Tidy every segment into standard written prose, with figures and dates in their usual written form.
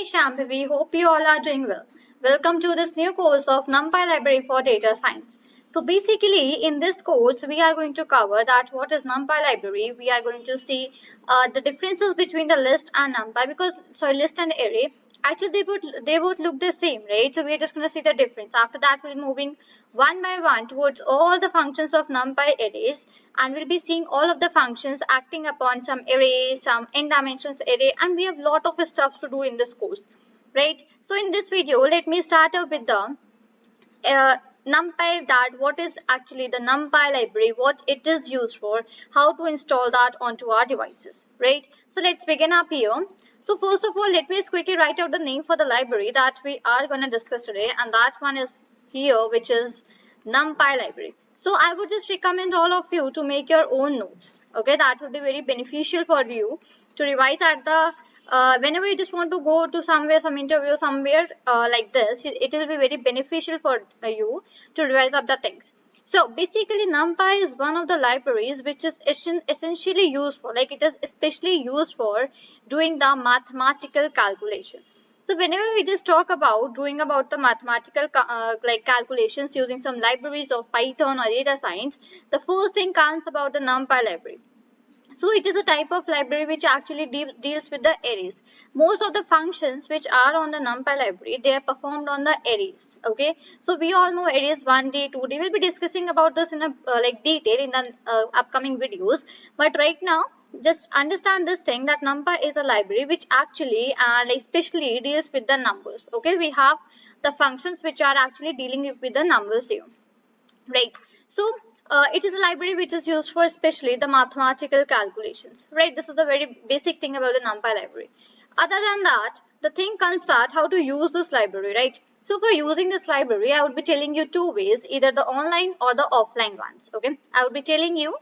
Shambhavi. Hope you all are doing well. Welcome to this new course of NumPy Library for Data Science. So basically in this course we are going to cover that what is NumPy Library. We are going to see the differences between the list and NumPy list and array. Actually they both look the same, right? So we are just going to see the difference. After that we'll be moving one by one towards all the functions of NumPy arrays, and we'll be seeing all of the functions acting upon some array, some n dimensions array, and we have a lot of stuff to do in this course, right? So in this video let me start up with the NumPy, that what is actually the NumPy library, what it is used for, how to install that onto our devices, right? So let's begin up here. So first of all, let me just quickly write out the name for the library that we are going to discuss today, and that one is here, which is NumPy library. So I would just recommend all of you to make your own notes, okay? That will be very beneficial for you to revise at the whenever you just want to go to somewhere, some interview somewhere like this, it will be very beneficial for you to revise up the things. So basically NumPy is one of the libraries which is essentially used for, like it is especially used for doing the mathematical calculations. So whenever we just talk about doing about the mathematical like calculations using some libraries of Python or data science, the first thing comes about the NumPy library. So it is a type of library which actually deals with the arrays. Most of the functions which are on the NumPy library, they are performed on the arrays. Okay, so we all know arrays 1D, 2D. We'll be discussing about this in a like detail in the upcoming videos. But right now, just understand this thing that NumPy is a library which actually like especially deals with the numbers. Okay, we have the functions which are actually dealing with the numbers here, right? So it is a library which is used for especially the mathematical calculations, right? This is the very basic thing about the NumPy library. Other than that, the thing comes at how to use this library, right? So for using this library, I would be telling you two ways, either the online or the offline ones, okay? I would be telling you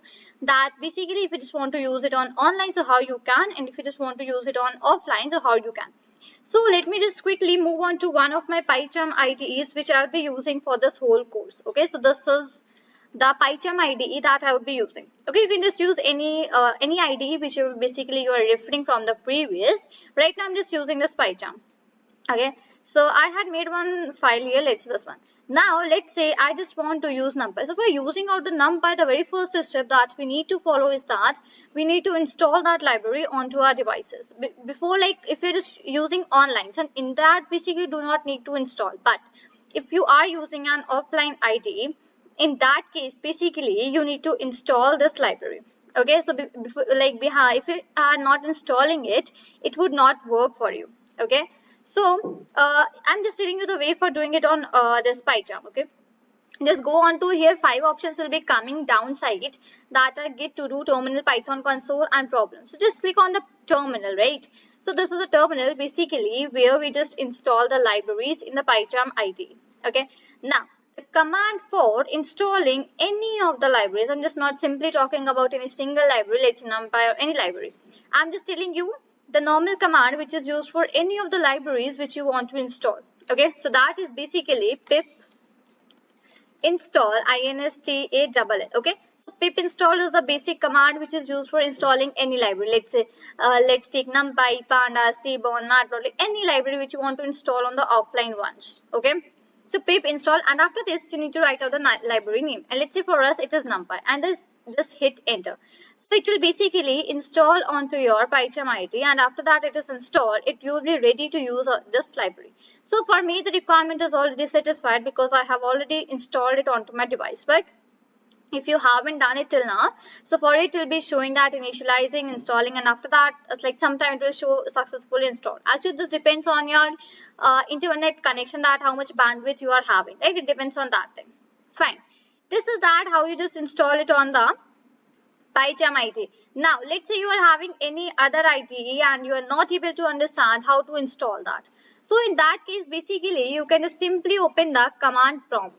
that basically if you just want to use it on online, so how you can, and if you just want to use it on offline, so how you can. So let me just quickly move on to one of my PyCharm IDEs which I'll be using for this whole course, okay? So this is the PyCharm IDE that I would be using. Okay, you can just use any IDE which you are referring from the previous. Right now I'm just using this PyCharm. Okay, so I had made one file here. Let's see this one. Now let's say I just want to use NumPy. So for using out the NumPy, the very first step that we need to follow is that we need to install that library onto our devices. Before, like if you're just using online, and in that basically do not need to install. But if you are using an offline IDE, in that case basically you need to install this library. Okay, so if you are not installing it, it would not work for you. Okay, so I'm just telling you the way for doing it on this PyCharm. Okay, just go on to here. 5 options will be coming downside that are git, to do, terminal, Python console and problem. So just click on the terminal, right? So this is a terminal basically where we just install the libraries in the PyCharm IDE. Okay, now the command for installing any of the libraries, I'm just not simply talking about any single library, let's say NumPy or any library. I'm just telling you the normal command which is used for any of the libraries which you want to install. Okay, so that is basically pip install install. Okay, so pip install is the basic command which is used for installing any library. Let's say let's take NumPy, Pandas, Seaborn, Matplotlib, any library which you want to install on the offline ones. Okay, so pip install, and after this you need to write out the library name, and let's say for us it is NumPy, and just hit enter. So it will basically install onto your PyCharm IDE, and after that it is installed, it will be ready to use this library. So for me the requirement is already satisfied because I have already installed it onto my device. But if you haven't done it till now, so for it will be showing that initializing, installing, and after that it's like sometime it will show successfully installed. Actually this depends on your internet connection, that how much bandwidth you are having, right? It depends on that thing. Fine, this is that how you just install it on the PyCharm IDE. Now let's say you are having any other IDE and you are not able to understand how to install that. So in that case basically you can just simply open the command prompt.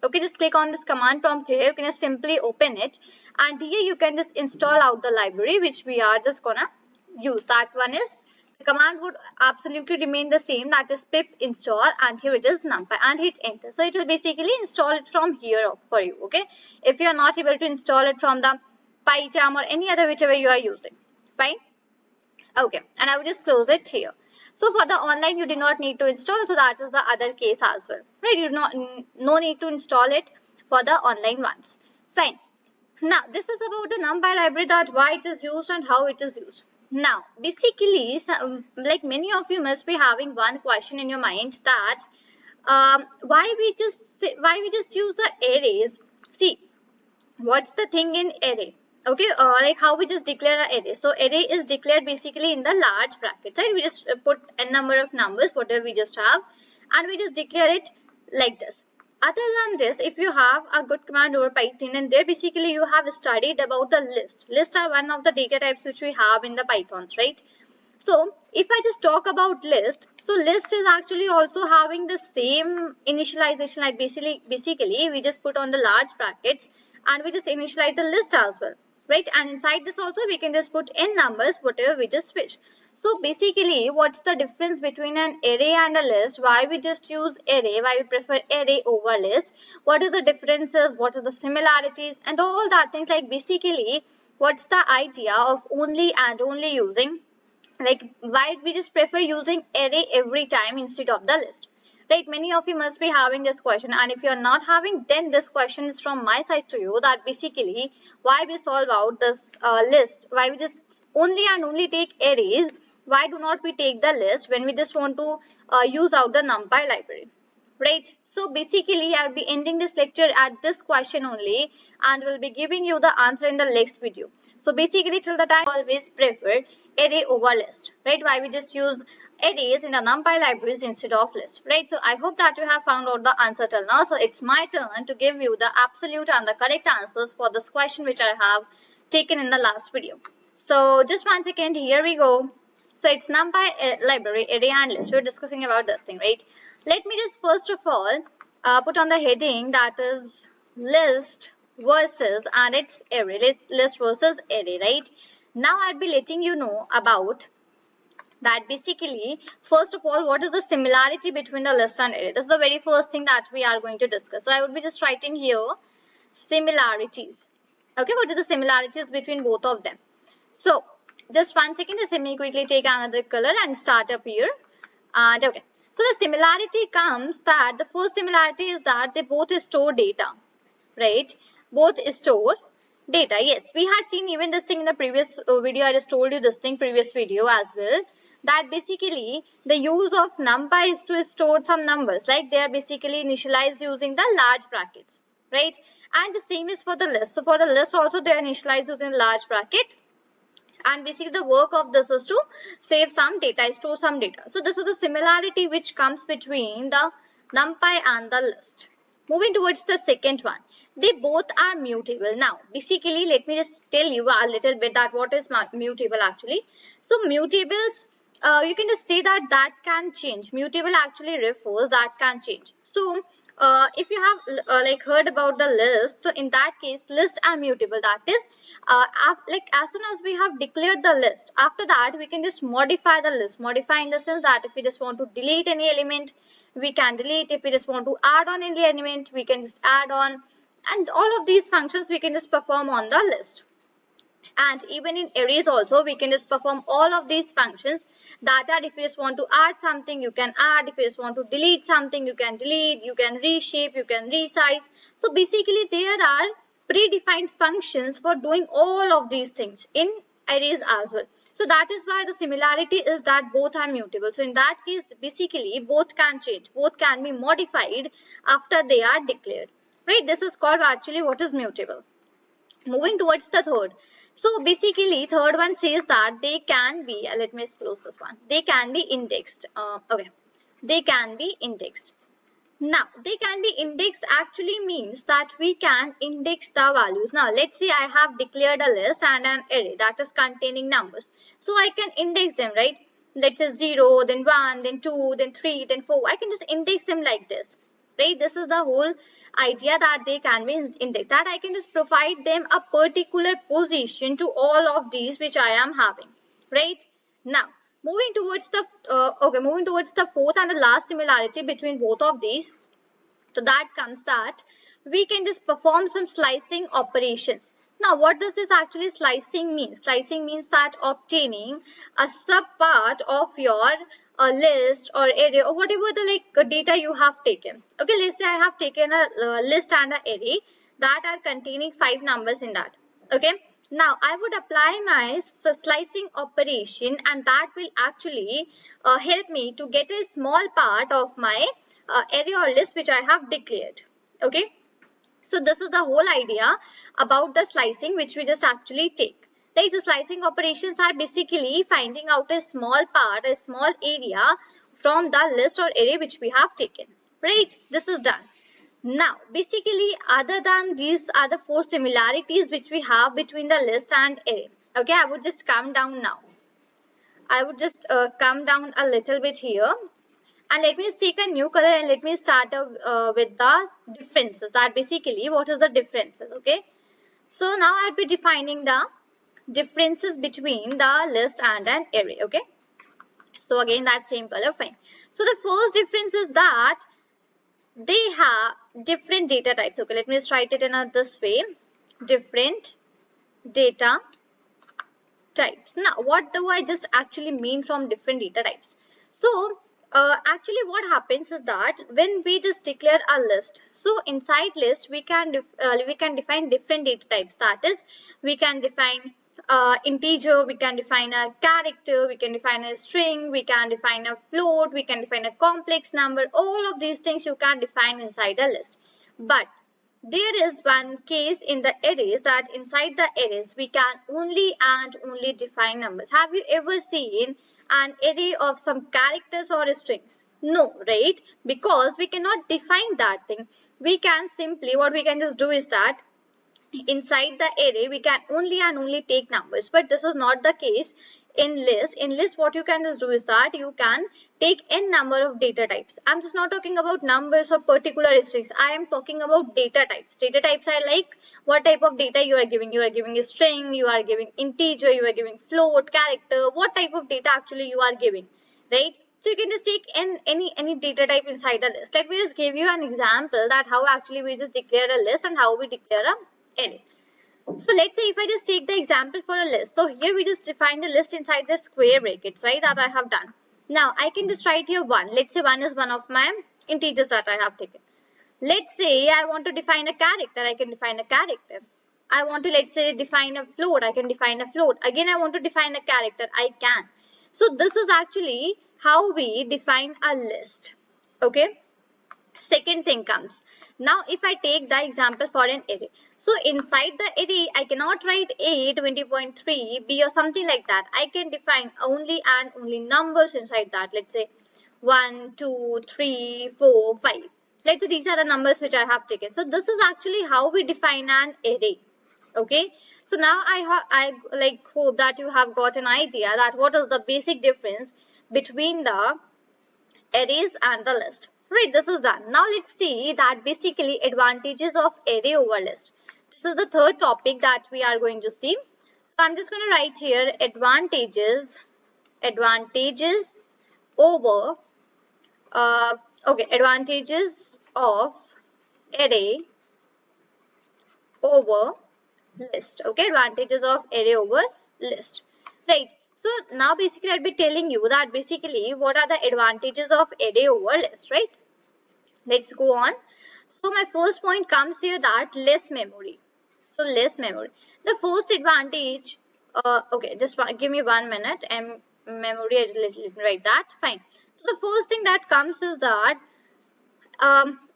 Okay, just click on this command prompt here. You can just simply open it, and here you can just install out the library which we are just gonna use. That one is, the command would absolutely remain the same, that is pip install, and here it is NumPy, and hit enter. So it will basically install it from here for you. Okay, if you are not able to install it from the PyCharm or any other whichever you are using, fine. Okay, and I will just close it here. So for the online, you do not need to install. So that is the other case as well, right? You do not no need to install it for the online ones. Fine. Now this is about the NumPy library, that why it is used and how it is used. Now basically, like many of you must be having one question in your mind that why we just use the arrays. See, what's the thing in array? Okay, like how we just declare an array. So array is declared basically in the large bracket, right? We just put n number of numbers, whatever we just have, and we just declare it like this. Other than this, if you have a good command over Python, and there basically you have studied about the list. Lists are one of the data types which we have in the Pythons, right? So if I just talk about list, so list is actually also having the same initialization, like basically we just put on the large brackets and we just initialize the list as well, right? And inside this also we can just put n numbers, whatever we just switch. So basically, what's the difference between an array and a list? Why we just use array? Why we prefer array over list? What are the differences? What are the similarities? And all that things, like basically, what's the idea of only and only using, like why we just prefer using array every time instead of the list, right? Many of you must be having this question, and if you're not having, then this question is from my side to you, that basically why we solve out this list, why we just only and only take arrays, why do not we take the list when we just want to use out the NumPy library, right? So basically I'll be ending this lecture at this question only, and will be giving you the answer in the next video. So basically till the time, I always prefer array over list, right? Why we just use arrays in the NumPy libraries instead of list, right? So I hope that you have found out the answer till now. So it's my turn to give you the absolute and the correct answers for this question which I have taken in the last video. So just 1 second, here we go. So it's NumPy library, array and list. We're discussing about this thing, right? Let me just first of all put on the heading that is list versus and its array. List versus array, right? Now I'll be letting you know about that. Basically, first of all, what is the similarity between the list and array? This is the very first thing that we are going to discuss. So I would be just writing here similarities. Okay, what are the similarities between both of them? So just 1 second, just let me quickly take another color and start up here. And okay, so the similarity comes that the first similarity is that they both store data, right? Both store data. Yes, we had seen even this thing in the previous video. I just told you this thing previous video as well, that basically the use of NumPy is to store some numbers, like they are basically initialized using the large brackets, right? And the same is for the list. So for the list also they are initialized using large bracket. And basically the work of this is to save some data, store some data. So this is the similarity which comes between the NumPy and the list. Moving towards the second one, they both are mutable. Now basically let me just tell you a little bit that what is mutable actually. So mutables, you can just say that can change. Mutable actually refers that can change. So if you have like heard about the list, so in that case list are mutable. That is like as soon as we have declared the list, after that we can just modify the list. Modify in the sense that if we just want to delete any element, we can delete. If we just want to add on any element, we can just add on, and all of these functions we can just perform on the list. And even in arrays also we can just perform all of these functions, that are if you just want to add something you can add, if you just want to delete something you can delete, you can reshape, you can resize. So basically there are predefined functions for doing all of these things in arrays as well. So that is why the similarity is that both are mutable. So in that case basically both can change, both can be modified after they are declared, right? This is called actually what is mutable. Moving towards the third. So basically third one says that they can be, let me close this one, they can be indexed. Okay, they can be indexed. Now they can be indexed actually means that we can index the values. Now let's say I have declared a list and an array that is containing numbers, so I can index them, right? Let's say 0, then 1, then 2, then 3, then 4. I can just index them like this, right? This is the whole idea, that they can be indexed, that I can just provide them a particular position to all of these which I am having, right? Now moving towards the fourth and the last similarity between both of these. So that comes that we can just perform some slicing operations. Now, what does this actually slicing mean? Slicing means that obtaining a subpart of your list or array or whatever the data you have taken. Okay, let's say I have taken a list and an array that are containing 5 numbers in that. Okay, now I would apply my slicing operation, and that will actually help me to get a small part of my array or list which I have declared. Okay. So this is the whole idea about the slicing which we just actually take. Right, so slicing operations are basically finding out a small part, a small area from the list or array which we have taken. Right, this is done. Now, basically, other than these are the 4 similarities which we have between the list and array. Okay, I would just come down now. I would just come down a little bit here. And let me take a new color and let me start with the differences. That basically, what is the differences? Okay. So now I'll be defining the differences between the list and an array. Okay. So again, that same color, fine. So the first difference is that they have different data types. Okay. Let me just write it in this way. Different data types. Now, what do I just actually mean from different data types? So, actually what happens is that when we just declare a list, so inside list we can define different data types. That is, we can define integer, we can define a character, we can define a string, we can define a float, we can define a complex number. All of these things you can define inside a list. But there is one case in the arrays that inside the arrays we can only and only define numbers. Have you ever seen an array of some characters or strings? No, right? Because we cannot define that thing. We can simply, what we can just do is that inside the array we can only and only take numbers, but this is not the case in list. In list, what you can just do is that you can take n number of data types. I'm just not talking about numbers or particular strings. I am talking about data types. Data types are like what type of data you are giving. You are giving a string, you are giving integer, you are giving float, character. What type of data actually you are giving, right? So you can just take any data type inside a list. Let me just give you an example that how actually we just declare a list and how we declare a array. So let's say if I just take the example for a list. So here we just define the list inside the square brackets, right? That I have done. Now I can just write here 1. Let's say 1 is one of my integers that I have taken. Let's say I want to define a character. I can define a character. I want to, let's say, define a float. I can define a float. Again, I want to define a character. I can. So this is actually how we define a list. Okay. Second thing comes. Now, if I take the example for an array. So, inside the array, I cannot write A, 20.3, B or something like that. I can define only and only numbers inside that. Let's say 1, 2, 3, 4, 5. Let's say these are the numbers which I have taken. So, this is actually how we define an array. Okay. So, now I hope that you have got an idea that what is the basic difference between the arrays and the list. Right, this is done. Now let's see that basically advantages of array over list. This is the third topic that we are going to see. So I'm just going to write here advantages over advantages of array over list. Okay, advantages of array over list. Right. So now basically I'll be telling you that basically what are the advantages of array over list, right? Let's go on. So my first point comes here that less memory. So less memory. The first advantage, okay, just give me 1 minute and memory, let me write that, fine. So the first thing that comes is that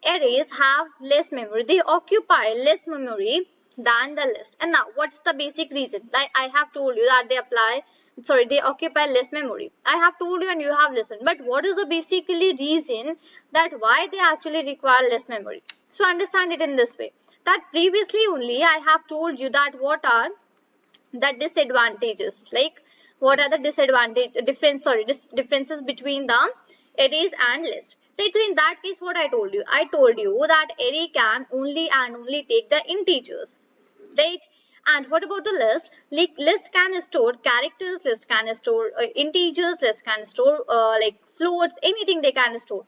arrays have less memory. They occupy less memory than the list. And now what's the basic reason? Like I have told you that they occupy less memory. I have told you and you have listened. But what is the basically reason that why they actually require less memory? So understand it in this way. That previously only I have told you that what are the disadvantages. Like what are the differences between the arrays and list. Right, so in that case what I told you that array can only and only take the integers. Right. And what about the list? List can store characters, list can store integers, list can store like floats, anything they can store.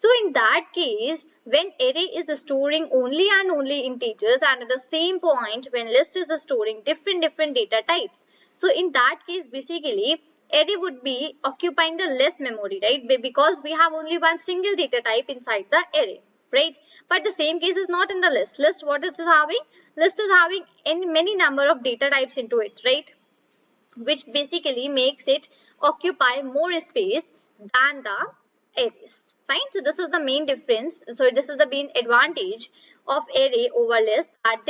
So in that case, when array is storing only and only integers, and at the same point when list is storing different data types, so in that case basically array would be occupying the less memory, right? Because we have only one single data type inside the array, right? But the same case is not in the list. List, what it is having? List is having many number of data types into it, right? Which basically makes it occupy more space than the arrays. Fine. So this is the main difference. So this is the main advantage of array over list, that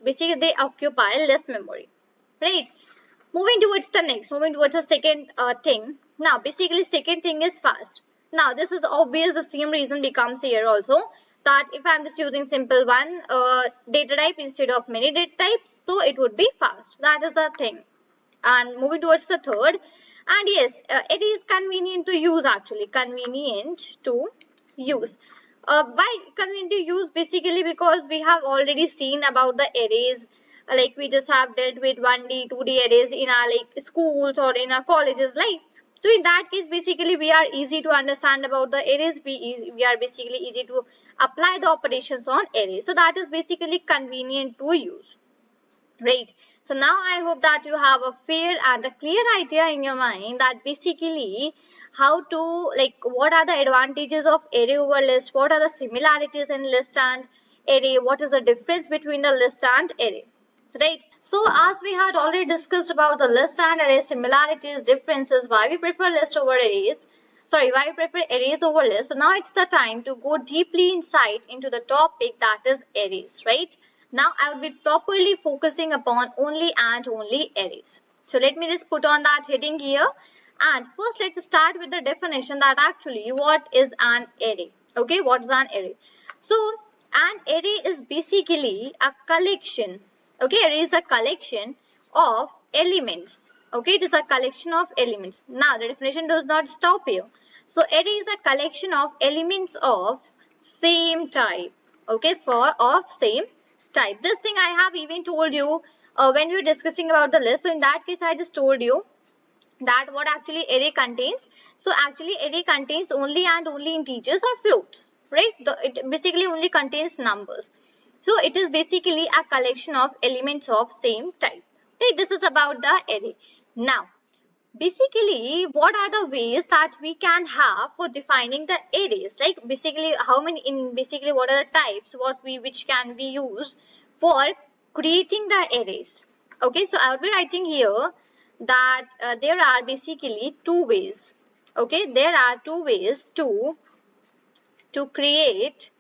basically they occupy less memory, right? Moving towards the second thing. Now basically second thing is fast. Now this is obvious, the same reason becomes here also, that if I'm just using simple one data type instead of many data types, so it would be fast. That is the thing. And moving towards the third, and yes, it is convenient to use, actually convenient to use. Why convenient to use? Basically because we have already seen about the arrays, like we just have dealt with 1D 2D arrays in our like schools or in our colleges, like. So in that case basically we are easy to understand about the arrays, we are basically easy to apply the operations on arrays, so that is basically convenient to use. Right. So now I hope that you have a fair and a clear idea in your mind that basically how to, like, what are the advantages of array over list, what are the similarities in list and array, what is the difference between the list and array. Right. So as we had already discussed about the list and array similarities, differences, why we prefer list over arrays, why we prefer arrays over list. So now it's the time to go deeply inside into the topic, that is arrays, right? Now I will be properly focusing upon only and only arrays. So let me just put on that heading here. And first let's start with the definition, that actually what is an array. Okay, what is an array? So an array is basically a collection. Okay, array is a collection of elements. Okay, it is a collection of elements. Now the definition does not stop here. So array is a collection of elements of same type. Okay, of same type. This thing I have even told you when we were discussing about the list. So in that case I just told you that what actually array contains. So actually array contains only and only integers or floats, right? It basically only contains numbers. So it is basically a collection of elements of same type, right? This is about the array. Now basically what are the ways that we can have for defining the arrays, like basically what are the types which can be used for creating the arrays. Okay, so I will be writing here that there are basically two ways. Okay, there are two ways to create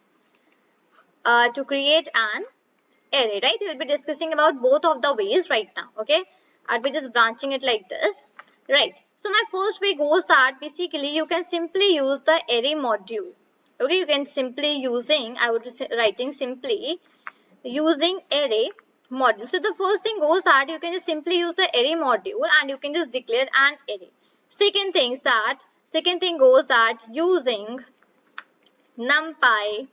an array, right? We will be discussing about both of the ways right now. Okay, I'll be just branching it like this. Right. So my first way goes that basically you can simply use the array module. Okay, you can simply writing simply using array module. So the first thing goes that you can just simply use the array module and you can just declare an array. Second thing goes that using NumPy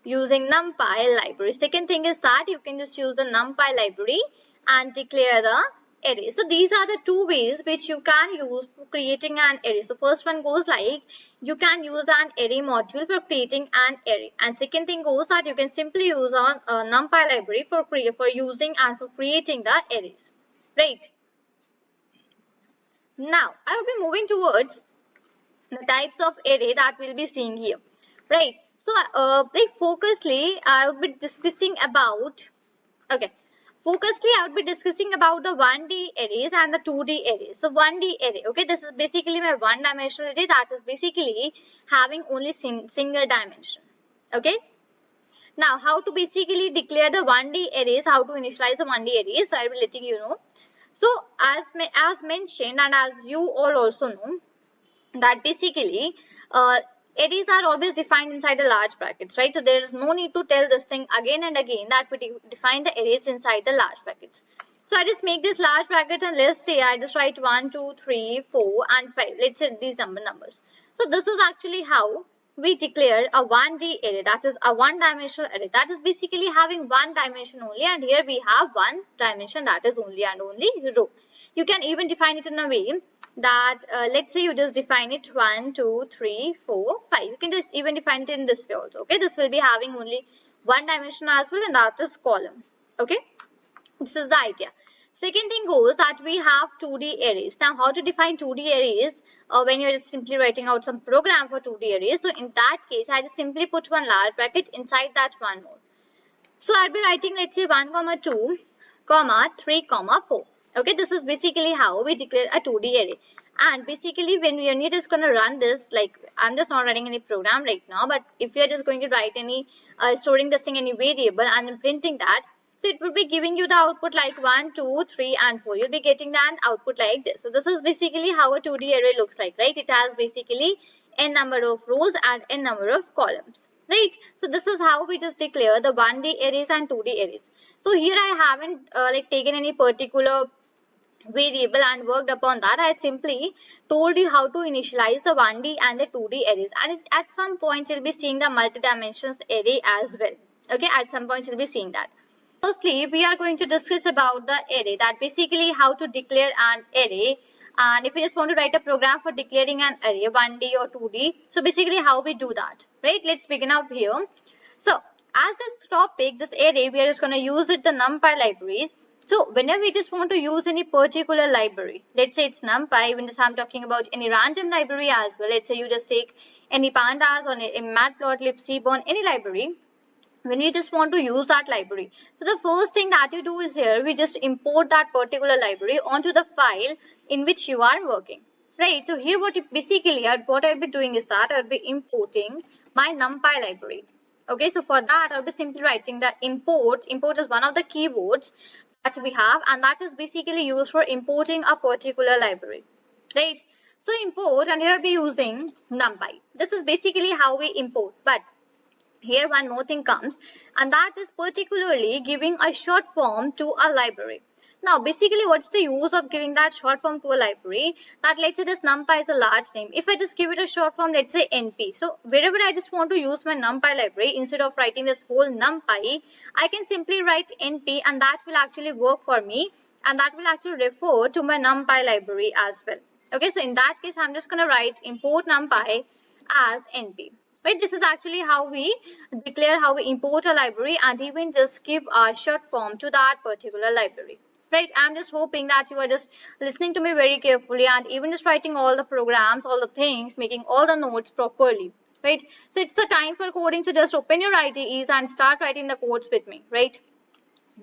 library. Second thing is that you can just use the NumPy library and declare the array. So these are the two ways which you can use for creating an array. So first one goes like you can use an array module for creating an array, and second thing goes that you can simply use on NumPy library for using and for creating the arrays, right? Now I will be moving towards the types of array that we'll be seeing here, right? So focusedly I will be discussing about I would be discussing about the 1D arrays and the 2D arrays. So 1D array, okay, this is basically my one-dimensional array that is basically having only single dimension. Okay. Now how to basically declare the 1D arrays, how to initialize the 1D arrays, so I will be letting you know. So as mentioned and as you all also know that basically arrays are always defined inside the large brackets, right? So there is no need to tell this thing again and again that we define the arrays inside the large brackets. So I just make this large brackets and let's say I just write 1, 2, 3, 4 and 5. Let's say these numbers. So this is actually how we declare a 1D array, that is a one-dimensional array that is basically having one dimension only, and here we have one dimension, that is only and only row. You can even define it in a way that let's say you just define it 1, 2, 3, 4, 5. You can just even define it in this way also. Okay, this will be having only one dimension as well, and that is column. Okay, this is the idea. Second thing goes that we have 2D arrays. Now, how to define 2D arrays when you're just simply writing out some program for 2D arrays? So, in that case, I just simply put one large bracket inside that one more. So, I'll be writing, let's say 1, 2, 3, 4. Okay, this is basically how we declare a 2D array. And basically, when you're just going to run this, like I'm just not running any program right now, but if you're just going to write any, storing this thing any variable and then printing that, so it will be giving you the output like 1, 2, 3, and 4. You'll be getting an output like this. So this is basically how a 2D array looks like, right? It has basically n number of rows and n number of columns, right? So this is how we just declare the 1D arrays and 2D arrays. So here I haven't like taken any particular variable and worked upon that. I simply told you how to initialize the 1D and the 2D arrays, and it's at some point you'll be seeing the multi-dimensions array as well. Okay, at some point you'll be seeing that. Firstly, we are going to discuss about the array, that basically how to declare an array. And if you just want to write a program for declaring an array 1D or 2D, so basically how we do that, right? Let's begin up here. So as this topic, this array, we are just going to use it the NumPy libraries. So whenever we just want to use any particular library, let's say it's NumPy, even just I'm talking about any random library as well. Let's say you just take any pandas or a matplotlib, seaborn, any library. When you just want to use that library, so the first thing that you do is here we just import that particular library onto the file in which you are working, right? So here what I'll be doing is that I'll be importing my NumPy library. Okay, so for that I'll be simply writing the import is one of the keywords that we have, and that is basically used for importing a particular library, right? So import, and here I'll be using NumPy. This is basically how we import, but here one more thing comes, and that is particularly giving a short form to a library. Now basically what's the use of giving that short form to a library? That let's say this NumPy is a large name. If I just give it a short form, let's say NP. So wherever I just want to use my NumPy library, instead of writing this whole NumPy, I can simply write NP, and that will actually work for me, and that will actually refer to my NumPy library as well. Okay, so in that case I'm just going to write import NumPy as NP. Right, this is actually how we declare, how we import a library, and even just give a short form to that particular library. Right, I'm just hoping that you are just listening to me very carefully and even just writing all the programs, all the things, making all the notes properly. Right, so it's the time for coding, so just open your IDEs and start writing the codes with me. Right,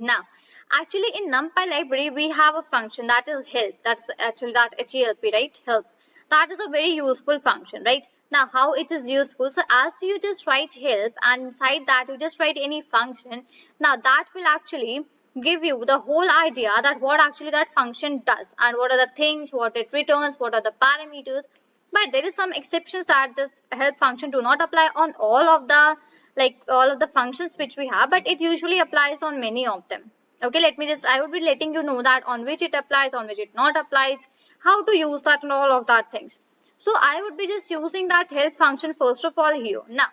now actually in NumPy library we have a function that is help. That's actually that HELP, right? Help. That is a very useful function, right? Now how it is useful, so as you just write help and inside that you just write any function, now that will actually give you the whole idea that what actually that function does and what are the things, what it returns, what are the parameters. But there is some exceptions that this help function do not apply on all of the functions which we have, but it usually applies on many of them. Okay, I would be letting you know that on which it applies, on which it not applies, how to use that and all of that things. So I would be just using that help function first of all here. Now,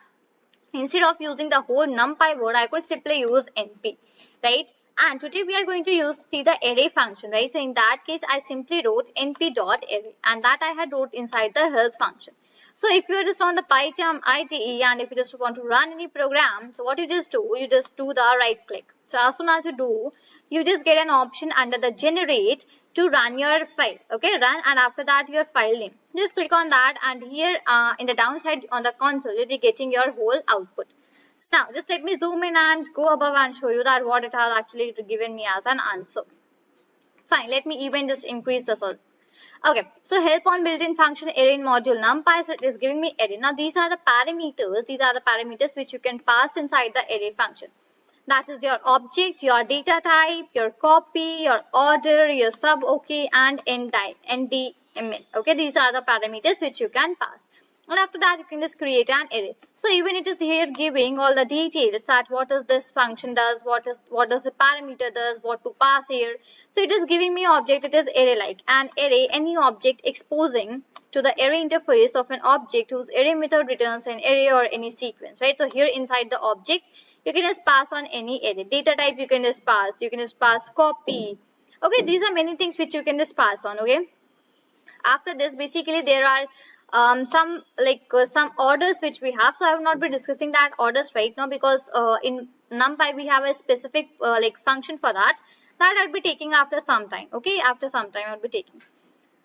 instead of using the whole NumPy word, I could simply use NP, right? And today we are going to see the array function, right? So in that case, I simply wrote np.array, and that I had wrote inside the help function. So if you are just on the PyCharm IDE and if you just want to run any program, so what you just do the right click. So as soon as you do, you just get an option under the generate to run your file. Okay, run, and after that your file name. Just click on that, and here in the downside on the console, you'll be getting your whole output. Now just let me zoom in and go above and show you that what it has actually given me as an answer. Fine, let me even just increase this all. Okay, so help on built-in function array in module NumPy, so it is giving me array. Now these are the parameters which you can pass inside the array function. That is your object, your data type, your copy, your order, your sub OK, and NDMN. Okay, these are the parameters which you can pass. And after that, you can just create an array. So even it is here giving all the details that what does this function does, what does the parameter does, what to pass here. So it is giving me object, it is array like. An array, any object exposing to the array interface of an object whose array method returns an array or any sequence, right? So here inside the object, you can just pass on any array. Data type you can just pass copy. Okay, these are many things which you can just pass on, okay? After this, basically there are some orders which we have. So I will not be discussing that orders right now, because in NumPy we have a specific function for that I'll be taking after some time. Okay, after some time I'll be taking.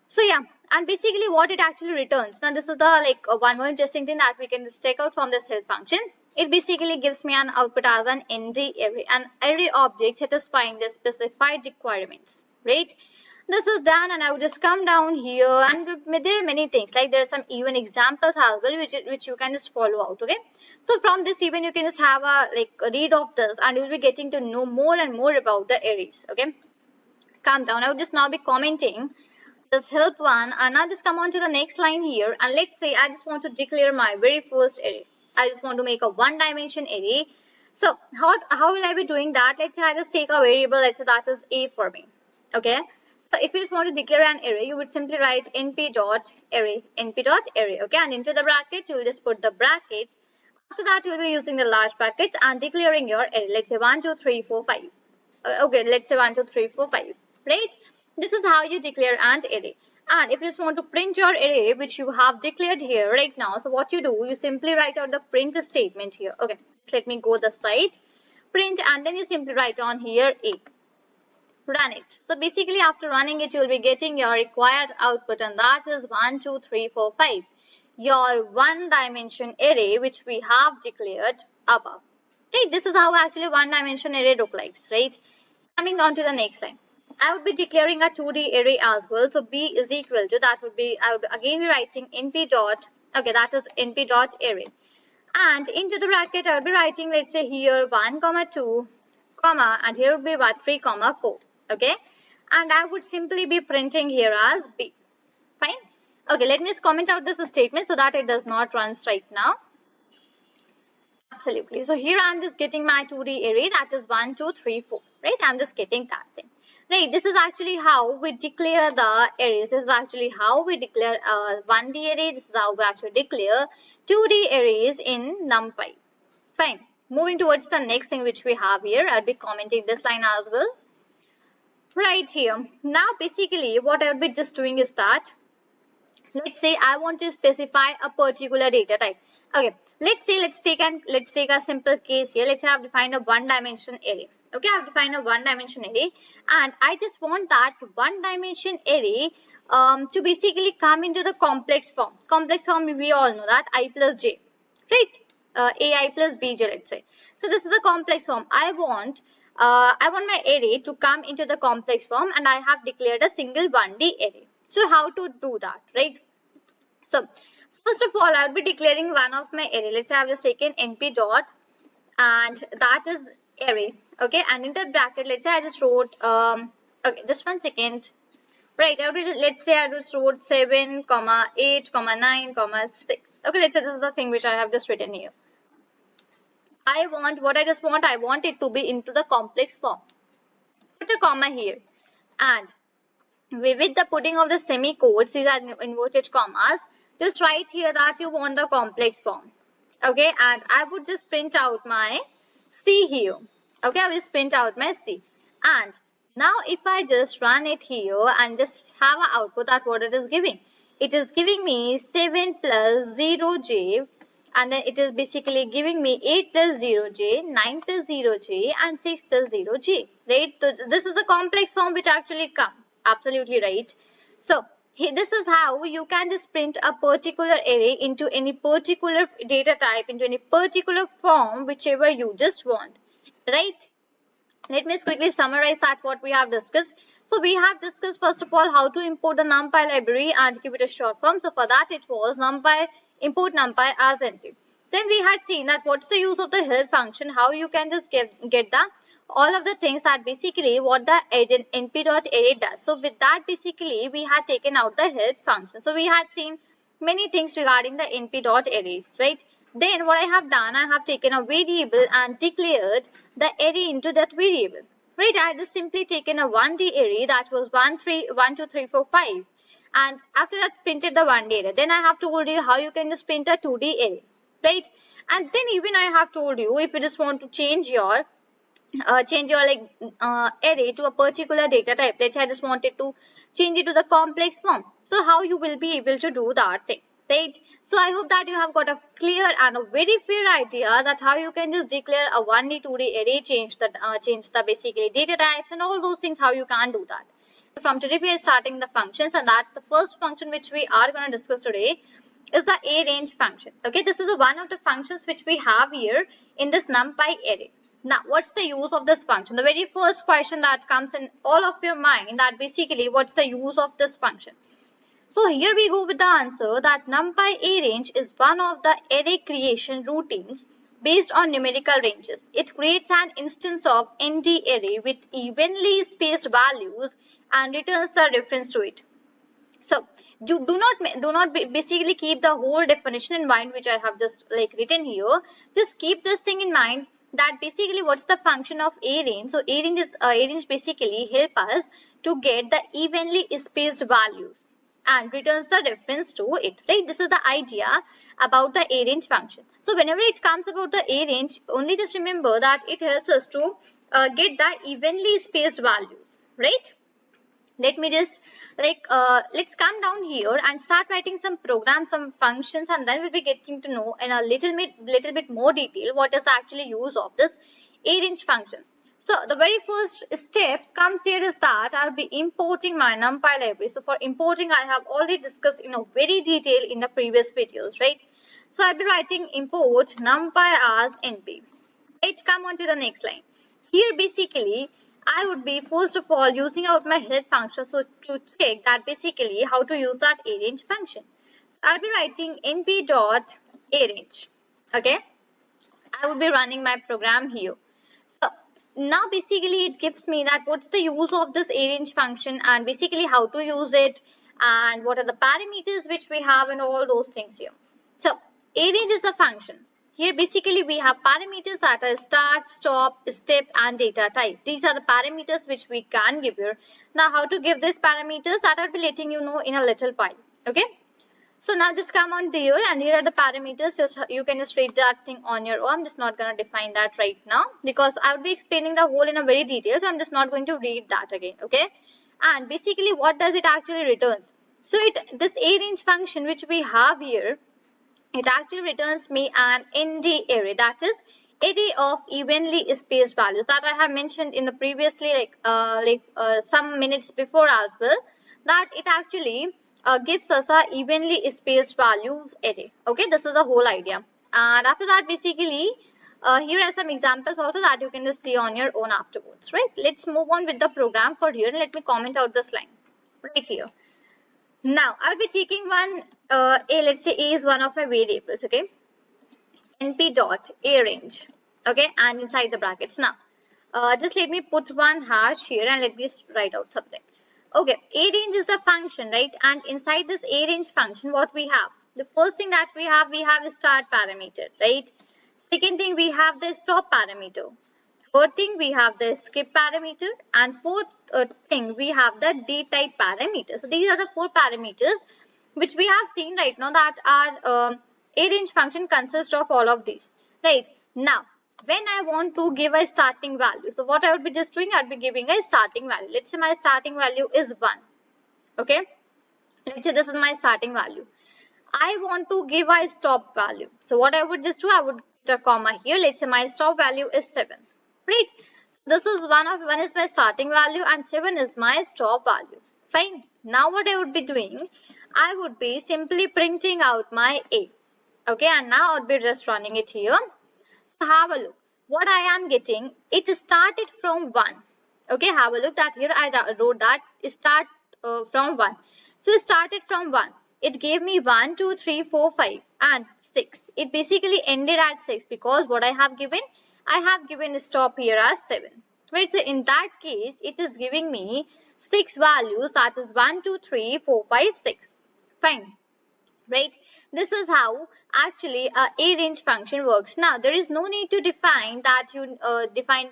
So yeah, and basically what it actually returns. Now this is the one more interesting thing that we can just check out from this help function. It basically gives me an output as an ND array, an array object satisfying the specified requirements, right? This is done, and I will just come down here, and there are many things, like there are some even examples as well which you can just follow out. Okay, so from this even you can just have a a read of this, and you'll be getting to know more and more about the arrays. Okay, calm down. I will just now be commenting this help one, and now just come on to the next line here, and let's say I just want to declare my very first array. I just want to make a one dimension array. So how will I be doing that? Let's say I just take a variable, let's say that is a for me. Okay, so if you just want to declare an array, you would simply write np.array, np.array. Okay, and into the bracket you will just put the brackets. After that you will be using the large brackets and declaring your array. Let's say 1 2 3 4 5. Okay, let's say 1 2 3 4 5, right? This is how you declare an array. And if you just want to print your array which you have declared here right now, so what you do, you simply write out the print statement here. Okay, let me go the site, print, and then you simply write on here a. Run it. So basically after running it, you will be getting your required output, and that is 1 2 3 4 5, your one dimension array which we have declared above. Okay, this is how actually one dimension array looks like, right? Coming on to the next line, I would be declaring a 2D array as well. So b is equal to, that would be, I would again be writing np dot, okay, that is np dot array, and into the bracket I would be writing, let's say here 1 comma 2 comma, and here would be what, 3 comma 4. Okay, and I would simply be printing here as b. Fine. Okay, let me just comment out this statement so that it does not run right now. Absolutely. So here I'm just getting my 2D array, that is 1 2 3 4, right? I'm just getting that thing, right? This is actually how we declare the arrays. This is actually how we declare 1D array. This is how we actually declare 2D arrays in NumPy. Fine. Moving towards the next thing which we have here, I'll be commenting this line as well. Right here. Now basically what I would be just doing is that, let's say I want to specify a particular data type. Okay, let's take a simple case here. Let's say I've defined a one dimension array. Okay, I've defined a one dimension array, and I just want that one dimension array to basically come into the complex form. Complex form, we all know that I plus j, right? AI plus bj, let's say. So this is a complex form. I want my array to come into the complex form, and I have declared a single 1D array. So how to do that, right? So first of all, I would be declaring one of my array. Let's say I've just taken np dot, and that is array. Okay, and in the bracket, let's say I just wrote okay, just 1 second. Right, let's say I just wrote 7, 8, 9, 6. Okay, let's say this is the thing which I have just written here. I want it to be into the complex form. Put a comma here, and with the putting of the semicolons, these are inverted commas, just write here that you want the complex form. Okay, and I would just print out my C here. Okay, I will just print out my C, and now if I just run it here and just have an output, that what it is giving. It is giving me 7 plus 0j, and then it is basically giving me 8 plus 0j, 9 plus 0j, and 6 plus 0j, right? So this is the complex form which actually comes. Absolutely right. So this is how you can just print a particular array into any particular data type, into any particular form, whichever you just want, right? Let me quickly summarize that what we have discussed. So we have discussed first of all how to import the NumPy library and give it a short form. So for that it was NumPy, import NumPy as NP. Then we had seen that what's the use of the help function, how you can just get the all of the things that basically what the np.array does. So with that basically we had taken out the help function. So we had seen many things regarding the np.arrays, right? Then what I have done, I have taken a variable and declared the array into that variable. Right, I had just simply taken a 1D array that was 1 2 3 4 5, and after that printed the 1D array. Then I have told you how you can just print a 2D array, right? And then even I have told you if you just want to change your array to a particular data type. Let's say I just wanted to change it to the complex form. So how you will be able to do that thing, right? So I hope that you have got a clear and a very fair idea that how you can just declare a 1D 2D array, change the basically data types and all those things, how you can do that. From today we are starting the functions, and that the first function which we are going to discuss today is the arange function. Okay, this is one of the functions which we have here in this NumPy array. Now, what's the use of this function? The very first question that comes in all of your mind, that basically what's the use of this function? So here we go with the answer that NumPy arange is one of the array creation routines based on numerical ranges. It creates an instance of ND array with evenly spaced values and returns the reference to it. So do not basically keep the whole definition in mind, which I have just like written here. Just keep this thing in mind that basically what's the function of arange. So arange basically help us to get the evenly spaced values and returns the reference to it, right? This is the idea about the arange function. So whenever it comes about the arange, only just remember that it helps us to get the evenly spaced values, right? Let me just let's come down here and start writing some programs, some functions, and then we'll be getting to know in a little bit more detail what is the actually use of this arange function. So the very first step comes here is that I'll be importing my NumPy library. So for importing, I have already discussed in a very detail in the previous videos, right? So I'll be writing import NumPy as NP. Let's come on to the next line. Here basically I would be first of all using out my help function, so to check that basically how to use that arange function. I'll be writing np.arange. Okay, I would be running my program here. So now basically it gives me that what's the use of this arange function and basically how to use it and what are the parameters which we have and all those things here. So arange is a function. Here basically we have parameters that are start, stop, step and data type. These are the parameters which we can give here. Now how to give these parameters, that I'll be letting you know in a little while. Okay. So now just come on there and here are the parameters. Just you can just read that thing on your own. I'm just not going to define that right now because I'll be explaining the whole in a very detail. So I'm just not going to read that again. Okay. And basically what does it actually returns? So this arange function which we have here, it actually returns me an ND array, that is array of evenly spaced values that I have mentioned in the previously some minutes before as well, that it actually gives us a evenly spaced value array. Okay, this is the whole idea. And after that basically here are some examples also that you can just see on your own afterwards, right? Let's move on with the program for here and let me comment out this line right here. Now I'll be taking one let's say a is one of my variables. Okay, np.arange. Okay, and inside the brackets. Now just let me put one hash here and let me just write out something. Okay, arange is the function, right? And inside this arange function what we have, the first thing that we have a start parameter, right? Second thing, we have the stop parameter. Third thing, we have the skip parameter, and fourth thing, we have the date type parameter. So these are the four parameters which we have seen right now that our arange function consists of all of these, right? Now when I want to give a starting value, so what I would be just doing, I would be giving a starting value. Let's say my starting value is 1. Okay, let's say this is my starting value. I want to give a stop value, so what I would just do, I would put a comma here. Let's say my stop value is 7. Right, this is one is my starting value and 7 is my stop value. Fine. Now what I would be doing, I would be simply printing out my a. Okay, and now I would be just running it here. So have a look what I am getting. It started from 1. Okay, have a look that here I wrote that start from 1. So it started from 1. It gave me 1, 2, 3, 4, 5 and 6. It basically ended at 6 because what I have given a stop here as 7. Right, so in that case it is giving me 6 values, that is 1, 2, 3, 4, 5, 6. Fine. Right, this is how actually arange function works. Now there is no need to define that you define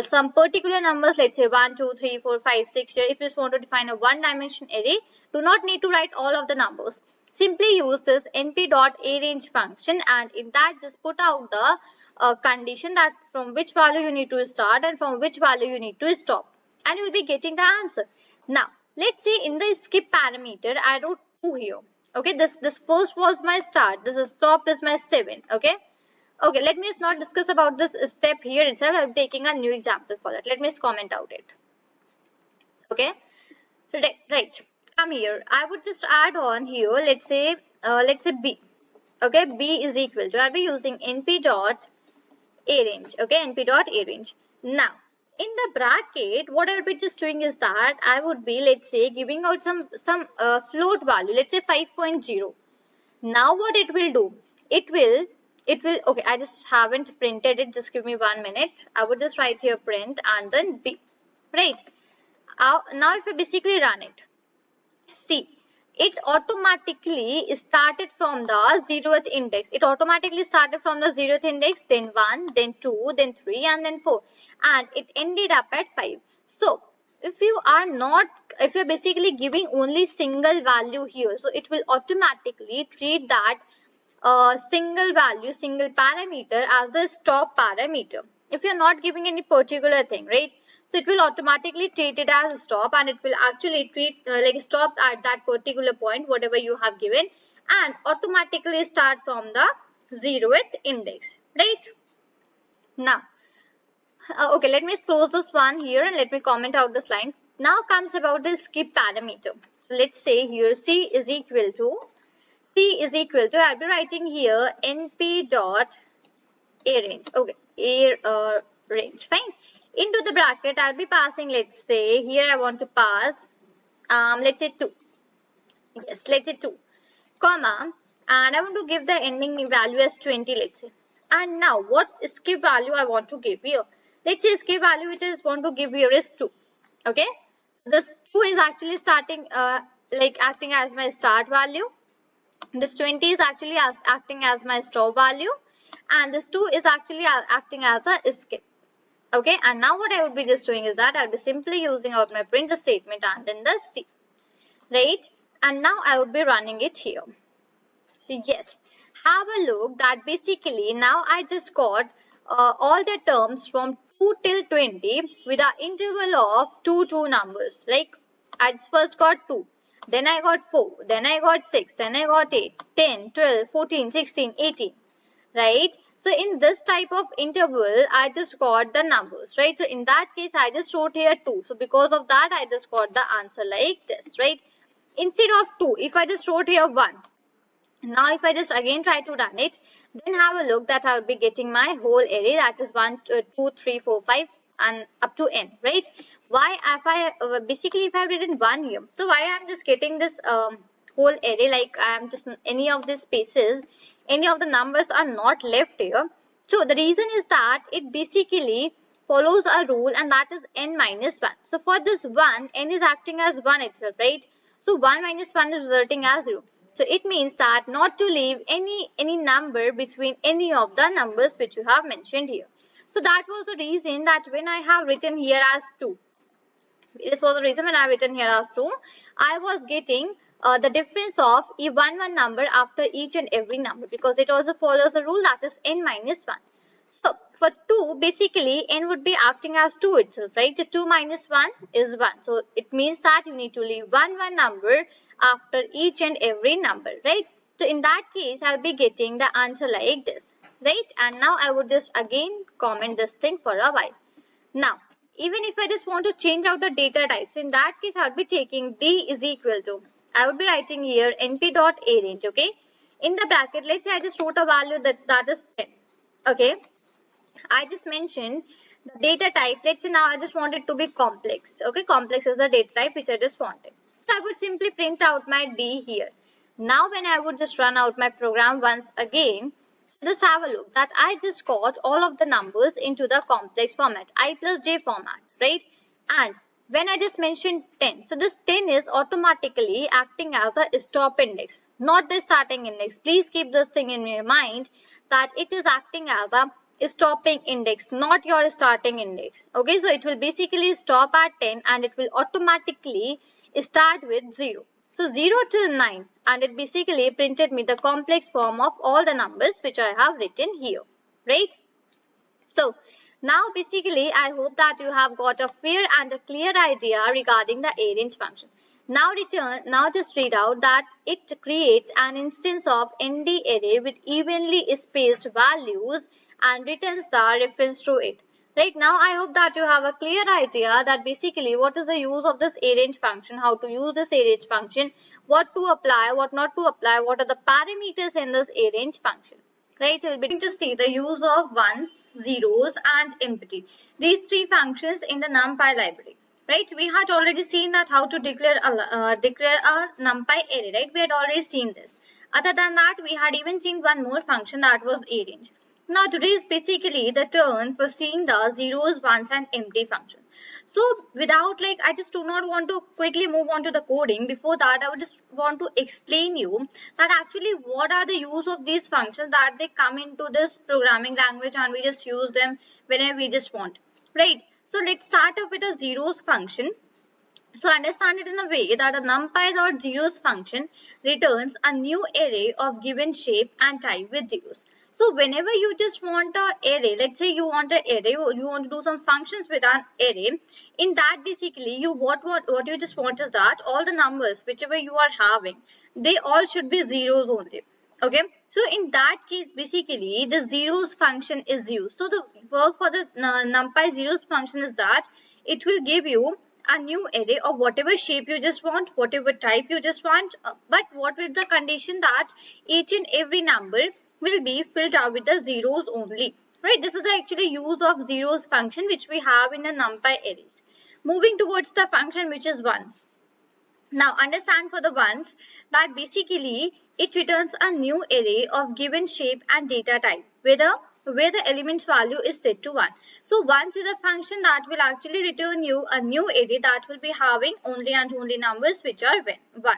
some particular numbers, let's say 1, 2, 3, 4, 5, 6 here. If you just want to define a one dimension array, do not need to write all of the numbers. Simply use this np.arange function and in that just put out the condition that from which value you need to start and from which value you need to stop, and you will be getting the answer. Now let's say in the skip parameter, I wrote 2 here. Okay, this first was my start. This is stop is my 7. Okay. Okay, let me just not discuss about this step here itself. I'm taking a new example for that. Let me just comment out it. Okay. Right. Come here. I would just add on here. Let's say B. Okay, B is equal to. I'll be using np dot arange. Okay, np dot arange. Now, in the bracket, what I would be just doing is that I would be, let's say, giving out some float value. Let's say 5.0. Now, what it will do? It will. Okay, I just haven't printed it. Just give me 1 minute. I would just write here print and then B. Right. Now, if I basically run it, see, it automatically started from the 0th index. It automatically started from the 0th index, then 1, then 2, then 3, and then 4. And it ended up at 5. So, if you're basically giving only single value here, so it will automatically treat that single value, single parameter as the stop parameter. If you're not giving any particular thing, right? So it will automatically treat it as a stop, and it will actually treat like a stop at that particular point, whatever you have given, and automatically start from the 0th index, right? Now, okay, let me close this one here and let me comment out this line. Now comes about the skip parameter. So let's say here C is equal to, I'll be writing here np dot arange. Okay, range, fine. Into the bracket, I'll be passing, let's say, here I want to pass, let's say 2. Yes, let's say 2, comma, and I want to give the ending value as 20, let's say. And now, what skip value I want to give here? Let's say skip value which I want to give here is 2. Okay, this 2 is actually starting, like acting as my start value. This 20 is actually acting as my stop value. And this 2 is actually acting as a skip. Okay, and now what I would be just doing is that I'll be simply using out my print statement and then the C, right? And now I would be running it here. So yes, have a look that basically now I just got all the terms from 2 till 20 with an interval of 2 numbers. Like I just first got 2, then I got 4, then I got 6, then I got 8, 10, 12, 14, 16, 18. Right? So in this type of interval, I just got the numbers, right? So in that case, I just wrote here 2. So because of that, I just got the answer like this, right? Instead of 2, if I just wrote here 1. Now if I just again try to run it, then have a look that I will be getting my whole array, that is 1, 2, 3, 4, 5 and up to n, right? Why if I basically if I have written 1 here, so why I'm just getting this whole array, like I am just any of these spaces, any of the numbers are not left here. So the reason is that it basically follows a rule, and that is n minus 1. So for this 1, n is acting as 1 itself, right? So 1 minus 1 is resulting as 0. So it means that not to leave any number between any of the numbers which you have mentioned here. So that was the reason that when I have written here as 2, this was the reason when I have written here as 2, I was getting the difference of one number after each and every number, because it also follows the rule that is n minus 1. So for 2, basically n would be acting as 2 itself, right? So 2 minus 1 is 1. So it means that you need to leave one number after each and every number, right? So in that case, I'll be getting the answer like this, right? And now I would just again comment this thing for a while. Now, even if I just want to change out the data type, so in that case, I'll be taking D is equal to, I would be writing here np dot arange, okay? In the bracket, let's say I just wrote a value that is 10, okay? I just mentioned the data type. Let's say now I just want it to be complex, okay? Complex is the data type which I just wanted. So I would simply print out my D here. Now when I would just run out my program once again, just have a look that I just got all of the numbers into the complex format, I plus j format, right? And when I just mentioned 10, so this 10 is automatically acting as a stop index, not the starting index. Please keep this thing in your mind that it is acting as a stopping index, not your starting index. Okay, so it will basically stop at 10 and it will automatically start with 0. So 0 till 9, and it basically printed me the complex form of all the numbers which I have written here, right? So now basically I hope that you have got a fair and a clear idea regarding the arange function. Now just read out that it creates an instance of ND array with evenly spaced values and returns the reference to it. Right now, I hope that you have a clear idea that basically what is the use of this arrange function, how to use this arrange function, what to apply, what not to apply, what are the parameters in this arrange function. Right, so we'll be going to see the use of ones, zeros, and empty. These three functions in the NumPy library. Right, we had already seen that how to declare a NumPy array. Right, we had already seen this. Other than that, we had even seen one more function, that was arrange. Now today is basically the turn for seeing the zeros, ones, and empty function. So without I just do not want to quickly move on to the coding. Before that, I would just want to explain you that actually what are the use of these functions, that they come into this programming language and we just use them whenever we just want. Right. So let's start up with a zeros function. So understand it in a way that a numpy.zeros function returns a new array of given shape and type with zeros. So whenever you just want an array, let's say you want an array, you want to do some functions with an array, in that basically you what you just want is that all the numbers whichever you are having, they all should be zeros only. Okay, so in that case basically the zeros function is used. So the work for the numpy zeros function is that it will give you a new array of whatever shape you just want, whatever type you just want, but what with the condition that each and every number will be filled out with the zeros only. Right, this is the actually use of zeros function which we have in the numpy arrays. Moving towards the function which is ones. Now understand for the ones that basically it returns a new array of given shape and data type where the element value is set to 1. So ones is a function that will actually return you a new array that will be having only and only numbers which are 1.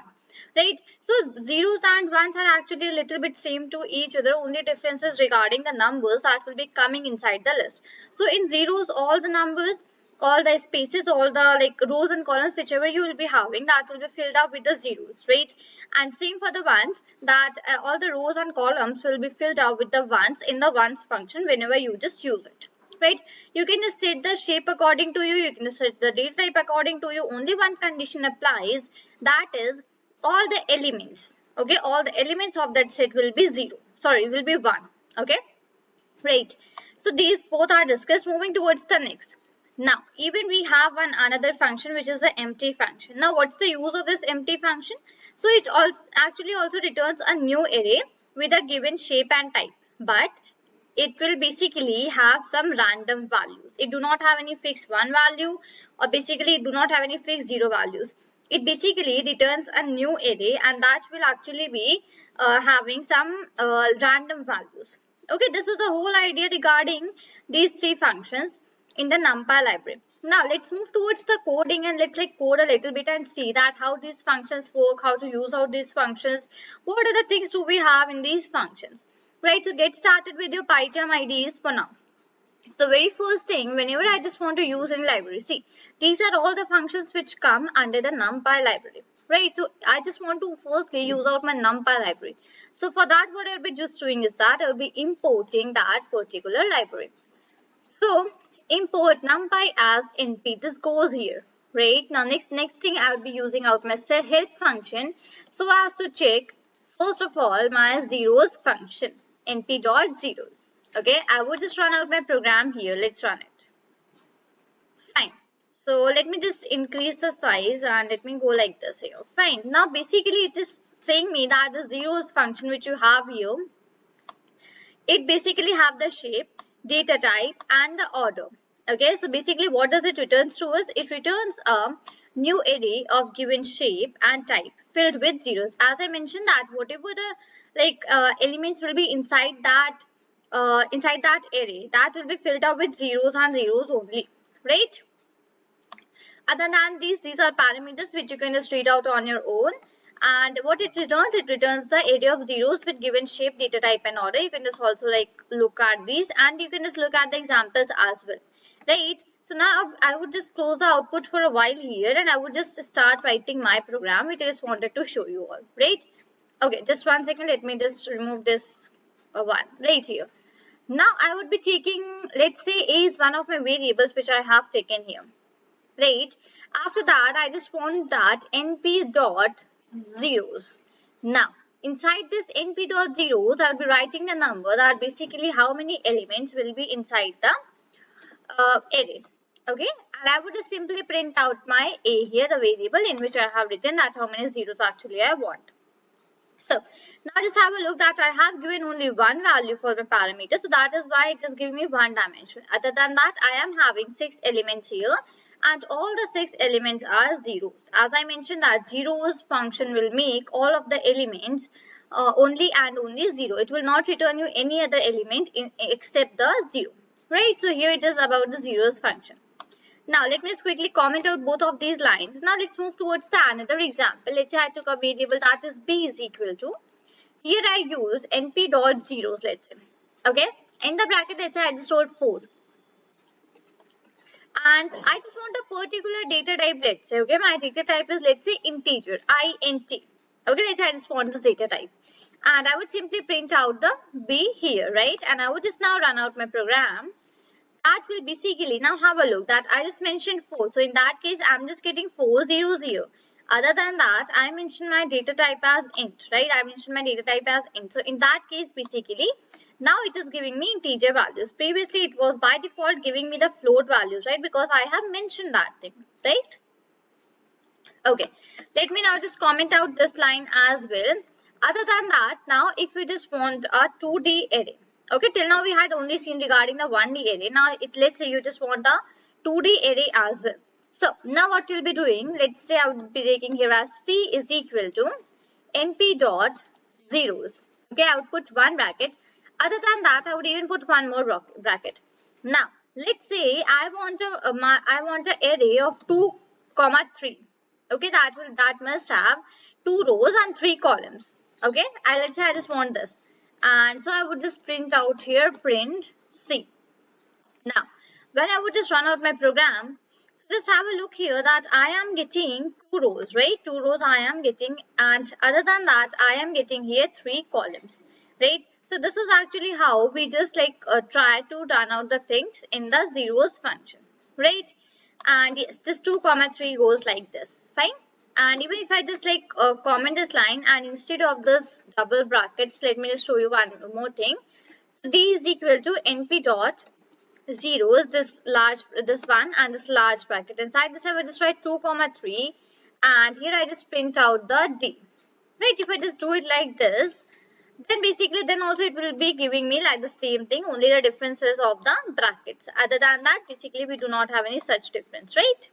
Right, so zeros and ones are actually a little bit same to each other, only differences regarding the numbers that will be coming inside the list. So in zeros, all the numbers, all the spaces, all the rows and columns whichever you will be having, that will be filled up with the zeros, right? And same for the ones, that all the rows and columns will be filled up with the ones in the ones function whenever you just use it. Right, you can just set the shape according to you, you can just set the data type according to you. Only one condition applies, that is all the elements, okay, all the elements of that set will be will be 1. Okay, right, so these both are discussed. Moving towards the next. Now even we have another function which is the empty function. Now what's the use of this empty function? So it actually also returns a new array with a given shape and type, but it will basically have some random values. It do not have any fixed 1 value, or basically it do not have any fixed 0 values. It basically returns a new array and that will actually be having some random values. Okay, this is the whole idea regarding these three functions in the NumPy library. Now let's move towards the coding and let's code a little bit and see that how these functions work, how to use out these functions, what are the things do we have in these functions. Right, so get started with your PyCharm IDEs for now. So very first thing, whenever I just want to use in library, see, these are all the functions which come under the NumPy library. Right, so I just want to firstly use out my NumPy library. So for that, what I'll be just doing is that I'll be importing that particular library. So import NumPy as np. This goes here. Right, now next thing I will be using out my help function. So I have to check first of all my zeros function, np.zeros. Okay, I would just run out my program here. Let's run it. Fine. So let me just increase the size and let me go like this here. Fine. Now basically it is saying me that the zeros function which you have here, it basically have the shape, data type and the order. Okay, so basically what does it returns to us? It returns a new array of given shape and type filled with zeros. As I mentioned that whatever the elements will be inside that array, that will be filled up with zeros and zeros only, right? Other than these are parameters which you can just read out on your own. And what it returns the array of zeros with given shape, data type and order. You can just also look at these and you can just look at the examples as well, right? So now I would just close the output for a while here and I would just start writing my program which I just wanted to show you all, right? Okay, just 1 second, let me just remove this one right here. Now I would be taking, let's say A is one of my variables which I have taken here, right? After that, I just want that np dot zeros. Now, inside this np dot zeros, I'll be writing the number that basically how many elements will be inside the array. Okay, and I would just simply print out my a here, the variable in which I have written that how many zeros actually I want. So now just have a look that I have given only one value for the parameter, so that is why it is giving me one dimension. Other than that, I am having 6 elements here, and all the 6 elements are zeros. As I mentioned that zeros function will make all of the elements only and only 0. It will not return you any other element except the 0. Right? So here it is about the zeros function. Now let me just quickly comment out both of these lines. Now let's move towards the another example. Let's say I took a variable that is b is equal to. Here I use np dot zeros, let's say. Okay. In the bracket, let's say I just wrote 4. And I just want a particular data type, let's say. Okay. My data type is, let's say, integer, int. Okay. Let's say I just want this data type. And I would simply print out the b here, right? And I would just now run out my program. That will basically, now have a look that I just mentioned 4. So in that case, I'm just getting 4 zeros here. Other than that, I mentioned my data type as int, right? I mentioned my data type as int. So in that case, basically, now it is giving me integer values. Previously, it was by default giving me the float values, right? Because I have mentioned that thing, right? Okay, let me now just comment out this line as well. Other than that, now if we just want a 2D array. Okay, till now we had only seen regarding the 1D array. Now, let's say you just want a 2D array as well. So, now what you'll be doing, let's say I would be taking here as c is equal to np dot zeros. Okay, I would put one bracket. Other than that, I would even put one more bracket. Now, let's say I want an array of 2, 3. Okay, that must have 2 rows and 3 columns. Okay, let's say I just want this. And so I would just print out here print C. Now, when I would just run out my program, just have a look here that I am getting 2 rows, right? 2 rows I am getting, and other than that, I am getting here 3 columns, right? So this is actually how we just try to run out the things in the zeros function, right? And yes, this 2, 3 goes like this, fine. And even if I just comment this line, and instead of this double brackets, let me just show you one more thing. D is equal to np dot zeros, this one and this large bracket. Inside this I will just write 2, 3, and here I just print out the D. Right? If I just do it like this, then basically then also it will be giving me like the same thing, only the differences of the brackets. Other than that, basically we do not have any such difference, right?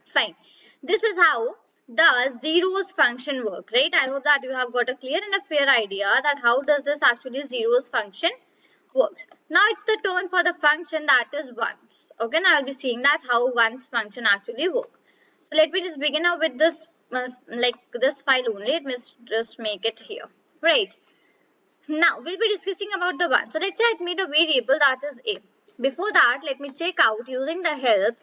Fine. This is how the zeros function work, right? I hope that you have got a clear and a fair idea that how does this actually zeros function works. Now it's the turn for the function that is ones. Okay, now I'll be seeing that how ones function actually work. So let me just begin now with this this file only. Let me just make it here, right? Now we'll be discussing about the one. So let's say I made a variable that is a. Before that, let me check out using the help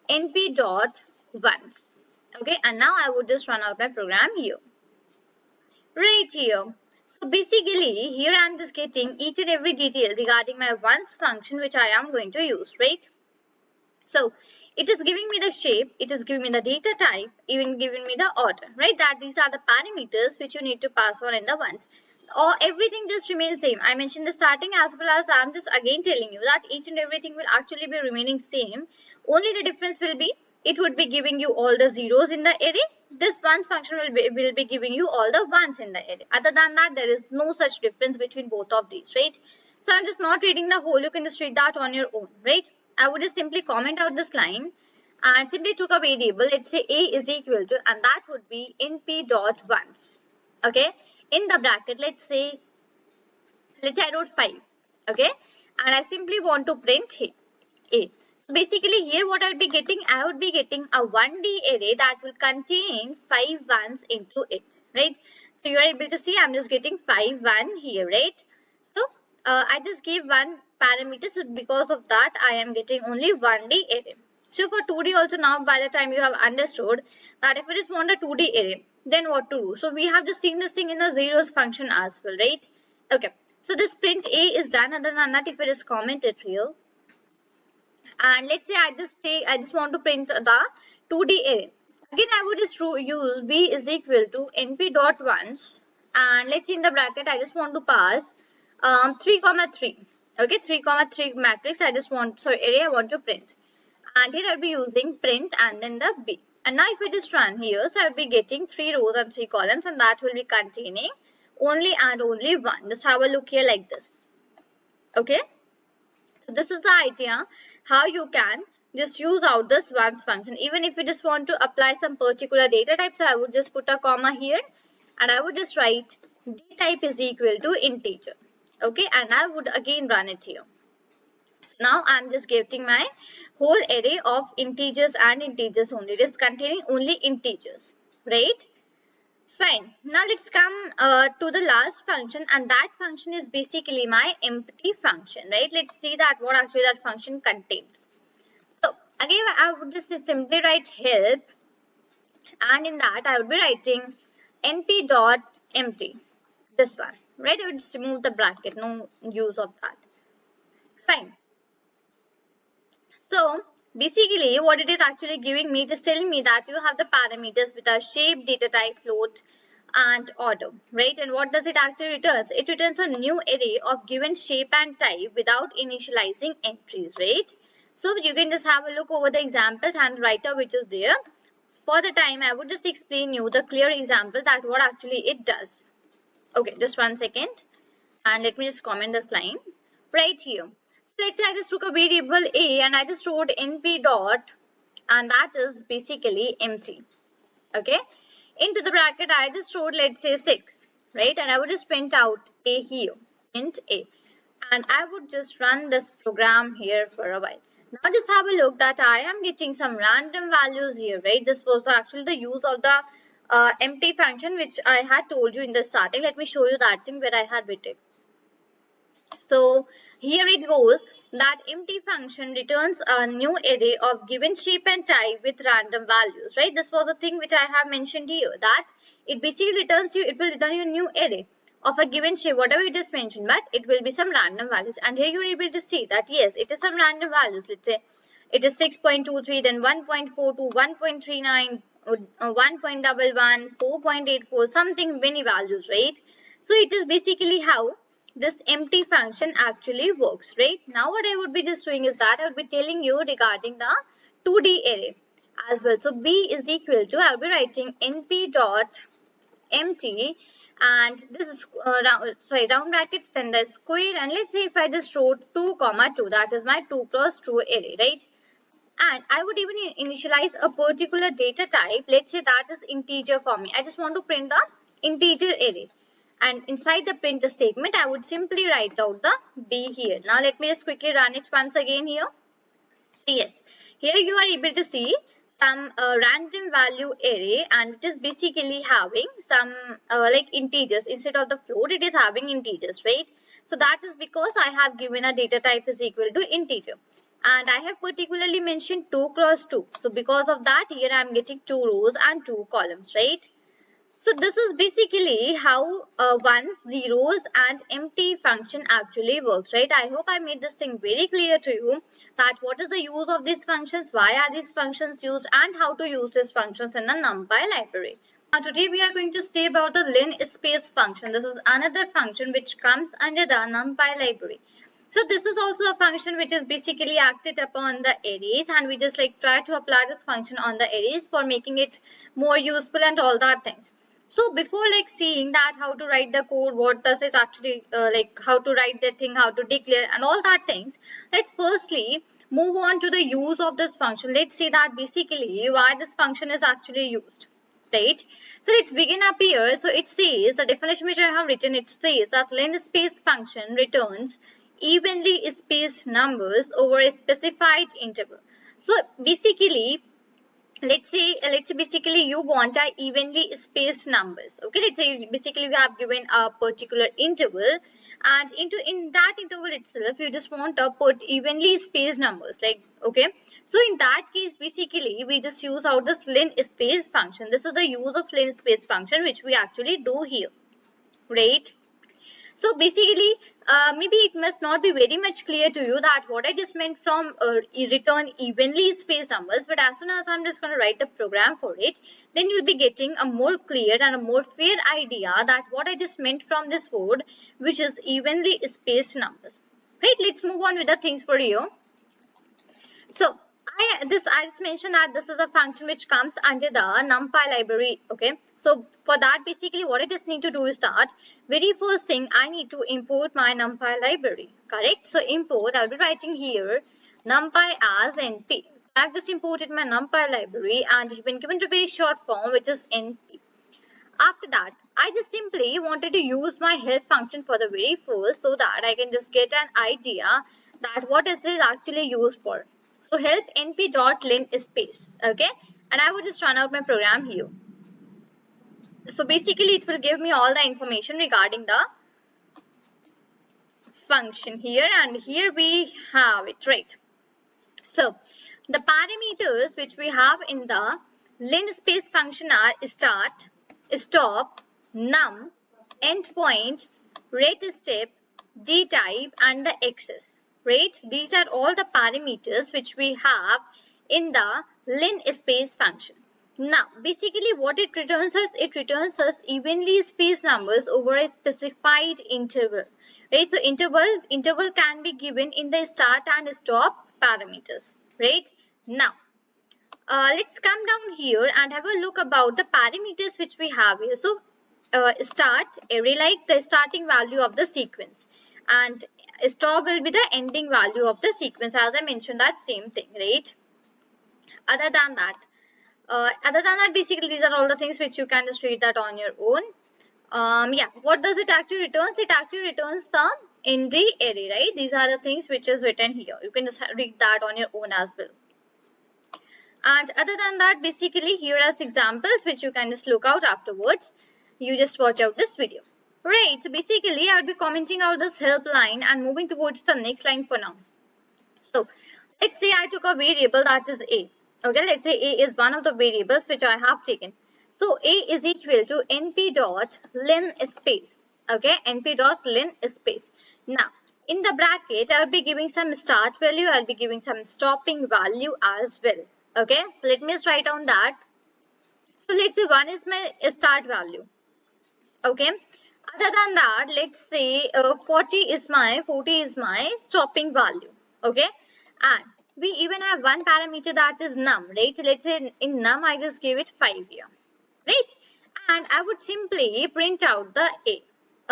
np dot ones. Okay, and now I would just run out my program here. Right here. So basically, here I am just getting each and every detail regarding my ones function which I am going to use, right? So it is giving me the shape, it is giving me the data type, even giving me the order, right? That these are the parameters which you need to pass on in the ones. Or everything just remains same. I mentioned the starting as well as I'm just again telling you that each and everything will actually be remaining same. Only the difference will be it would be giving you all the zeros in the array. This ones function will be giving you all the ones in the array. Other than that, there is no such difference between both of these, right? So I'm just not reading the whole. You can just read that on your own, right? I would just simply comment out this line and simply took a variable. Let's say a is equal to, and that would be np dot ones. Okay. In the bracket, let's say I wrote 5. Okay. And I simply want to print a. So basically here what I would be getting, I would be getting a 1D array that will contain 5 ones into it, right? So you are able to see I'm just getting 5 1 here, right? So I just gave one parameter, so because of that I am getting only 1D array. So for 2D also now by the time you have understood that if I just want a 2D array, then what to do? So we have just seen this thing in the zeros function as well, right? Okay. So this print a is done. Other than that, if I just comment it here, And let's say I just want to print the 2D array. Again, I would just use b is equal to np dot once, and let's say in the bracket I just want to pass 3 comma 3. Okay, 3 comma 3 matrix. Array I want to print, and here I'll be using print and then the b. And now if I just run here, so I'll be getting 3 rows and 3 columns, and that will be containing only and only 1. Just have a look here like this. Okay. So this is the idea how you can just use out this once function. Even if you just want to apply some particular data type, so I would just put a comma here and I would just write d type is equal to integer. Okay, and I would again run it here. Now I'm just getting my whole array of integers and integers only. It is containing only integers, right? Fine. Now let's come to the last function, and that function is basically my empty function, right? Let's see that what actually that function contains. So again, I would just simply write help, and in that I would be writing np dot empty. This one, right? I would just remove the bracket. No use of that. Fine. So basically what it is actually giving me, just telling me that you have the parameters with a shape, data type, float and order, right? And what does it actually returns? It returns a new array of given shape and type without initializing entries, right? So you can just have a look over the examples and write-up which is there. For the time, I would just explain you the clear example that what actually it does. Okay, just 1 second, and let me just comment this line right here. So let's say I just took a variable a and I just wrote np dot, and that is basically empty. Okay, into the bracket I just wrote, let's say 6, right? And I would just print out a here, int a, and I would just run this program here for a while. Now just have a look that I am getting some random values here, right? This was actually the use of the empty function which I had told you in the starting. Let me show you that thing where I had written. So here it goes that empty function returns a new array of given shape and type with random values, right? This was the thing which I have mentioned here, that it basically returns you, it will return you a new array of a given shape, whatever you just mentioned, but it will be some random values. And here you're able to see that yes, it is some random values. Let's say it is 6.23, then 1.42, 1.39, 1.11, 4.84, something, many values, right? So it is basically how this empty function actually works, right? Now what I would be just doing is that I would be telling you regarding the 2D array as well. So b is equal to, I'll be writing np dot empty, and this is round brackets, then the square, and let's say if I just wrote 2 comma 2, that is my 2 cross 2 array, right? And I would even initialize a particular data type. Let's say that is integer for me. I just want to print the integer array. And inside the print statement, I would simply write out the b here. Now let me just quickly run it once again here. So yes, here you are able to see some random value array, and it is basically having some like integers. Instead of the float, it is having integers, right? So that is because I have given a data type is equal to integer. And I have particularly mentioned 2 cross 2. So because of that, here I am getting 2 rows and 2 columns, right? So this is basically how ones, zeros and empty function actually works, right? I hope I made this thing very clear to you that what is the use of these functions, why are these functions used, and how to use these functions in the NumPy library. Now today we are going to say about the linspace function. This is another function which comes under the NumPy library. So this is also a function which is basically acted upon the arrays, and we just like try to apply this function on the arrays for making it more useful and all that things. So before like seeing that how to write the code, what does it actually like how to write the thing, how to declare and all that things, let's firstly move on to the use of this function. Let's see that basically why this function is actually used, right? So let's begin up here. So it says, the definition which I have written, it says that linspace function returns evenly spaced numbers over a specified interval. So basically, let's say basically you want a evenly spaced numbers. Okay, let's say basically we have given a particular interval, and in that interval itself you just want to put evenly spaced numbers, like, okay. So in that case basically we just use out this linspace function. This is the use of linspace function which we actually do here, right? So basically, maybe it must not be very much clear to you that what I just meant from return evenly spaced numbers, but as soon as I'm just going to write the program for it, then you'll be getting a more clear and a more fair idea that what I just meant from this word, which is evenly spaced numbers. Right, let's move on with the things for you. So I just mentioned that this is a function which comes under the NumPy library. Okay, so for that, basically what I just need to do is that very first thing I need to import my NumPy library. Correct? So import, I'll be writing here NumPy as NP. I've just imported my NumPy library and it's been given to very short form, which is NP. After that, I just simply wanted to use my help function for the very first so that I can just get an idea that what is this actually used for. So help np.lin space, okay, and I would just run out my program here. So basically it will give me all the information regarding the function here, and here we have it, right? So the parameters which we have in the linspace function are start, stop, num, endpoint, rate step, dtype, and the access. Right? These are all the parameters which we have in the linspace function. Now, basically what it returns us evenly spaced numbers over a specified interval. Right? So interval can be given in the start and stop parameters. Right? Now, let's come down here and have a look about the parameters which we have here. So start, array like the starting value of the sequence, and stop will be the ending value of the sequence, as I mentioned that same thing, right? Other than that, basically these are all the things which you can just read that on your own. Yeah, what does it actually returns? It actually returns the in the array, right? These are the things which is written here. You can just read that on your own as well. And other than that, basically here are examples which you can just look out afterwards. You just watch out this video. Right, so basically I will be commenting out this help line and moving towards the next line for now. So let's say I took a variable that is a. Okay, let's say a is one of the variables which I have taken. So a is equal to np.lin space. Okay, np.lin space. Now in the bracket I will be giving some start value, I will be giving some stopping value as well. Okay, so let me just write down that. So let's say 1 is my start value. Okay. Other than that, let's say 40 is my stopping value. Okay, and we even have one parameter that is num, right? Let's say in num I just gave it 5 here, right? And I would simply print out the a.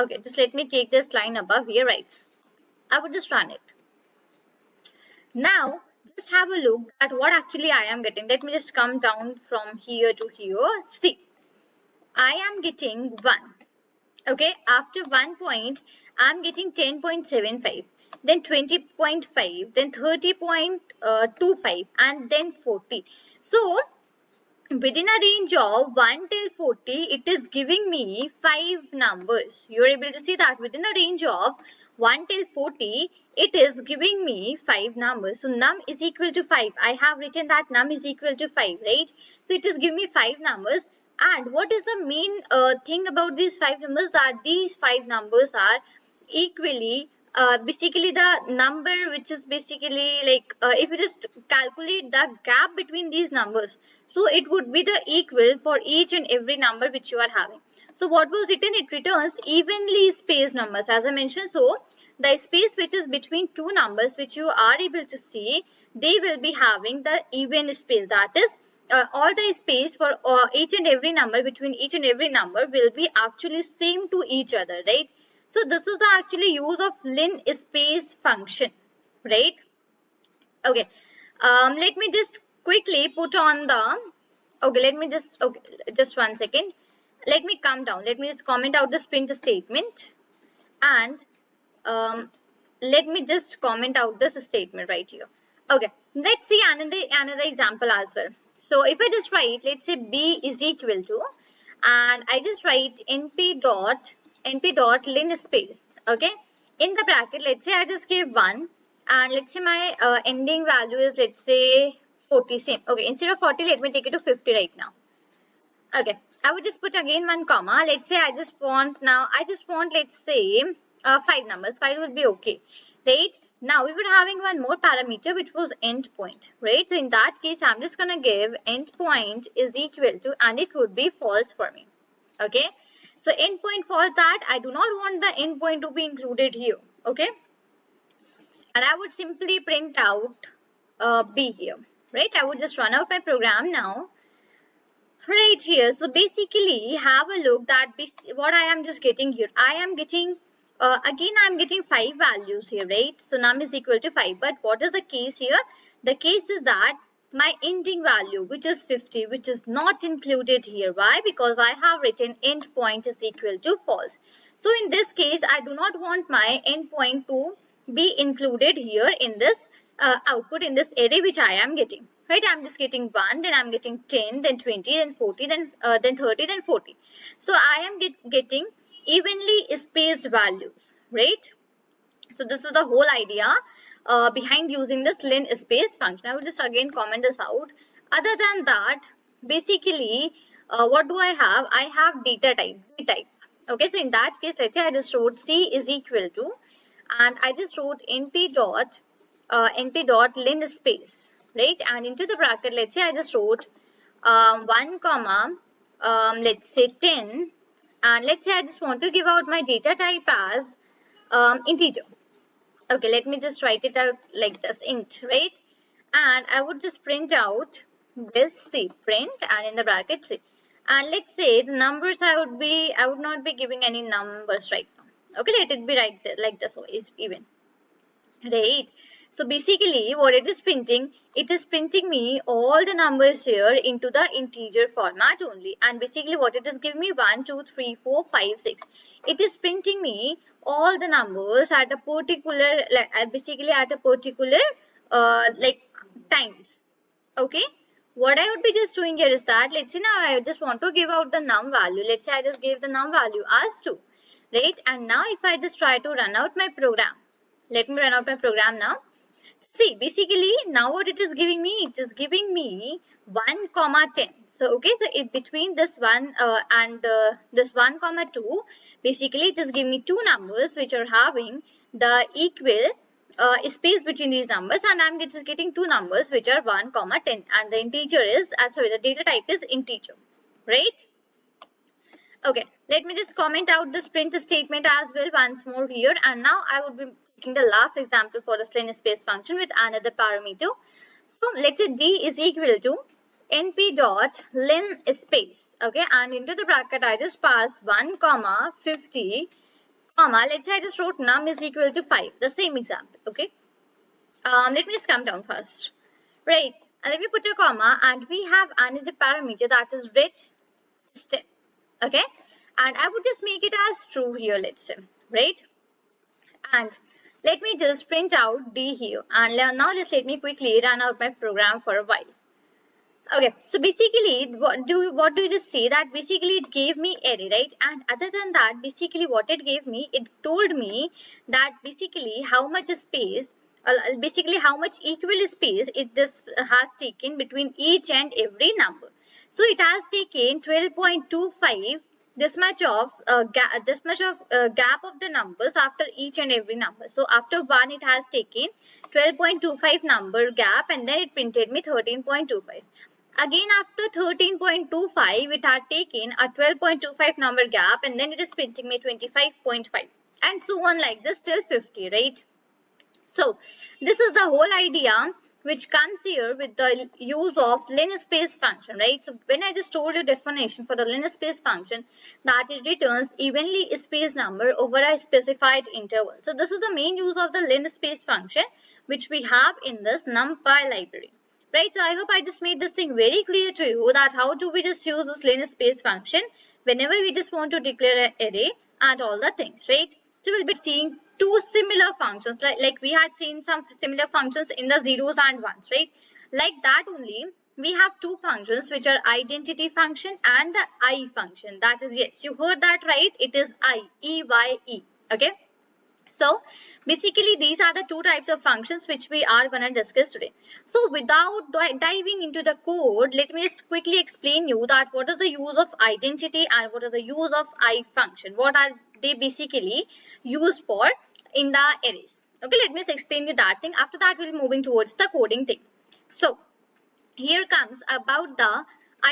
Okay, just let me take this line above here, right? I would just run it. Now just have a look at what actually I am getting. Let me just come down from here to here. See, I am getting 1. Okay, after 1 point, I'm getting 10.75, then 20.5, then 30.25, and then 40. So, within a range of 1 till 40, it is giving me 5 numbers. You are able to see that within a range of 1 till 40, it is giving me 5 numbers. So, num is equal to 5. I have written that num is equal to 5, right? So, it is giving me 5 numbers. And what is the main thing about these 5 numbers? That these 5 numbers are equally basically the number which is basically like if you just calculate the gap between these numbers, so it would be the equal for each and every number which you are having. So what was written? It returns evenly spaced numbers, as I mentioned. So the space which is between two numbers which you are able to see, they will be having the even space, that is all the space for each and every number between each and every number will be actually same to each other, right? So this is the actually use of linspace function, right? Okay, let me just quickly put on the, okay, let me just, okay, just 1 second. Let me come down. Let me just comment out this print statement, and let me just comment out this statement right here. Okay, let's see another example as well. So if I just write, let's say b is equal to, and I just write np dot linspace. Okay, in the bracket, let's say I just gave 1, and let's say my ending value is, let's say 40. Same. Okay, instead of 40, let me take it to 50 right now. Okay, I would just put again 1 comma. Let's say I just want, let's say 5 numbers. 5 will be okay, right? Now we were having one more parameter which was endpoint, right? So in that case, I'm just gonna give endpoint is equal to, and it would be false for me. Okay, so endpoint false, that I do not want the endpoint to be included here. Okay, and I would simply print out B here, right? I would just run out my program now. Right here, so basically have a look that what I am just getting here. I am getting again I'm getting 5 values here, right? So num is equal to 5. But what is the case here? The case is that my ending value, which is 50, which is not included here. Why? Because I have written endpoint is equal to false. So in this case, I do not want my endpoint to be included here in this output, in this array which I am getting. Right, I'm just getting 1, then I'm getting 10, then 20, then 40, then 30, then 40. So I am getting evenly spaced values, right? So this is the whole idea behind using this linspace function. I will just again comment this out. Other than that, basically, what do I have? I have data type, D type. Okay, so in that case, let's say I just wrote C is equal to, and I just wrote np dot linspace, right? And into the bracket, let's say I just wrote 1 comma let's say 10, and let's say I just want to give out my data type as integer. Okay, let me just write it out like this, int, right? And I would just print out this C, print, and in the bracket C. And let's say the numbers I would not be giving any numbers right now. Okay, let it be like this is even. Right, so basically what it is printing me all the numbers here into the integer format only, and basically what it is giving me 1 2 3 4 5 6. It is printing me all the numbers at a particular basically at a particular like times. Okay, what I would be just doing here is that, let's say now I just want to give out the num value. Let's say I just gave the num value as 2, right? And now if I just try to run out my program, let me run out my program now. See, basically now what it is giving me, it is giving me 1 comma 10. So okay, so it between this one and this 1 comma 2, basically it is giving me two numbers which are having the equal space between these numbers, and I'm just getting two numbers which are 1 comma 10, and the integer is sorry, the data type is integer, right? Okay, let me just comment out this print statement as well once more here, and now I would be taking the last example for the linspace function with another parameter. So let's say D is equal to np dot linspace. Okay, and into the bracket I just pass 1 comma 50 comma, let's say I just wrote num is equal to 5, the same example. Okay, let me just come down first, right? And let me put a comma, and we have another parameter that is ret step. Okay, and I would just make it as true here, let's say, right? And let me just print out D here, and now just let me quickly run out my program for a while. Okay, so basically what do you just say that basically it gave me array, right? And other than that, basically what it gave me, it told me that basically how much space, basically how much equal space this has taken between each and every number. So it has taken 12.25 this much of gap of the numbers after each and every number. So after 1 it has taken 12.25 number gap, and then it printed me 13.25. Again after 13.25 it had taken a 12.25 number gap, and then it is printing me 25.5, and so on like this till 50, right? So this is the whole idea which comes here with the use of linspace function, right? So when I just told you definition for the linspace function, that it returns evenly spaced number over a specified interval. So this is the main use of the linspace function which we have in this NumPy library, right? So I hope I just made this thing very clear to you that how do we just use this linspace function whenever we just want to declare an array and all the things, right? So we'll be seeing two similar functions, like we had seen some similar functions in the zeros and ones, right? Like that only we have two functions which are identity function and the I function. That is, yes, you heard that right, it is I, E-Y-E. Okay, so basically these are the two types of functions which we are going to discuss today. So without diving into the code, let me just quickly explain you that what is the use of identity and what is the use of I function. What are they basically used for in the arrays. Okay, let me just explain you that thing. After that, we'll be moving towards the coding thing. So here comes about the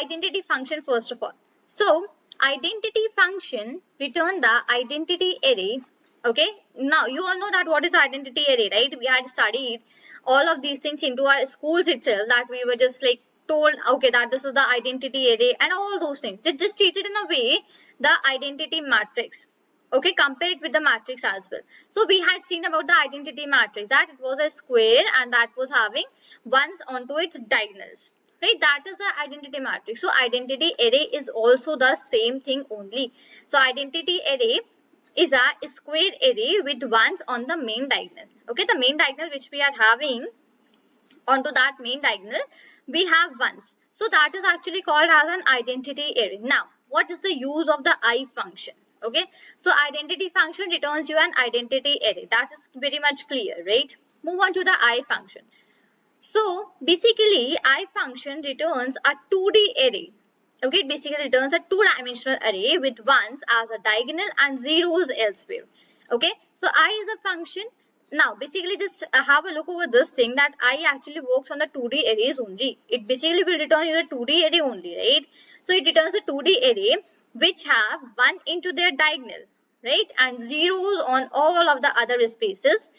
identity function first of all. So identity function return the identity array. Okay, now you all know that what is identity array, right? We had studied all of these things into our schools itself, that we were just like told, okay, that this is the identity array and all those things. Just treat it in a way the identity matrix. Okay, compare it with the matrix as well. So we had seen about the identity matrix, that it was a square and that was having ones onto its diagonals, right? That is the identity matrix. So identity array is also the same thing only. So identity array is a square array with ones on the main diagonal. Okay, the main diagonal which we are having, onto that main diagonal we have ones. So that is actually called as an identity array. Now what is the use of the I function? Okay, so identity function returns you an identity array. That is very much clear, right? Move on to the I function. So basically I function returns a 2D array. Okay, it basically returns a two-dimensional array with ones as a diagonal and zeros elsewhere. Okay, so I is a function. Now basically just have a look over this thing, that I actually works on the 2D arrays only. It basically will return you the 2D array only, right? So it returns a 2D array which have 1 into their diagonal, right, and zeros on all of the other spaces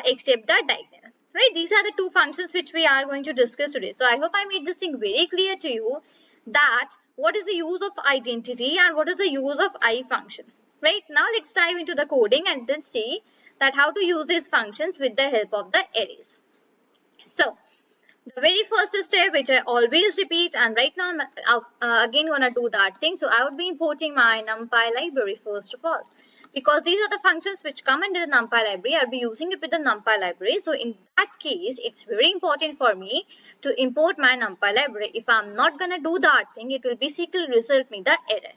except the diagonal, right? These are the two functions which we are going to discuss today. So I hope I made this thing very clear to you, that what is the use of identity and what is the use of I function. Right, now let's dive into the coding and then see that how to use these functions with the help of the arrays. So the very first step, which I always repeat, and right now I'm again gonna do that thing. So I would be importing my NumPy library first of all, because these are the functions which come into the NumPy library. I'll be using it with the NumPy library. So in that case, it's very important for me to import my NumPy library. If I'm not gonna do that thing, it will basically result me the error.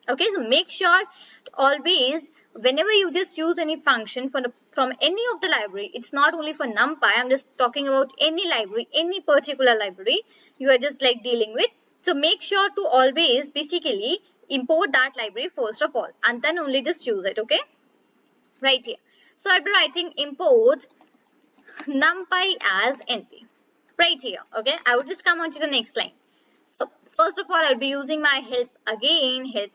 Okay, so make sure to always, whenever you just use any function from any of the library, it's not only for NumPy, I'm just talking about any library, any particular library you are just like dealing with. So make sure to always basically import that library first of all, and then only just use it. Okay, right here. So I'll be writing import NumPy as NP right here. Okay, I would just come on to the next line. First of all, I'll be using my help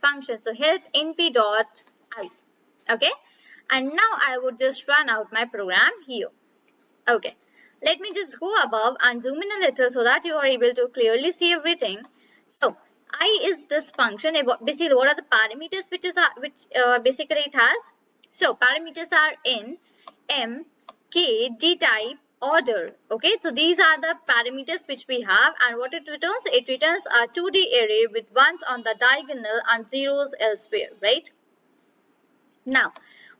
function. So help np.i. Okay, and now I would just run out my program here. Okay, let me just go above and zoom in a little so that you are able to clearly see everything. So I is this function. Basically, what are the parameters which basically it has? So parameters are in, m, k, d type, order. Okay, so these are the parameters which we have, and what it returns? It returns a 2D array with ones on the diagonal and zeros elsewhere, right? Now,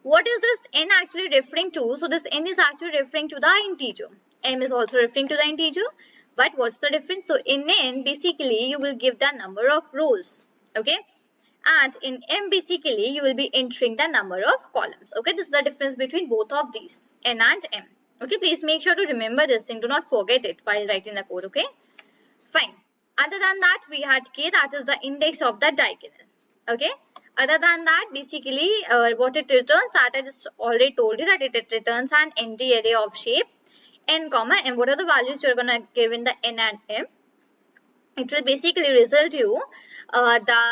what is this n actually referring to? So this n is actually referring to the integer. M is also referring to the integer, but what's the difference? So in n, basically you will give the number of rows, okay, and in m basically you will be entering the number of columns. Okay, this is the difference between both of these, n and m. Okay, please make sure to remember this thing. Do not forget it while writing the code. Okay, fine. Other than that, we had k, that is the index of the diagonal. Okay, other than that, basically what it returns, that I just already told you, that it returns an empty array of shape n comma m. What are the values you're gonna give in the n and m? It will basically result you the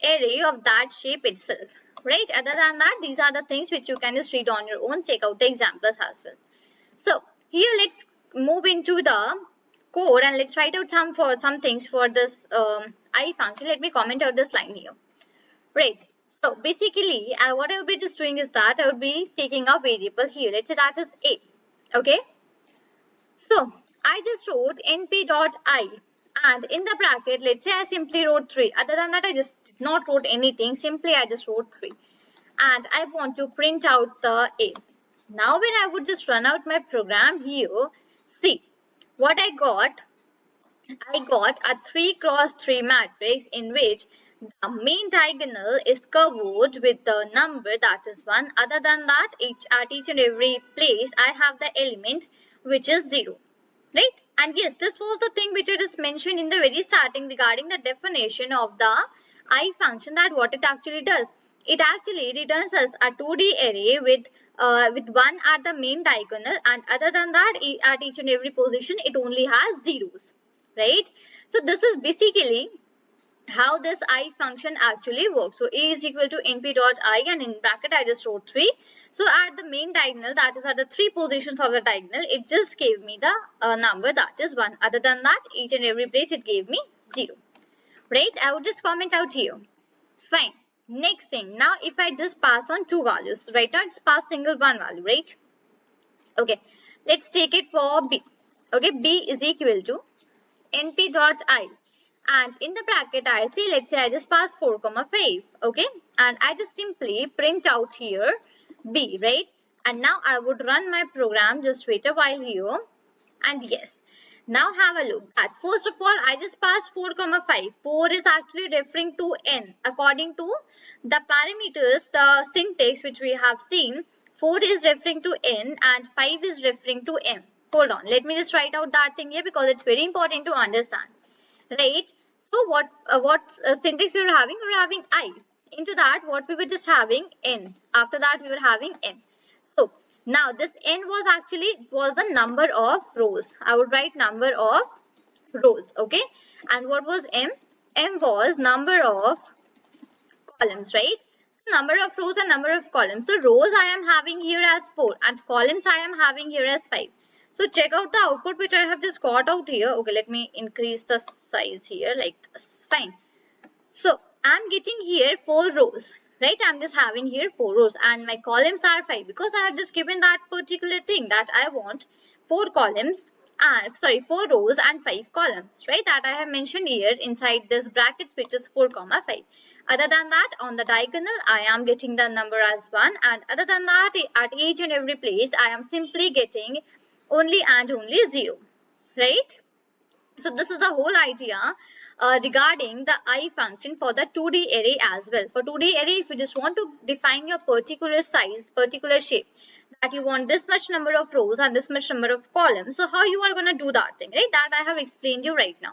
array of that shape itself, right? Other than that, these are the things which you can just read on your own. Check out the examples as well. So here let's move into the code and let's write out some things for this I function. Let me comment out this line here. Right. So basically what I would be just doing is that I would be taking a variable here. Let's say that is a. Okay. So I just wrote np.i, and in the bracket, let's say I simply wrote 3. Other than that, I just did not wrote anything. Simply I just wrote 3, and I want to print out the a. Now when I would just run out my program here, see what I got a 3 cross 3 matrix in which the main diagonal is covered with the number that is 1. Other than that, at each and every place I have the element which is 0, right? And yes, this was the thing which I just mentioned in the very starting regarding the definition of the I function, that what it actually does. it actually returns us a 2D array with 1 at the main diagonal, and other than that, at each and every position, it only has zeros, right? So this is basically how this I function actually works. So A is equal to np dot I, and in bracket I just wrote 3. So at the main diagonal, that is at the 3 positions of the diagonal, it just gave me the number that is 1. Other than that, each and every place it gave me 0. Right? I would just comment out here. Fine. Next thing. Now if I just pass on 2 values, right now it's pass single 1 value, right? Okay. Let's take it for B. Okay. B is equal to np dot I. And in the bracket I see, let's say I just pass 4 comma 5, okay, and I just simply print out here B, right? And now I would run my program. Just wait a while here, and yes, now have a look at, first of all, I just passed 4 comma 5. 4 is actually referring to n according to the parameters, the syntax which we have seen. 4 is referring to n and 5 is referring to m. Hold on, let me just write out that thing here because it's very important to understand. Right? So what syntax we were having? We were having I. Into that, what we were just having? N. After that, we were having m. So now this n was the number of rows. I would write number of rows. Okay. And what was m? M was number of columns, right? So number of rows and number of columns. So rows I am having here as 4 and columns I am having here as 5. So check out the output which I have just got out here. Okay, let me increase the size here like this. Fine. So I'm getting here 4 rows, right? I'm just having here 4 rows and my columns are 5 because I have just given that particular thing that I want 4 columns and 4 rows and 5 columns, right? That I have mentioned here inside this brackets, which is 4 comma 5. Other than that, on the diagonal, I am getting the number as 1, and other than that, at each and every place, I am simply getting only and only 0, right? So this is the whole idea regarding the I function for the 2D array as well. For 2D array, if you just want to define your particular size, particular shape, that you want this much number of rows and this much number of columns, so how you are going to do that thing, right? That I have explained you right now.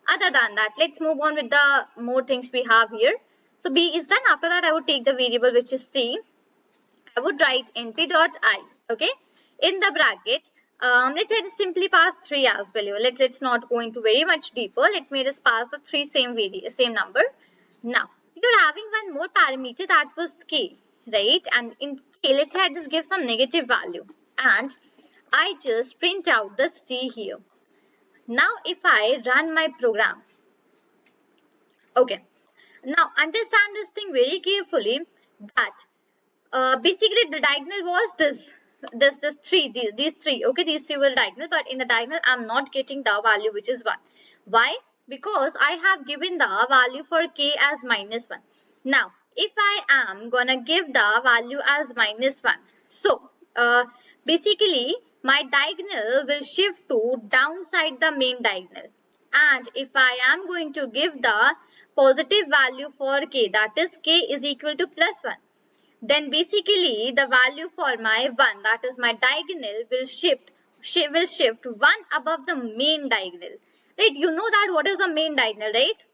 Other than that, let's move on with the more things we have here. So B is done. After that, I would take the variable which is C. I would write np dot I, okay? In the bracket, let's just simply pass 3 as well. Let's not go into very much deeper. Let me just pass the 3 same number. Now, you're having one more parameter that was k, right? And in k, let's say I just give some negative value and I just print out the c here. Now, if I run my program, okay. Now, understand this thing very carefully that basically the diagonal was these three, okay, these 3 were diagonal, but in the diagonal I'm not getting the value which is 1. Why? Because I have given the value for k as -1. Now if I am gonna give the value as -1, so basically my diagonal will shift to downside the main diagonal, and if I am going to give the positive value for k, that is k is equal to +1, then basically the value for my 1, that is my diagonal, will shift 1 above the main diagonal, right? You know that what is the main diagonal, right?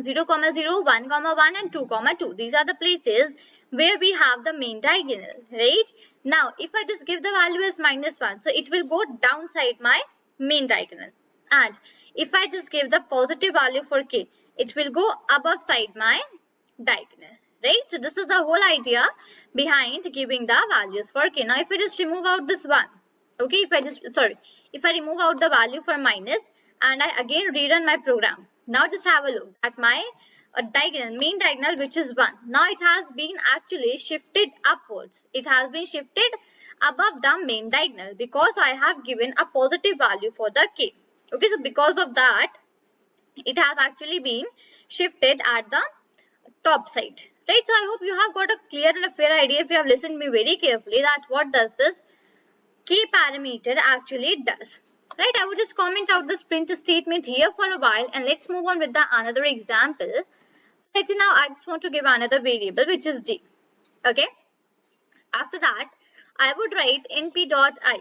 0, 0, 1, 1 and 2, 2. These are the places where we have the main diagonal, right? Now, if I just give the value as -1, so it will go downside my main diagonal. And if I just give the positive value for k, it will go above side my diagonal. Right? So this is the whole idea behind giving the values for k. Now if I just remove out this 1, okay, if I remove out the value for minus and I again rerun my program. Now just have a look at my main diagonal, which is 1. Now it has been actually shifted upwards. It has been shifted above the main diagonal because I have given a positive value for the k. Okay, so because of that, it has actually been shifted at the top side. Right, so I hope you have got a clear and a fair idea if you have listened me very carefully that what does this k parameter actually does. Right, I would just comment out this print statement here for a while and let's move on with the another example. Let's say now I just want to give another variable which is d. Okay, after that I would write np dot I,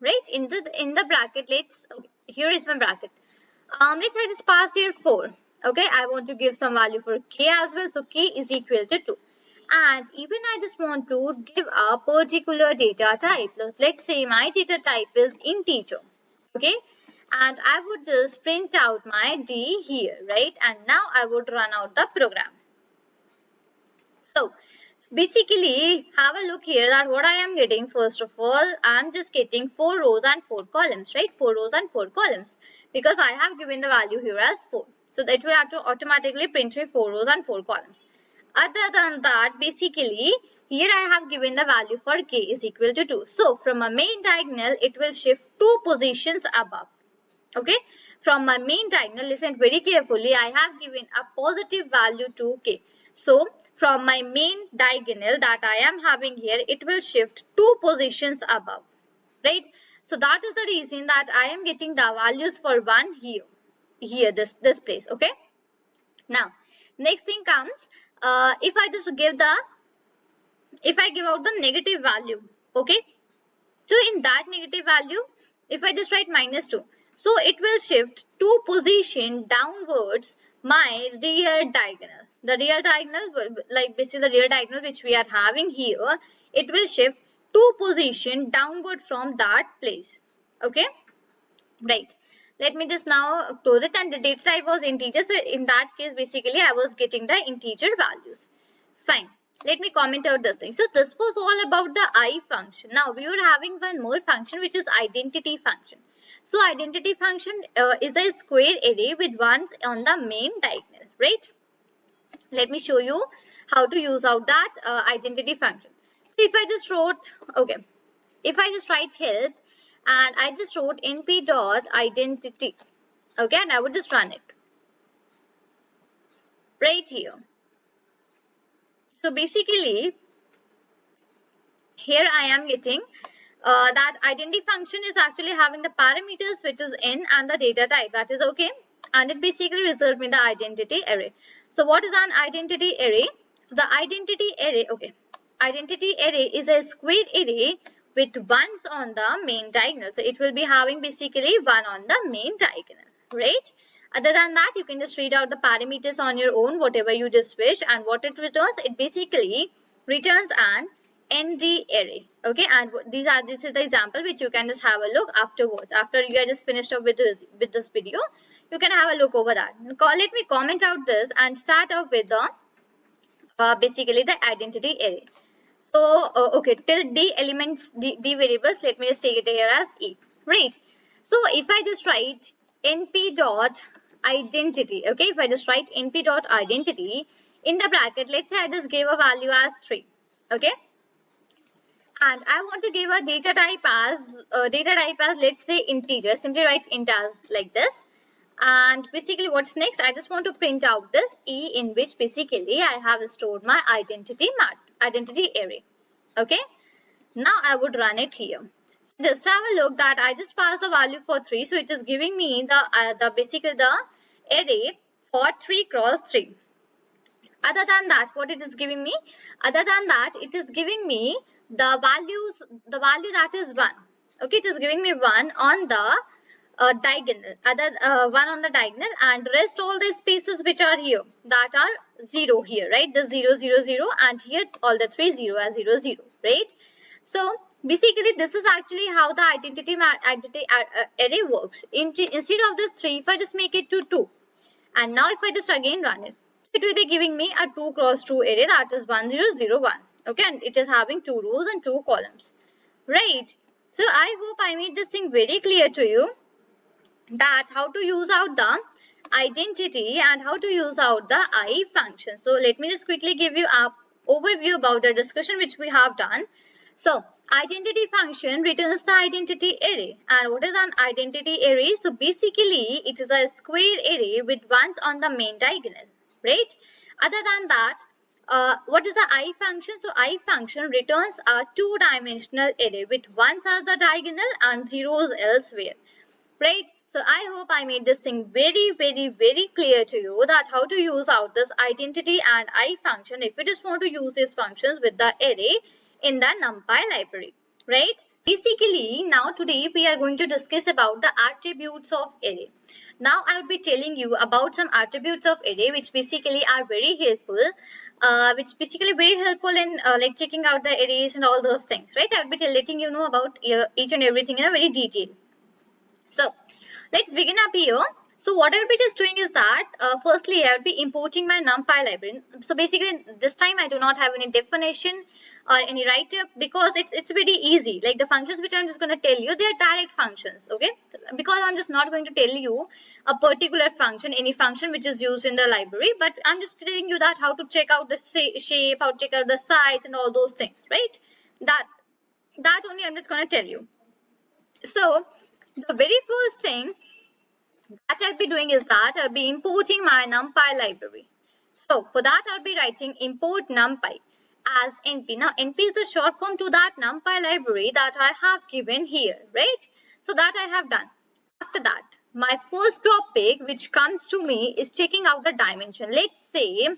right? In the bracket, here is my bracket. Let's say I just pass here 4. Okay, I want to give some value for k as well. So k is equal to 2. and even I just want to give a particular data type. Let's say my data type is integer, okay, and I would just print out my D here, right, and now I would run out the program. So basically, have a look here that what I am getting. First of all, I am just getting 4 rows and 4 columns, right? 4 rows and 4 columns, because I have given the value here as 4. So that will have to automatically print me 4 rows and 4 columns. Other than that, basically, here I have given the value for k is equal to 2. So from a main diagonal, it will shift 2 positions above. Okay, from my main diagonal, listen very carefully, I have given a positive value to k. So from my main diagonal that I am having here, it will shift 2 positions above, right? So that is the reason that I am getting the values for 1 here this place. Okay, now next thing comes, if I give out the negative value, okay, so in that negative value, if I just write -2, so it will shift 2 position downwards my rear diagonal. The rear diagonal, like basically the rear diagonal which we are having here, it will shift 2 position downward from that place. Okay, right. Let me just now close it, and the data type was integer. So in that case, basically I was getting the integer values. Fine. Let me comment out this thing. So this was all about the I function. Now we were having one more function, which is identity function. So identity function is a square array with ones on the main diagonal, right? Let me show you how to use out that identity function. So if I just wrote, okay, if I just write help and I just wrote np.identity, okay, and I would just run it right here. So basically, here I am getting that identity function is actually having the parameters which is n and the data type, that is okay, and it basically results in the identity array. So what is an identity array? So the identity array, okay, identity array is a square array with ones on the main diagonal. So it will be having basically 1 on the main diagonal, right? Other than that, you can just read out the parameters on your own, whatever you just wish, and what it returns, it basically returns an ND array. Okay, and this is the example which you can just have a look afterwards. After you are just finished up with this video, you can have a look over that. Let me comment out this and start off with the basically the identity array. So okay, till d elements, d variables, let me just take it here as e, right? So if I just write np dot identity, okay, if I just write np dot identity in the bracket, let's say I just gave a value as 3, okay, and I want to give a data type as let's say integer. Simply write int as like this, and basically what's next, I just want to print out this e, in which basically I have stored my identity array. Okay, now I would run it here. Just have a look that I just passed the value for 3, so it is giving me basically the array for 3 cross 3. Other than that, what it is giving me? Other than that, it is giving me the value that is 1. Okay, it is giving me 1 on the diagonal, 1 on the diagonal, and rest all the spaces which are here, that are 0 here, right? The 0, 0, 0, and here all the 3 0 as 0, 0, right? So basically, this is actually how the identity array works. Instead of this 3, if I just make it to 2, and now if I just again run it, it will be giving me a 2 cross 2 array, that is 1 0 0 1. Okay, and it is having 2 rows and 2 columns, right? So I hope I made this thing very clear to you, that how to use out the identity and how to use out the I function. So let me just quickly give you an overview about the discussion which we have done. So identity function returns the identity array. And what is an identity array? So basically it is a square array with ones on the main diagonal, right? Other than that, what is the I function? So I function returns a two-dimensional array with ones as the diagonal and zeros elsewhere, right? So I hope I made this thing very clear to you, that how to use out this identity and I function if you just want to use these functions with the array in the NumPy library, right? Basically, now today we are going to discuss about the attributes of array. Now I will be telling you about some attributes of array which basically are very helpful, in like checking out the arrays and all those things, right? I will be letting you know about each and everything in a very detail. So let's begin up here. So what I will be just doing is that firstly I will be importing my NumPy library. So basically this time I do not have any definition or any write-up because it's very easy. Like the functions which I'm just going to tell you, they are direct functions, okay? Because I'm just not going to tell you a particular function, any function which is used in the library, but I'm just telling you that how to check out the shape, how to check out the size and all those things, right? That only I'm just going to tell you. So the very first thing that I'll be doing is that I'll be importing my NumPy library. So for that I'll be writing import NumPy as NP. Now NP is the short form to that NumPy library that I have given here, right? So that I have done. After that, my first topic which comes to me is checking out the dimension. Let's say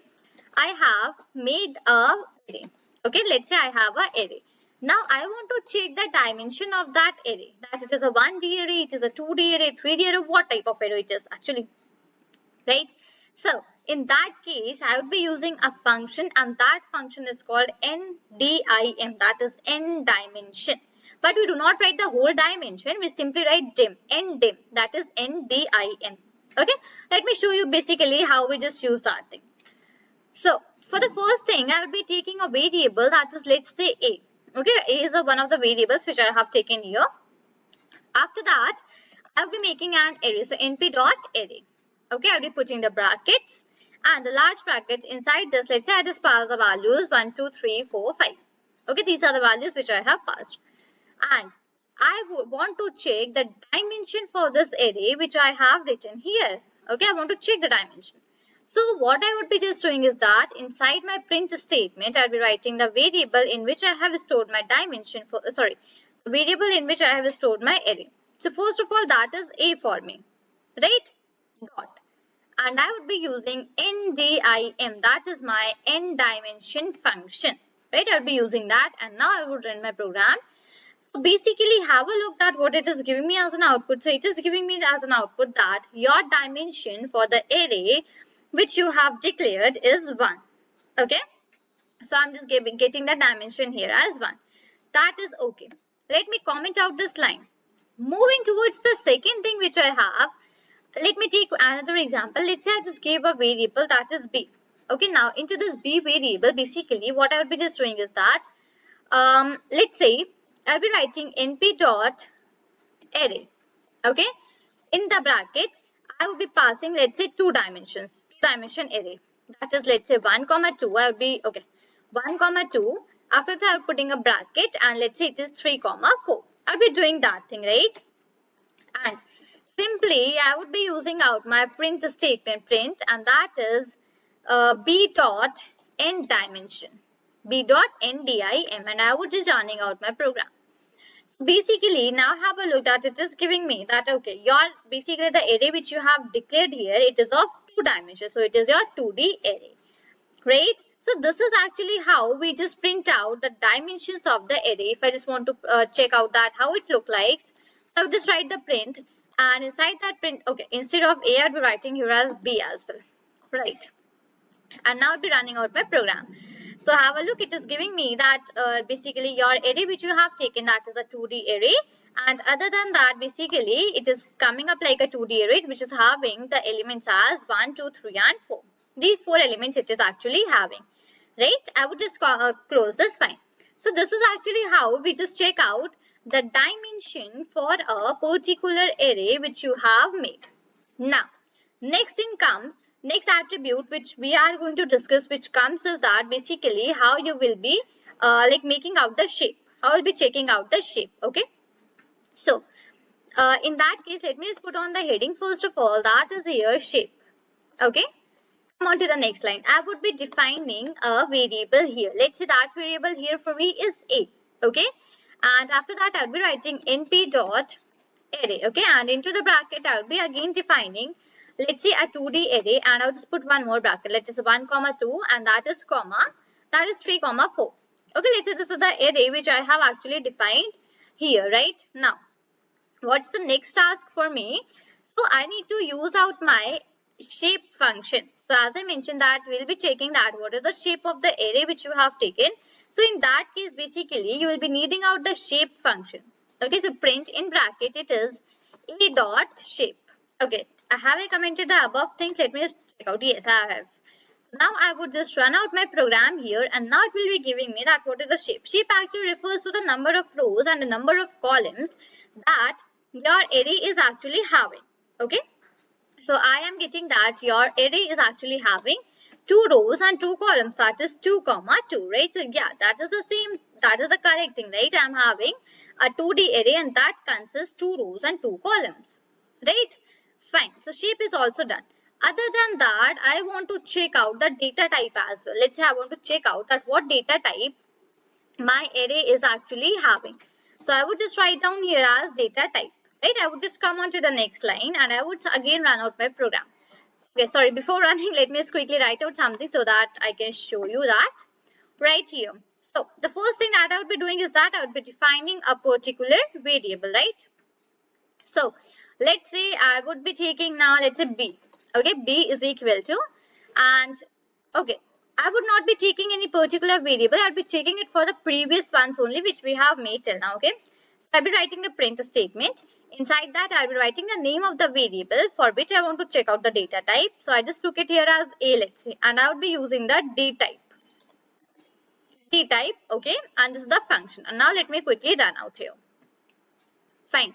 I have made a array. Okay, let's say I have an array. Now I want to check the dimension of that array. That it is a 1D array, it is a 2D array, 3D array, what type of array it is actually, right? So in that case, I would be using a function and that function is called Ndim, that is n dimension. But we do not write the whole dimension, we simply write dim, ndim, that is Ndim. Okay, let me show you basically how we just use that thing. So for the first thing, I will be taking a variable that is, let's say, a. Okay, a is one of the variables which I have taken here. After that, I will be making an array. So np.array. Okay, I will be putting the brackets and the large brackets inside this. Let's say I just pass the values 1, 2, 3, 4, 5. Okay, these are the values which I have passed. And I want to check the dimension for this array which I have written here. Okay, I want to check the dimension. So what I would be just doing is that inside my print statement, I'll be writing the variable in which I have stored my dimension for, the variable in which I have stored my array. So first of all, that is a for me, right? Dot. And I would be using ndim, that is my n dimension function, right? I'll be using that and now I would run my program. So basically have a look at what it is giving me as an output. So it is giving me as an output that your dimension for the array which you have declared is 1. Okay, so I'm just getting the dimension here as 1. That is okay. Let me comment out this line. Moving towards the second thing which I have, let me take another example. Let's say I just gave a variable that is b. Okay, now into this b variable, basically what I will be just doing is that let's say I'll be writing np.array. Okay, in the bracket I will be passing, let's say, 2 dimensions, 2-dimension array. That is, let's say 1, 2. I will be 1, 2. After that, I am putting a bracket and let's say it is 3, 4. I'll be doing that thing, right? And simply I would be using out my print statement print, and that is b.n dimension, b.ndim, and I would be running out my program. Basically now have a look that it is giving me that okay, your basically the array which you have declared here, it is of 2 dimensions, so it is your 2D array, right? So this is actually how we just print out the dimensions of the array. If I just want to check out that how it look like, so I would just write the print, and inside that print, okay, instead of a I'll be writing here as b as well, right? And now I'll be running out my program. So have a look, it is giving me that basically your array which you have taken, that is a 2D array, and other than that basically it is coming up like a 2D array which is having the elements as 1, 2, 3 and 4. These 4 elements it is actually having, right? I would just close this, fine. So this is actually how we just check out the dimension for a particular array which you have made. Now next thing comes, next attribute which we are going to discuss, which comes is that basically how you will be like making out the shape, how you'll be checking out the shape. Okay, so in that case, let me just put on the heading first of all, that is here shape. Okay, come on to the next line. I would be defining a variable here. Let's say that variable here for me is a. Okay, and after that I'll be writing np.array. Okay, and into the bracket I'll be again defining, let's say, a 2D array, and I'll just put one more bracket. Let's say 1, 2, and that is comma, that is 3, 4. Okay, let's say this is the array which I have actually defined. here, right? Now, what's the next task for me? So I need to use out my shape function. So as I mentioned that we'll be checking that what is the shape of the array which you have taken. So in that case, basically you will be needing out the shape function. Okay, so print in bracket it is a dot shape. Okay, have I commented the above things? Let me just check out. Yes, I have. So now I would just run out my program here, and now it will be giving me that what is the shape. Shape actually refers to the number of rows and the number of columns that your array is actually having. Okay, so I am getting that your array is actually having 2 rows and 2 columns, that is 2 comma 2, right? So yeah, that is the same, that is the correct thing, right? I am having a 2D array and that consists 2 rows and 2 columns, right? Fine. So shape is also done. Other than that, I want to check out the data type as well. Let's say I want to check out that what data type my array is actually having. So I would just write down here as data type, right? I would just come on to the next line and I would again run out my program. Okay, sorry, before running, let me just quickly write out something so that I can show you that right here. So the first thing that I would be doing is that I would be defining a particular variable, right? So let's say I would be taking now, let's say B. Okay, B is equal to, and okay, I would not be taking any particular variable. I would be checking it for the previous ones only, which we have made till now. Okay, so I'll be writing the print statement. Inside that, I'll be writing the name of the variable for which I want to check out the data type. So I just took it here as A, let's say, and I would be using the D type. D type, okay, and this is the function. And now let me quickly run out here. Fine.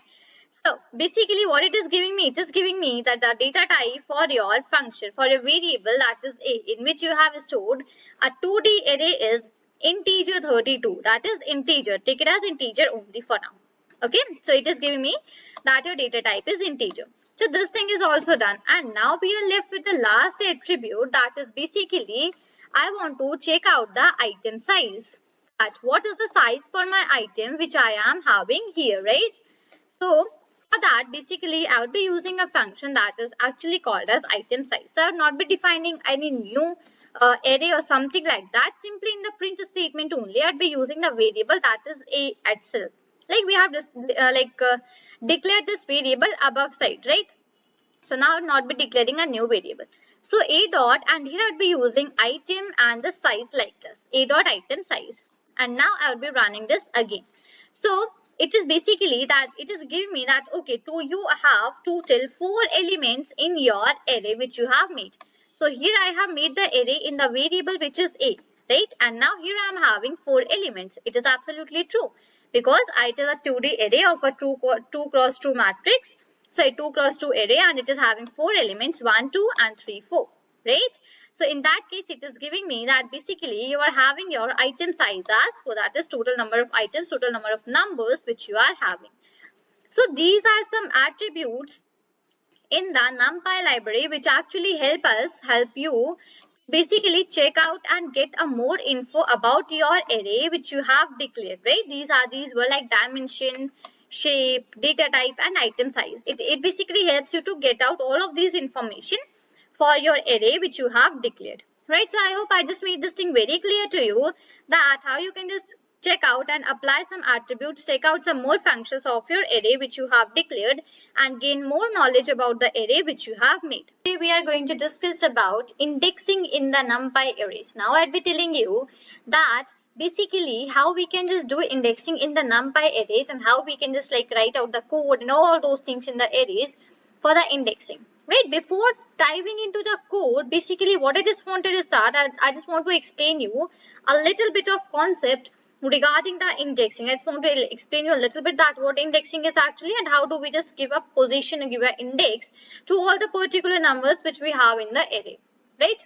So basically what it is giving me, it is giving me that the data type for your function, for your variable that is A, in which you have stored a 2D array is integer 32. That is integer. Take it as integer only for now. Okay. So it is giving me that your data type is integer. So this thing is also done. And now we are left with the last attribute, that is basically I want to check out the item size. That what is the size for my item which I am having here, right? So for that, basically, I would be using a function that is actually called as item size. So I would not be defining any new array or something like that. Simply in the print statement only, I'd be using the variable that is A itself. Like we have just declared this variable above side, right? So now I would not be declaring a new variable. So A dot, and here I would be using item and the size like this. A dot item size. And now I would be running this again. So it is basically that it is giving me that, okay, you have total 4 elements in your array which you have made. So here I have made the array in the variable which is A, right? And now here I am having 4 elements. It is absolutely true because it is a 2D array of a 2 cross 2 matrix. So a 2 cross 2 array and it is having 4 elements 1, 2 and 3, 4. Right? So in that case, it is giving me that basically you are having your item size as 4. That is total number of items, total number of numbers which you are having. So these are some attributes in the NumPy library which actually help you basically check out and get a more info about your array which you have declared, right? These were like dimension, shape, data type and item size. It basically helps you to get out all of these information for your array which you have declared, right? So I hope I just made this thing very clear to you that how you can just check out and apply some attributes, check out some more functions of your array which you have declared and gain more knowledge about the array which you have made. Today we are going to discuss about indexing in the NumPy arrays. Now I'll be telling you that basically how we can just do indexing in the NumPy arrays and how we can just like write out the code and all those things in the arrays for the indexing. Right, before diving into the code, basically what I just wanted is that I just want to explain you a little bit of concept regarding the indexing. I just want to explain you a little bit that what indexing is actually and how do we just give a position and give an index to all the particular numbers which we have in the array, right?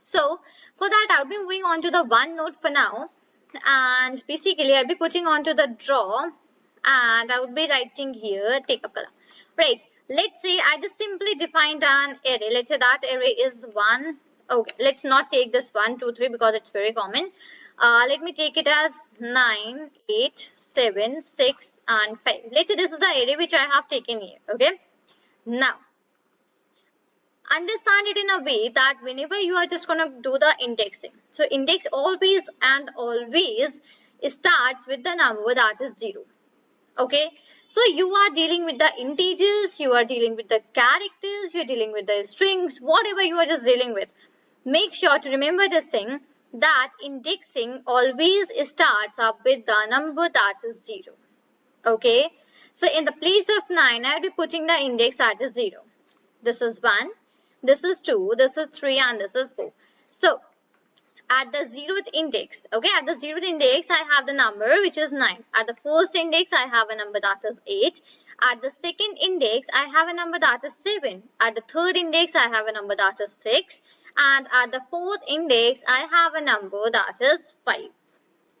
So for that I'll be moving on to the OneNote for now, and basically I'll be putting onto the draw and I would be writing here take a color, right? Let's say I just simply defined an array. Let's say that array is 1. Okay, let's not take this 1, 2, 3 because it's very common. Let me take it as 9, 8, 7, 6 and 5. Let's say this is the array which I have taken here. Okay. Now, understand it in a way that whenever you are just going to do the indexing. So, index always and always starts with the number that is 0. Okay, so you are dealing with the integers, you are dealing with the characters, you're dealing with the strings, whatever you are just dealing with. Make sure to remember this thing, that indexing always starts up with the number that is 0. Okay, so in the place of 9, I'll be putting the index that is 0. This is 1, this is 2, this is 3, and this is 4. So at the 0th index, okay, at the 0th index, I have the number which is 9. At the first index, I have a number that is 8. At the second index, I have a number that is 7. At the third index, I have a number that is 6. And at the fourth index, I have a number that is 5.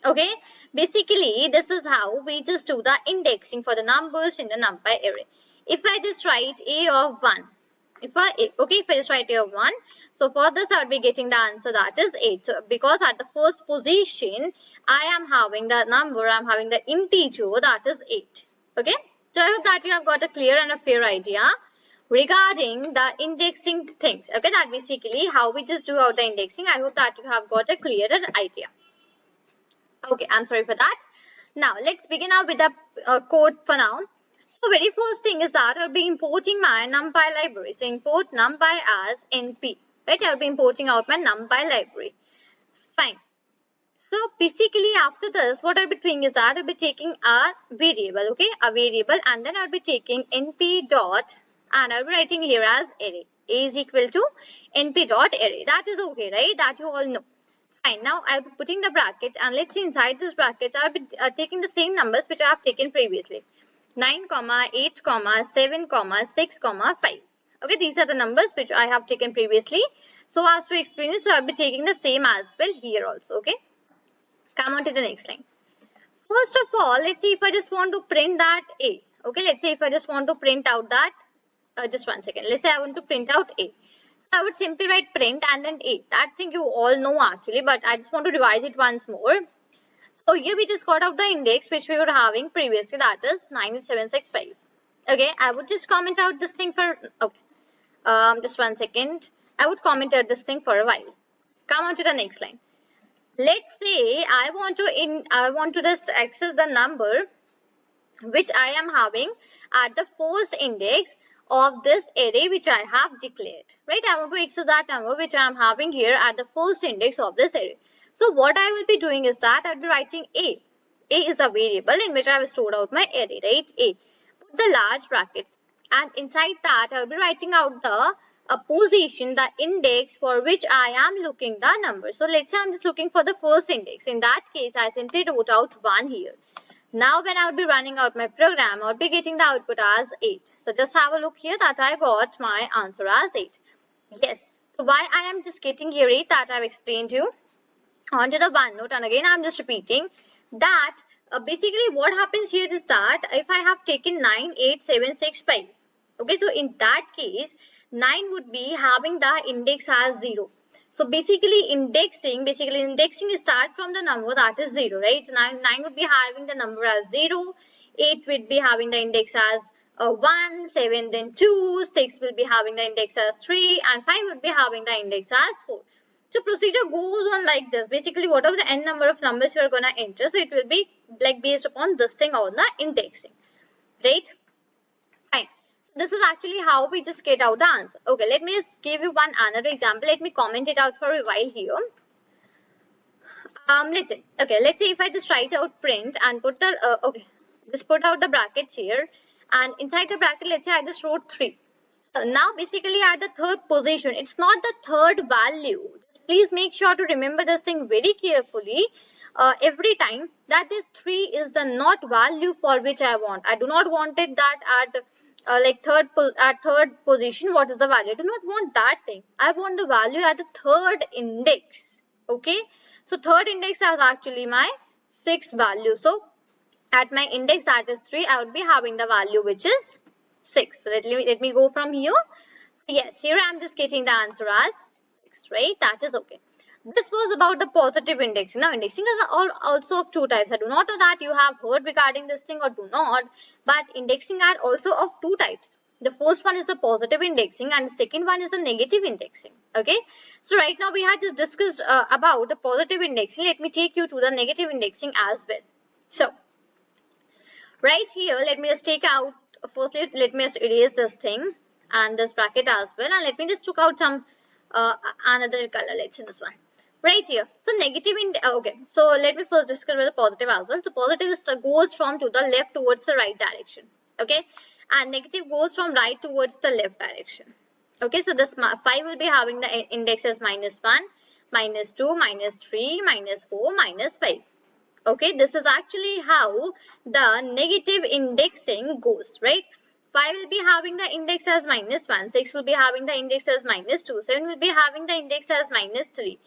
Okay, basically, this is how we just do the indexing for the numbers in the NumPy array. If I just write a of 1, if I just write a of 1, so for this I'll be getting the answer that is 8. So because at the first position I am having the number, I'm having the integer that is 8. Okay, so I hope that you have got a clear and a fair idea regarding the indexing things. Okay, that basically how we just do out the indexing. I hope that you have got a clearer idea. Okay, I'm sorry for that. Now let's begin out with the code for now. So very first thing is that I'll be importing my NumPy library. So import NumPy as NP. Right, I'll be importing out my NumPy library. Fine. So basically after this, what I'll be doing is that I'll be taking a variable, okay, a variable, and then I'll be taking NP dot, and I'll be writing here as array. A is equal to NP dot array. That is okay, right? That you all know. Fine. Now I'll be putting the bracket, and let's see inside this bracket I'll be taking the same numbers which I have taken previously. 9, 8, 7, 6, 5. Okay, these are the numbers which I have taken previously. So as to explain this, so I'll be taking the same as well here also. Okay, come on to the next line. First of all, let's see if I just want to print that A. Okay, let's say if I just want to print out that, just one second. Let's say I want to print out A. I would simply write print and then A. That thing you all know actually, but I just want to revise it once more. So here we just got out the index which we were having previously, that is 98765. Okay, I would just comment out this thing for, okay, just one second. I would comment out this thing for a while. Come on to the next line. Let's say I want to just access the number which I am having at the first index of this array which I have declared. Right, I want to access that number which I am having here at the first index of this array. So what I will be doing is that I'll be writing A. A is a variable in which I have stored out my array, right? A. Put the large brackets, and inside that I'll be writing out the position, the index for which I am looking the number. So let's say I'm just looking for the first index. In that case, I simply wrote out 1 here. Now when I'll be running out my program, I'll be getting the output as 8. So just have a look here that I got my answer as 8. Yes. So why I am just getting here 8, that I've explained to you. On to the one note, and again I'm just repeating that basically what happens here is that if I have taken 9, 8, 7, 6, 5, okay, so in that case 9 would be having the index as 0. So basically indexing starts from the number that is 0, right? So 9 would be having the number as 0, 8 would be having the index as 1, 7 then 2, 6 will be having the index as 3, and 5 would be having the index as 4. So procedure goes on like this. Basically, whatever the n number of numbers you are going to enter, so it will be like based upon this thing on the indexing, right? Fine. So this is actually how we just get out the answer. Okay, let me just give you one another example. Let me comment it out for a while here. Let's say if I just write out print and put the just put out the brackets here, and inside the bracket, let's say I just wrote 3. Now basically at the third position, it's not the third value. Please make sure to remember this thing very carefully every time, that this 3 is the not value for which I want. I do not want it that at third position, what is the value? I do not want that thing. I want the value at the third index. Okay, so third index is actually my 6th value. So at my index that is 3, I would be having the value which is 6. So let me go from here. Yes, here I am just getting the answer as 6, right? That is okay. This was about the positive indexing. Now indexing is also of 2 types. I do not know that you have heard regarding this thing or do not, but indexing are also of 2 types. The first one is the positive indexing and the second one is the negative indexing. Okay, so right now we had just discussed about the positive indexing. Let me take you to the negative indexing as well. So Right here, let me just take out, firstly, let me just erase this thing and this bracket as well. And let me just took out some another color. Let's see this one. Right here. So negative in, okay. So let me first discuss with the positive as well. So positive goes from to the left towards the right direction. Okay. And negative goes from right towards the left direction. Okay. So this 5 will be having the index as -1, -2, -3, -4, -5. Okay, this is actually how the negative indexing goes, right? 5 will be having the index as -1, 6 will be having the index as -2, 7 will be having the index as -3,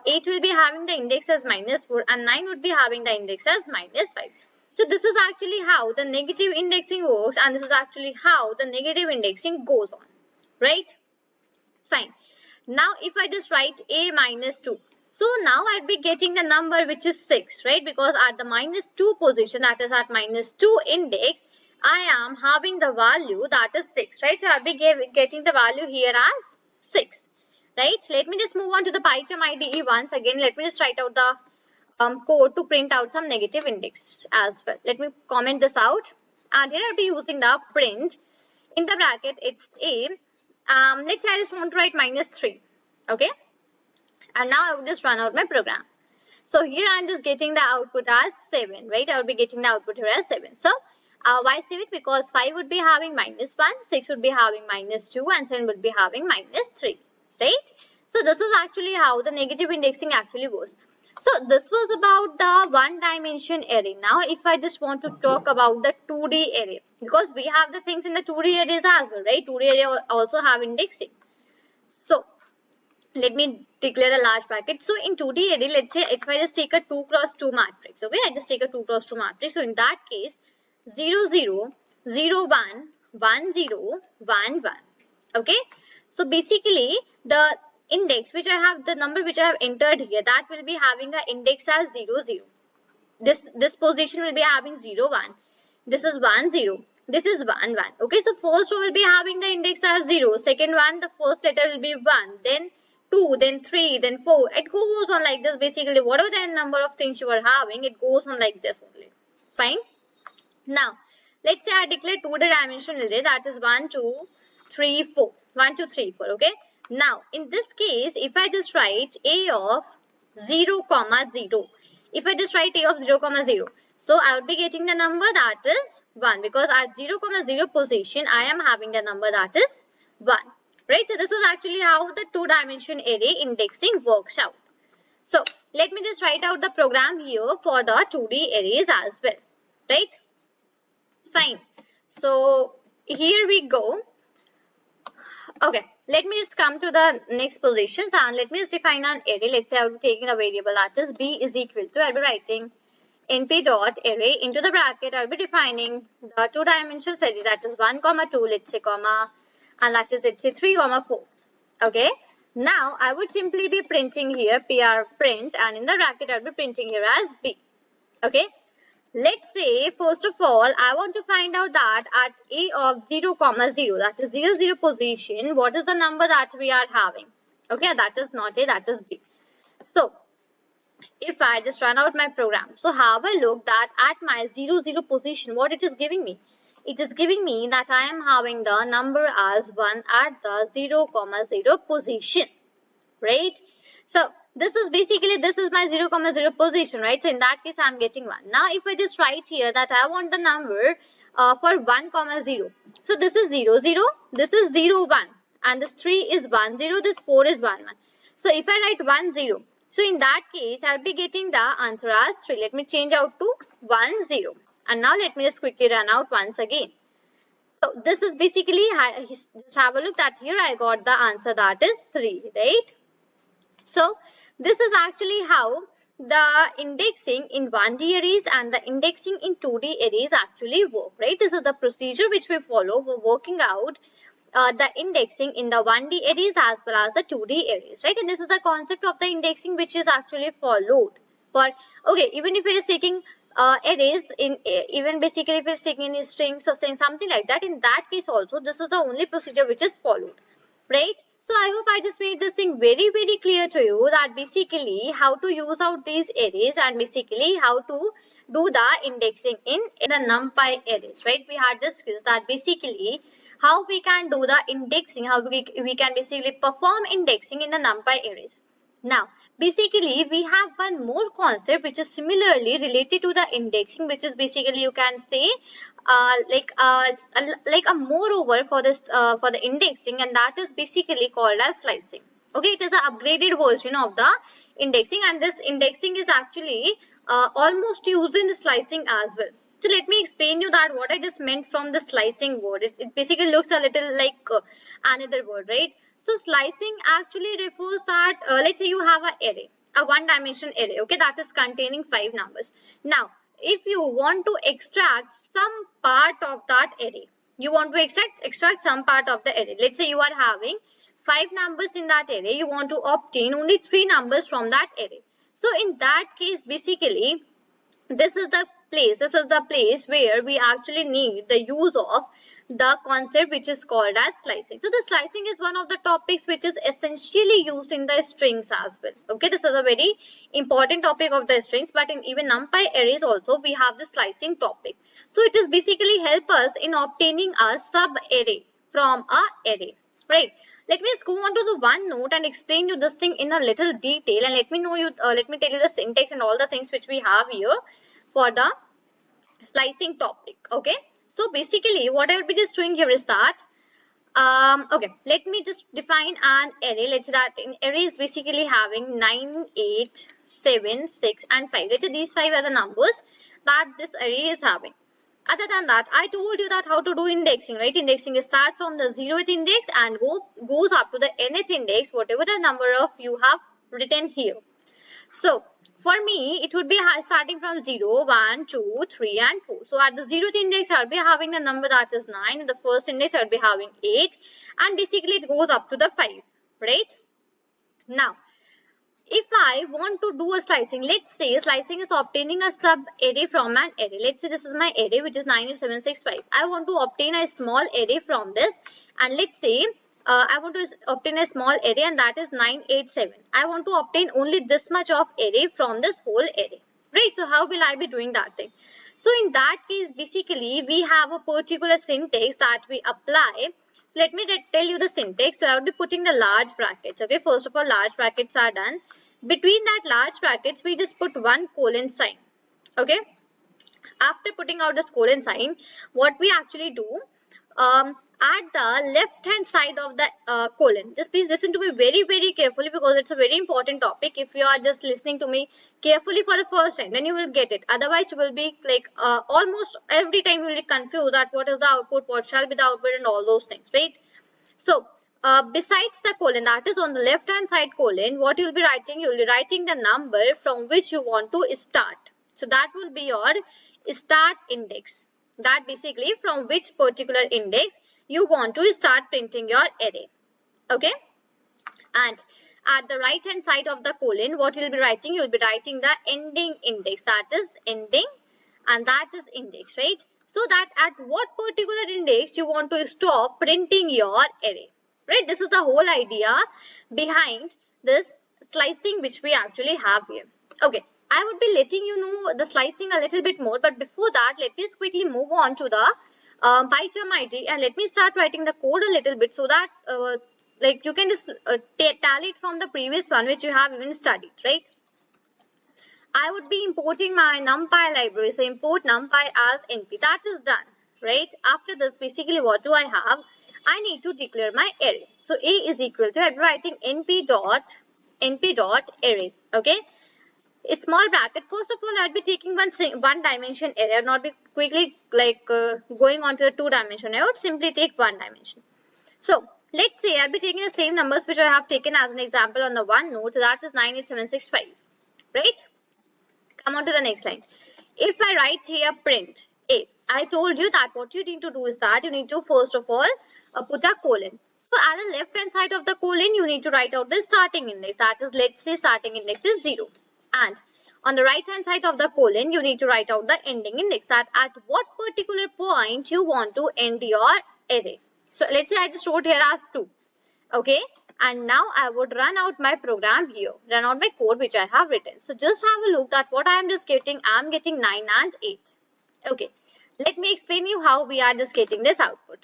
8 will be having the index as -4, and 9 would be having the index as -5. So this is actually how the negative indexing works, and this is actually how the negative indexing goes on, right? Fine. Now if I just write a -2, so now I'd be getting the number which is 6, right? Because at the -2 position, that is at -2 index, I am having the value that is 6, right? So I'll be getting the value here as 6, right? Let me just move on to the PyCharm IDE once again. Let me just write out the code to print out some negative index as well. Let me comment this out. And here I'll be using the print. In the bracket, it's a. Let's say I just want to write -3, okay? And now I will just run out my program. So here I'm just getting the output as 7, right? I will be getting the output here as 7. So why 7? Because 5 would be having -1, 6 would be having -2, and 7 would be having -3, right? So this is actually how the negative indexing actually goes. So this was about the one dimension array. Now if I just want to talk about the 2D array, because we have the things in the 2D arrays as well, right? 2D array also have indexing. So let me declare the large bracket. So in 2D array, let's say if I just take a 2 cross 2 matrix, okay, I just take a 2 cross 2 matrix. So in that case, 0 0 0 1 1 0 1 1. Okay, so basically the index which I have, the number which I have entered here, that will be having an index as 0 0. This position will be having 0 1. This is 1 0. This is 1 1. Okay, so first row will be having the index as 0. Second one, the first letter will be 1. Then 2, then 3, then 4. It goes on like this. Basically, whatever the number of things you are having, it goes on like this only. Fine. Now, let's say I declare 2-dimensional array, that is 1 2 3 4. 1 2 3 4. Okay. Now, in this case, if I just write a of 0, 0, if I just write a of 0, 0, so I would be getting the number that is 1, because at 0, 0 position, I am having the number that is 1. Right? So this is actually how the 2-dimension array indexing works out. So let me just write out the program here for the 2D arrays as well. Right? Fine. So here we go. Okay, let me just come to the next positions and let me just define an array. Let's say I will be taking a variable that is b is equal to, I'll be writing np dot array into the bracket. I'll be defining the 2-dimensional array, that is 1, 2, let's say, comma, and that is, let's say, 3, 4. Okay, now I would simply be printing here pr print, and in the bracket I'll be printing here as b. Okay, let's say first of all I want to find out that at a of 0, 0, that is 0 0 position, what is the number that we are having. Okay, that is not a, that is b. So if I just run out my program, so have a look that at my 0 0 position, what it is giving me. It is giving me that I am having the number as 1 at the 0, 0 position, right? So this is basically, this is my 0, 0 position, right? So in that case, I am getting 1. Now, if I just write here that I want the number for 1, 0. So this is 0, 0, this is 0, 1, and this 3 is 1, 0, this 4 is 1, 1. So if I write 1, 0, so in that case, I will be getting the answer as 3. Let me change out to 1, 0. And now let me just quickly run out once again. So this is basically, just have a look that here I got the answer that is 3, right? So this is actually how the indexing in 1D arrays and the indexing in 2D arrays actually work, right? This is the procedure which we follow for working out the indexing in the 1D arrays as well as the 2D arrays, right? And this is the concept of the indexing which is actually followed for, okay, even if it is taking arrays in, even basically if it is taking in strings or saying something like that, in that case also, this is the only procedure which is followed, right? So I hope I just made this thing very, very clear to you that basically how to use out these arrays and basically how to do the indexing in the NumPy arrays, right? We had discussed that basically how we can do the indexing, how we can basically perform indexing in the NumPy arrays. Now, basically, we have one more concept which is similarly related to the indexing, which is basically you can say it's like a moreover for this for the indexing, and that is basically called as slicing. Okay, it is an upgraded version of the indexing, and this indexing is actually almost used in slicing as well. So let me explain you that what I just meant from the slicing word. It basically looks a little like another word, right? So slicing actually refers that let's say you have an array, a one-dimensional array, okay, that is containing 5 numbers. Now, if you want to extract some part of that array, you want to extract some part of the array. Let's say you are having 5 numbers in that array, you want to obtain only 3 numbers from that array. So in that case, basically, this is the place where we actually need the use of the concept which is called as slicing. So the slicing is one of the topics which is essentially used in the strings as well. Okay, this is a very important topic of the strings, but in even NumPy arrays also we have the slicing topic. So it is basically help us in obtaining a sub array from a array, right? Let me just go on to the one note and explain you this thing in a little detail, and let me tell you the syntax and all the things which we have here for the slicing topic. Okay, so basically what I will be just doing here is that okay, let me just define an array. Let's say that in array is basically having 9, 8, 7, 6 and 5. Let's say these 5 are the numbers that this array is having. Other than that, I told you that how to do indexing, right? Indexing is start from the 0th index and goes up to the nth index, whatever the number of you have written here. So for me, it would be starting from 0, 1, 2, 3 and 4. So at the 0th index, I'll be having the number that is 9. In the first index, I'll be having 8. And basically, it goes up to the 5, right? Now, if I want to do a slicing, let's say slicing is obtaining a sub array from an array. Let's say this is my array which is 98765. I want to obtain a small array from this, and let's say I want to obtain a small array, and that is 987. I want to obtain only this much of array from this whole array, right? So how will I be doing that thing? So in that case, basically we have a particular syntax that we apply. So let me tell you the syntax. So I would be putting the large brackets. Okay, first of all, large brackets are done. Between that large brackets, we just put one colon sign. Okay. After putting out this colon sign, what we actually do, at the left hand side of the colon, just please listen to me very, very carefully because it's a very important topic. If you are just listening to me carefully for the first time, then you will get it. Otherwise, you will be like almost every time you will be confused that what is the output, what shall be the output and all those things, right? So, besides the colon, that is on the left hand side colon, what you will be writing? You will be writing the number from which you want to start. So that will be your start index. That basically from which particular index you want to start printing your array. Okay. And at the right hand side of the colon, what you will be writing? You will be writing the ending index. That is ending and that is index, right? So that at what particular index you want to stop printing your array. Right, this is the whole idea behind this slicing which we actually have here. Okay, I would be letting you know the slicing a little bit more, but before that, let me just quickly move on to the PyCharm ID and let me start writing the code a little bit so that like you can just tally it from the previous one which you have even studied, right? I would be importing my NumPy library, so import NumPy as NP. That is done, right? After this, basically what do I have? I need to declare my array. So A is equal to, I'm writing np dot array. Okay. It's small bracket. First of all, I'll be taking one dimension array. I'll not be quickly like going on to the 2 dimension. I would simply take 1 dimension. So let's say I'll be taking the same numbers which I have taken as an example on the one note. So that is 98765. Right? Come on to the next line. If I write here print A, I told you that what you need to do is that you need to first of all put a colon. So at the left hand side of the colon, you need to write out the starting index. That is, let's say starting index is 0. And on the right hand side of the colon, you need to write out the ending index. That at what particular point you want to end your array. So let's say I just wrote here as 2. Okay. And now I would run out my program here, run out my code which I have written. So just have a look that what I am just getting, I am getting 9 and 8. Okay, let me explain you how we are just getting this output.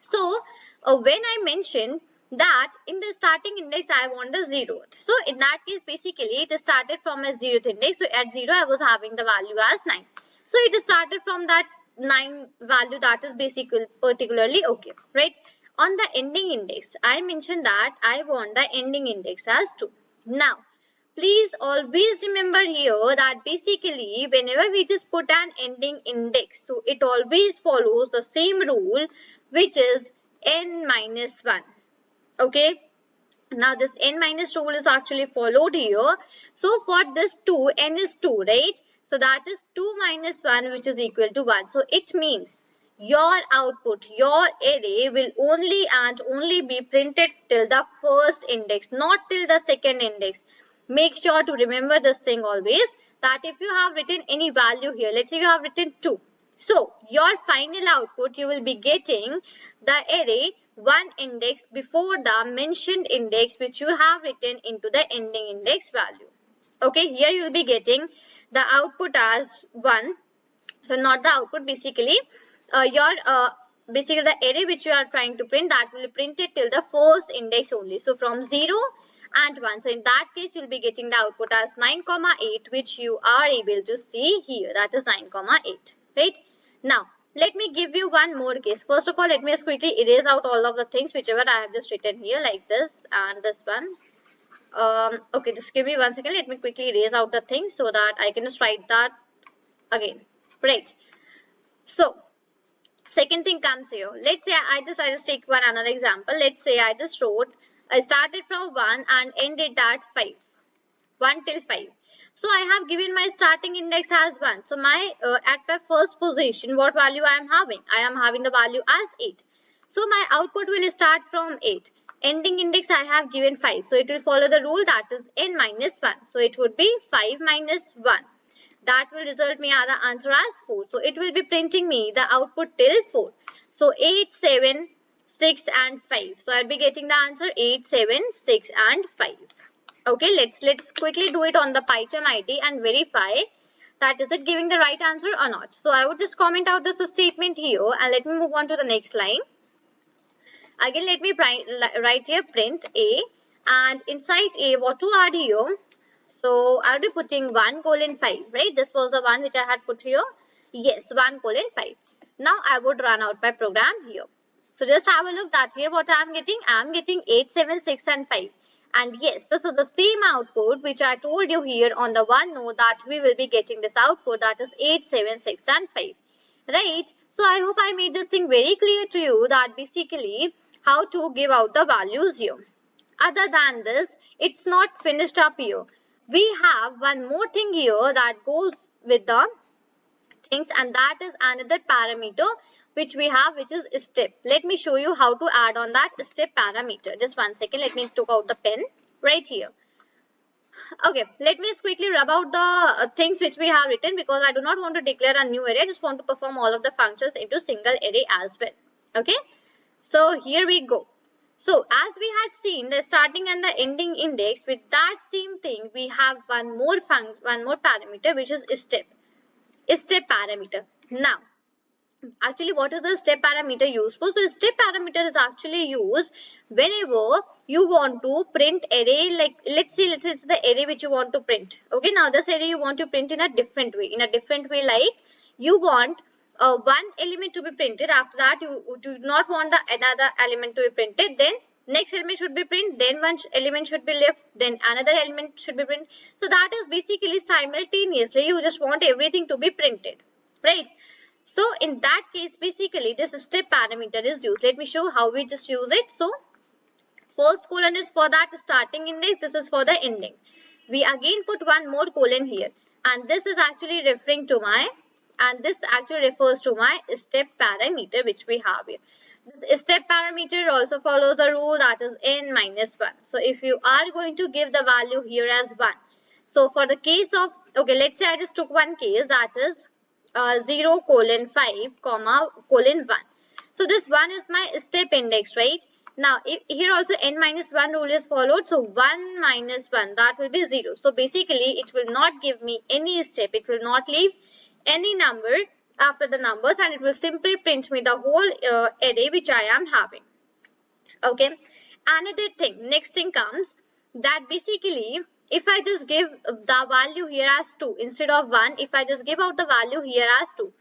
So when I mentioned that in the starting index I want the 0th. So in that case basically it started from a 0th index. So at 0 I was having the value as 9. So it started from that 9 value, that is basically particularly okay, right? On the ending index I mentioned that I want the ending index as 2. Now please always remember here that basically whenever we just put an ending index, so it always follows the same rule, which is n minus 1. Okay. Now this n minus rule is actually followed here. So for this 2, n is 2, right? So that is 2 minus 1, which is equal to 1. So it means your output, your array will only and only be printed till the first index, not till the second index. Make sure to remember this thing always, that if you have written any value here, let's say you have written 2. So your final output, you will be getting the array one index before the mentioned index which you have written into the ending index value. Okay, here you will be getting the output as 1. So not the output, basically basically the array which you are trying to print, that will be printed till the first index only. So from 0 and 1. So in that case you will be getting the output as 9, 8, which you are able to see here, that is 9, 8, right? Now let me give you one more case. First of all, let me just quickly erase out all of the things whichever I have just written here, like this and this one. Okay, just give me 1 second. Let me quickly erase out the things so that I can just write that again, right? So second thing comes here. Let's say I just take another example. Let's say I just wrote, I started from 1 and ended at 5. 1 till 5. So I have given my starting index as 1. So my at my first position, what value I am having? I am having the value as 8. So my output will start from 8. Ending index I have given 5. So it will follow the rule, that is n minus 1. So it would be 5 minus 1. That will result me the answer as 4. So it will be printing me the output till 4. So 8, 7, 6 and 5. So I'll be getting the answer 8, 7, 6 and 5. Okay, let's quickly do it on the PyCharm ID and verify that is it giving the right answer or not. So I would just comment out this statement here and let me move on to the next line. Again, let me write here print A, and inside A what to add here. So I'll be putting 1 colon 5, right? This was the one which I had put here. Yes, 1 colon 5. Now I would run out my program here. So just have a look that here what I am getting. I am getting 8, 7, 6 and 5. And yes, this is the same output which I told you here on the one note, that we will be getting this output, that is 8, 7, 6 and 5. Right? So I hope I made this thing very clear to you, that basically how to give out the values here. Other than this, it's not finished up here. We have one more thing here that goes with the things, and that is another parameter which we have, which is step. Let me show you how to add on that step parameter. Just 1 second. Let me take out the pen right here. Okay, let me just quickly rub out the things which we have written, because I do not want to declare a new array. I just want to perform all of the functions into single array as well. Okay, so here we go. So as we had seen the starting and the ending index, with that same thing we have one more parameter, which is step parameter. Now actually what is the step parameter used for? So step parameter is actually used whenever you want to print array, like let's say it's the array which you want to print. Okay, now this array you want to print in a different way, like you want one element to be printed. After that you do not want the another element to be printed, then next element should be printed, then one element should be left, then another element should be printed. So that is basically simultaneously you just want everything to be printed, right? So in that case basically this step parameter is used. Let me show how we just use it. So first colon is for that starting index, this is for the ending. We again put one more colon here, and this is actually referring to my, and this actually refers to my step parameter which we have here. This step parameter also follows the rule, that is n minus 1. So if you are going to give the value here as 1, so for the case of, okay, let's say I just took one case, that is 0 colon 5 comma colon 1. So this 1 is my step index, right? Now, if here also n minus 1 rule is followed, so 1 minus 1, that will be 0. So basically, it will not give me any step. It will not leave any number after the numbers, and it will simply print me the whole array which I am having. Okay. Another thing, next thing comes that basically, if I just give the value here as 2 instead of 1, if I just give out the value here as 2,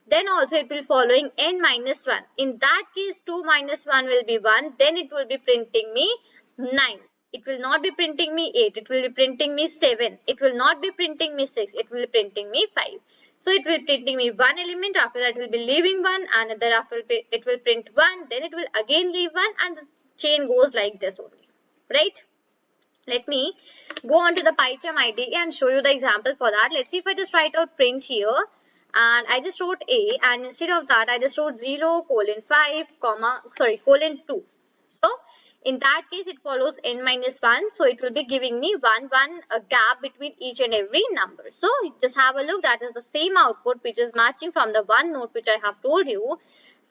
then also it will following n minus 1. In that case, 2 minus 1 will be 1. Then it will be printing me 9. It will not be printing me 8. It will be printing me 7. It will not be printing me 6. It will be printing me 5. So it will be printing me one element. After that, it will be leaving one. Another after it will print 1. Then it will again leave 1. And the chain goes like this only. Right? Let me go on to the PyCharm IDE and show you the example for that. Let's see if I just write out print here. And I just wrote A, and instead of that I just wrote 0 colon 5 comma colon 2. So in that case it follows n minus 1, so it will be giving me a gap between each and every number. So just have a look, that is the same output which is matching from the one note which I have told you.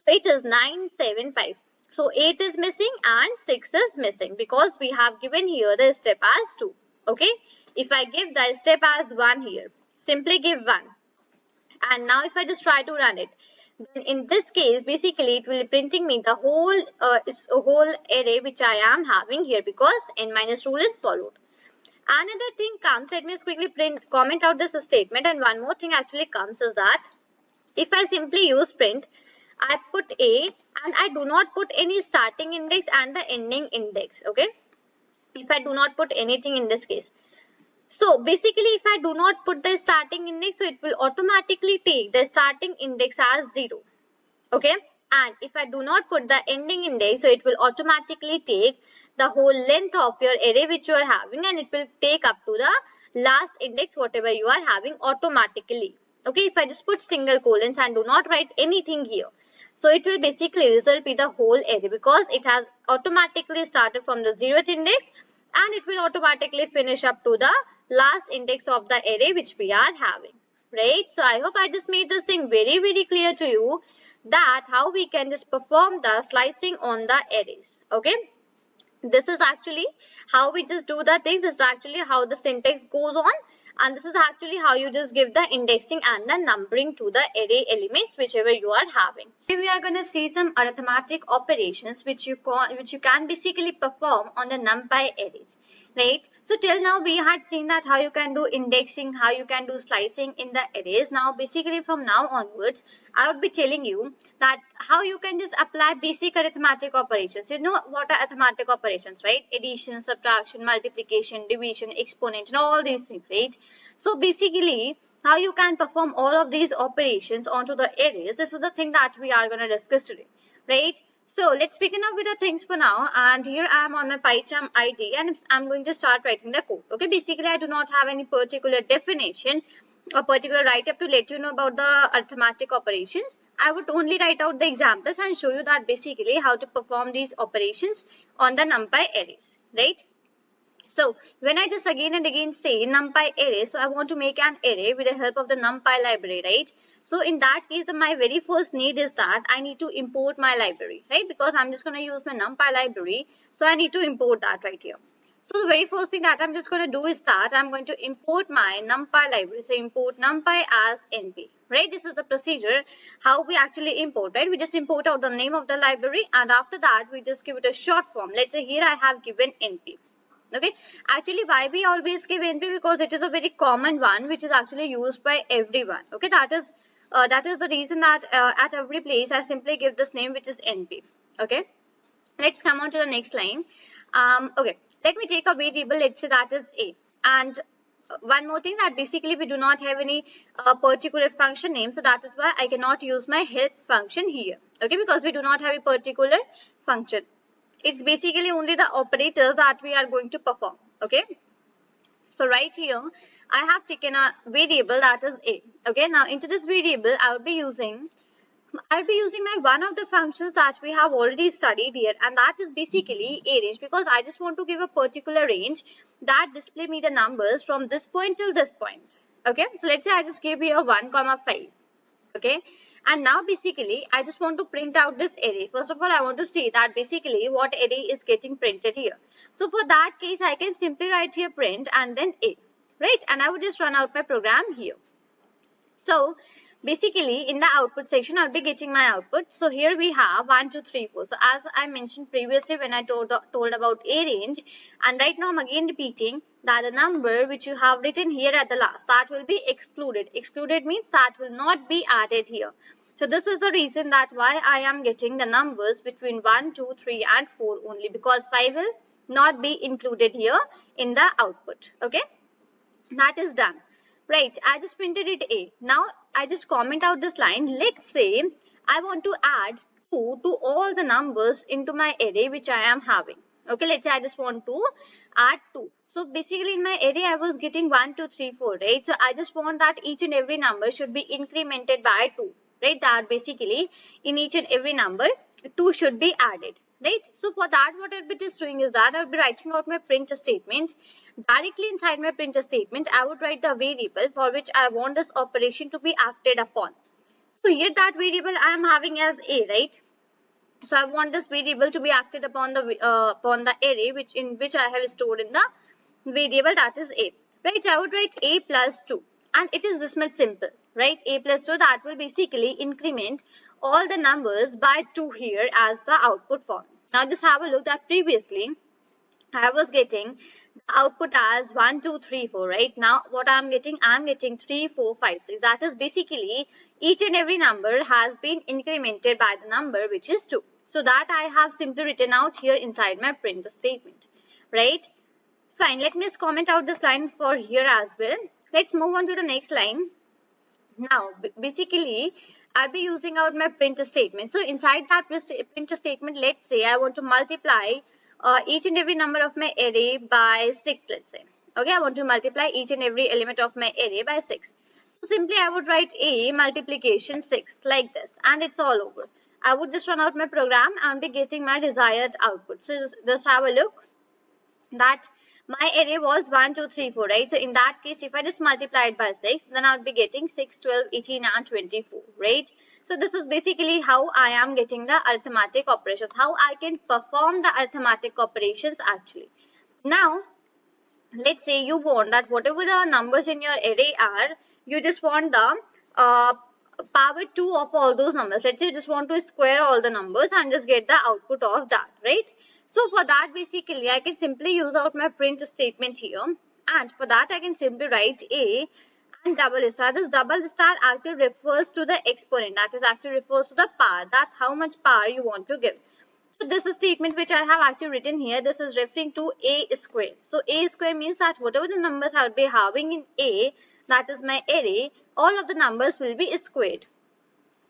It is 975. So 8 is missing and 6 is missing because we have given here the step as 2. Okay, if I give the step as 1 here, simply give 1. And now if I just try to run it, then in this case basically it will be printing me the whole whole array which I am having here because n minus rule is followed. Another thing comes, let me just quickly comment out this statement, and one more thing actually comes is that if I simply use print, I put A and I do not put any starting index and the ending index. Okay, if I do not put anything in this case. So basically if I do not put the starting index, so it will automatically take the starting index as 0. Okay, and if I do not put the ending index, so it will automatically take the whole length of your array which you are having, and it will take up to the last index whatever you are having automatically. Okay, if I just put single colons and do not write anything here, so it will basically result be the whole array because it has automatically started from the 0th index and it will automatically finish up to the last index of the array which we are having. Right? So I hope I just made this thing very clear to you, that how we can just perform the slicing on the arrays. Okay, this is actually how we just do the things. This is actually how the syntax goes on, and this is actually how you just give the indexing and the numbering to the array elements whichever you are having. Here we are going to see some arithmetic operations which you can basically perform on the NumPy arrays. Right, so till now we had seen that how you can do indexing, how you can do slicing in the arrays. Now basically from now onwards I would be telling you that how you can just apply basic arithmetic operations. You know what are arithmetic operations, right? Addition, subtraction, multiplication, division, exponent, and all these things, right? So basically how you can perform all of these operations onto the arrays, this is the thing that we are going to discuss today, right? So let's begin up with the things for now, and here I am on my PyCharm ID and I'm going to start writing the code. Okay, basically I do not have any particular definition or particular write-up to let you know about the arithmetic operations. I would only write out the examples and show you that basically how to perform these operations on the NumPy arrays, right? So when I just again and again say NumPy array, so I want to make an array with the help of the NumPy library, right? So in that case, my very first need is that I need to import my library, right? Because I'm just going to use my NumPy library, so I need to import that right here. So the very first thing that I'm just going to do is that I'm going to import my NumPy library. So import NumPy as NP, right? This is the procedure how we actually import, right? We just import out the name of the library, and after that we just give it a short form. Let's say here I have given NP. Okay, actually why we always give NP, because it is a very common one which is actually used by everyone. Okay, that is the reason that at every place I simply give this name which is NP. Okay, let's come on to the next line. Okay, let me take a variable, let's say that is A, and one more thing, that basically we do not have any particular function name, so that is why I cannot use my help function here. Okay, because we do not have a particular function. It's basically only the operators that we are going to perform. Okay, so right here I have taken a variable that is A. Okay, now into this variable I will be using my one of the functions that we have already studied here, and that is basically a range, because I just want to give a particular range that display me the numbers from this point till this point. Okay, so let's say I just give here 1, 5. Okay, And now basically I just want to print out this array. First of all, I want to see that basically what array is getting printed here. So for that case, I can simply write here print and then a, right? And I would just run out my program here. So basically in the output section, I'll be getting my output. So here we have 1, 2, 3, 4. So as I mentioned previously when I told about a range, and right now I'm again repeating that the number which you have written here at the last, that will be excluded. Excluded means that will not be added here. So this is the reason that why I am getting the numbers between 1, 2, 3 and 4 only, because 5 will not be included here in the output. Okay, that is done. Right, I just printed it A. Now I just comment out this line. Let's say I want to add 2 to all the numbers into my array which I am having. Okay, let's say I just want to add 2. So basically in my array I was getting 1, 2, 3, 4, right? So I just want that each and every number should be incremented by 2, right? That basically in each and every number 2 should be added. Right, so for that what I'll be just doing is that I'll be writing out my print statement. Directly inside my print statement, I would write the variable for which I want this operation to be acted upon. So here that variable I am having as a, right? So I want this variable to be acted upon the array which I have stored in the variable, that is a. Right, so I would write a plus 2, and it is this much simple. Right, a plus 2, that will basically increment all the numbers by 2 here as the output form. Now just have a look that previously I was getting the output as 1, 2, 3, 4, right? Now what I'm getting 3, 4, 5, 6. That is basically each and every number has been incremented by the number which is 2. So that I have simply written out here inside my print statement, right? Fine, let me just comment out this line for here as well. Let's move on to the next line. Now basically I'll be using out my print statement. So inside that print statement, let's say I want to multiply each and every number of my array by 6, let's say. Okay, I want to multiply each and every element of my array by 6. So simply I would write a multiplication 6 like this, and it's all over. I would just run out my program and be getting my desired output. So just have a look that my array was 1, 2, 3, 4, right? So in that case, if I just multiply it by 6, then I would be getting 6, 12, 18 and 24, right? So this is basically how I am getting the arithmetic operations, how I can perform the arithmetic operations actually. Now, let's say you want that whatever the numbers in your array are, you just want the power 2 of all those numbers. Let's say you just want to square all the numbers and just get the output of that, right? So for that basically I can simply use out my print statement here, and for that I can simply write a and double star. This double star actually refers to the exponent, that is actually refers to the power, that how much power you want to give. So this is statement which I have actually written here. This is referring to a square. So a square means that whatever the numbers I will be having in a, that is my array, all of the numbers will be squared.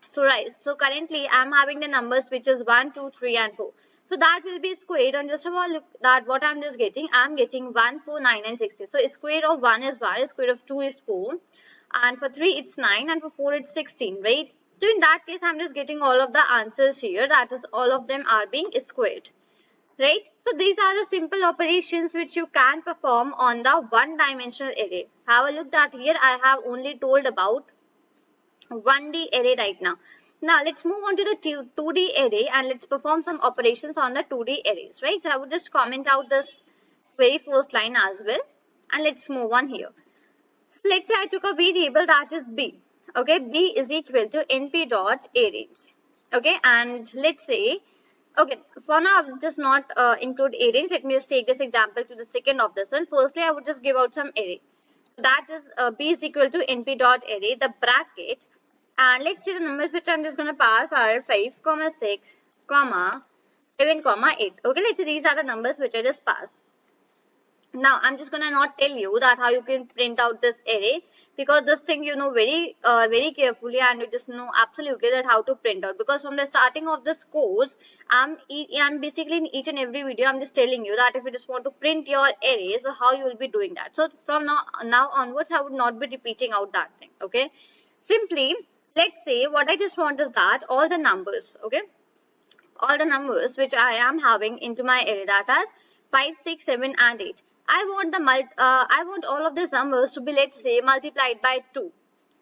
So right, so currently I am having the numbers which is 1, 2, 3 and 4. So that will be squared, and just about look that what I'm just getting, I'm getting 1, 4, 9 and 60. So square of 1 is 1, square of 2 is 4, and for 3 it's 9, and for 4 it's 16, right? So in that case I'm just getting all of the answers here, that is all of them are being squared, right? So these are the simple operations which you can perform on the one-dimensional array. Have a look that here I have only told about 1D array right now. Now let's move on to the 2D array and let's perform some operations on the 2D arrays, right? So I would just comment out this very first line as well, and let's move on here. Let's say I took a variable that is b. Okay, b is equal to np dot array. Okay, and let's say, okay, for now I will just not include arrays. Let me just take this example to the second of this one. Firstly, I would just give out some array. That is b is equal to np dot array, the bracket. And let's see the numbers which I'm just going to pass are 5, 6, 7, 8. Okay, let's see these are the numbers which I just passed. Now I'm just going to not tell you that how you can print out this array, because this thing you know very carefully, and you just know absolutely that how to print out, because from the starting of this course I'm basically in each and every video I'm just telling you that if you just want to print your array, so how you will be doing that. So from now onwards I would not be repeating out that thing. Okay, simply let's say what I just want is that all the numbers, okay, all the numbers which I am having into my array, that are 5, 6, 7 and 8. I want all of these numbers to be, let's say, multiplied by 2.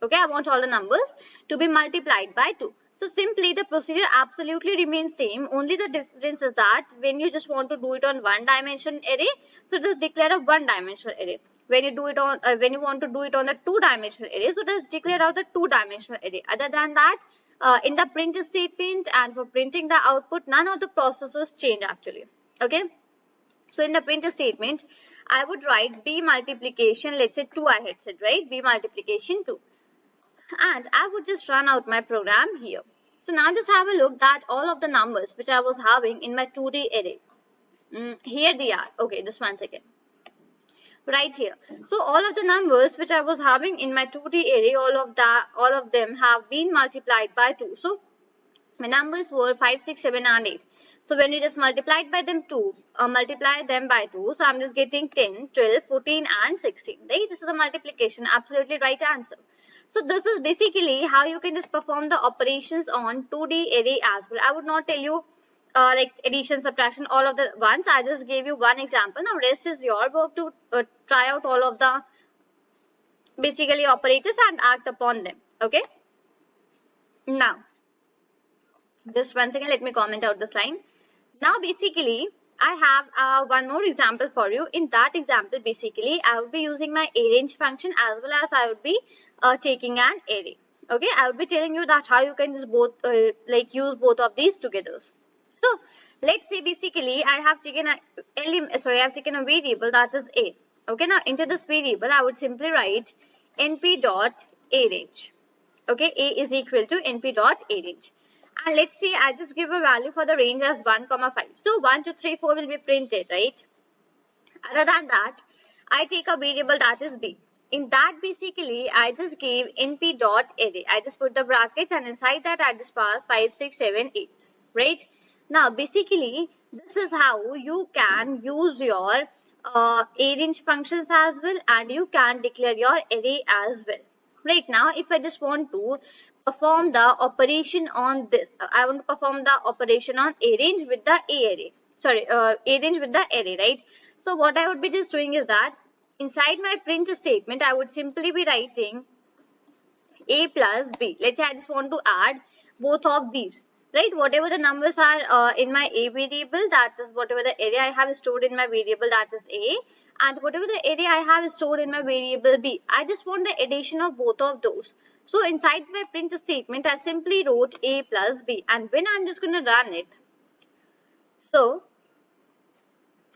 Okay, I want all the numbers to be multiplied by 2. So simply the procedure absolutely remains same. Only the difference is that when you just want to do it on one dimension array, so just declare a one dimensional array. When you do it on when you want to do it on the two dimensional array, so just declare out the two dimensional array. Other than that, in the print statement and for printing the output, none of the processes change actually. Okay. So in the print statement, I would write b multiplication, let's say 2 I had said, right? B multiplication 2. And I would just run out my program here. So now just have a look that all of the numbers which I was having in my 2D array, here they are. Okay, just one second. Right here. So all of the numbers which I was having in my 2D array, all of them have been multiplied by 2. So my numbers were 5, 6, 7 and 8. So when we just multiply them by 2, so I'm just getting 10, 12, 14 and 16. Right? This is the multiplication. Absolutely right answer. So this is basically how you can just perform the operations on 2D array as well. I would not tell you like addition, subtraction, all of the ones. I just gave you one example. Now rest is your work to try out all of the basically operators and act upon them. Okay. Now, just one second, let me comment out this line. Now basically I have one more example for you. In that example, basically I would be using my arrange function as well as I would be taking an array. Okay, I would be telling you that how you can just both like use both of these together. So let's say basically I have taken a variable that is a. Okay, now into this variable I would simply write np dot arrange. Okay, a is equal to np dot arrange. And let's say I just give a value for the range as 1, 5. So 1, 2, 3, 4 will be printed, right? Other than that, I take a variable that is b. In that basically, I just gave np dot array. I just put the brackets and inside that I just pass 5, 6, 7, 8. Right? Now basically, this is how you can use your arrange functions as well and you can declare your array as well. Right now, if I just want to perform the operation on this, I want to perform the operation on arrange with the array. Arrange with the array, right? So what I would be just doing is that inside my print statement, I would simply be writing a plus b. Let's say I just want to add both of these. Right, whatever the numbers are in my a variable, that is whatever the array I have stored in my variable, that is a, and whatever the array I have stored in my variable b, I just want the addition of both of those. So inside my print statement, I simply wrote a plus b, and when I'm just going to run it, so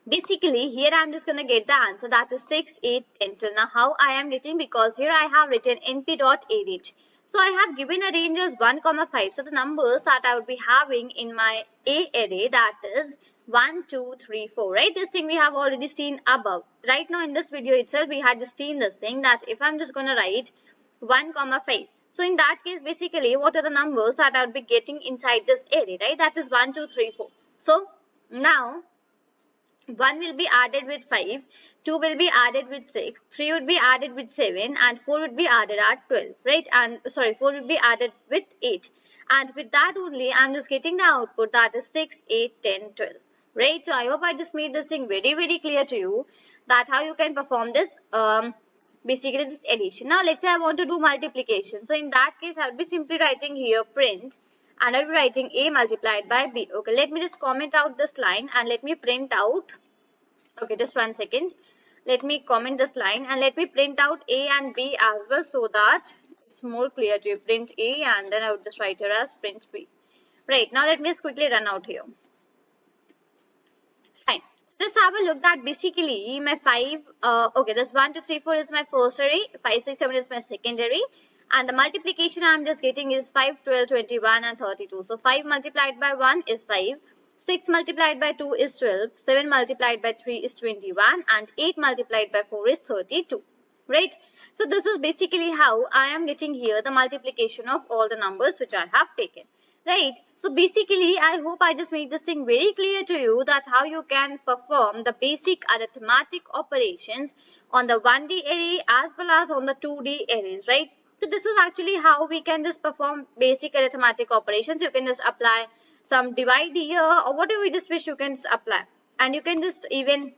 basically here I'm just going to get the answer, that is 6, 8, 10, 12. Now how I am getting, because here I have written np dot arrange. So I have given a range as 1, 5. So the numbers that I would be having in my A array, that is 1, 2, 3, 4. Right? This thing we have already seen above. Right now in this video itself, we had just seen this thing that if I'm just going to write 1, 5. So in that case, basically, what are the numbers that I would be getting inside this array? Right? That is 1, 2, 3, 4. So now 1 will be added with 5, 2 will be added with 6, 3 would be added with 7 and 4 would be added at 12, right? And sorry, 4 would be added with 8. And with that only, I'm just getting the output, that is 6, 8, 10, 12, right? So I hope I just made this thing very, very clear to you that how you can perform this, basically this addition. Now let's say I want to do multiplication. So in that case, I would be simply writing here print and I'll be writing a multiplied by b. Okay, let me just comment out this line and let me print out. Okay, just one second. Let me comment this line and let me print out a and b as well so that it's more clear to you. Print a and then I would just write here as print b. Right, now let me just quickly run out here. Fine. Just have a look that basically my 5, okay, this 1, 2, 3, 4 is my first array, 5, 6, 7 is my second array. And the multiplication I'm just getting is 5, 12, 21 and 32. So 5 multiplied by 1 is 5. 6 multiplied by 2 is 12. 7 multiplied by 3 is 21. And 8 multiplied by 4 is 32. Right? So this is basically how I am getting here the multiplication of all the numbers which I have taken. Right? So basically I hope I just made this thing very clear to you that how you can perform the basic arithmetic operations on the 1D array as well as on the 2D arrays. Right? So this is actually how we can just perform basic arithmetic operations. You can just apply some divide here or whatever you just wish you can just apply. And you can just even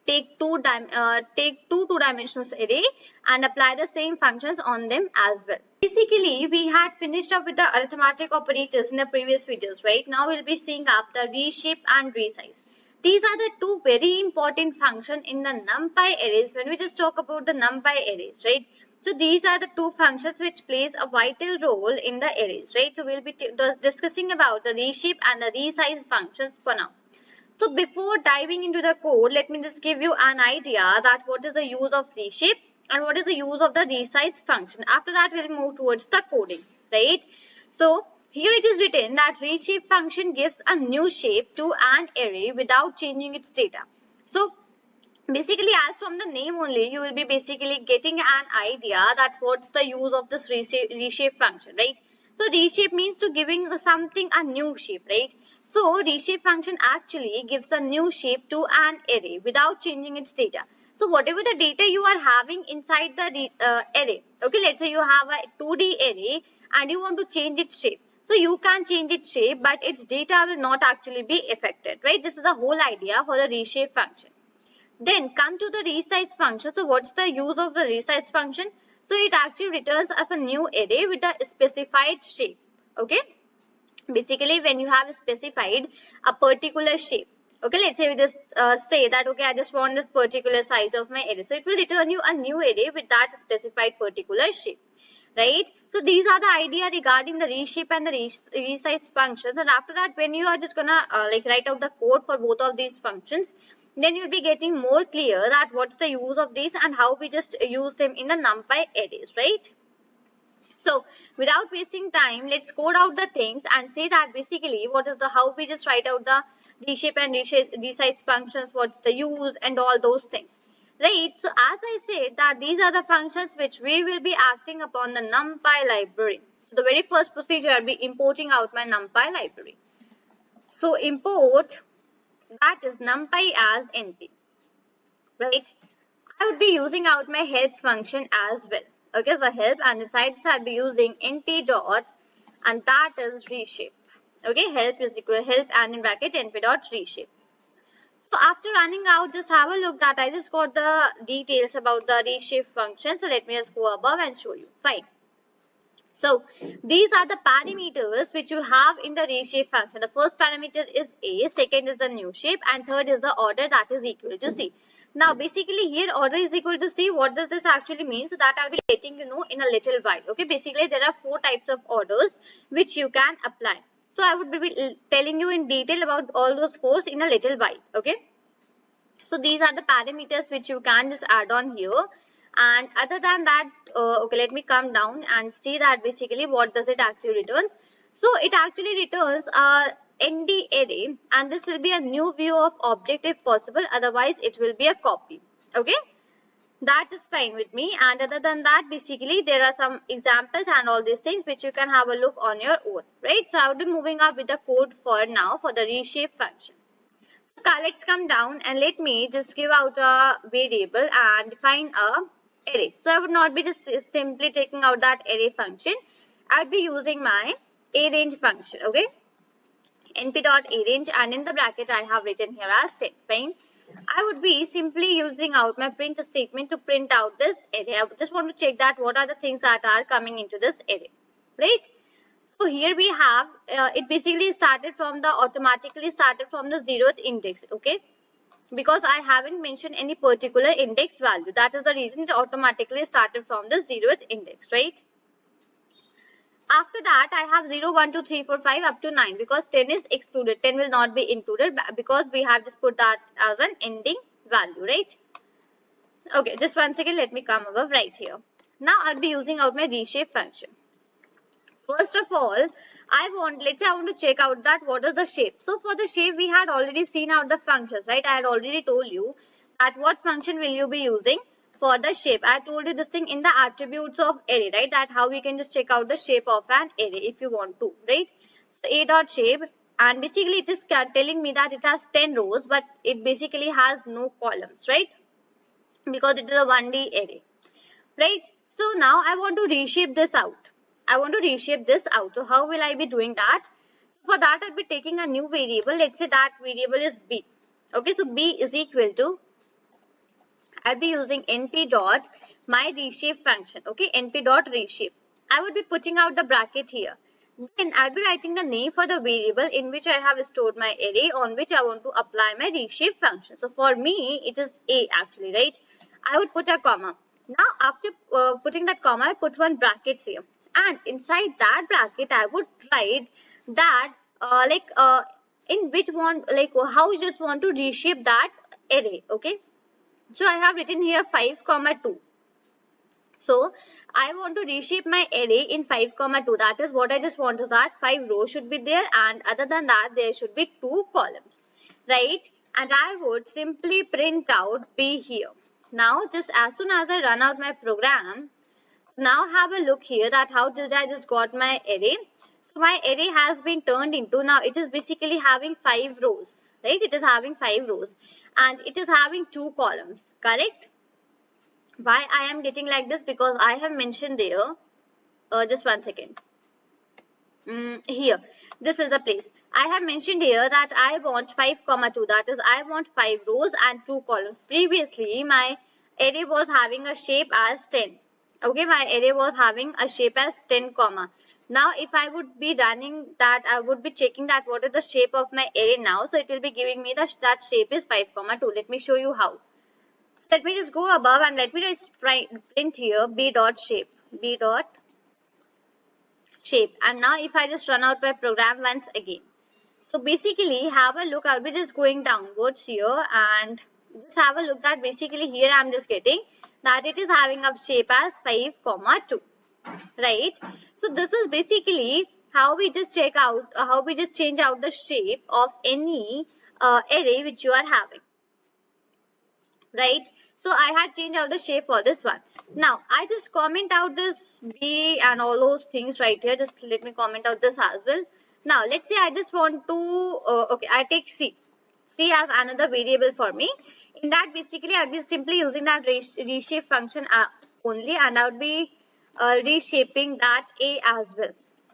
take two-dimensional array and apply the same functions on them as well. Basically, we had finished up with the arithmetic operators in the previous videos, right? Now we'll be seeing up the reshape and resize. These are the two very important functions in the NumPy arrays when we just talk about the NumPy arrays, right? So these are the two functions which plays a vital role in the arrays, right? So we'll be discussing about the reshape and the resize functions for now. So before diving into the code, let me just give you an idea that what is the use of reshape and what is the use of the resize function. After that, we'll move towards the coding, right? So here it is written that reshape function gives a new shape to an array without changing its data. So basically, as from the name only, you will be basically getting an idea that what's the use of this reshape function, right? So reshape means to giving something a new shape, right? So reshape function actually gives a new shape to an array without changing its data. So whatever the data you are having inside the array, okay, let's say you have a 2D array and you want to change its shape. So you can change its shape, but its data will not actually be affected, right? This is the whole idea for the reshape function. Then come to the resize function. So what's the use of the resize function? So it actually returns as a new array with a specified shape. Okay. Basically, when you have specified a particular shape. Okay, let's say we just say that, okay, I just want this particular size of my array. So it will return you a new array with that specified particular shape. Right. So these are the idea regarding the reshape and the resize functions. And after that, when you are just gonna write out the code for both of these functions, then you'll be getting more clear that what's the use of these and how we just use them in the NumPy arrays, right? So without wasting time, let's code out the things and say that basically what is the how we just write out the reshape and resize functions, what's the use and all those things. Right, so as I said that these are the functions which we will be acting upon the NumPy library. So the very first procedure I'll be importing out my NumPy library. So import that is NumPy as NP. Right, I would be using out my help function as well. Okay, so help, and inside this I'll be using np dot and that is reshape. Okay, help is equal help and in bracket np dot reshape. So after running out, just have a look that I just got the details about the reshape function. So let me just go above and show you. Fine. So these are the parameters which you have in the reshape function. The first parameter is A, second is the new shape, and third is the order that is equal to C. Now basically here order is equal to C. What does this actually mean? So that I'll be letting you know in a little while. Okay, basically there are 4 types of orders which you can apply. So I would be telling you in detail about all those 4 in a little while. Okay. So these are the parameters which you can just add on here. And other than that, okay, let me come down and see that basically what does it actually returns. So it actually returns a ND array, and this will be a new view of object if possible. Otherwise, it will be a copy. Okay. That is fine with me. And other than that, basically, there are some examples and all these things which you can have a look on your own, right? So I will be moving up with the code for now for the reshape function. So let's come down and let me just give out a variable and define a array. So I would not be just simply taking out that array function. I would be using my arange function, okay? np.arange, and in the bracket I have written here as set. Fine. I would be simply using out my print statement to print out this array. I just want to check that what are the things that are coming into this array, right? So here we have, it basically automatically started from the 0th index, okay? Because I haven't mentioned any particular index value. That is the reason it automatically started from the 0th index, right? After that, I have 0, 1, 2, 3, 4, 5 up to 9 because 10 is excluded. 10 will not be included because we have just put that as an ending value, right? Okay, just one second. Let me come above right here. Now I'll be using out my reshape function. First of all, let's say I want to check out that what is the shape. So for the shape, we had already seen out the functions, right? I had already told you that what function will you be using for the shape. I told you this thing in the attributes of array, right? That how we can just check out the shape of an array if you want to, right? So a dot shape, and basically it is telling me that it has 10 rows, but it basically has no columns, right? Because it is a 1D array, right? So now I want to reshape this out. So how will I be doing that? For that, I'll be taking a new variable. Let's say that variable is b. Okay, so b is equal to I'll be using np dot my reshape function. Okay, np dot reshape. I would be putting out the bracket here. Then I'll be writing the name for the variable in which I have stored my array on which I want to apply my reshape function. So for me, it is A actually, right? I would put a comma. Now after putting that comma, I put one bracket here. And inside that bracket, I would write that in which one, like how you just want to reshape that array, okay? So I have written here 5, 2. So I want to reshape my array in 5, 2. That is what I just want is that 5 rows should be there, and other than that there should be 2 columns, right? And I would simply print out B here. Now just as soon as I run out my program, now have a look here that how did I just got my array. So my array has been turned into, now it is basically having 5 rows, right? It is having 5 rows and it is having 2 columns, correct? Why I am getting like this? Because I have mentioned there, just one second. Here, this is the place. I have mentioned here that I want 5, 2. That is, I want 5 rows and 2 columns. Previously, my array was having a shape as 10. Okay, my array was having a shape as 10, comma. Now, if I would be running that, I would be checking that what is the shape of my array now. So, it will be giving me that shape is 5, 2. Let me show you how. Let me just go above and let me just print here b dot shape, and now if I just run out my program once again, so basically have a look. I'll be just going downwards here and just have a look that basically here I'm just getting that it is having a shape as 5, 2, right? So this is basically how we just check out, how we just change out the shape of any array which you are having. Right, so I had changed out the shape for this one. Now I just comment out this B and all those things right here. Just let me comment out this as well. Now let's say I just want to okay, I take C as another variable for me. In that basically I'll be simply using that reshape function only, and I'll be reshaping that A as well.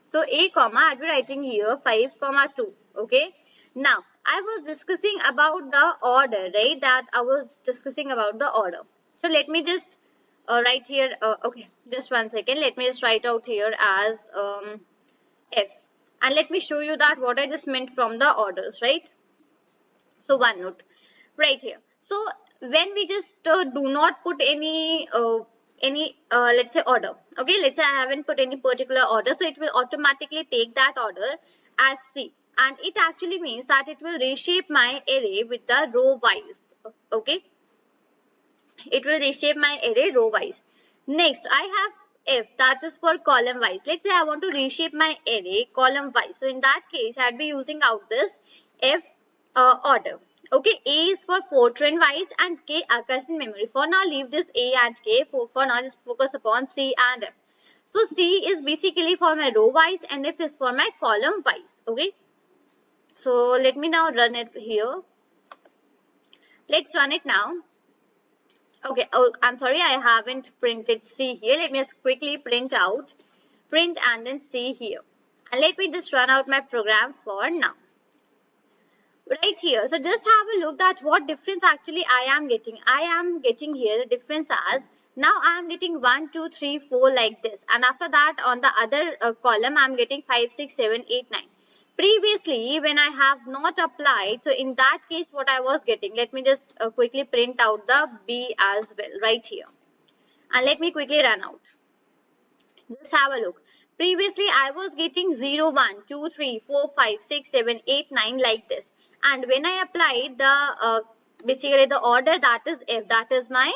So A comma I'll be writing here 5, 2. Okay, now I was discussing about the order, right? That I was discussing about the order. So let me just write here. Okay, just one second. Let me just write out here as F, and let me show you that what I just meant from the orders, right? So one note right here. So when we just do not put any let's say order. Okay, let's say I haven't put any particular order, so it will automatically take that order as C. And it actually means that it will reshape my array with the row wise. Okay, it will reshape my array row wise. Next I have F, that is for column wise. Let's say I want to reshape my array column wise, so in that case I'd be using out this F order. Okay, A is for fortran wise and K occurs in memory. For now leave this A and K, for now just focus upon C and F. So C is basically for my row wise and F is for my column wise. Okay, so let me now run it here. Let's run it now. Okay, oh, I'm sorry, I haven't printed C here. Let me just quickly print and then C here. And let me just run out my program for now. Right here, so just have a look at what difference actually I am getting. I am getting here the difference as, now I am getting 1, 2, 3, 4 like this. And after that on the other column, I am getting 5, 6, 7, 8, 9. Previously, when I have not applied, so in that case, what I was getting, let me just quickly print out the B as well, right here. And let me quickly run out. Just have a look. Previously, I was getting 0, 1, 2, 3, 4, 5, 6, 7, 8, 9 like this. And when I applied the, basically the order, that is F, that is my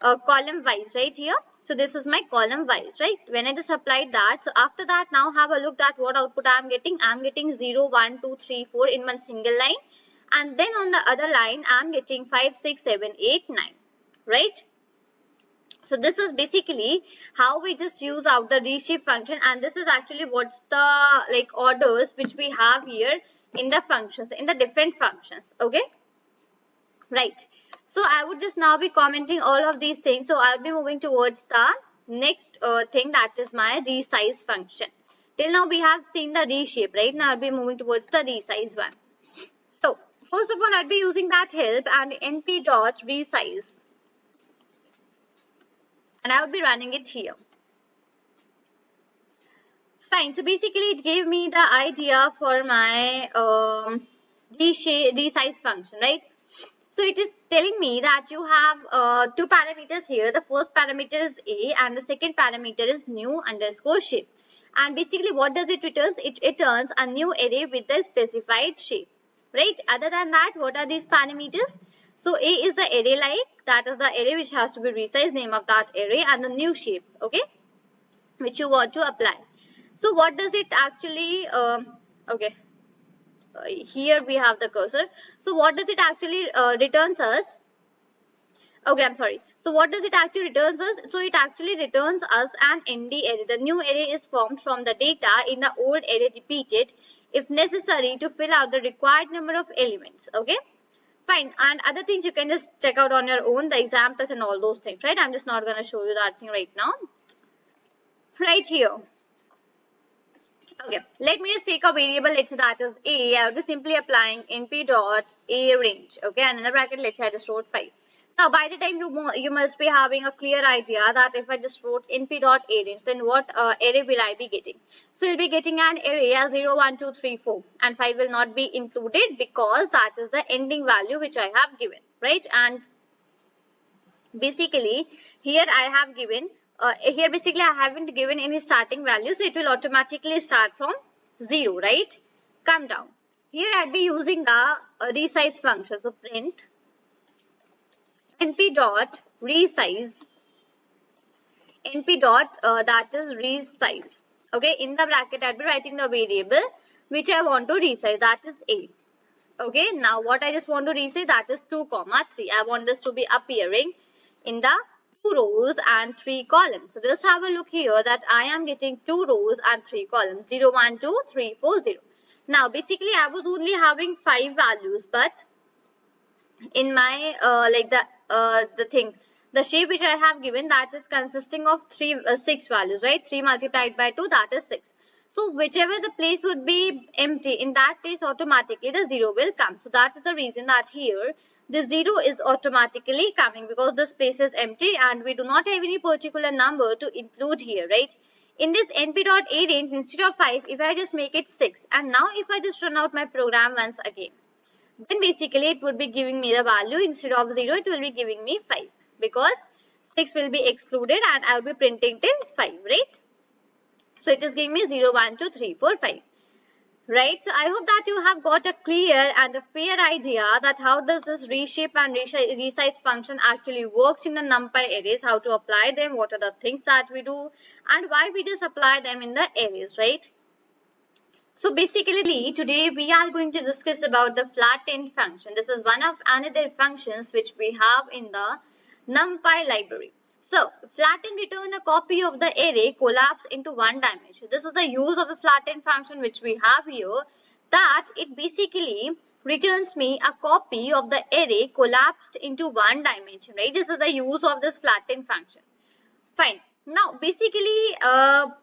column wise right here. So this is my column wise, right? When I just applied that, so after that, now have a look at what output I am getting. I am getting 0, 1, 2, 3, 4 in one single line. And then on the other line, I am getting 5, 6, 7, 8, 9, right? So this is basically how we just use out the reshape function, and this is actually what's the like orders which we have here in the functions, in the different functions. Okay, right. So I would just now be commenting all of these things. So I'll be moving towards the next thing, that is my resize function. Till now we have seen the reshape, right? Now I'll be moving towards the resize one. So first of all, I'll be using that help and np dot resize. and I would be running it here. Fine. So basically, it gave me the idea for my resize function, right? So it is telling me that you have two parameters here. The first parameter is a, and the second parameter is new underscore shape. And basically, what does it returns? It returns a new array with the specified shape, right? Other than that, what are these parameters? So a is the array like, that is the array which has to be resized, name of that array, and the new shape, okay, which you want to apply. So what does it actually, okay, here we have the cursor. So what does it actually returns us? Okay, I'm sorry. So what does it actually returns us? So it actually returns us an ND array. The new array is formed from the data in the old array repeated if necessary to fill out the required number of elements. Okay, fine. And other things you can just check out on your own, the examples and all those things, right? I'm just not going to show you that thing right now. Right here. Okay, let me just take a variable, let's say that is a. I will be simply applying np dot a range. Okay, and in the bracket, let's say I just wrote 5. Now, by the time you must be having a clear idea that if I just wrote np dot a range, then what array will I be getting? So you'll be getting an array as 0, 1, 2, 3, 4, and 5 will not be included because that is the ending value which I have given, right? And basically here I have given. Here basically I haven't given any starting value, so it will automatically start from 0, right? Come down. Here I'd be using the resize function. So print np dot resize, np dot that is resize. Okay, in the bracket I'd be writing the variable which I want to resize, that is a. Okay, now what I just want to resize, that is 2, 3. I want this to be appearing in the 2 rows and 3 columns. So just have a look here that I am getting 2 rows and 3 columns, 0, 1, 2, 3, 4, 0. Now basically I was only having 5 values, but in my the shape which I have given, that is consisting of 6 values, right? 3 multiplied by 2, that is 6. So whichever the place would be empty, in that case automatically the 0 will come. So that is the reason that here the 0 is automatically coming, because this place is empty and we do not have any particular number to include here, right? In this np.a range, instead of 5, if I just make it 6, and now if I just run out my program once again, then basically it would be giving me the value, instead of 0 it will be giving me 5, because 6 will be excluded and I will be printing till 5, right? So it is giving me 0, 1, 2, 3, 4, 5. Right, so I hope that you have got a clear and a fair idea that how does this reshape and resize function actually works in the NumPy arrays, how to apply them, what are the things that we do, and why we just apply them in the arrays, right? So basically today we are going to discuss about the flatten function. This is one of another functions which we have in the NumPy library. So flatten return a copy of the array collapsed into one dimension. This is the use of the flatten function which we have here, that it basically returns me a copy of the array collapsed into one dimension, right? This is the use of this flatten function. Fine. Now basically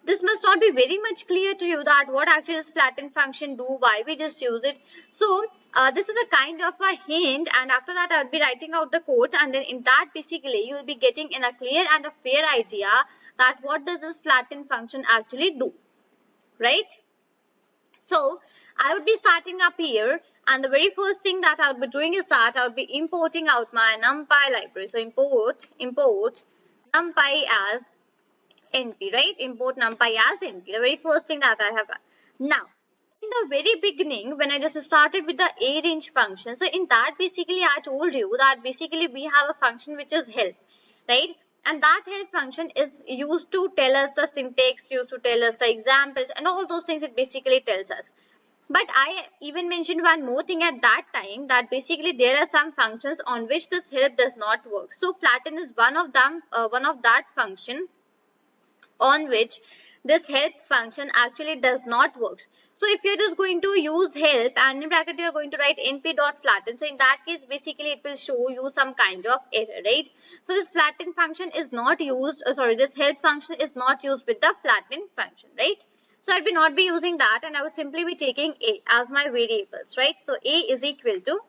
this must not be very much clear to you that what actually this flatten function do, why we just use it. So this is a kind of a hint, and after that I will be writing out the code, and then in that basically you will be getting in a clear and a fair idea that what does this flatten function actually do, right? So I would be starting up here, and the very first thing that I would be doing is that I would be importing out my NumPy library. So import NumPy as NP, right? Import NumPy as NP, the very first thing that I have done. Now in the very beginning, when I just started with the a range function, so in that basically I told you that basically we have a function which is help, right? And that help function is used to tell us the syntax, used to tell us the examples and all those things it basically tells us. But I even mentioned one more thing at that time, that basically there are some functions on which this help does not work. So flatten is one of them, one of that function on which this help function actually does not work. So if you're just going to use help and in bracket you're going to write np.flatten, so in that case basically it will show you some kind of error, right? So this flatten function is not used, this help function is not used with the flatten function, right? So I will not be using that, and I will simply be taking a as my variables, right? So a is equal to,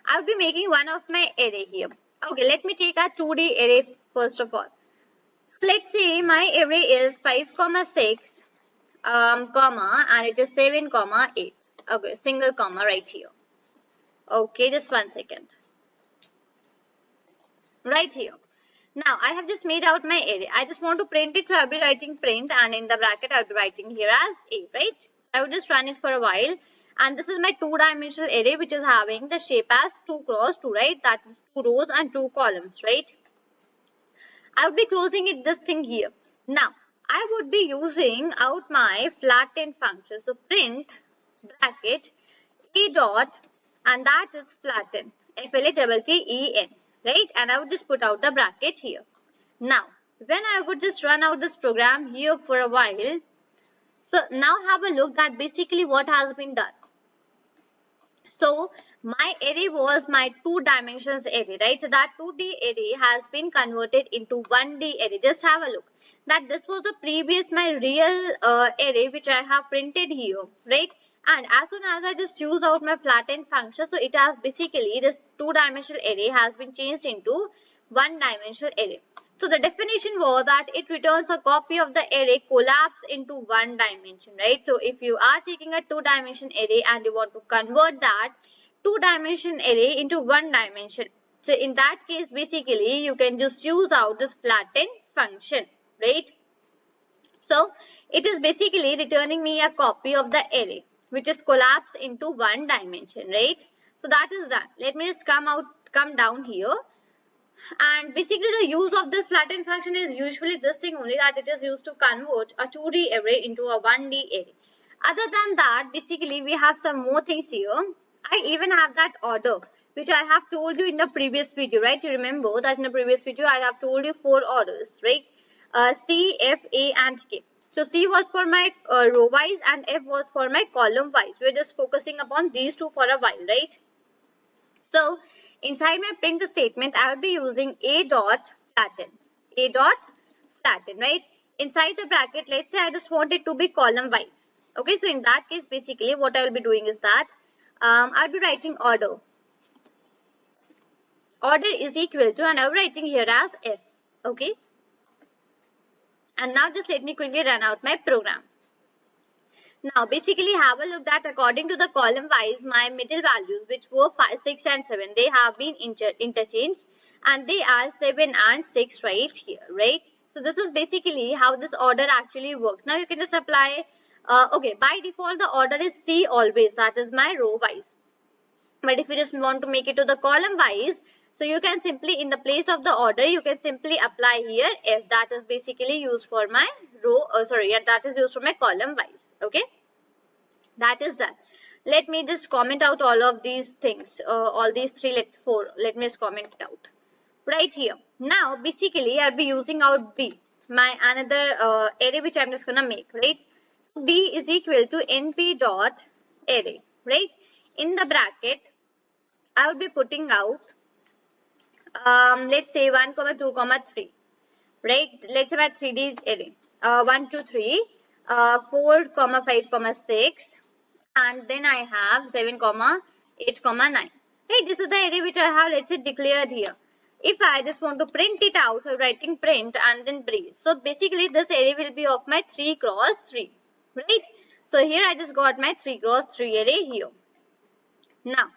I will be making one of my array here. Okay, let me take a 2D array first of all. Let's say my array is 5, 6, comma, and it is 7, 8. Okay, single comma right here. Okay, just 1 second. Right here. Now, I have just made out my array. I just want to print it, so I'll be writing print, and in the bracket, I'll be writing here as A, right? I will just run it for a while. And this is my two-dimensional array, which is having the shape as 2 cross 2, right? That is 2 rows and 2 columns, right? I would be closing it this thing here. Now, I would be using out my flatten function. So, print bracket A dot, and that is flatten, F-L-A-T-T-E-N, right? And I would just put out the bracket here. Now, when I would just run out this program here for a while, so now have a look at basically what has been done. So my array was my 2 dimensions array, right? So that 2D array has been converted into 1D array. Just have a look that this was the previous my real array which I have printed here, right? And as soon as I just use out my flatten function, so it has basically this 2-dimensional array has been changed into 1-dimensional array. So the definition was that it returns a copy of the array collapsed into 1 dimension, right? So if you are taking a 2-dimension array and you want to convert that 2-dimension array into 1 dimension, so in that case, basically, you can just use out this flatten function, right? So it is basically returning me a copy of the array, which is collapsed into 1 dimension, right? So that is done. Let me just come down here. And basically the use of this flatten function is usually this thing only, that it is used to convert a 2D array into a 1D array. Other than that, basically we have some more things here. I even have that order which I have told you in the previous video, right? You remember that in the previous video I have told you 4 orders, right? C, F, A and K. So C was for my row wise and F was for my column wise. We are just focusing upon these two for a while, right? So inside my print statement, I will be using A dot flatten. A dot flatten, right? Inside the bracket, let's say I just want it to be column wise. Okay, so in that case, basically what I will be doing is that I'll be writing order. Order is equal to, and I'll be writing here as F. Okay. And now just let me quickly run out my program. Now basically have a look that according to the column wise, my middle values which were 5, 6 and 7, they have been interchanged and they are 7 and 6 right here, right? So this is basically how this order actually works. Now you can just apply, okay, by default the order is C always, that is my row wise. But if you just want to make it to the column wise, so you can simply, in the place of the order, you can simply apply here F, that is basically used for my row, that is used for my column wise. Okay, that is done. Let me just comment out all of these things, all these 4. Let me just comment it out right here. Now, basically, I'll be using out B, my another array which I'm just gonna make, right? B is equal to np dot array, right? In the bracket, I will be putting out let's say 1, 2, 3, right? Let's say my 3D is array 1, 2, 3, 4, 5, 6, and then I have 7, 8, 9, right? This is the array which I have, let's say, declared here. If I just want to print it out, so writing print and then breathe. So basically this array will be of my 3 cross 3, right? So here I just got my 3 cross 3 array here. Now,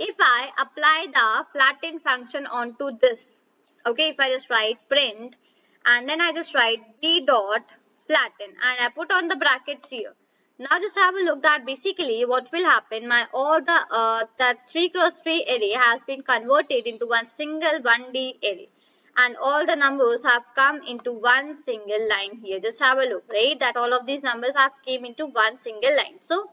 if I apply the flatten function onto this, okay, if I just write print and then I just write B dot flatten and I put on the brackets here. Now just have a look that basically what will happen, my all the that 3 cross 3 array has been converted into one single 1D array and all the numbers have come into one single line here. Just have a look, right, that all of these numbers have came into one single line. So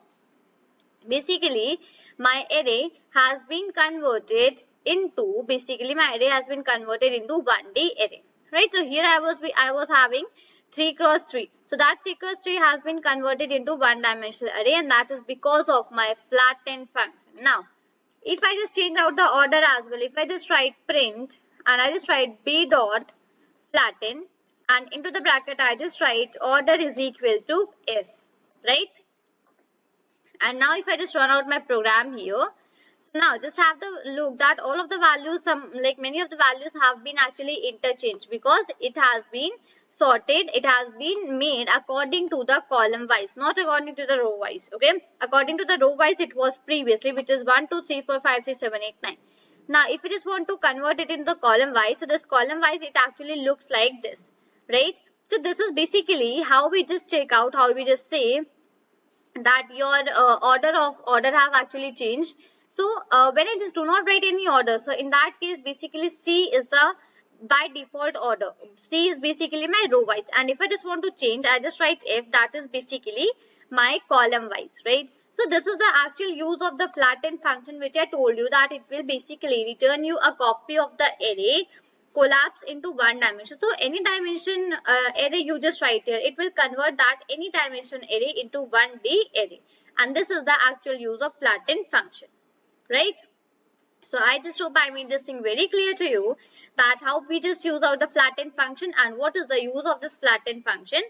basically my array has been converted into, my array has been converted into 1D array, right? So here I was having 3 cross 3. So that 3 cross 3 has been converted into 1-dimensional array and that is because of my flatten function. Now, if I just change out the order as well, if I just write print and I just write B dot flatten and into the bracket I just write order is equal to F, right? And now if I just run out my program here, Now just have the look that all of the values, many of the values have been actually interchanged because it has been sorted, it has been made according to the column wise, not according to the row wise. Okay, according to the row wise it was previously, which is 1 2 3 4 5 6 7 8 9. Now if it is want to convert it into column wise, so this column wise it actually looks like this, right? So this is basically how we just check out, how we just say that your order has actually changed. So when I just do not write any order, so in that case basically C is the by default order. C is basically my row wise, and if I just want to change, I just write F, that is basically my column wise, right? So this is the actual use of the flatten function, which I told you that it will basically return you a copy of the array collapse into one dimension. So any dimension array you just write here, it will convert that any dimension array into 1D array, and this is the actual use of flatten function, right? So I just hope I made this thing very clear to you, that how we just use out the flatten function and what is the use of this flatten function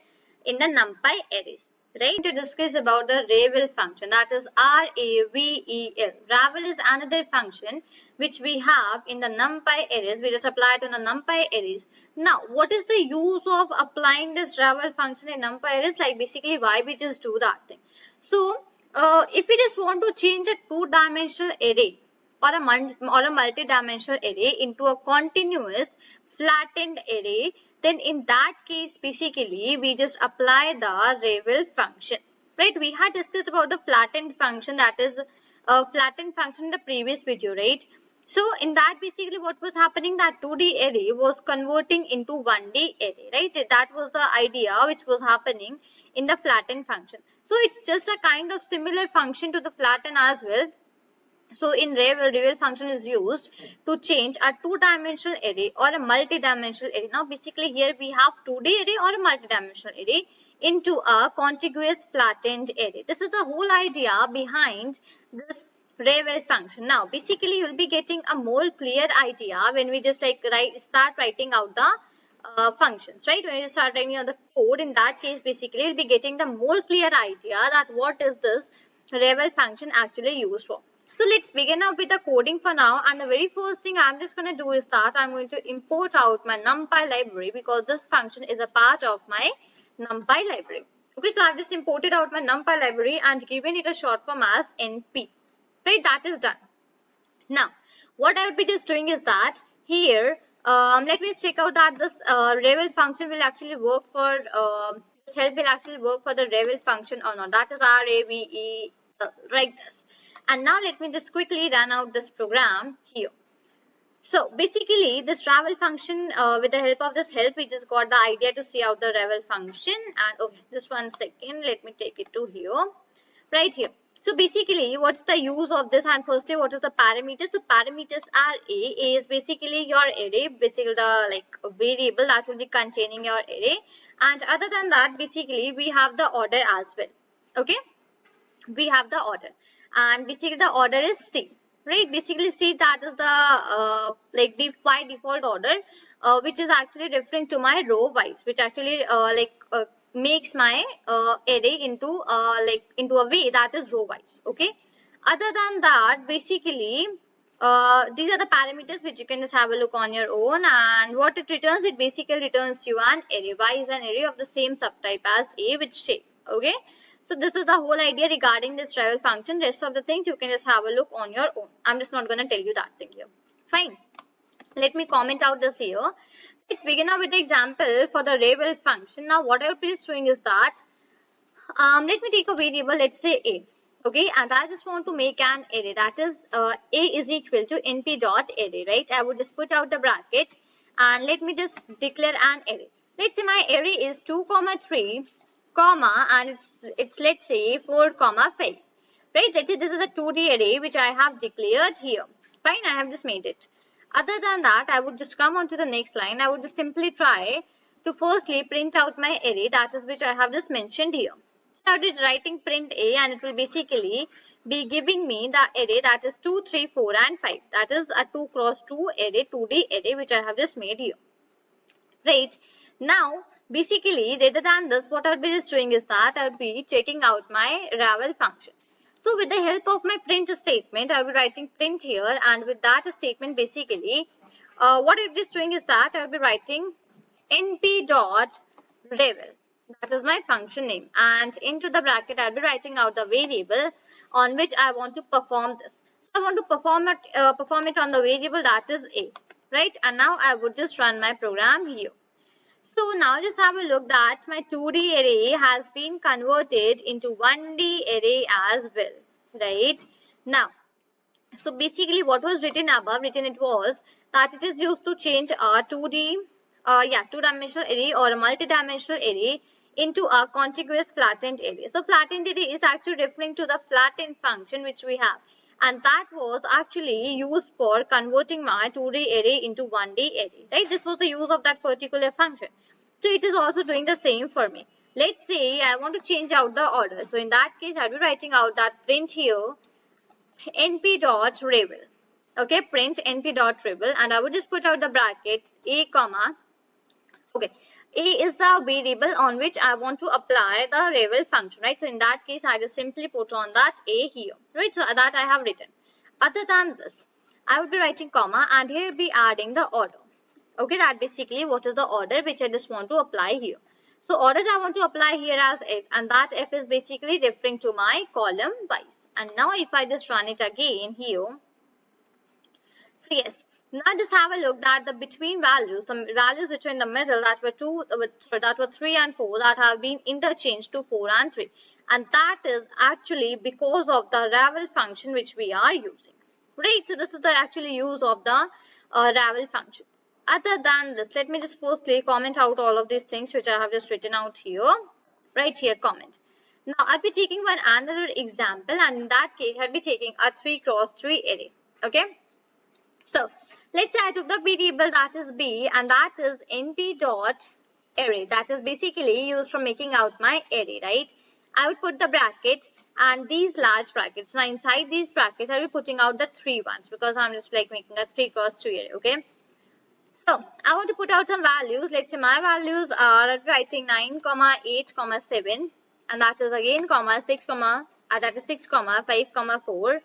in the NumPy arrays. Right, to discuss about the ravel function, that is RAVEL. Ravel is another function which we have in the NumPy arrays. We just apply it in the NumPy arrays. Now, what is the use of applying this ravel function in NumPy arrays? Like basically why we just do that thing. So, if we just want to change a two-dimensional array or a multi-dimensional array into a continuous flattened array, then in that case basically we just apply the ravel function, right? We had discussed about the flattened function, that is a flattened function in the previous video, right? So in that basically what was happening, that 2D array was converting into 1D array, right? That was the idea which was happening in the flatten function. So it's just a kind of similar function to the flatten as well. So in ravel function is used to change a two-dimensional array or a multi-dimensional array. Now basically here we have 2D array or a multi-dimensional array into a contiguous flattened array. This is the whole idea behind this ravel function. Now basically you will be getting a more clear idea when we just like start writing out the functions, right? When you start writing out the code, in that case basically you'll be getting the more clear idea that what is this ravel function actually used for. So let's begin up with the coding for now, and the very first thing I'm just going to do is that I'm going to import out my NumPy library, because this function is a part of my NumPy library. Okay, so I've just imported out my NumPy library and given it a short form as NP. Right, that is done. Now, what I would be just doing is that here, let me check out that this ravel function will actually work for, this help will actually work for the ravel function or not. That is RAVE, like this. And now let me just quickly run out this program here. So basically this ravel function, with the help of this help, we just got the idea to see out the ravel function. And okay, just 1 second, let me take it to here, right here. So basically what's the use of this, and firstly what is the parameters? The parameters are A is basically your array, basically the like variable that will be containing your array, and other than that basically we have the order as well. Okay, we have the order, and basically the order is C, right? Basically C, that is the by default order, which is actually referring to my row wise, which actually makes my array into a way that is row wise. Okay, other than that basically these are the parameters which you can just have a look on your own, and what it returns, it basically returns you an array. Y is an array of the same subtype as A with shape. Okay, so this is the whole idea regarding this ravel function. Rest of the things you can just have a look on your own. I'm just not going to tell you that thing here. Fine. Let me comment out this here. Let's begin up with the example for the ravel function. Now what I would be just doing is that, let me take a variable, let's say A. Okay, and I just want to make an array, that is A is equal to np dot array, right? I would just put out the bracket and let me just declare an array. Let's say my array is 2, 3, comma, and it's let's say 4, 5, right? Let's say this is a 2D array which I have declared here. Fine, I have just made it. Other than that, I would just come on to the next line. I would just simply try to firstly print out my array, that is which I have just mentioned here. So I would be writing print A, and it will basically be giving me the array that is 2, 3, 4 and 5. That is a 2 cross 2 array, 2D array which I have just made here. Right, now basically rather than this, what I would be just doing is that I would be checking out my ravel function. So with the help of my print statement, I'll be writing print here, and with that statement basically, what it is doing is that I'll be writing np dot revel. That is my function name, and into the bracket I'll be writing out the variable on which I want to perform this. So I want to perform it on the variable that is a, right? And now I would just run my program here. So now just have a look that my 2D array has been converted into 1D array as well, right? Now, so basically what was written above, it was that it is used to change a 2D, two-dimensional array or a multi-dimensional array into a contiguous flattened array. So flattened array is actually referring to the flattened function which we have. And that was actually used for converting my 2D array into 1D array, right? This was the use of that particular function. So it is also doing the same for me. Let's say I want to change out the order. So in that case, I'll be writing out that print here np dot revel. Okay, print np dot revel, and I would just put out the brackets a comma. Okay, a is the variable on which I want to apply the revel function, right? So in that case, I just simply put on that a here, right? So that I have written. Other than this, I would be writing comma, and here be adding the order. Okay, that basically what is the order which I just want to apply here. So order I want to apply here as f, and that f is basically referring to my column wise. And now if I just run it again here, so yes, now just have a look that the between values, some values which were in the middle, that were 3 and 4, that have been interchanged to 4 and 3, and that is actually because of the revel function which we are using, right? So this is the actually use of the revel function. Other than this, let me just firstly comment out all of these things which I have just written out here, right here, comment. Now I'll be taking one another example, and in that case I'll be taking a 3x3 array. Okay, so let's say I took the variable that is b, and that is np dot array. That is basically used for making out my array, right? I would put the bracket and these large brackets. Now inside these brackets I'll be putting out the 3 ones because I'm just like making a 3x3 array. Okay, so I want to put out some values. Let's say my values are writing 9, 8, 7, and that is again comma 6, that is 6, 5, 4,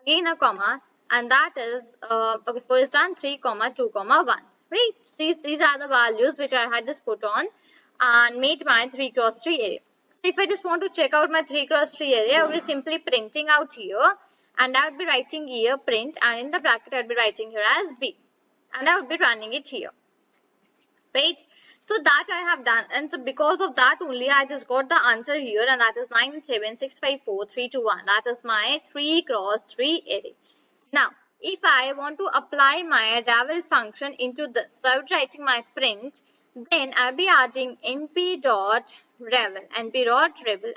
again a comma, and that is okay, 4 is done, 3, 2, 1. Right? These are the values which I had just put on and made my 3x3 array. So if I just want to check out my 3x3 array, I will be simply printing out here, and I would be writing here print, and in the bracket I would be writing here as b, and I would be running it here, right? So that I have done, and so because of that only I just got the answer here, and that is 976543221. That is my 3x3 array. Now if I want to apply my revel function into this, so I would writing my print, then I'll be adding np dot revel,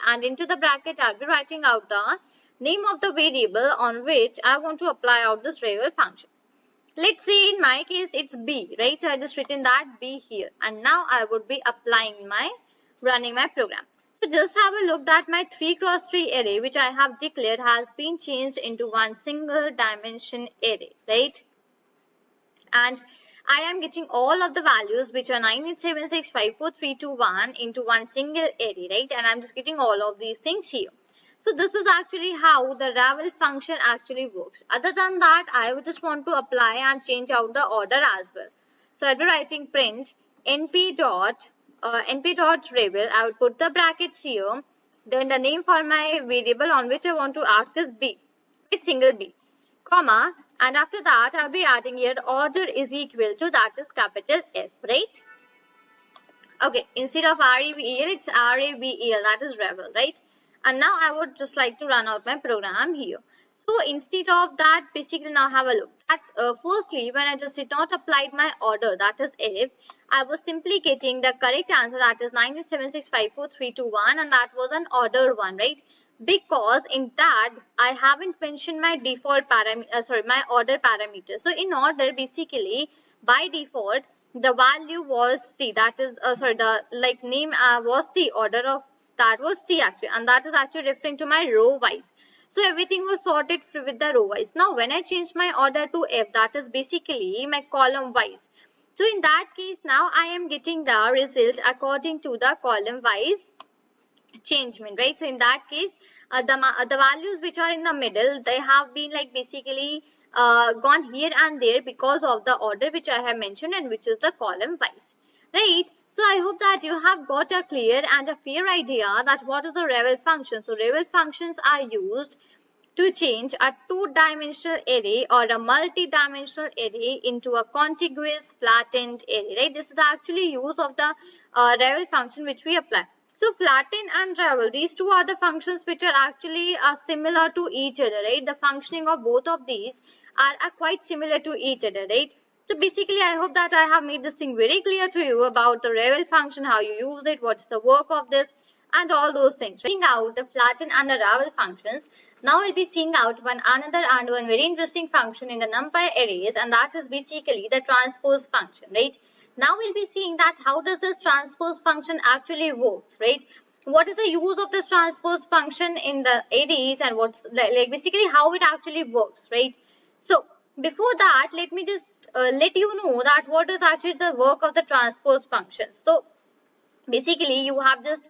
and into the bracket I'll be writing out the name of the variable on which I want to apply out this revel function. Let's say in my case it's b, right? So I just written that b here, and now I would be running my program. So just have a look that my 3x3 array which I have declared has been changed into one single dimension array, right? And I am getting all of the values which are 987654321 into one single array, right? And I'm just getting all of these things here. So this is actually how the revel function actually works. Other than that, I would just want to apply and change out the order as well. So I'll be writing print np dot revel. I would put the brackets here. Then the name for my variable on which I want to act is b, with single b, comma, and after that I'll be adding here order is equal to, that is capital F, right? Okay, instead of revel, it's revel, that is revel, right? And now I would just like to run out my program here. So instead of that, basically now have a look that firstly when I just did not apply my order, that is if, I was simply getting the correct answer, that is 987654321, and that was an ordered one, right? Because in that I haven't mentioned my default parameter, my order parameter. So in order, basically by default the value was C, that is the like name was C, order of that was C actually, and that is actually referring to my row wise. So everything was sorted with the row wise. Now when I change my order to F, that is basically my column wise. So in that case now I am getting the result according to the column wise changement, right? So in that case, the values which are in the middle, they have been like basically gone here and there because of the order which I have mentioned, and which is the column wise, right? So I hope that you have got a clear and a fair idea that what is the revel function. So revel functions are used to change a two-dimensional array or a multi-dimensional array into a contiguous flattened array, right? This is the actually use of the revel function which we apply. So flatten and revel, these two are the functions which are actually similar to each other, right? The functioning of both of these are quite similar to each other, right? So basically, I hope that I have made this thing very clear to you about the revel function, how you use it, what's the work of this, and all those things. Seeing out the flatten and the revel functions, now we'll be seeing out one very interesting function in the NumPy arrays, and that is basically the transpose function, right? Now we'll be seeing that how does this transpose function actually works, right? What is the use of this transpose function in the arrays, and what's like basically how it actually works, right? So before that, let me just let you know that what is actually the work of the transpose function. So basically, you have just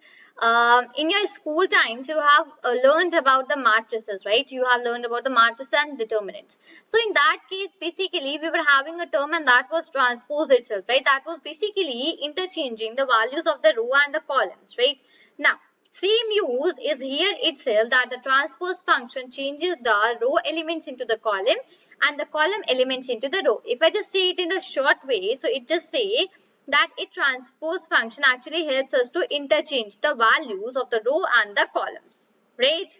in your school times, you have learned about the matrices, right? You have learned about the matrices and determinants. So in that case, basically, we were having a term, and that was transpose itself, right? That was basically interchanging the values of the row and the columns, right? Now, same use is here itself, that the transpose function changes the row elements into the column and the column elements into the row. If I just say it in a short way, so it just say that a transpose function actually helps us to interchange the values of the row and the columns, right?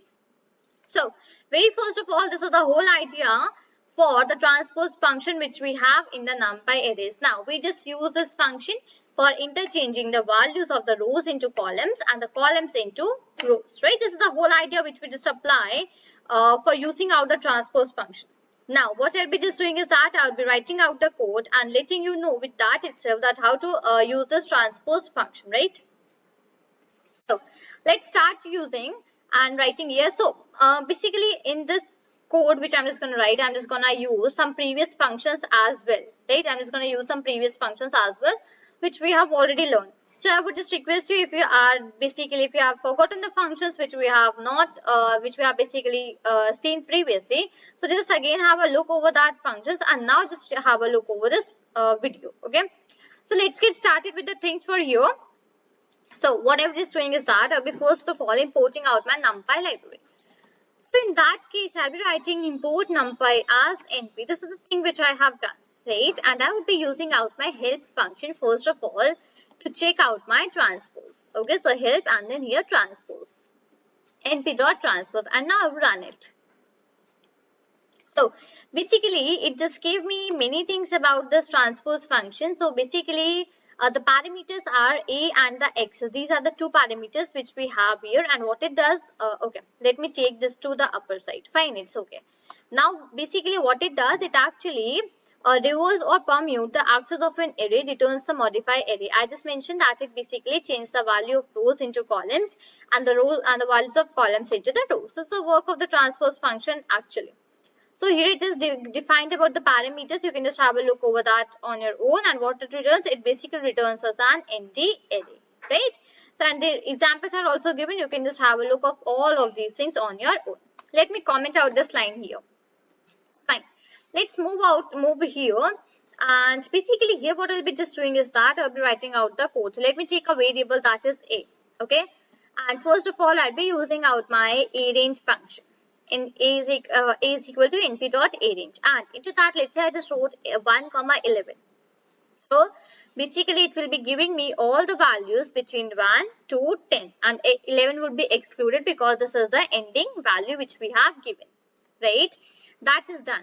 So very first of all, this is the whole idea for the transpose function which we have in the NumPy arrays. Now we just use this function for interchanging the values of the rows into columns and the columns into rows, right? This is the whole idea which we just apply for using out the transpose function. Now, what I'll be just doing is that I'll be writing out the code and letting you know with that itself that how to use this transpose function, right? So, let's start using and writing here. So, basically in this code which I'm just going to write, I'm just going to use some previous functions as well, right? I'm just going to use some previous functions as well, which we have already learned. So I would just request you, if you have forgotten the functions which we have not, which we have basically seen previously, so just again have a look over that functions, and now just have a look over this video, okay? So let's get started with the things for here. So what I'm just doing is that I'll be first of all importing out my NumPy library. So in that case, I'll be writing import NumPy as NP. This is the thing which I have done, right? And I would be using out my help function first of all to check out my transpose. Okay, so help and then here transpose. np.transpose, and now run it. So basically it just gave me many things about this transpose function. So basically the parameters are a and the x. So these are the two parameters which we have here, and what it does, okay, let me take this to the upper side. Fine, it's okay. Now basically what it does, it actually reverse or permute the access of an array, returns the modified array. I just mentioned that it basically changes the value of rows into columns and the rows and the values of columns into the rows. So it's the work of the transpose function actually. So here it is defined about the parameters. You can just have a look over that on your own, and what it returns, it basically returns as an empty array, right? So and the examples are also given. You can just have a look of all of these things on your own. Let me comment out this line here. Fine. Let's move here, and basically here what I'll be just doing is that I'll be writing out the code. So let me take a variable that is a, okay, and first of all I'll be using out my arange function. In a is equal to np.arange, and into that let's say I just wrote 1, 11. So basically it will be giving me all the values between 1 to 10, and 11 would be excluded because this is the ending value which we have given, right? That is done.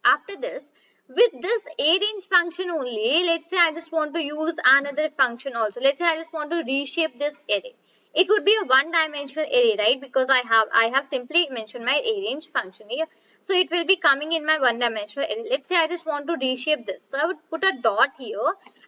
After this, with this arange function only, let's say I just want to use another function also. Let's say I just want to reshape this array. It would be a one-dimensional array, right? Because I have simply mentioned my arange function here. So it will be coming in my one-dimensional array. Let's say I just want to reshape this. So I would put a dot here,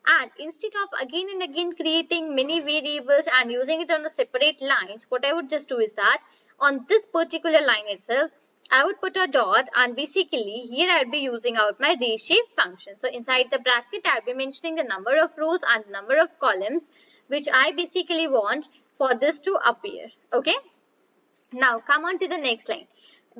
and instead of again and again creating many variables and using it on a separate lines, what I would just do is that on this particular line itself, I would put a dot, and basically here I will be using out my reshape function. So inside the bracket I will be mentioning the number of rows and number of columns which I basically want for this to appear. Okay. Now come on to the next line.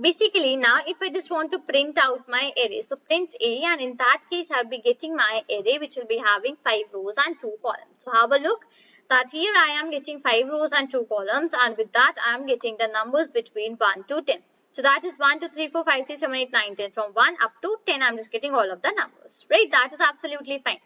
Basically now if I just want to print out my array, so print A, and in that case I'll be getting my array which will be having 5 rows and 2 columns. So have a look that here I am getting 5 rows and 2 columns, and with that I am getting the numbers between 1 to 10. So that is 1, 2, 3, 4, 5, 6, 7, 8, 9, 10. From 1 up to 10 I'm just getting all of the numbers, right? That is absolutely fine.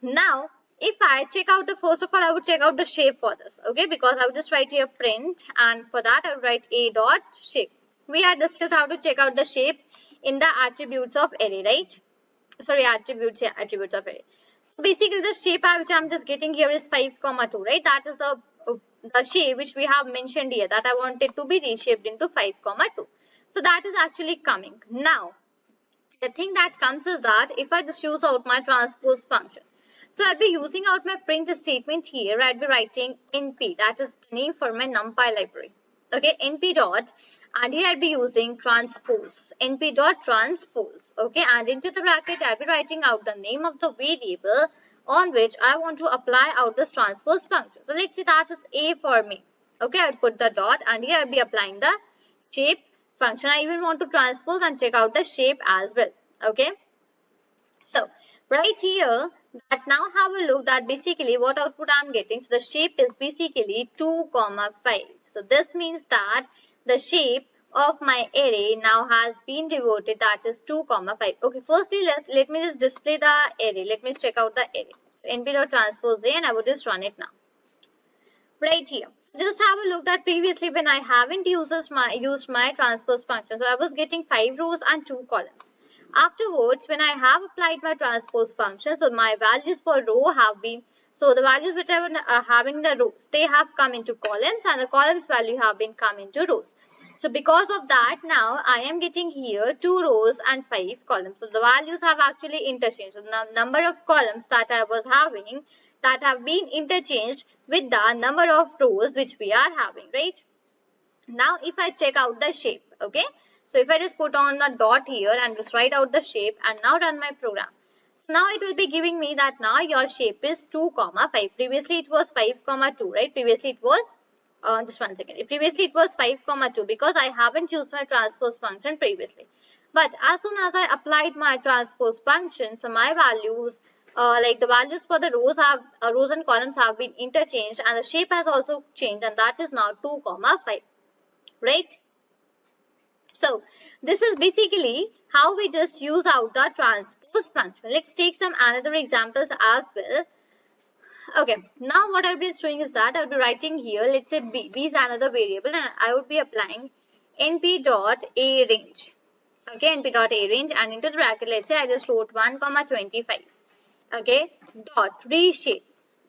Now if I check out the, first of all I would check out the shape for this, okay, because I would just write here print, and for that I would write a dot shape. We had discussed how to check out the shape in the attributes of array, right? Sorry, attributes of array. So basically the shape which I'm just getting here is 5, 2, right? That is the shape which we have mentioned here, that I wanted to be reshaped into 5, 2. So that is actually coming. Now the thing that comes is that if I just use out my transpose function, so I'll be using out my print statement here. I'll be writing np, that is the name for my NumPy library. Okay, np dot, and here I'll be using transpose, np dot transpose. Okay, and into the bracket I'll be writing out the name of the variable on which I want to apply out this transpose function. So let's say that is a for me. Okay, I'll put the dot, and here I'll be applying the shape function. I even want to transpose and check out the shape as well. Okay, so right here, that now have a look that basically what output I'm getting. So the shape is basically 2, 5. So this means that the shape of my array now has been reverted, that is 2, 5. Okay, firstly let me just display the array. Let me check out the array. So np.transpose A, and I would just run it now. Right here. So just have a look that previously when I haven't used my transpose function, so I was getting 5 rows and 2 columns. Afterwards, when I have applied my transpose function, so my values per row have been, so the values which I was having the rows, they have come into columns, and the columns value have been come into rows. So because of that, now I am getting here 2 rows and 5 columns. So the values have actually interchanged. So the number of columns that I was having, that have been interchanged with the number of rows which we are having, right? Now if I check out the shape, okay, so if I just put on a dot here and just write out the shape and now run my program, so now it will be giving me that now your shape is 2, 5. Previously it was 5, 2, right? Previously it was just one second. Previously it was 5, 2, because I haven't used my transpose function previously. But as soon as I applied my transpose function, so my values, like the values for the rows and columns have been interchanged, and the shape has also changed, and that is now 2, 5, right? So this is basically how we just use out the transpose function. Let's take some another examples as well. Okay, now what I'll be doing is that I'll be writing here, let's say b is another variable, and I would be applying np.arange. Okay, np.arange, and into the bracket, let's say I just wrote 1, 25. Okay, dot reshape.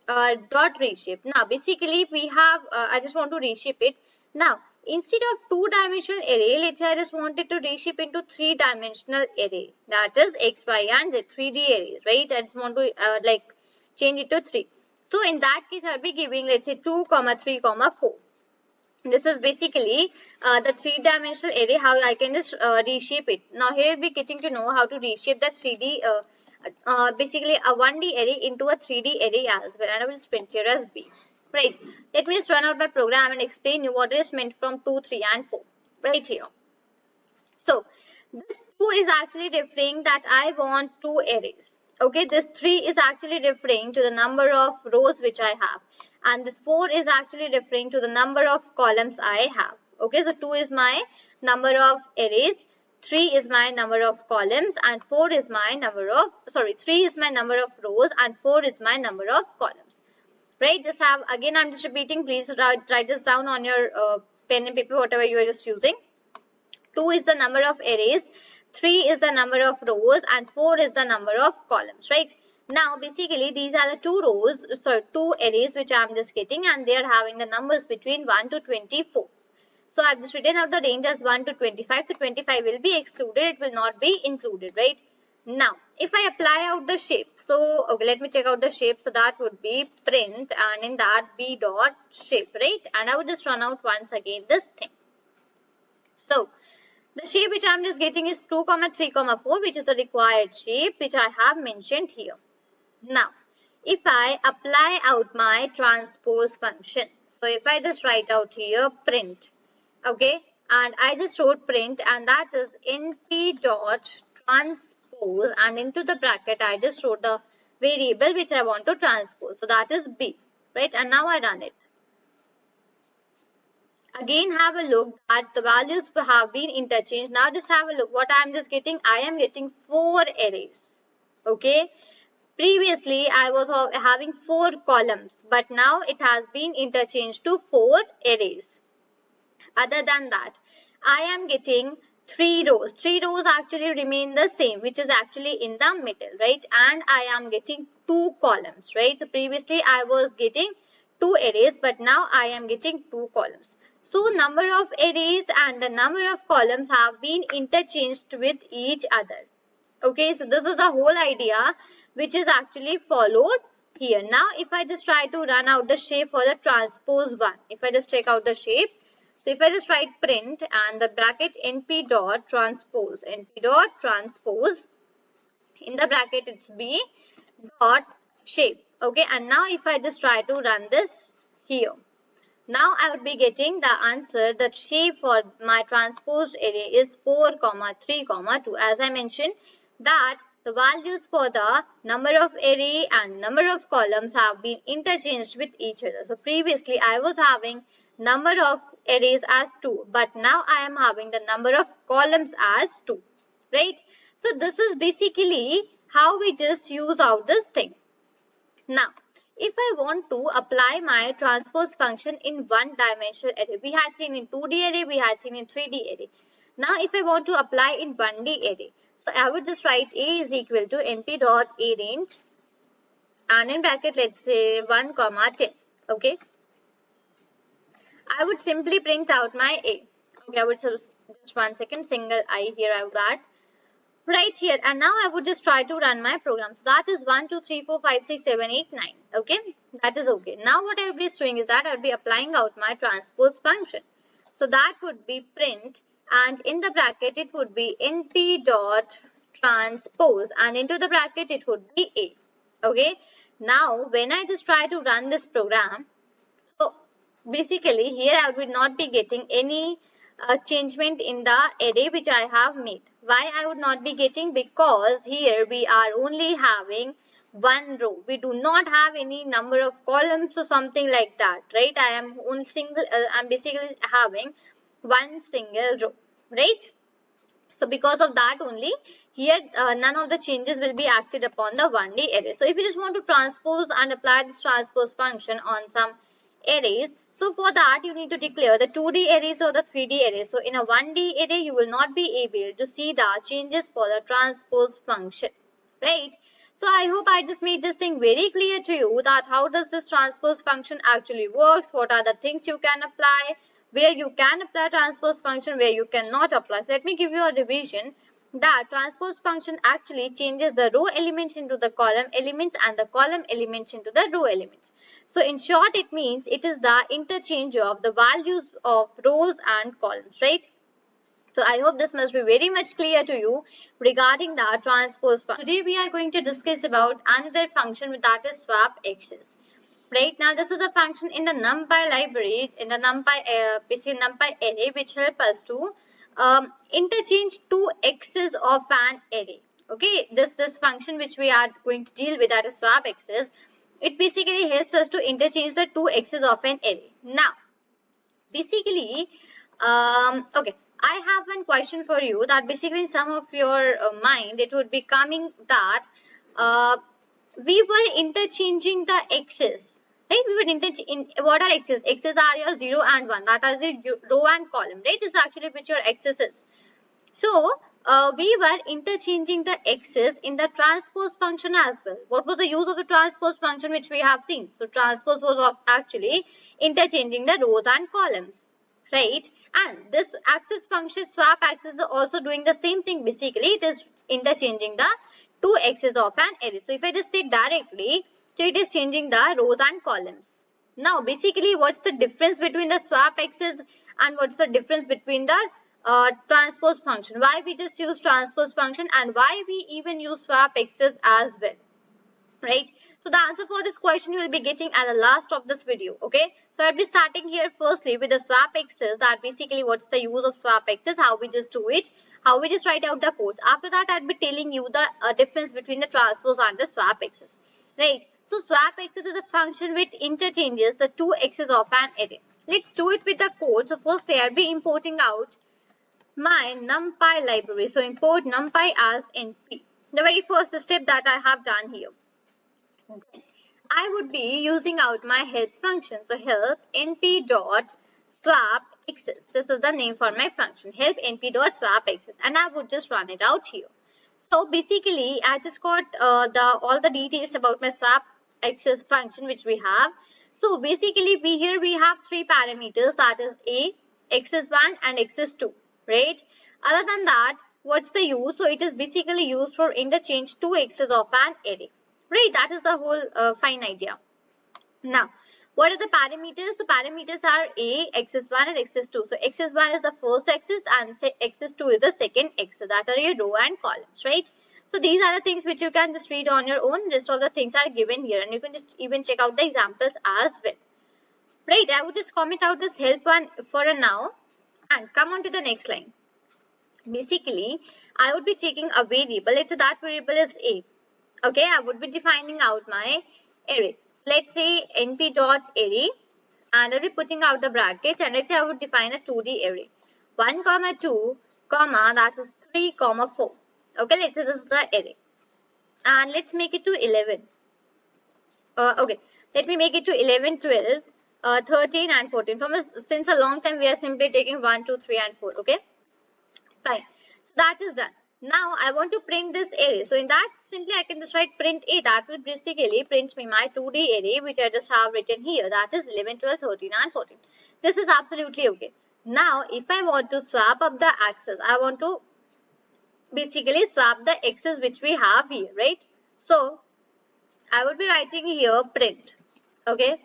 Now basically we have, I just want to reshape it. Now instead of 2-dimensional array, let's say I just wanted to reshape into 3-dimensional array, that is x, y, and z, 3D arrays, right? I just want to like change it to 3. So in that case I'll be giving, let's say 2, 3, 4. This is basically the 3-dimensional array, how I can just reshape it. Now here we'll be getting to know how to reshape the 3D basically a 1D array into a 3D array as well, and I will just print here as b. Right. Let me just run out my program and explain you what is meant from 2, 3, and 4. Right here. So this 2 is actually referring that I want 2 arrays. Okay, this 3 is actually referring to the number of rows which I have, and this 4 is actually referring to the number of columns I have. Okay, so 2 is my number of arrays, 3 is my number of columns, and 4 is my number of, 3 is my number of rows, and 4 is my number of columns. Right, just have, again I'm just repeating, please write this down on your pen and paper, whatever you are just using. 2 is the number of arrays, 3 is the number of rows, and 4 is the number of columns, right? Now basically these are the 2 arrays which I'm just getting, and they are having the numbers between 1 to 24. So I've just written out the range as 1 to 25. So 25 will be excluded, it will not be included, right? Now if I apply out the shape, so okay, let me check out the shape. So that would be print, and in that b dot shape, right? And I would just run out once again this thing. So the shape which I'm just getting is 2, 3, 4, which is the required shape which I have mentioned here. Now if I apply out my transpose function, So if I just write out here print, okay, and I just wrote print, and that is np dot transpose, and into the bracket I just wrote the variable which I want to transpose. So that is b, right? And now I run it. Again, have a look that the values have been interchanged. Now just have a look what I am just getting. I am getting 4 arrays. Okay. Previously, I was having 4 columns, but now it has been interchanged to 4 arrays. Other than that, I am getting 3 rows. 3 rows actually remain the same, which is actually in the middle, right? And I am getting 2 columns, right? So previously I was getting 2 arrays, but now I am getting 2 columns. So number of arrays and the number of columns have been interchanged with each other. Okay, so this is the whole idea which is actually followed here. Now, if I just try to run out the shape for the transpose one, if I just take out the shape, so if I just write print and the bracket np dot transpose, in the bracket it's b dot shape. Okay, and now if I just try to run this here, now I would be getting the answer. The shape for my transposed array is 4, 3, 2. As I mentioned that the values for the number of array and number of columns have been interchanged with each other. So previously I was having number of arrays as 2, but now I am having the number of columns as 2, right? So this is basically how we just use out this thing. Now, if I want to apply my transpose function in one-dimensional array, we had seen in 2D array, we had seen in 3D array. Now, if I want to apply in 1D array, so I would just write a is equal to np dot arange, and in bracket let's say 1, 10. Okay, I would simply print out my a. Okay, I would just 1 second, single I here I would add. Right here, and now I would just try to run my program. So that is 1, 2, 3, 4, 5, 6, 7, 8, 9. Okay, that is okay. Now what I would be doing is that I would be applying out my transpose function. So that would be print, and in the bracket it would be np dot transpose, and into the bracket it would be a. Okay, now when I just try to run this program, so basically here I would not be getting any changement in the array which I have made. Why I would not be getting? Because here we are only having 1 row. We do not have any number of columns or something like that, right? I am only I'm basically having 1 single row, right? So because of that only, here none of the changes will be acted upon the 1D array. So if you just want to transpose and apply this transpose function on some arrays, so for that you need to declare the 2D arrays or the 3D arrays. So in a 1D array you will not be able to see the changes for the transpose function, right? So I hope I just made this thing very clear to you that how does this transpose function actually works, what are the things you can apply, where you can apply transpose function, where you cannot apply. So let me give you a revision. That transpose function actually changes the row elements into the column elements and the column elements into the row elements. So in short, it means it is the interchange of the values of rows and columns, right? So I hope this must be very much clear to you regarding the transpose function. Today we are going to discuss about another function, that is swap x's. Right now, this is a function in the NumPy library, in the basically NumPy array, which help us to interchange 2 x's of an array. Okay, this function which we are going to deal with, that is swap x's, it basically helps us to interchange the 2 x's of an array. Now, basically, okay, I have one question for you that basically in some of your mind it would be coming that we were interchanging the x's. Right, we would interchange what are x's? X's are your 0 and 1. That is the row and column. Right, this is actually which your x's is. So we were interchanging the x's in the transpose function as well. What was the use of the transpose function which we have seen? So transpose was of actually interchanging the rows and columns, right? And this axis function, swap axis, is also doing the same thing. Basically, it is interchanging the 2 x's of an array. So if I just state directly, so it is changing the rows and columns. Now, basically, what's the difference between the swap x's and what's the difference between the transpose function? Why we just use transpose function and why we even use swap x's as well? right? So the answer for this question you will be getting at the last of this video. Okay, so I'll be starting here firstly with the swap x's, that basically what's the use of swap x's, how we just do it, how we just write out the codes. After that I'll be telling you the difference between the transpose and the swap x's, right? So swap x's is a function which interchanges the two x's of an array. Let's do it with the code. So firstly I'll be importing out my NumPy library. So import NumPy as np, the very first step that I have done here. I would be using out my help function. So help np dot swap x's. This is the name for my function, help np dot swap x's, and I would just run it out here. So basically, I just got all the details about my swap x's function which we have. So basically, we have three parameters, that is a, x is 1 and x is 2, right? Other than that, what's the use? So it is basically used for interchange two x's of an array. Right, that is the whole fine idea. Now, what are the parameters? The parameters are a, x is 1 and x is 2. So x is 1 is the first axis and x is 2 is the second axis. That are your row and columns, right? So these are the things which you can just read on your own. Rest of the things are given here and you can just even check out the examples as well. Right, I would just comment out this help one for a now and come on to the next line. Basically, I would be taking a variable. Let's say that variable is a. Okay, I would be defining out my array. Let's say np dot array, and I'll be putting out the brackets, and let's say I would define a 2D array. 1, 2, that is 3, 4. Okay, let's say this is the array. And let's make it to 11. Okay, let me make it to 11, 12, 13 and 14. Since a long time we are simply taking 1, 2, 3 and 4. Okay, fine. So that is done. Now I want to print this array. So in that simply I can just write print a. That will basically print me my 2D array which I just have written here. That is 11, 12, 13 and 14. This is absolutely okay. Now if I want to swap up the axes, I want to basically swap the x's which we have here, right? So I would be writing here print. Okay,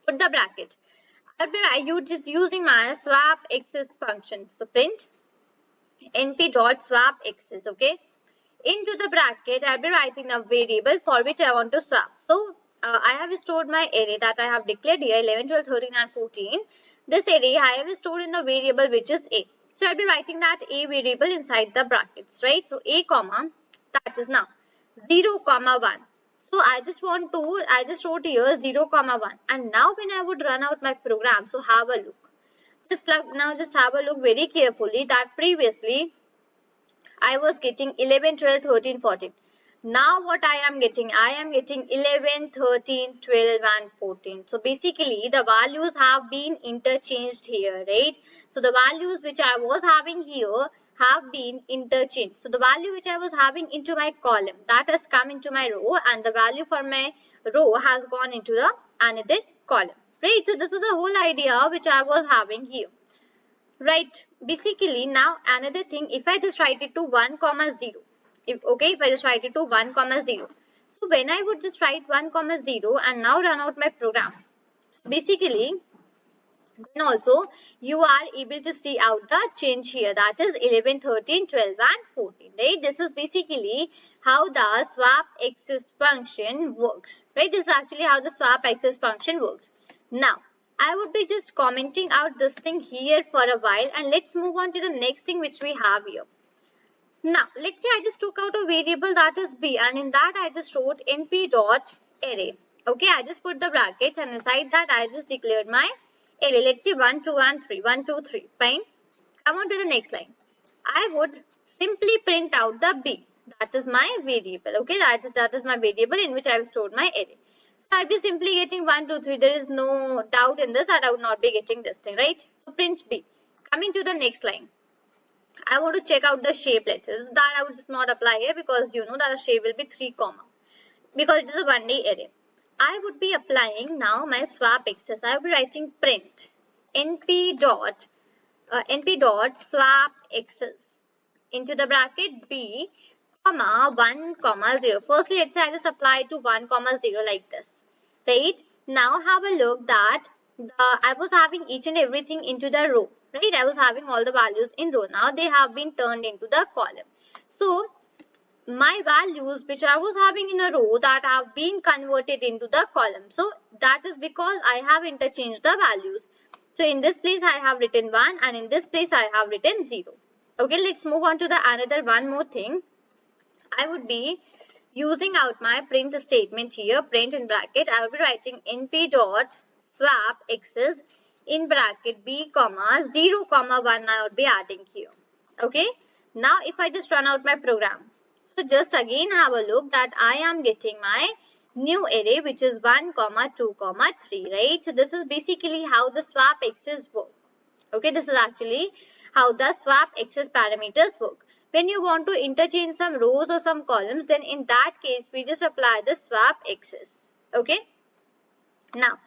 put the bracket. I would be just using my swap x's function. So print np dot swap x's. Okay, into the bracket I'll be writing a variable for which I want to swap. So I have stored my array that I have declared here 11, 12, 13 and 14. This array I have stored in the variable which is a. So I'll be writing that a variable inside the brackets, right? So a comma, that is now 0, 1. So I just wrote here 0, 1, and now when I would run out my program, so have a look. Just have a look very carefully that previously I was getting 11, 12, 13, 14. Now what I am getting 11, 13, 12 and 14. So basically the values have been interchanged here, right? So the values which I was having here have been interchanged. So the value which I was having into my column, that has come into my row, and the value for my row has gone into the another column. Right, so this is the whole idea which I was having here. Right, basically now another thing, if I just write it to 1, 0, if I just write it to 1, 0. So when I would just write 1, 0 and now run out my program, basically then also you are able to see out the change here, that is 11, 13, 12 and 14, right? This is basically how the swap x's function works, right? This is actually how the swap x's function works. Now, I would be just commenting out this thing here for a while, and let's move on to the next thing which we have here. Now, let's say I just took out a variable that is b, and in that I just wrote np dot array. Okay, I just put the brackets, and inside that I just declared my array. Let's say 1, 2 and 3. 1, 2, 3. Fine. Come on to the next line. I would simply print out the b. That is my variable. Okay, that is my variable in which I have stored my array. So I'll be simply getting 1, 2, 3. There is no doubt in this that I would not be getting this thing, right? So print b. Coming to the next line. I want to check out the shape. Let's say that I would just not apply here because you know that the shape will be 3, because it is a 1D array. I would be applying now my swap x's. I will be writing print np dot swap x's into the bracket b, 1, 0. Firstly, let's say I just apply to 1, 0 like this. Right? Now have a look that I was having each and everything into the row. Right? I was having all the values in row. Now they have been turned into the column. So my values which I was having in a row that have been converted into the column. So that is because I have interchanged the values. So in this place I have written 1 and in this place I have written 0. Okay, let's move on to the another one more thing. I would be using out my print statement here, print in bracket. I will be writing np dot swap x's in bracket b comma 0 comma 1 I would be adding here. Okay, now if I just run out my program, so just again have a look that I am getting my new array which is 1 comma 2 comma 3, right? So this is basically how the swap x's work. Okay, this is actually how the swap x's parameters work. When you want to interchange some rows or some columns, then in that case we just apply the swap x's. Okay, now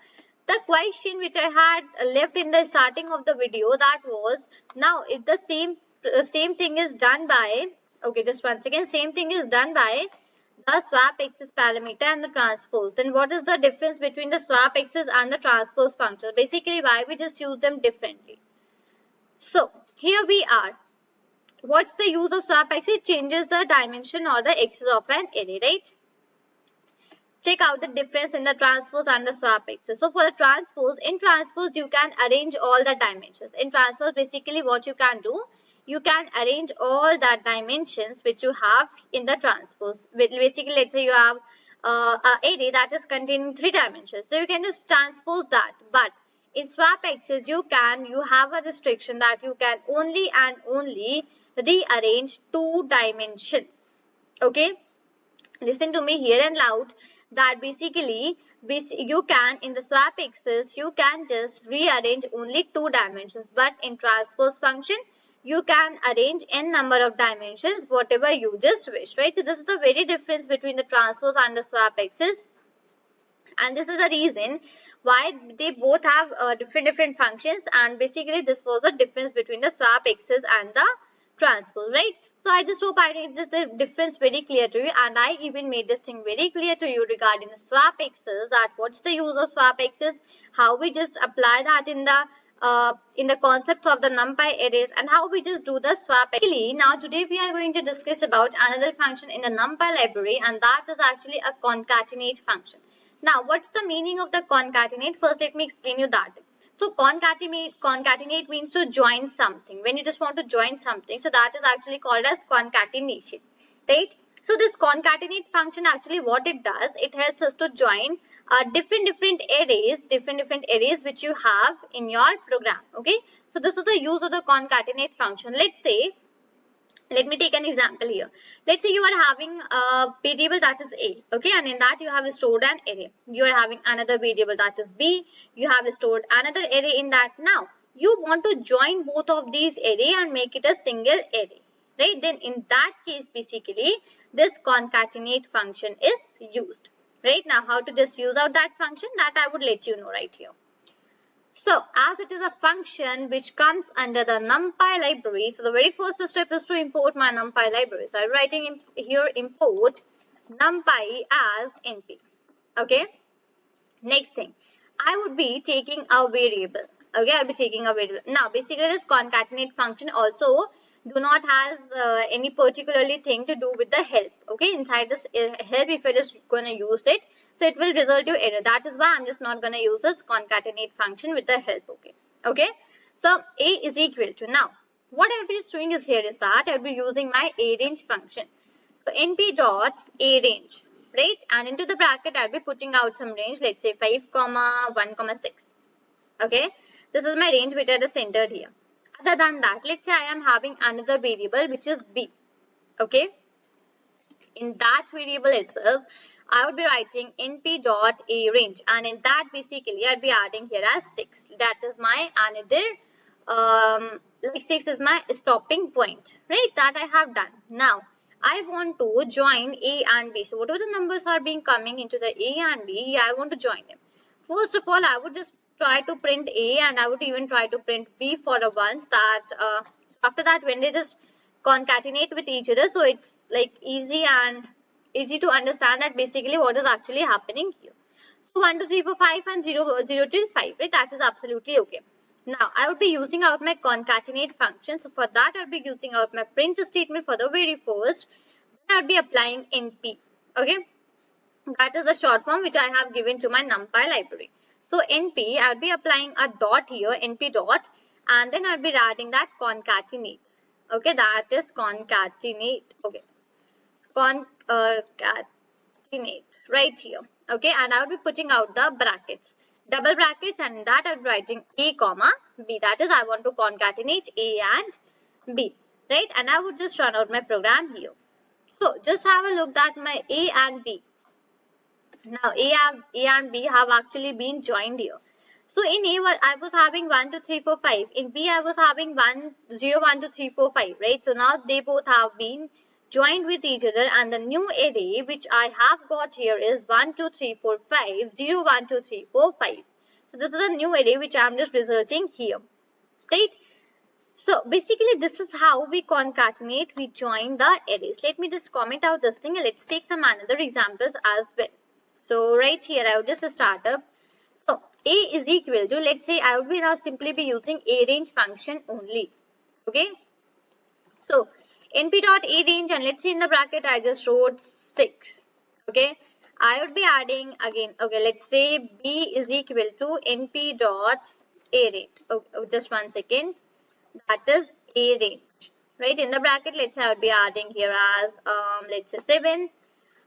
the question which I had left in the starting of the video, that was, now if the same thing is done by, okay, just once again, same thing is done by the swap x's parameter and the transpose, then what is the difference between the swap x's and the transpose function? Basically, why we just use them differently? So here we are. What's the use of swap x? It changes the dimension or the x's of an array, right? Check out the difference in the transpose and the swap x's. So for the transpose, in transpose you can arrange all the dimensions. In transpose, basically what you can do, you can arrange all the dimensions which you have in the transpose. Basically, let's say you have an array that is containing 3 dimensions. So you can just transpose that. But in swap x's, you have a restriction that you can only and only rearrange 2 dimensions. Okay, listen to me here and loud, that basically you can, in the swap x's, you can just rearrange only 2 dimensions, but in transpose function you can arrange n number of dimensions, whatever you just wish, right? So this is the very difference between the transpose and the swap x's. And this is the reason why they both have different functions, and basically this was the difference between the swap x's and the transpose, right? So I just hope I made this difference very clear to you, and I even made this thing very clear to you regarding the swap x's, that what's the use of swap x's, how we just apply that in the concepts of the NumPy arrays, and how we just do the swap. Now today we are going to discuss about another function in the NumPy library, and that is actually a concatenate function. Now, what's the meaning of the concatenate? First, let me explain you that. So, concatenate means to join something. When you just want to join something, so that is actually called as concatenation, right? So, this concatenate function actually what it does, it helps us to join different arrays which you have in your program. Okay, so this is the use of the concatenate function. Let's say, let me take an example here. Let's say you are having a variable that is A, okay, and in that you have stored an array. You are having another variable that is B. You have stored another array in that. Now, you want to join both of these array and make it a single array, right? Then in that case, basically, this concatenate function is used, right? Now, how to just use out that function, that I would let you know right here. So, as it is a function which comes under the NumPy library, so the very first step is to import my NumPy library. So, I'm writing here import NumPy as NP. Okay. Next thing, I would be taking a variable. Okay, I'll be taking a variable. Now, basically, this concatenate function also do not has any particularly thing to do with the help. Okay, inside this help, if you're just going to use it, so it will result to error. That is why I'm just not going to use this concatenate function with the help. Okay, so A is equal to, now what I'll be doing is here is that I'll be using my arange function. So np dot arange, right, and into the bracket I'll be putting out some range. Let's say 5 comma 1 comma 6. Okay, this is my range which I just entered here. Other than that, let's say I am having another variable which is B. Okay, in that variable itself, I would be writing np dot arange, and in that basically I'll be adding here as 6. That is my another like 6 is my stopping point, right? That I have done. Now I want to join A and B. So whatever the numbers are being coming into the A and B, I want to join them. First of all, I would just try to print A, and I would even try to print B for the ones that after that when they just concatenate with each other, so it's like easy to understand that basically what is actually happening here. So 1 2 3 4 5 and 0 0 till 5, right? That is absolutely okay. Now I would be using out my concatenate function. So for that I would be using out my print statement for the very first. I would be applying NP. Okay, that is the short form which I have given to my NumPy library. So NP, I would be applying a dot here, NP dot, and then I would be adding that concatenate. Okay, that is concatenate. Okay, concatenate right here. Okay, and I would be putting out the brackets, double brackets, and in that I would be writing A comma B. That is, I want to concatenate A and B, right? And I would just run out my program here. So just have a look that my A and B. Now A and B have actually been joined here. So in A I was having 1, 2, 3, 4, 5. In B I was having 1, 0, 1, 2, 3, 4, 5. Right. So now they both have been joined with each other, and the new array which I have got here is 1, 2, 3, 4, 5, 0, 1, 2, 3, 4, 5. So this is a new array which I am just resulting here. Right. So basically this is how we concatenate, we join the arrays. Let me just comment out this thing and let's take some another examples as well. So right here I would just start up. So A is equal to, let's say I would be now simply be using A range function only. Okay. So np dot A range, and let's say in the bracket I just wrote 6. Okay. I would be adding again, okay, let's say B is equal to np dot A range. Okay, just 1 second. That is A range. Right. In the bracket, let's say I would be adding here as let's say 7.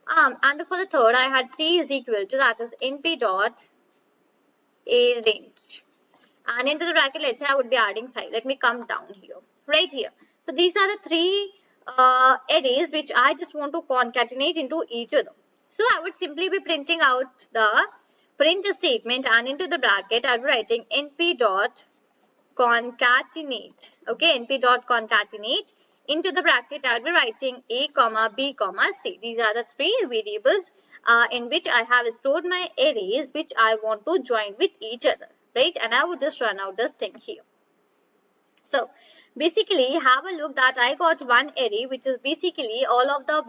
And for the third, I had C is equal to, that is np dot A range. And into the bracket, let's say I would be adding 5. Let me come down here, right here. So these are the three arrays which I just want to concatenate into each other. So I would simply be printing out the print statement, and into the bracket, I'll be writing np dot concatenate. Okay, np dot concatenate. Into the bracket, I'll be writing A comma B comma C. These are the three variables in which I have stored my arrays which I want to join with each other, right? And I would just run out this thing here. So basically, have a look that I got one array which is basically all of the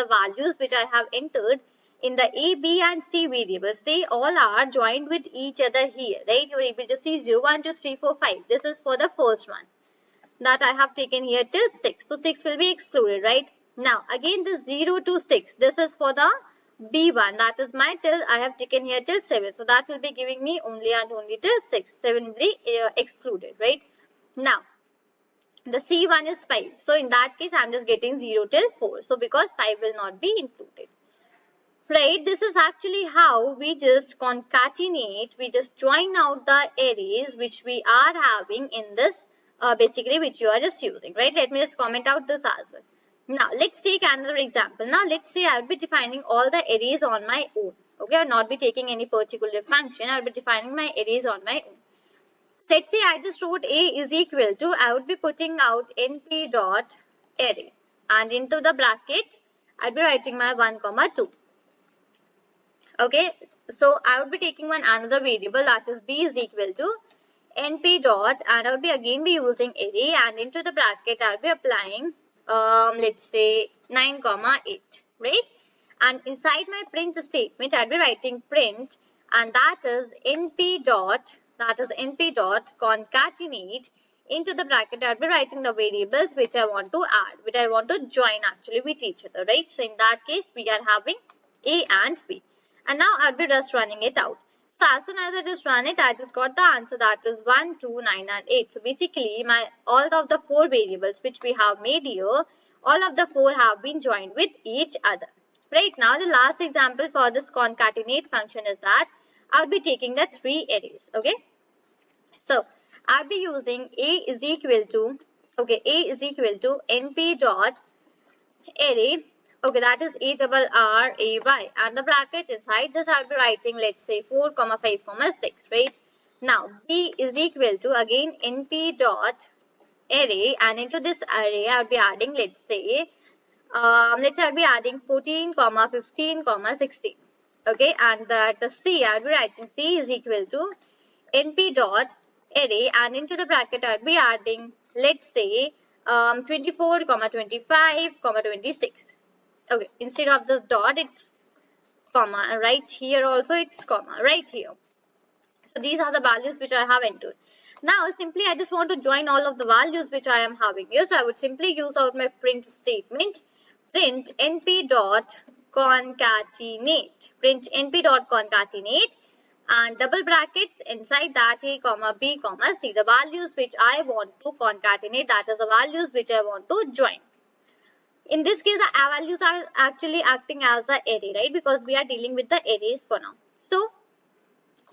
values which I have entered in the A, B and C variables. They all are joined with each other here, right? You're able to see 0, 1, 2, 3, 4, 5. This is for the first one that I have taken here till 6. So 6 will be excluded, right? Now again this 0 to 6, this is for the B1, that is my till I have taken here till 7. So that will be giving me only and only till 6. 7 will be excluded, right? Now the C1 is 5. So in that case I am just getting 0 till 4. So because 5 will not be included. Right, this is actually how we just concatenate, we just join out the arrays which we are having in this basically which you are just using, right? Let me just comment out this as well. Now let's take another example. Now let's say I will be defining all the arrays on my own. Okay, I will not be taking any particular function. I will be defining my arrays on my own. Let's say I just wrote A is equal to, I would be putting out np dot array, and into the bracket I will be writing my 1 comma 2. Okay, so I would be taking one another variable, that is B is equal to np dot, and I would be again be using array, and into the bracket I would be applying let's say 9 comma 8, right? And inside my print statement I would be writing print, and that is np dot concatenate. Into the bracket I would be writing the variables which I want to add, which I want to join actually with each other, right? So in that case we are having A and B. And now I'll be just running it out. So as soon as I just run it, I just got the answer, that is 1, 2, 9 and 8. So basically all of the 4 variables which we have made here, all of the 4 have been joined with each other. Right, now the last example for this concatenate function is that I'll be taking the 3 arrays. Okay, so I'll be using A is equal to, okay, A is equal to np dot array. Okay, that is ARRAY, and the bracket inside this I'll be writing, let's say 4 comma 5 comma 6, right? Now B is equal to again np dot array, and into this array I'll be adding, let's say I'll be adding 14 comma 15 comma 16. Okay, and the C I'll be writing C is equal to np dot array, and into the bracket I'll be adding, let's say 24 comma 25 comma 26. Okay, instead of this dot it's comma, and right here also it's comma, right here. So these are the values which I have entered. Now simply I just want to join all of the values which I am having here. So I would simply use out my print statement. print np dot concatenate, print np dot concatenate, and double brackets inside that a comma b comma c, the values which I want to concatenate, that is the values which I want to join. In this case, the values are actually acting as the array, right? Because we are dealing with the arrays for now. So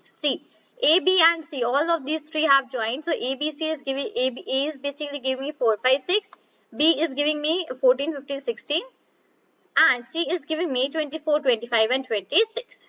C, A, B and C, all of these three have joined. So A, B, C is giving, A is basically giving me 4, 5, 6. B is giving me 14, 15, 16. And C is giving me 24, 25 and 26.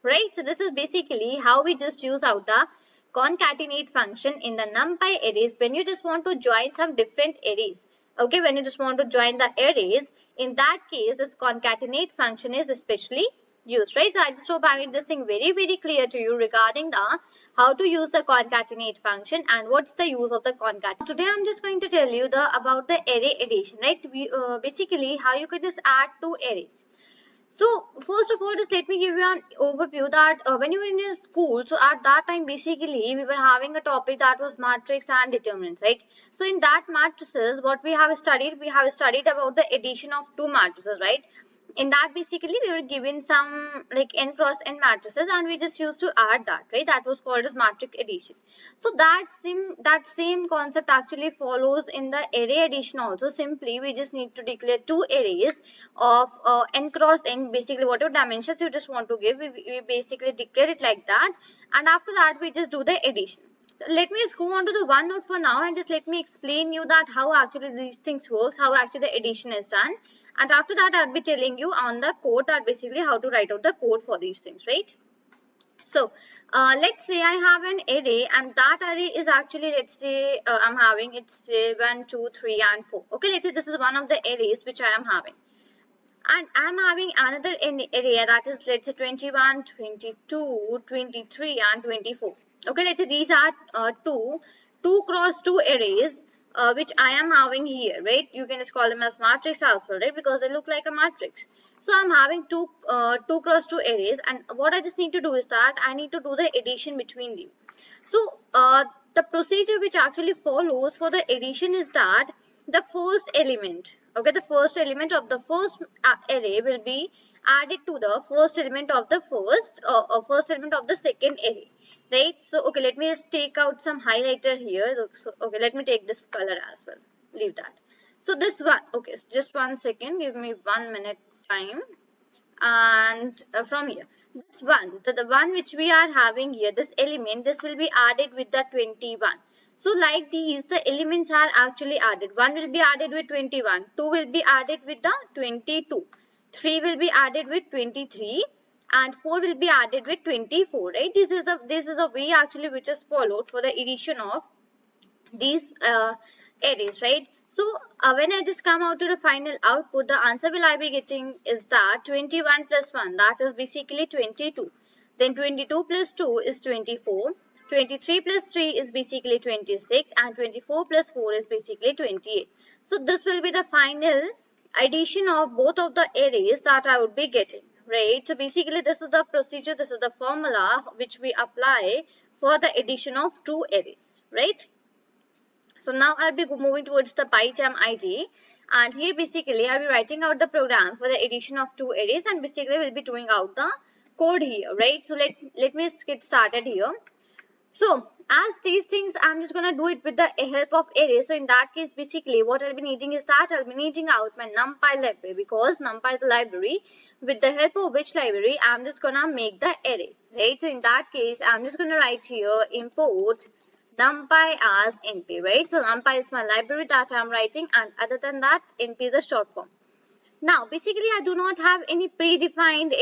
Right? So this is basically how we just use out the concatenate function in the NumPy arrays when you just want to join some different arrays. Okay, when you just want to join the arrays, in that case, this concatenate function is especially used, right? So I just hope I made this thing very, very clear to you regarding the how to use the concatenate function and what's the use of the concatenate. Today I'm just going to tell you about the array addition, right? We basically how you could just add two arrays. So first of all, just let me give you an overview that when you were in your school, so at that time basically we were having a topic that was matrix and determinants, right? So in that matrices, what we have studied about the addition of two matrices, right? In that basically we were given some like n cross n matrices and we just used to add that, right? That was called as matrix addition. So that same concept actually follows in the array addition also. Simply we just need to declare two arrays of n cross n, basically whatever dimensions you just want to give, we basically declare it like that, and after that we just do the addition. Let me just go on to the one note for now and just let me explain you that how actually these things works, how actually the addition is done, and after that I'll be telling you on the code that basically how to write out the code for these things, right? So let's say I have an array and that array is actually, let's say I'm having it's 1, 2, 3 and 4. Okay, let's say this is one of the arrays which I am having. And I'm having another array that is, let's say 21, 22, 23 and 24. Okay, let's say these are two cross 2 arrays which I am having here, right? You can just call them as matrix as well, right? Because they look like a matrix. So I'm having two cross 2 arrays, and what I just need to do is that I need to do the addition between them. So the procedure which actually follows for the addition is that the first element, okay, the first element of the first array will be added to the first element of the first element of the second array, right? So okay, let me just take out some highlighter here. So okay, let me take this color as well, leave that. So this one, okay, so just 1 second, give me 1 minute time. And from here, this one, the one which we are having here, this element, this will be added with the 21. So like these, the elements are actually added. 1 will be added with 21, 2 will be added with the 22, 3 will be added with 23, and 4 will be added with 24, right? This is the way actually which is followed for the addition of these arrays, right? So when I just come out to the final output, the answer will I be getting is that 21 plus 1, that is basically 22. Then 22 plus 2 is 24. 23 plus 3 is basically 26, and 24 plus 4 is basically 28. So this will be the final addition of both of the arrays that I would be getting, right? So basically this is the procedure, this is the formula which we apply for the addition of two arrays, right? So now I'll be moving towards the PyCharm ID, and here basically I'll be writing out the program for the addition of two arrays, and basically we'll be doing out the code here, right? So let me just get started here. So as these things, I'm just gonna do it with the help of arrays. So in that case, basically what I'll be needing is that I'll be needing out my NumPy library, because NumPy is the library with the help of which library I'm just gonna make the array, right? So in that case, I'm just gonna write here import NumPy as NP, right? So NumPy is my library that I'm writing, and other than that, NP is a short form. Now basically I do not have any predefined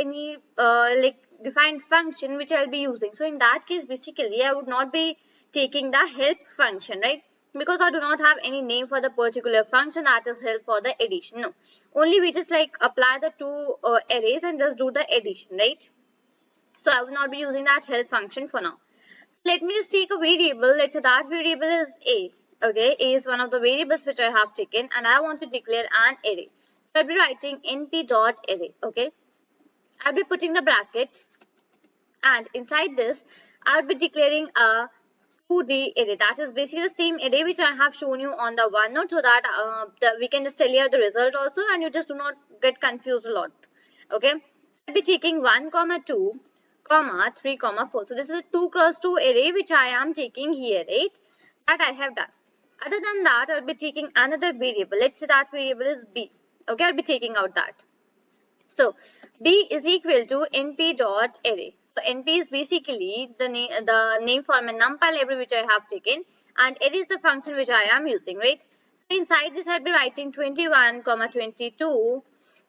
defined function which I'll be using. So in that case, basically I would not be taking the help function, right? Because I do not have any name for the particular function that is help for the addition. No, only we just like apply the two arrays and just do the addition, right? So I will not be using that help function for now. Let me just take a variable. Let's say that variable is a. Okay, a is one of the variables which I have taken, and I want to declare an array. So I'll be writing np.array. Okay, I'll be putting the brackets, and inside this I'll be declaring a 2D array. That is basically the same array which I have shown you on the OneNote, so that we can just tell you the result also and you just do not get confused a lot. Okay, I'll be taking 1, 2, 3, 4. So this is a 2 cross 2 array which I am taking here, right? That I have done. Other than that, I'll be taking another variable. Let's say that variable is b. Okay, I'll be taking out that. So b is equal to np dot array. So np is basically the name for my NumPy library which I have taken, and array is the function which I am using, right? So inside this I'll be writing 21, 22.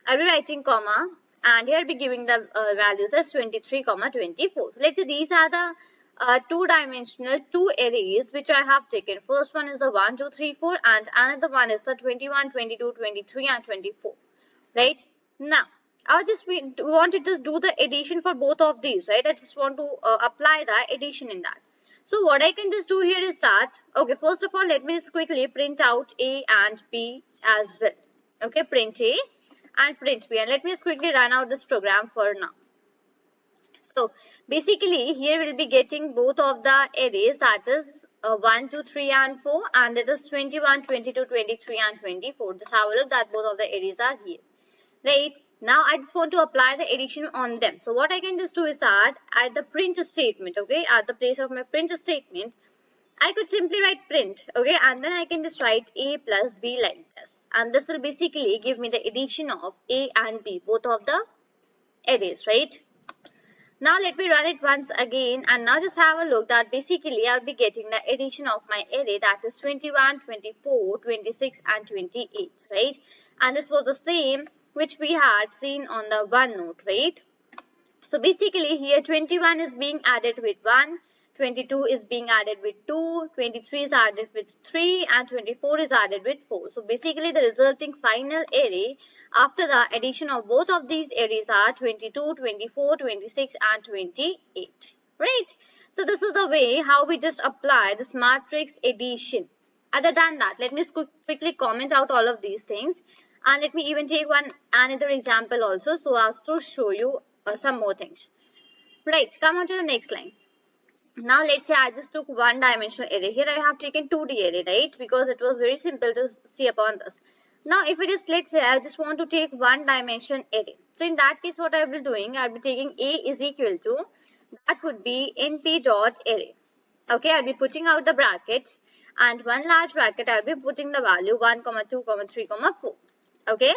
I'll be writing comma, and here I'll be giving the values as 23, 24. So let's say these are the two-dimensional two arrays which I have taken. First one is the 1, 2, 3, 4, and another one is the 21, 22, 23, and 24. Right? Now, I just wanted to do the addition for both of these, right? I just want to apply the addition in that. So what I can just do here is that, okay, first of all, let me just quickly print out A and B as well. Okay, print A and print B. And let me just quickly run out this program for now. So basically, here we'll be getting both of the arrays, that is 1, 2, 3, and 4, and that is 21, 22, 23, and 24. Just have a look that both of the arrays are here. Right, now I just want to apply the addition on them. So what I can just do is that at the print statement, okay, at the place of my print statement, I could simply write print, okay, and then I can just write A plus B like this, and this will basically give me the addition of A and B, both of the arrays, right? Now let me run it once again, and now just have a look that basically I'll be getting the addition of my array, that is 21, 24, 26, and 28, right? And this was the same which we had seen on the OneNote, right? So basically here 21 is being added with 1, 22 is being added with 2, 23 is added with 3, and 24 is added with 4. So basically the resulting final array after the addition of both of these arrays are 22, 24, 26, and 28, right? So this is the way how we just apply this matrix addition. Other than that, let me quickly comment out all of these things. And let me even take another example also, so as to show you some more things. Right, come on to the next line. Now let's say I just took one dimensional array. Here I have taken 2D array, right? Because it was very simple to see upon this. Now if it is, let's say I just want to take one dimension array. So in that case, what I will be doing, I will be taking A is equal to, that would be np dot array. Okay, I'll be putting out the brackets, and one large bracket I'll be putting the value 1, 2, 3, 4. Okay,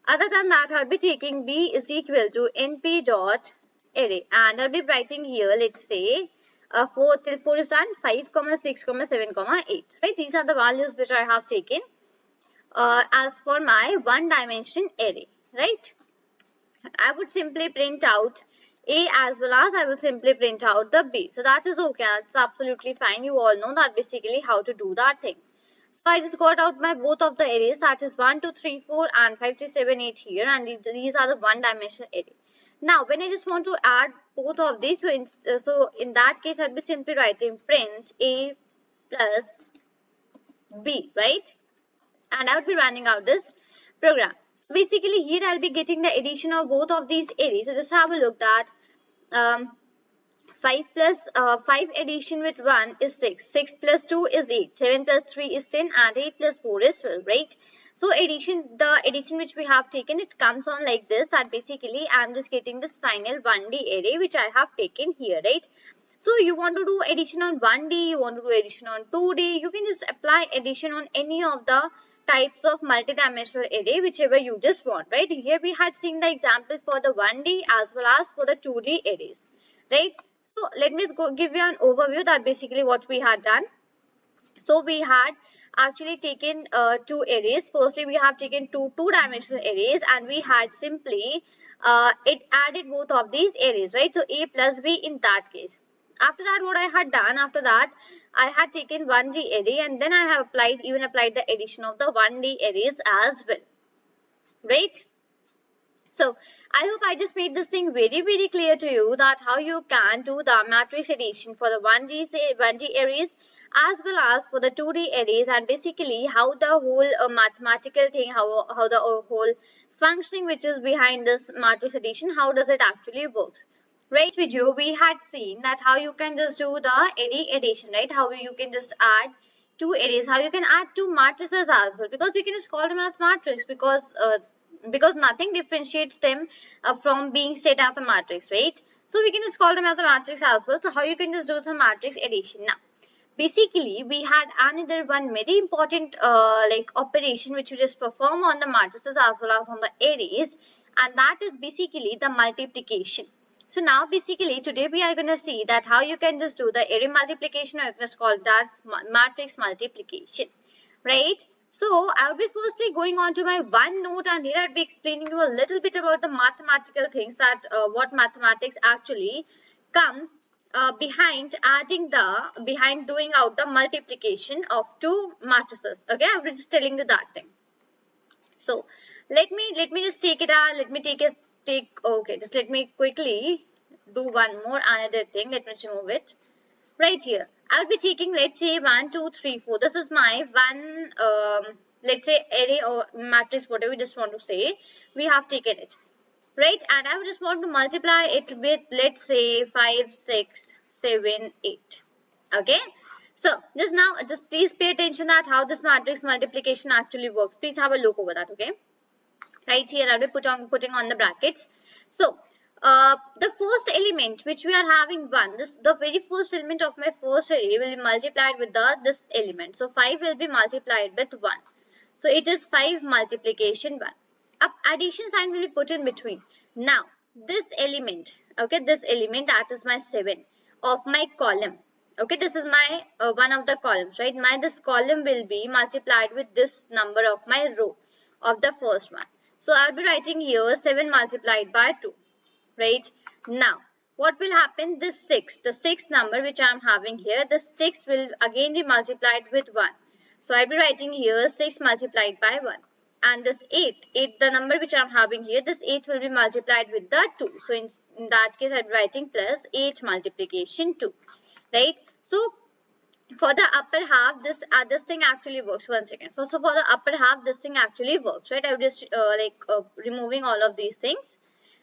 other than that, I'll be taking B is equal to np dot array, and I'll be writing here, let's say 4 till 4 is done, 5, 6, 7, 8. Right, these are the values which I have taken as for my one dimension array. Right, I would simply print out A as well as I will simply print out the B. So that is okay, that's absolutely fine. You all know that basically how to do that thing. So I just got out my both of the arrays, that is 1, 2, 3, 4 and 5, 6, 7, 8 here, and these are the one dimensional array. Now when I just want to add both of these, so in that case I'll be simply writing print A plus B, right? And I'll be running out this program. Basically here I'll be getting the addition of both of these arrays. So just have a look that 5 plus 5 addition with 1 is 6, 6 plus 2 is 8, 7 plus 3 is 10, and 8 plus 4 is 12, right? So the addition which we have taken, it comes on like this, that basically I am just getting this final 1D array which I have taken here, right? So you want to do addition on 1D, you want to do addition on 2D, you can just apply addition on any of the types of multidimensional array, whichever you just want, right? Here we had seen the example for the 1D as well as for the 2D arrays, right? So let me give you an overview that basically what we had done. So we had actually taken two arrays. Firstly, we have taken two-dimensional arrays, and we had simply it added both of these arrays, right? So A plus B in that case. After that, what I had done, after that, I had taken 1D array, and then I have applied the addition of the 1D arrays as well, right? So I hope I just made this thing very clear to you, that how you can do the matrix addition for the 1D arrays as well as for the 2D arrays, and basically how the whole mathematical thing, how the whole functioning which is behind this matrix addition, how does it actually works. Right video we had seen that how you can just do the array addition, right? How you can just add two arrays, how you can add two matrices as well, because we can just call them as matrix because nothing differentiates them from being set as a matrix, right? So we can just call them as a matrix as well. So how you can just do the matrix addition now. Basically, we had another one very important like operation which we just perform on the matrices as well as on the arrays, and that is basically the multiplication. So now basically today we are going to see that how you can just do the array multiplication, or you can just call it as matrix multiplication, right? So I'll be firstly going on to my OneNote, and here I'll be explaining you a little bit about the mathematical things that what mathematics actually comes behind doing out the multiplication of two matrices. Okay, I'm just telling you that thing. So let me just take it out. Just let me quickly do one more another thing. Let me remove it right here. I'll be taking, let's say, 1 2 3 4. This is my one let's say array or matrix, whatever you just want to say. We have taken it, right? And I just want to multiply it with, let's say, 5 6 7 8. Okay, so just please pay attention that how this matrix multiplication actually works. Please have a look over that. Okay, right here I'll be putting on the brackets. So the first element which we are having 1, the very first element of my first array will be multiplied with this element. So 5 will be multiplied with 1. So it is 5 multiplication 1. Addition sign will be put in between. Now this element, okay, this element, that is my 7 of my column. Okay, this is my one of the columns, right? This column will be multiplied with this number of my row of the first one. So I'll be writing here 7 multiplied by 2, right? Now what will happen? This 6, the 6th number which I am having here, this 6 will again be multiplied with 1. So I'll be writing here 6 multiplied by 1. And this 8, the number which I am having here, this 8 will be multiplied with the 2. So in that case, I'll be writing plus 8 multiplication 2, right? So for the upper half, this thing actually works. One second. So for the upper half, this thing actually works, right? I'm just removing all of these things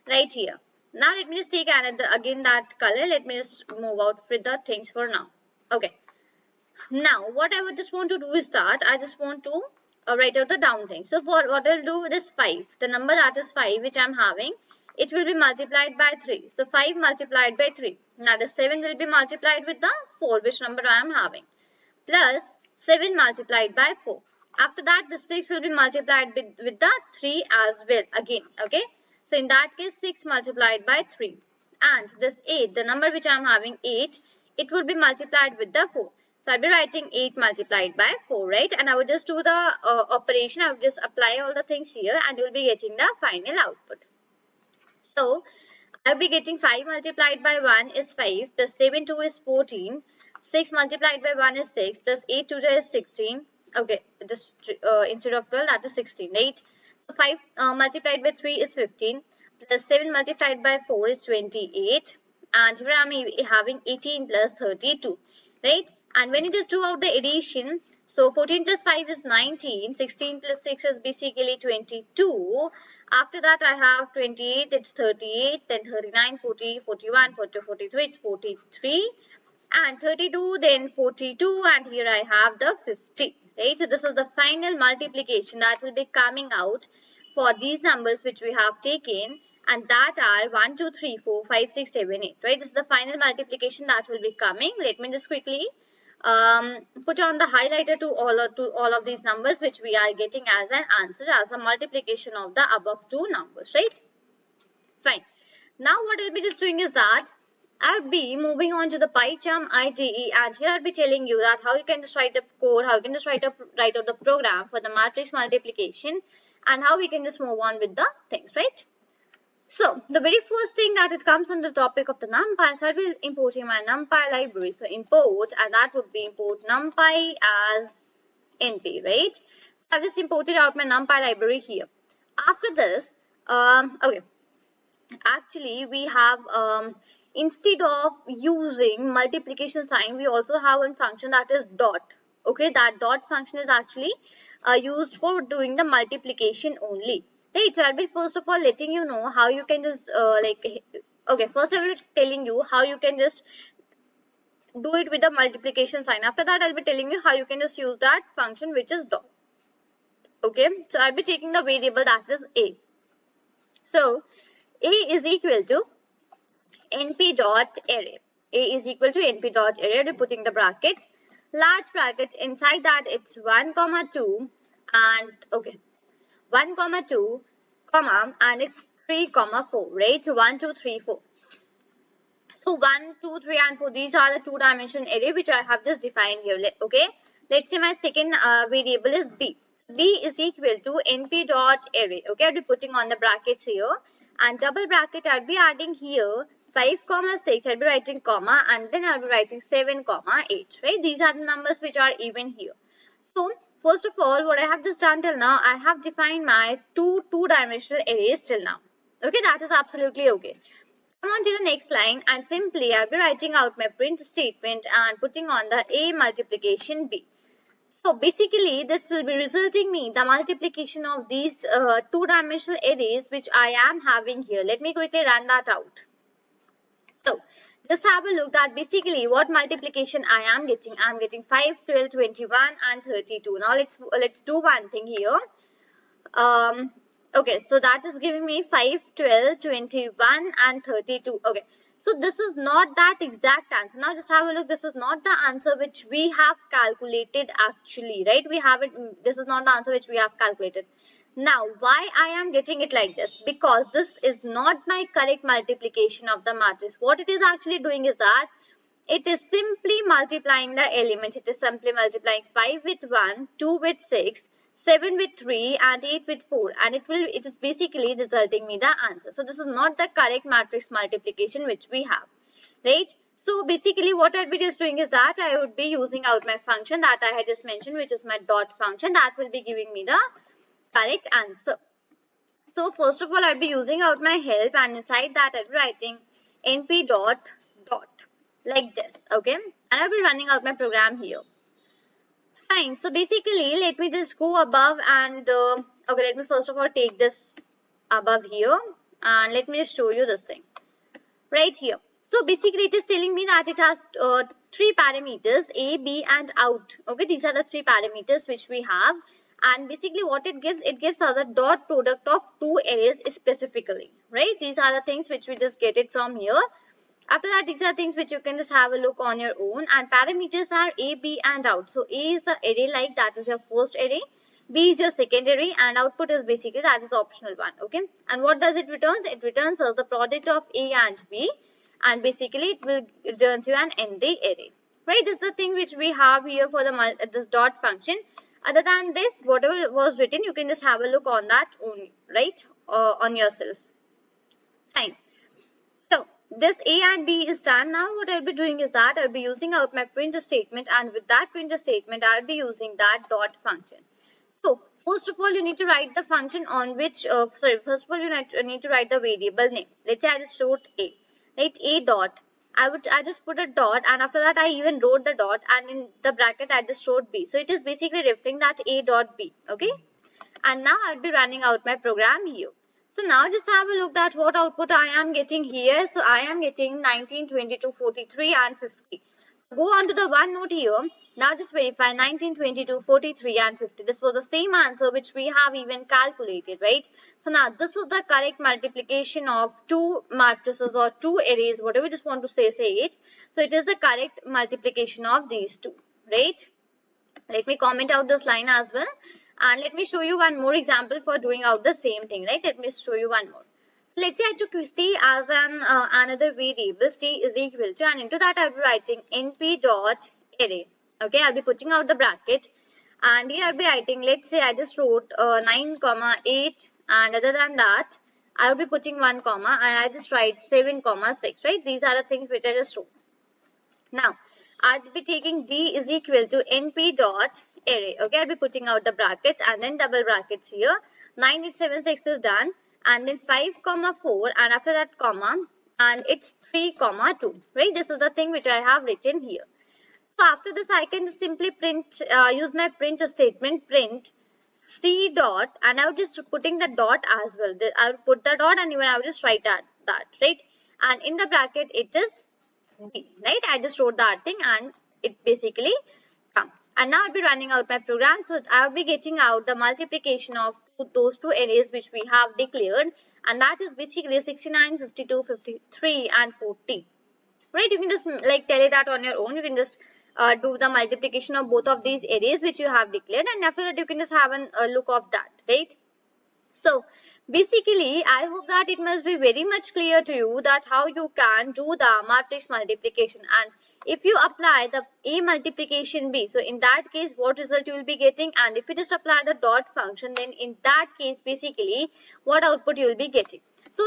right here. Now let me just take again that color. Let me just move out with the things for now. Okay. Now what I would just want to do is that I just want to write out the down thing. So for what I'll do with this 5, the number that is 5 which I'm having, it will be multiplied by 3. So 5 multiplied by 3. Now the 7 will be multiplied with the 4, which number I am having, plus 7 multiplied by 4. After that, the 6 will be multiplied with the 3 as well again. Okay, so in that case 6 multiplied by 3, and this 8, the number which I am having 8, it will be multiplied with the 4. So I'll be writing 8 multiplied by 4, right? And I will just do the operation. I will just apply all the things here, and you will be getting the final output. So I'll be getting 5 multiplied by 1 is 5, plus 7 2 is 14. 6 multiplied by 1 is 6, plus 8 2 is 16. Okay, just instead of 12, that is 16, right? So 5 multiplied by 3 is 15, plus 7 multiplied by 4 is 28. And here I am having 18 plus 32, right? And when it is do out the addition, so 14 plus 5 is 19, 16 plus 6 is basically 22. After that I have 28, it's 38, then 39, 40, 41, 42, 43, it's 43. And 32, then 42, and here I have the 50, right? So this is the final multiplication that will be coming out for these numbers which we have taken, and that are 1, 2, 3, 4, 5, 6, 7, 8, right? This is the final multiplication that will be coming. Let me just quickly put on the highlighter to all of these numbers which we are getting as an answer as a multiplication of the above two numbers, right? Fine. Now what I'll be just doing is that I'll be moving on to the PyCharm IDE, and here I'll be telling you that how you can just write the code, how you can just write out the program for the matrix multiplication, and how we can just move on with the things, right? So the very first thing that it comes on the topic of the NumPy, so I'll be importing my NumPy library. So import, and that would be import NumPy as NP, right? So I've just imported out my NumPy library here. After this, okay, actually we have instead of using multiplication sign, we also have one function that is dot. Okay, that dot function is actually used for doing the multiplication only. Right, so I'll be first of all letting you know how you can just Okay, first I will be telling you how you can just do it with the multiplication sign. After that, I'll be telling you how you can just use that function which is dot. Okay, so I'll be taking the variable that is a. So a is equal to np dot array. A is equal to np dot array. I'll be putting the brackets, large brackets. Inside that it's 1 comma 2 and okay 1 comma 2 comma and it's 3 comma 4, right? So 1 2 3 4. So 1, 2, 3 and 4, these are the two-dimensional array which I have just defined here. Okay, let's say my second variable is b. B is equal to np dot array. Okay, I'll be putting on the brackets here and double bracket I'll be adding here 5 comma 6. I'll be writing comma and then I'll be writing 7 comma 8. Right, these are the numbers which are even here. So first of all, what I have just done till now, I have defined my two-dimensional arrays till now. Okay, that is absolutely okay. Come on to the next line and simply I'll be writing out my print statement and putting on the a multiplication b. So basically this will be resulting me the multiplication of these two-dimensional arrays which I am having here. Let me quickly run that out. So just have a look that basically what multiplication I am getting. I am getting 5, 12, 21 and 32. Now let's do one thing here. Okay, so that is giving me 5, 12, 21 and 32. Okay, so this is not that exact answer. Now just have a look. This is not the answer which we have calculated actually, right? We have it. This is not the answer which we have calculated. Now, why I am getting it like this? Because this is not my correct multiplication of the matrix. What it is actually doing is that it is simply multiplying the elements. It is simply multiplying 5 with 1, 2 with 6, 7 with 3 and 8 with 4, and it is basically resulting me the answer. So this is not the correct matrix multiplication which we have, right? So basically what I'll be just doing is that I would be using out my function that I had just mentioned, which is my dot function, that will be giving me the correct answer. So first of all I'll be using out my help and inside that I'll be writing np dot like this. Okay, and I'll be running out my program here. Fine, so basically let me just go above and okay, let me first of all take this above here and let me just show you this thing right here. So basically it is telling me that it has three parameters, a, b and out. Okay, these are the three parameters which we have, and basically what it gives us the dot product of two arrays specifically, right? These are the things which we just get it from here. After that, these are things which you can just have a look on your own, and parameters are a, b and out. So a is the array, like that is your first array, b is your second array, and output is basically that is optional one. Okay, and what does it returns? It returns us the product of a and b, and basically it will returns you an ND array, right? This is the thing which we have here for the this dot function. Other than this, whatever was written, you can just have a look on that only, right? On yourself. Fine. So this a and b is done. Now what I'll be doing is that I'll be using out my print statement, and with that print statement I'll be using that dot function. So first of all you need to write the function on which first of all you need to write the variable name. Let's say I just wrote a, right? A dot. I just put a dot, and after that I even wrote the dot, and in the bracket I just wrote b. So it is basically referring that a dot b. Okay, and now I'll be running out my program here. So now just have a look at what output I am getting here. So I am getting 19, 22, 43 and 50. So go on to the one note here. Now just verify 19, 22, 43 and 50. This was the same answer which we have even calculated, right? So now this is the correct multiplication of two matrices or two arrays, whatever you just want to say it. So it is the correct multiplication of these two, right? Let me comment out this line as well. And let me show you one more example for doing out the same thing, right? Let me show you one more. So let's say I took c as another variable. C is equal to, and into that I'll be writing np dot array. Okay, I'll be putting out the bracket, and here I'll be writing, let's say I just wrote 9 comma 8, and other than that I'll be putting 1 comma, and I just write 7 comma 6, right? These are the things which I just wrote. Now I'll be taking d is equal to np dot array. Okay, I'll be putting out the brackets and then double brackets here. 9876 is done, and then 5 comma 4, and after that comma, and it's 3 comma 2, right? This is the thing which I have written here. So after this I can just simply print use my print statement, print c dot, and I will just putting the dot as well. I will put the dot, and even I will just write that, right? and in the bracket it is D, right? I just wrote that thing and it basically come. And now I'll be running out my program. So I'll be getting out the multiplication of those two arrays which we have declared, and that is basically 69, 52, 53 and 40. Right? You can just like tell it that on your own. You can just do the multiplication of both of these arrays which you have declared, and after that you can just have a look of that, right? So basically, I hope that it must be very much clear to you that how you can do the matrix multiplication, and if you apply the A multiplication B, so in that case what result you will be getting, and if you just apply the dot function, then in that case basically what output you will be getting. So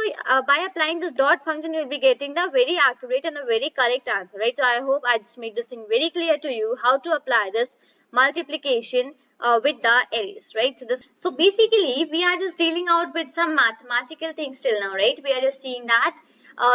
by applying this dot function you will be getting the very accurate and the very correct answer, right? So I hope I just made this thing very clear to you how to apply this multiplication with the arrays, right? So basically we are just dealing out with some mathematical things till now, right? We are just seeing that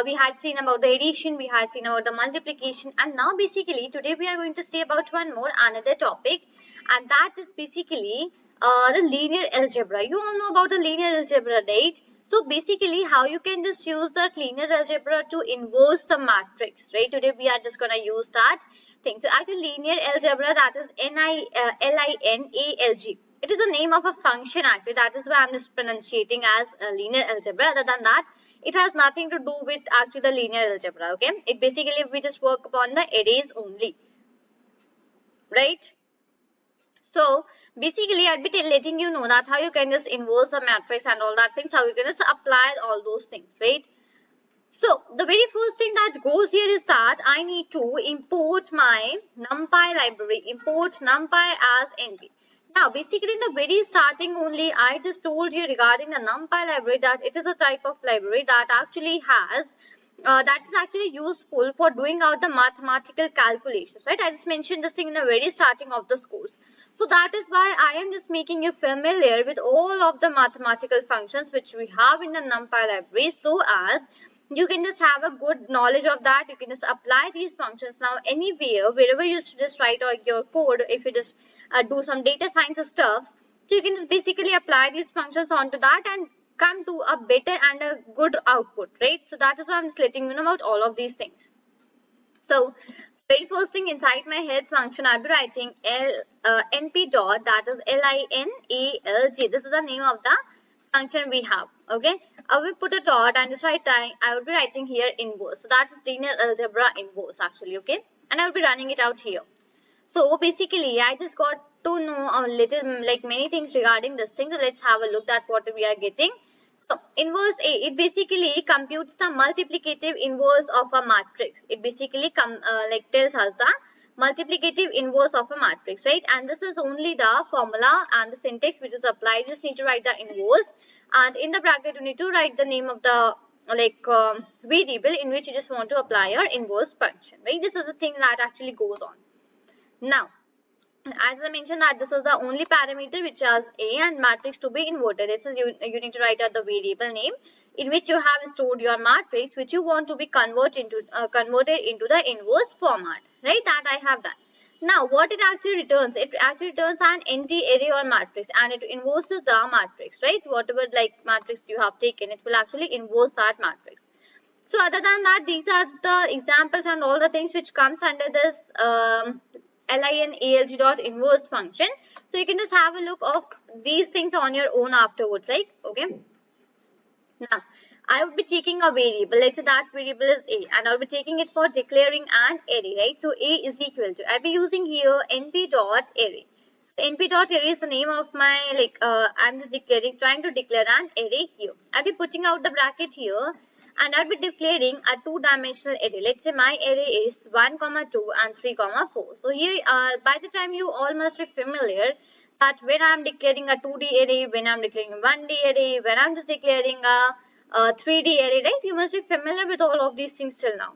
we had seen about the addition, we had seen about the multiplication, and now basically today we are going to see about one more another topic, and that is basically the linear algebra. You all know about the linear algebra, right? So basically how you can just use that linear algebra to inverse the matrix, right? Today we are just gonna use that thing. So actually linear algebra, that is L-I-N-A-L-G. It is the name of a function actually. That is why I'm just pronunciating as linear algebra. Other than that, it has nothing to do with actually the linear algebra, okay? It basically we just work upon the arrays only, right? So basically I'll be letting you know that how you can just inverse a matrix and all that things, how you can just apply all those things, right? So the very first thing that goes here is that I need to import my NumPy library, import NumPy as NP. Now basically in the very starting only I just told you regarding the NumPy library that it is a type of library that actually has that is actually useful for doing out the mathematical calculations, right? I just mentioned this thing in the very starting of this course. So that is why I am just making you familiar with all of the mathematical functions which we have in the NumPy library, so as you can just have a good knowledge of that. You can just apply these functions now anywhere, wherever you just write out your code. If you just do some data science stuff, so you can just basically apply these functions onto that and come to a better and a good output, right? So that is why I'm just letting you know about all of these things. So very first thing, inside my help function I'll be writing np dot, that is linalg. This is the name of the function we have, okay? I will put a dot and just write I will be writing here inverse. So that is linear algebra inverse actually, okay? And I will be running it out here. So basically I just got to know a little like many things regarding this thing. So let's have a look at what we are getting. So inverse A, it basically computes the multiplicative inverse of a matrix. It basically tells us the multiplicative inverse of a matrix, right? And this is only the formula and the syntax which is applied. You just need to write the inverse, and in the bracket you need to write the name of the variable in which you just want to apply your inverse function, right? This is the thing that actually goes on. Now, as I mentioned that this is the only parameter which has A and matrix to be inverted. It says you need to write out the variable name in which you have stored your matrix which you want to be converted into the inverse format, right? That I have done. Now what it actually returns? It actually returns an empty array or matrix, and it inverses the matrix, right? Whatever like matrix you have taken, it will actually inverse that matrix. So other than that, these are the examples and all the things which comes under this linalg dot inverse function. So you can just have a look of these things on your own afterwards, right? Okay. Now I will be taking a variable. Let's say that variable is A, and I'll be taking it for declaring an array, right? So A is equal to, I'll be using here np dot array. So np dot array is the name of my I'm just trying to declare an array here. I'll be putting out the bracket here, and I'll be declaring a two-dimensional array. Let's say my array is 1, 2 and 3, 4. So here by the time you all must be familiar that when I'm declaring a 2D array, when I'm declaring a 1D array, when I'm just declaring a 3D array, right? You must be familiar with all of these things till now,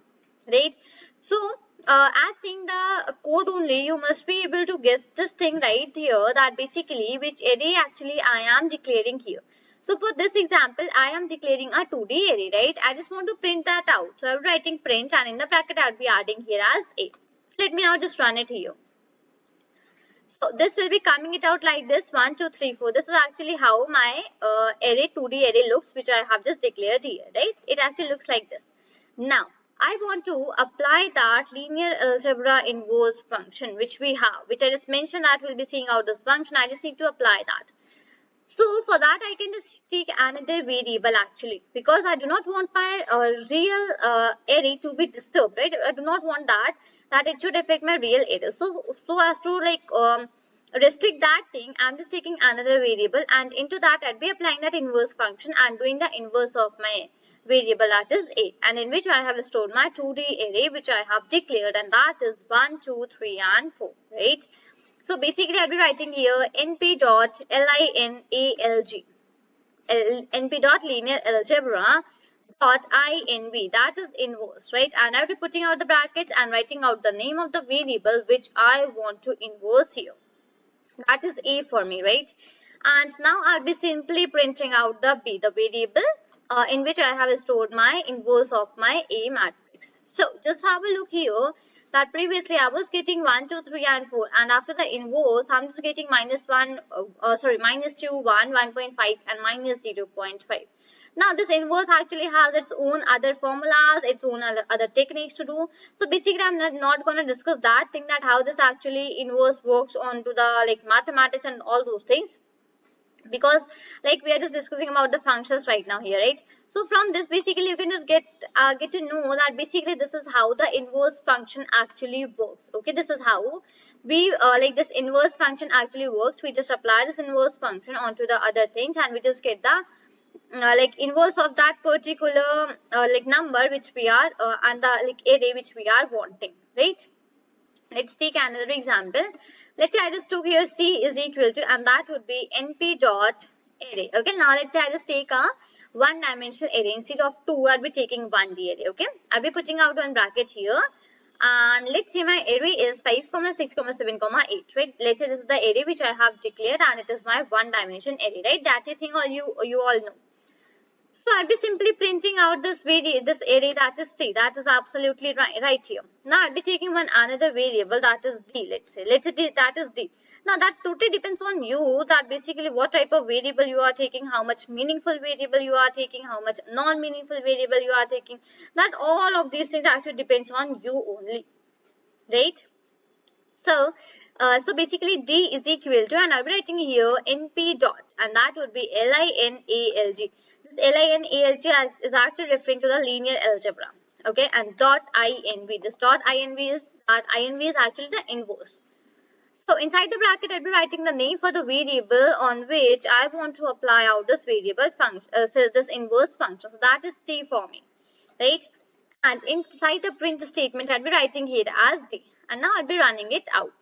right? So as seeing the code only, you must be able to guess this thing right here, that basically which array actually I am declaring here. So for this example, I am declaring a 2D array, right? I just want to print that out. So I'm writing print, and in the bracket I'll be adding here as A. So let me now just run it here. So this will be coming it out like this, 1, 2, 3, 4. This is actually how my array 2D array looks, which I have just declared here, right? It actually looks like this. Now, I want to apply that linear algebra inverse function which we have, which I just mentioned that we'll be seeing out this function. I just need to apply that. So for that, I can just take another variable actually, because I do not want my real array to be disturbed, right? I do not want that it should affect my real array. So as to like restrict that thing, I'm just taking another variable, and into that I'll be applying that inverse function and doing the inverse of my variable, that is a, and in which I have stored my 2D array which I have declared, and that is 1, 2, 3 and 4, right? So basically I'll be writing here np.linalg, np.linear-algebra dot inv, that is inverse, right? And I'll be putting out the brackets and writing out the name of the variable which I want to inverse here. That is a for me, right? And now I'll be simply printing out the b, the variable in which I have stored my inverse of my A matrix. So just have a look here that previously I was getting 1, 2, 3 and 4, and after the inverse I'm just getting minus 2, 1, 1.5 and minus 0.5. Now this inverse actually has its own other formulas, its own other techniques to do. So basically I'm not going to discuss that thing, that how this actually inverse works onto the like mathematics and all those things, because like we are just discussing about the functions right now here, right? So from this basically you can just get to know that basically this is how the inverse function actually works. Okay, this is how we like this inverse function actually works. We just apply this inverse function onto the other things and we just get the like inverse of that particular like number which we are and the like array which we are wanting, right? Let's take another example. Let's say I just took here C is equal to, and that would be np dot array. Okay, now let's say I just take a one dimensional array. Instead of 2, I'll be taking 1D array. Okay, I'll be putting out one bracket here, and let's say my array is 5, 6, 7, 8, right? Let's say this is the array which I have declared, and it is my one dimension array, right? That is thing all you all know. So I'll be simply printing out this array that is C. That is absolutely right here. Now I'll be taking one another variable that is D. Let's say that is D. Now that totally depends on you, that basically what type of variable you are taking, how much meaningful variable you are taking, how much non-meaningful variable you are taking. That all of these things actually depends on you only, right? So basically D is equal to, and I'll be writing here np dot, and that would be linalg. This linalg is actually referring to the linear algebra. Okay, and dot inv. This dot inv is actually the inverse. So inside the bracket I'll be writing the name for the variable on which I want to apply out this variable function, so this inverse function. So that is C for me, right? And inside the print statement I'll be writing here as D, and now I'll be running it out.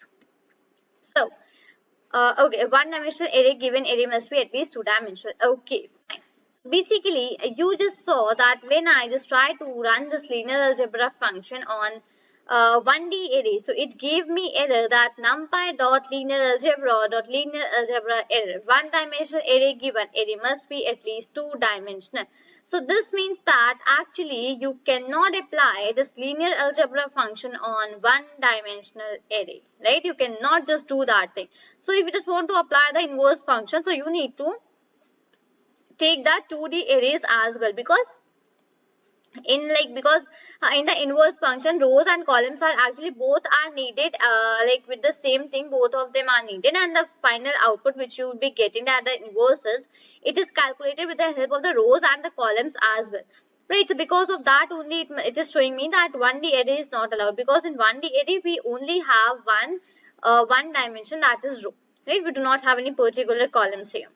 So okay, one dimensional array, given array must be at least 2 dimensional. Okay, fine. Basically you just saw that when I just tried to run this linear algebra function on 1D array, so it gave me error that numpy.linear-algebra error, one dimensional array given array must be at least 2 dimensional. So this means that actually you cannot apply this linear algebra function on one dimensional array, right? You cannot just do that thing. So if you just want to apply the inverse function, so you need to take that 2D arrays as well, because in the inverse function rows and columns are actually both are needed, like with the same thing, both of them are needed, and the final output which you will be getting at the inverses, it is calculated with the help of the rows and the columns as well, right? So because of that only it is showing me that 1D array is not allowed, because in 1D array we only have one dimension, that is row, right? We do not have any particular columns here,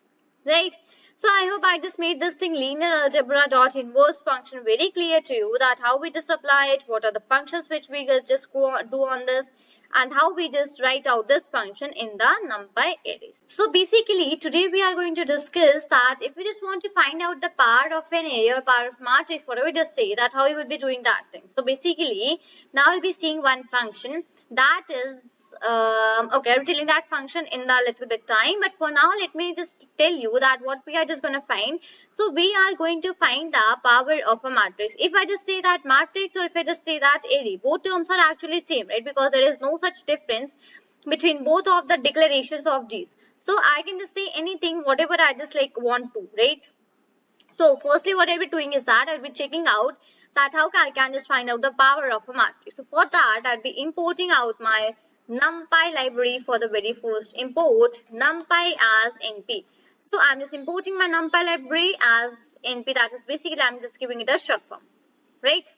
right? So I hope I just made this thing linear algebra dot inverse function very clear to you, that how we just apply it, what are the functions which we just do on this, and how we just write out this function in the NumPy arrays. So basically today we are going to discuss that if we just want to find out the power of an array or power of matrix, whatever we just say, that how we will be doing that thing. So basically now we'll be seeing one function, that is okay, I'll be telling that function in the little bit time, but for now let me just tell you that what we are just going to find. So we are going to find the power of a matrix. If I just say that matrix, or if I just say that array, both terms are actually same, right? Because there is no such difference between both of the declarations of these. So I can just say anything, whatever I just like want to, right? So firstly what I'll be doing is that I'll be checking out that how I can just find out the power of a matrix. So for that, I'll be importing out my NumPy library for the very first. Import NumPy as NP. So I'm just importing my NumPy library as NP. That is basically I'm just giving it a short form, right?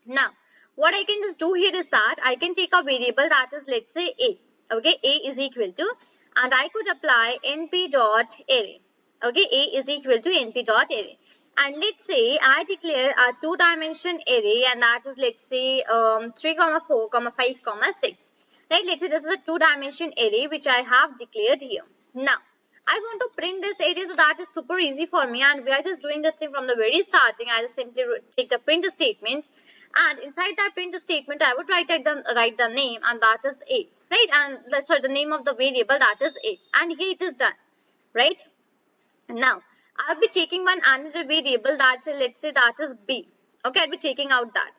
Now, what I can just do here is that I can take a variable that is, let's say, A. Okay, A is equal to, and I could apply np dot array. Okay, A is equal to np dot array. And let's say I declare a two-dimension array, and that is, let's say, 3, 4, 5, 6. Right, let's say this is a two-dimension array which I have declared here. Now, I want to print this array, so that is super easy for me, and we are just doing this thing from the very starting. I just simply take the print statement, and inside that print statement I would write the name, and that is A, right? And the name of the variable, that is A, and here it is done, right? Now I'll be taking one another variable, that's let's say that is B. Okay, I'll be taking out that.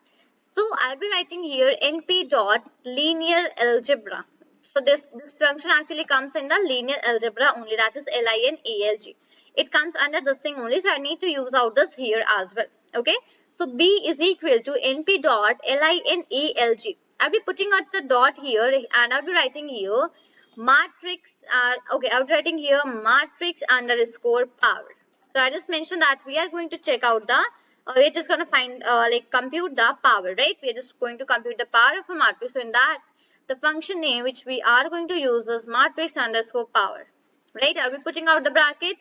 So I'll be writing here np dot linear algebra. So this function actually comes in the linear algebra only, that is LINALG. It comes under this thing only, so I need to use out this here as well. Okay, so B is equal to np dot LINALG. I'll be putting out the dot here, and I'll be writing here matrix. Okay, I'll be writing here matrix underscore power. So I just mentioned that we are going to check out the we're just going to find compute the power, right? We're just going to compute the power of a matrix. So in that, the function name which we are going to use is matrix underscore power, right? I'll be putting out the bracket.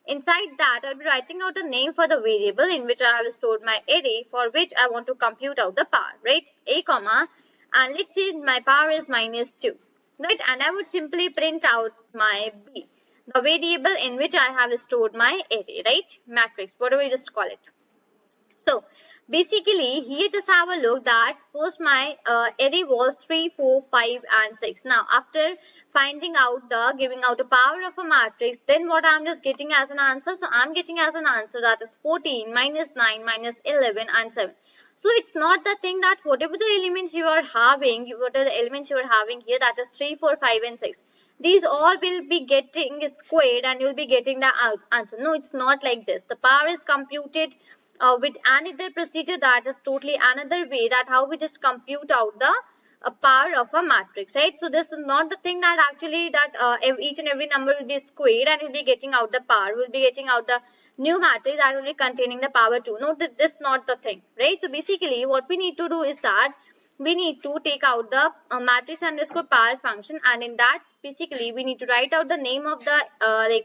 Inside that, I'll be writing out the name for the variable in which I have stored my array, for which I want to compute out the power, right? A comma, and let's say my power is -2, right? And I would simply print out my B, the variable in which I have stored my array, right? Matrix, whatever you just call it. So basically here just have a look that first my array was 3, 4, 5 and 6. Now after finding out giving out a power of a matrix, then what I'm just getting as an answer? So I'm getting as an answer that is 14 minus 9 minus 11 and 7. So it's not the thing that whatever the elements you are having, what are the elements you are having here, that is 3, 4, 5 and 6. These all will be getting squared and you'll be getting the answer. No, it's not like this. The power is computed with another procedure, that is totally another way that how we just compute out the power of a matrix, right? So this is not the thing that actually that each and every number will be squared and we'll be getting out the power. We'll be getting out the new matrix that will be containing the power too. No, this is not the thing, right? So basically what we need to do is that we need to take out the matrix underscore power function, and in that basically we need to write out the name of the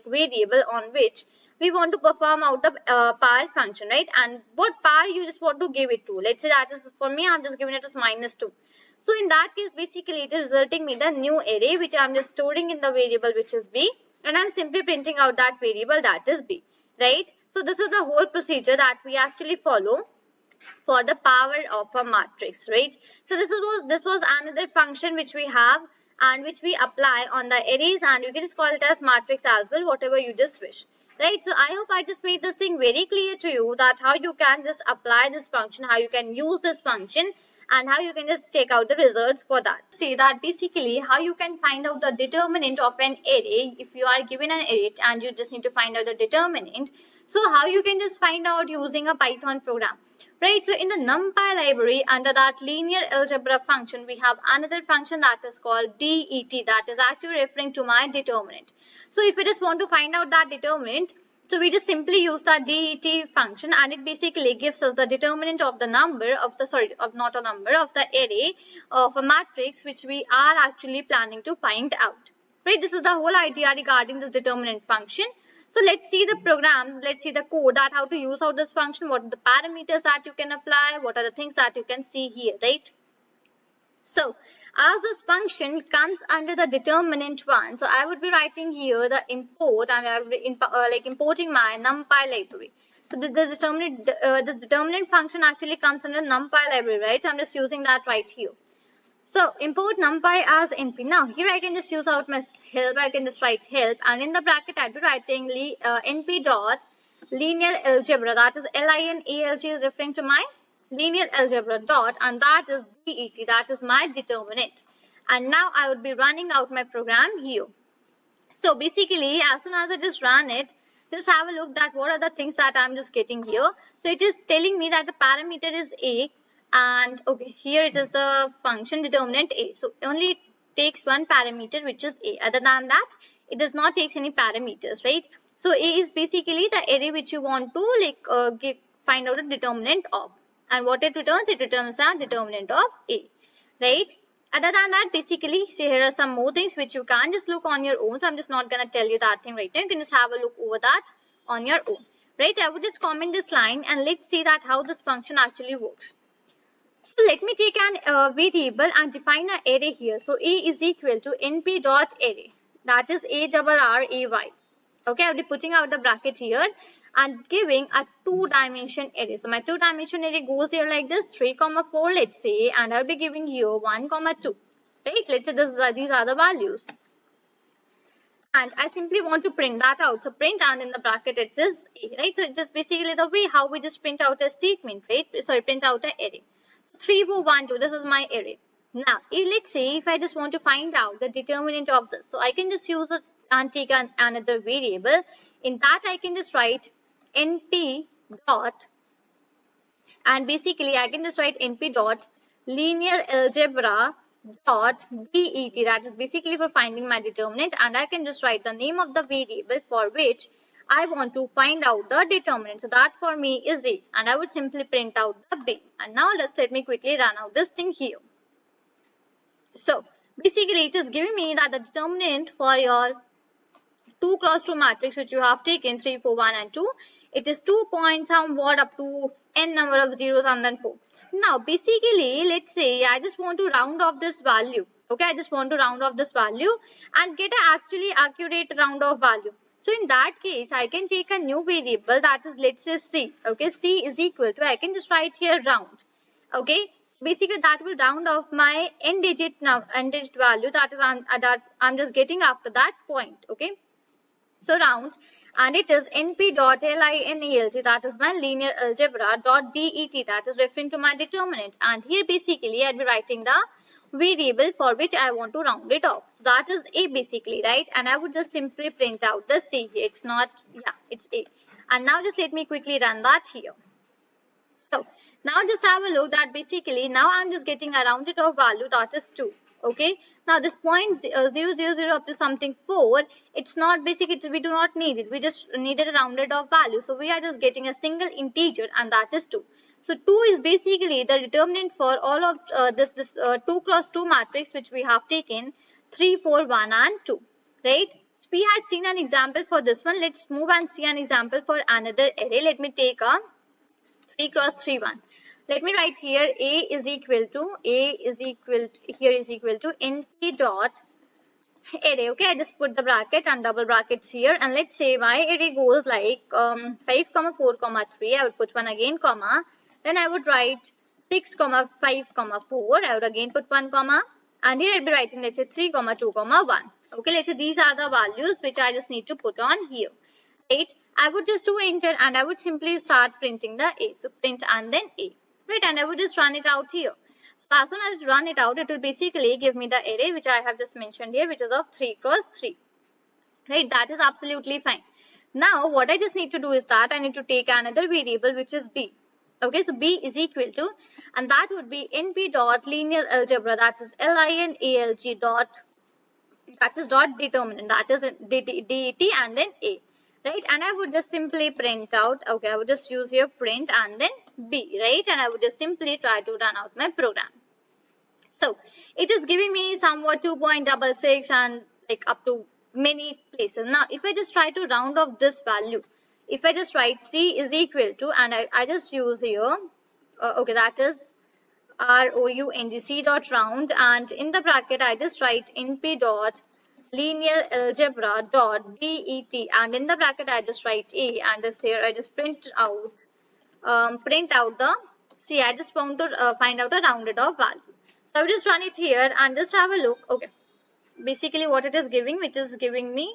variable on which we want to perform out the power function, right? And what power you just want to give it to. Let's say that is, for me, I'm just giving it as -2. So in that case, basically it is resulting me the new array which I'm just storing in the variable which is B, and I'm simply printing out that variable that is B, right? So this is the whole procedure that we actually follow for the power of a matrix, right? So this was another function which we have and which we apply on the arrays, and you can just call it as matrix as well, whatever you just wish. Right, so I hope I just made this thing very clear to you that how you can just apply this function, how you can use this function, and how you can just check out the results for that. Say that basically how you can find out the determinant of an array if you are given an array and you just need to find out the determinant. So how you can just find out using a Python program. Right, so in the NumPy library, under that linear algebra function, we have another function that is called DET, that is actually referring to my determinant. So if we just want to find out that determinant, so we just simply use that DET function, and it basically gives us the determinant of the number of the, not a number, of the array of a matrix which we are actually planning to find out. Right, this is the whole idea regarding this determinant function. So let's see the program, let's see the code, that how to use out this function, what are the parameters that you can apply, what are the things that you can see here, right? So as this function comes under the determinant one, so I would be writing here the import, and I will be importing my NumPy library. So this determinant function actually comes under NumPy library, right? So I'm just using that right here. So import NumPy as NP. Now here I can just use out my help. I can just write help, and in the bracket I'll be writing np dot linear algebra, that is LINALG is referring to my linear algebra dot, and that is DET, that is my determinant. And now I would be running out my program here. So basically as soon as I just run it, Just have a look that what are the things that I'm just getting here. So it is telling me that the parameter is a, and okay, here it is the function determinant a. So it only takes one parameter, which is a. Other than that, it does not take any parameters, right? So a is basically the array which you want to find out a determinant of, and what it returns a determinant of a, right? Other than that, basically, see, here are some more things which you can just look on your own. So I'm just not gonna tell you that thing right now. You can just have a look over that on your own, right? I would just comment this line and let's see that how this function actually works. So let me take an variable and define an array here. So a is equal to np dot array. That is array. Okay, I'll be putting out the bracket here and giving a two-dimension array. So my two-dimension array goes here like this, 3, 4, let's say, and I'll be giving here 1, 2. Right? Let's say these are the values. And I simply want to print that out. So print, and in the bracket it is a, right? So it's just basically the way how we just print out a statement, right? Sorry, print out an array. 3, 4, 1, 2, this is my array. Now, let's say if I just want to find out the determinant of this, so I can just use it and take another variable. In that, I can just write np dot, and basically I can just write np dot linear algebra dot det. That is basically for finding my determinant, and I can just write the name of the variable for which I want to find out the determinant. So that for me is a, and I would simply print out the b. And now let me quickly run out this thing here. So basically it is giving me that the determinant for your 2 cross 2 matrix which you have taken 3, 4, 1 and 2, it is 2 point somewhat up to n number of zeros and then 4. Now basically let's say I just want to round off this value. Okay, I just want to round off this value and get an actually accurate round off value. So in that case I can take a new variable, that is, let's say c. Okay, c is equal to, I can just write here round. Okay, basically that will round off my n digit value, that is I'm just getting after that point. Okay, so round, and it is np dot linealg, that is my linear algebra dot det, that is referring to my determinant, and here basically I'll be writing the variable for which I want to round it off. So that is a basically, right? And I would just simply print out the c here. It's not, yeah, it's a. And now just let me quickly run that here. So now just have a look that basically now I'm just getting a rounded off value, that is 2. Okay, now this point 000 up to something 4, it's not basically, we do not need it, we just needed a rounded off value, so we are just getting a single integer, and that is 2. So 2 is basically the determinant for all of this 2 cross 2 matrix which we have taken 3, 4, 1 and 2, right? So we had seen an example for this one. Let's move and see an example for another array. Let me take a 3 cross 3, 1. Let me write here here is equal to np dot array. Okay, I just put the bracket and double brackets here, and let's say my array goes like 5, 4, 3. I would put one again, comma. Then I would write 6, 5, 4. I would again put one comma, and here I'll be writing, let's say 3, 2, 1. Okay, let's say these are the values which I just need to put on here. Right? I would just do enter, and I would simply start printing the a. So print and then a. Right, and I would just run it out here. So as soon as I run it out, it will basically give me the array which I have just mentioned here, which is of 3 cross 3. Right, that is absolutely fine. Now what I just need to do is that I need to take another variable which is b. Okay, so b is equal to, and that would be np dot linear algebra, that is linalg dot, that is dot determinant, that is det and then a. Right, and I would just simply print out, okay, I would just use here print and then b, right, and I would just simply try to run out my program. So it is giving me somewhat 2.66 and like up to many places. Now if I just try to round off this value, if I just write c is equal to, and I just use here, okay, that is round c dot round, and in the bracket I just write np dot linear algebra dot det, and in the bracket I just write a, and this here I just print out the, see, I just want to find out a rounded off value. So I will just run it here and just have a look. Okay, basically what it is giving, which is giving me,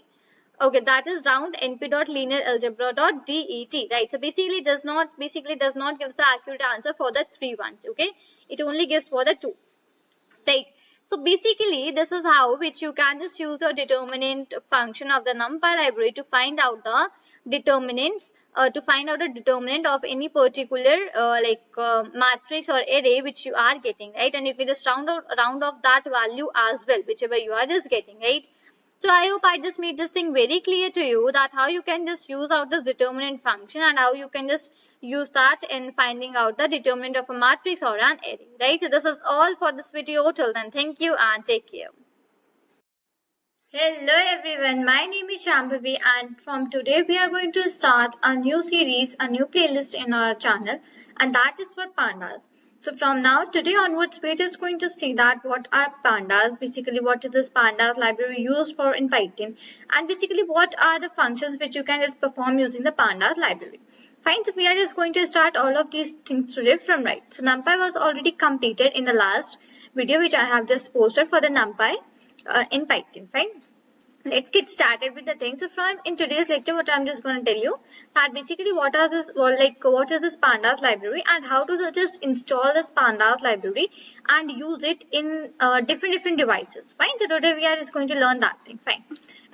okay, that is round np dot linear algebra dot det, right? So basically does not give the accurate answer for the 3 ones. Okay, it only gives for the 2, right? So basically this is how which you can just use a determinant function of the NumPy library to find out the determinants to find out the determinant of any particular matrix or array which you are getting, right? And you can just round off that value as well, whichever you are just getting, right? So I hope I just made this thing very clear to you that how you can just use out this determinant function and how you can just use that in finding out the determinant of a matrix or an array, right? So this is all for this video. Till then, thank you and take care. Hello everyone, my name is Shambhavi and from today we are going to start a new series, a new playlist in our channel, and that is for pandas. So from now today onwards we are just going to see that what are pandas, basically what is this pandas library used for in Python, and basically what are the functions which you can just perform using the pandas library. Fine, so we are just going to start all of these things today from right. So NumPy was already completed in the last video which I have just posted for the NumPy in Python. Fine, let's get started with the thing. So from in today's lecture, what I'm just going to tell you that basically what is this pandas library and how to just install this pandas library and use it in different devices. Fine, so today we are just going to learn that thing. Fine,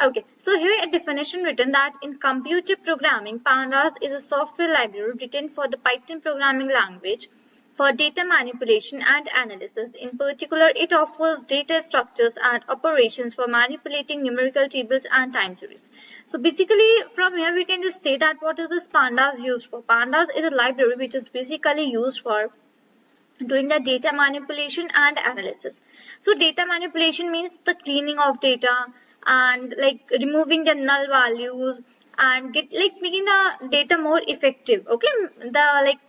okay, so here a definition written that in computer programming, pandas is a software library written for the Python programming language for data manipulation and analysis. In particular, it offers data structures and operations for manipulating numerical tables and time series. So basically from here we can just say that what is this pandas used for? Pandas is a library which is basically used for doing the data manipulation and analysis. So data manipulation means the cleaning of data and like removing the null values and making the data more effective. Okay,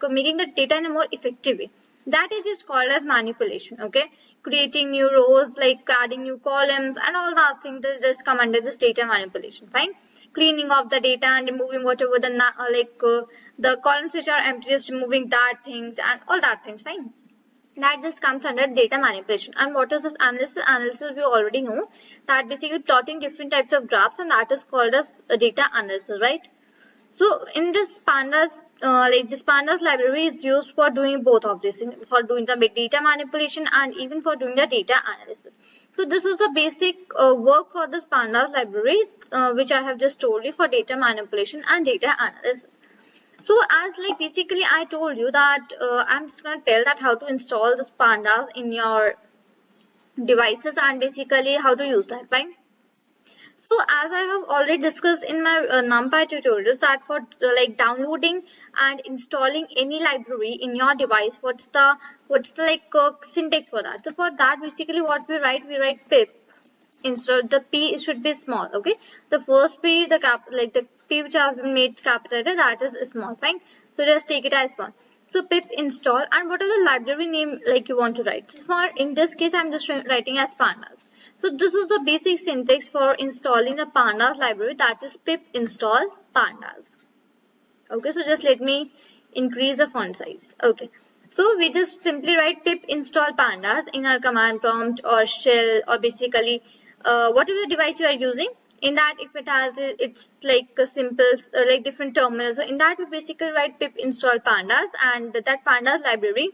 making the data in a more effective way. That is just called as manipulation. Okay, creating new rows, like adding new columns and all those things that just come under this data manipulation. Fine, cleaning of the data and removing whatever the columns which are empty, just removing that things and all that things. Fine, that just comes under data manipulation. And what is this analysis? Analysis we already know that basically plotting different types of graphs, and that is called as data analysis, right? So in this pandas library is used for doing both of this, for doing the data manipulation and even for doing the data analysis. So this is the basic work for this pandas library which I have just told you for data manipulation and data analysis. So as basically I told you that I'm just going to tell that how to install this pandas in your devices and basically how to use that. Fine. So as I have already discussed in my NumPy tutorials that for downloading and installing any library in your device, what's the syntax for that? So for that basically what we write pip. Instead the p should be small. Okay, the first p, the p which has been made capital, that is small. Fine, so just take it as small. So pip install and whatever the library name you want to write. So for in this case I'm just writing as pandas. So this is the basic syntax for installing the pandas library, that is pip install pandas. Okay, so just let me increase the font size. Okay, so we just simply write pip install pandas in our command prompt or shell, or basically whatever device you are using. In that, if it has it's like a simple different terminals, so in that we basically write pip install pandas and that pandas library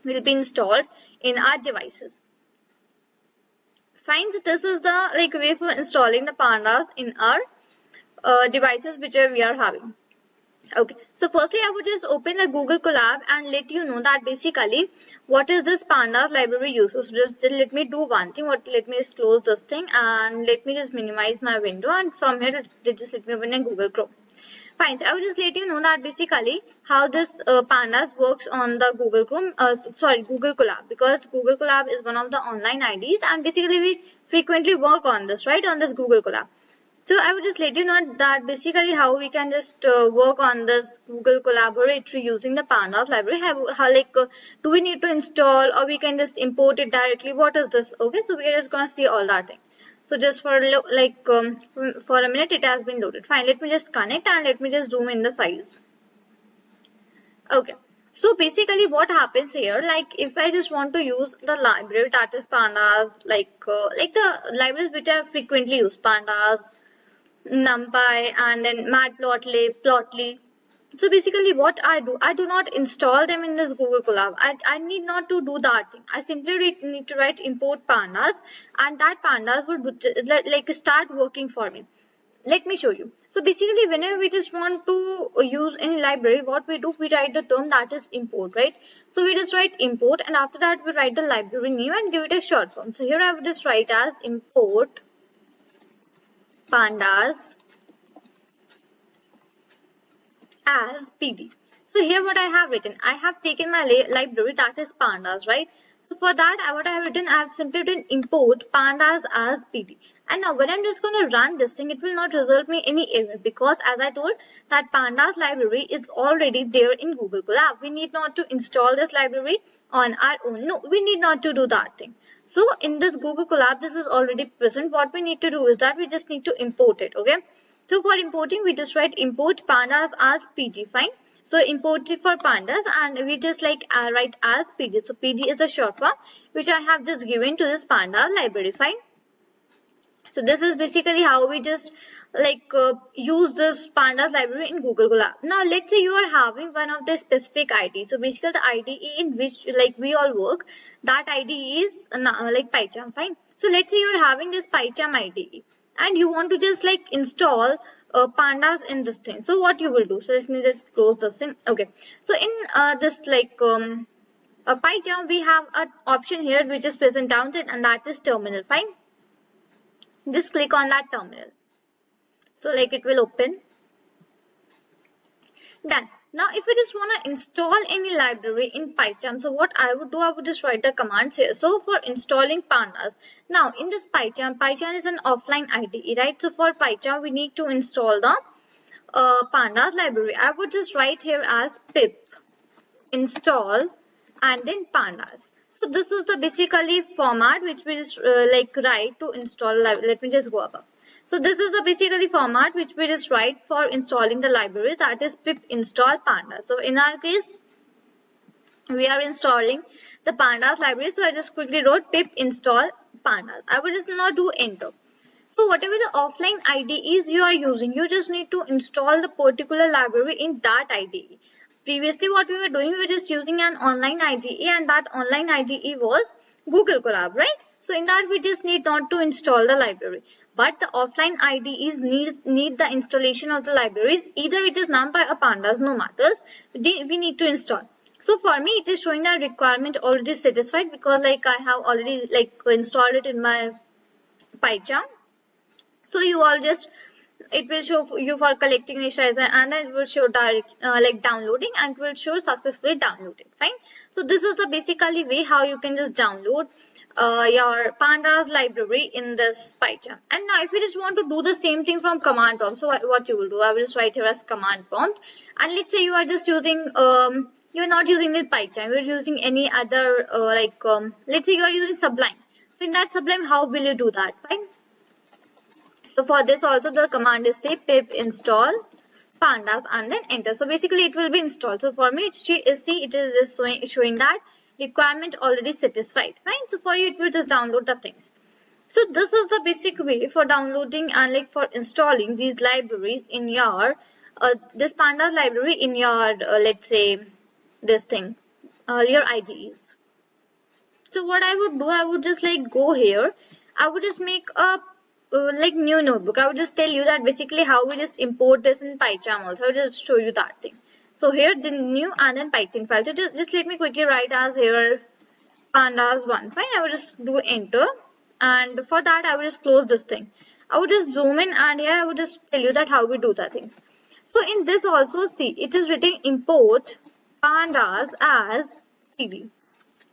will be installed in our devices. Fine, so this is the way for installing the pandas in our devices whichever we are having. Okay, so firstly I would just open the Google Colab and let you know that basically what is this pandas library use. So just let me do one thing. Let me just close this thing and let me just minimize my window, and from here just let me open a Google Chrome. Fine, so I will just let you know that basically how this pandas works on the Google Chrome, Google Colab, because Google Colab is one of the online IDs and basically we frequently work on this, right, on this Google Colab. So I would just let you know that basically how we can just work on this Google Collaboratory using the pandas library. Do we need to install or we can just import it directly? What is this? Okay, so we are just gonna see all that thing. So just for a minute it has been loaded. Fine, let me just connect and let me just zoom in the size. Okay. So basically what happens here, if I just want to use the library that is pandas, the libraries which are frequently used, pandas, NumPy and then matplotlib, plotly. So basically what I do not install them in this Google Colab. I need not to do that thing. I simply need to write import pandas and that pandas would start working for me. let me show you. So basically, whenever we just want to use any library, what we do, we write the term that is import, right? So we just write import, and after that we write the library name and give it a short form. So here I would just write as import pandas as PD. So here what I have written, I have taken my library that is pandas, right? So for that, what I have written, I have simply written import pandas as PD. And now when I'm just going to run this thing, it will not result me any error, because as I told that pandas library is already there in Google Colab. We need not to install this library on our own. No, we need not to do that thing. So in this Google Colab, this is already present. What we need to do is that we just need to import it, okay? So for importing, we just write import pandas as PD, fine. So import it for pandas, and we just like write as PD. So PD is a short form which I have just given to this panda library, fine. So this is basically how we just like use this pandas library in Google Colab. Now let's say you are having one of the specific ID. So basically the IDE in which like we all work, that IDE is like PyCharm, fine. So let's say you are having this PyCharm IDE, and you want to just like install pandas in this thing. So what you will do? So let me just close this thing. Okay. So in this like PyCharm, we have an option here which is present down there, and that is terminal. Fine. Just click on that terminal. So like it will open. Done. Now, if you just want to install any library in PyCharm, so what I would do, I would just write the commands here. So for installing pandas, now in this PyCharm is an offline IDE, right? So for PyCharm, we need to install the pandas library. I would just write here as pip install and then pandas. So this is the basically format which we just like write to install. Let me just go above. So this is the basically format which we just write for installing the library, that is pip install pandas. So in our case, we are installing the pandas library. So I just quickly wrote pip install pandas. I would just now do enter. So whatever the offline IDEs you are using, you just need to install the particular library in that IDE. Previously, what we were doing, we were just using an online IDE, and that online IDE was Google Colab, right? So in that, we just need not to install the library. But the offline IDEs need the installation of the libraries. Either it is NumPy or Pandas, no matters. We need to install. So for me, it is showing that requirement already satisfied, because like I have already like installed it in my PyCharm. So you all just, it will show you for collecting initializer, and then it will show direct like downloading, and it will show successfully downloaded, fine. So this is the basically way how you can just download your pandas library in this PyCharm. And now if you just want to do the same thing from command prompt, so what you will do, I will just write here as command prompt, and let's say you are just using you are not using the PyCharm, you are using any other let's say you are using Sublime. So in that Sublime, how will you do that, fine? So for this also the command is say pip install pandas and then enter. So basically it will be installed. So for me it is showing that requirement already satisfied, fine. So for you it will just download the things. So this is the basic way for downloading and like for installing these libraries in your this pandas library in your let's say this thing your IDEs. So what I would do, I would just like go here, I would just make a like new notebook. I would just tell you that basically how we just import this in PyCharm also. I will just show you that thing. So here the new and then Python file. So just let me quickly write as here pandas1, fine. I will just do enter, and for that I will just close this thing. I would just zoom in, and here I would just tell you that how we do the things. So in this also, see, it is written import pandas as PD.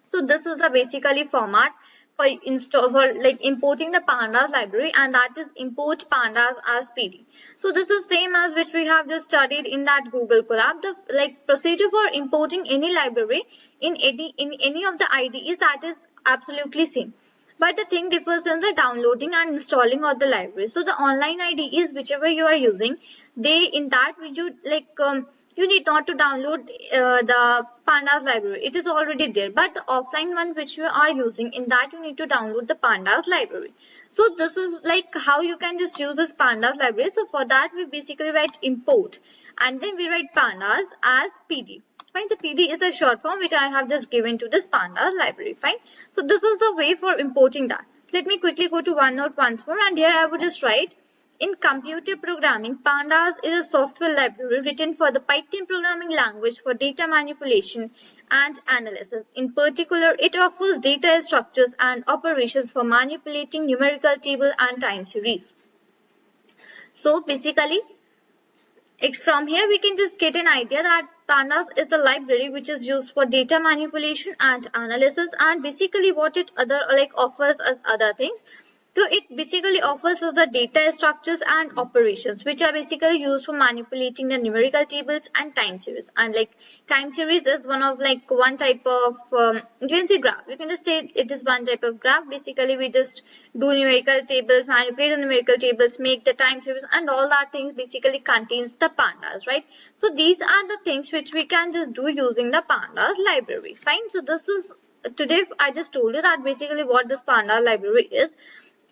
So this is the basically format for like importing the pandas library, and that is import pandas as PD. So this is same as which we have just studied in that Google Colab. The like procedure for importing any library in any of the IDEs, that is absolutely same. But the thing differs in the downloading and installing of the library. So the online IDEs, whichever you are using, they in that you like you need not to download the pandas library. It is already there. But the offline one which you are using, in that you need to download the pandas library. So this is like how you can just use this pandas library. So for that we basically write import, and then we write pandas as PD. Fine. So PD is a short form which I have just given to this pandas library. Fine. So this is the way for importing that. Let me quickly go to OneNote once more, and here I would just write In computer programming, Pandas is a software library written for the Python programming language for data manipulation and analysis. In particular, it offers data structures and operations for manipulating numerical table and time series. So basically, from here we can just get an idea that Pandas is a library which is used for data manipulation and analysis, and basically what it offers us other things. So it basically offers us the data structures and operations which are basically used for manipulating the numerical tables and time series. And like time series is one type of you can say graph. You can just say it is one type of graph. Basically we just do numerical tables, manipulate the numerical tables, make the time series, and all that things basically contains the pandas, right? So these are the things which we can just do using the pandas library. Fine. So this is today I just told you that basically what this pandas library is,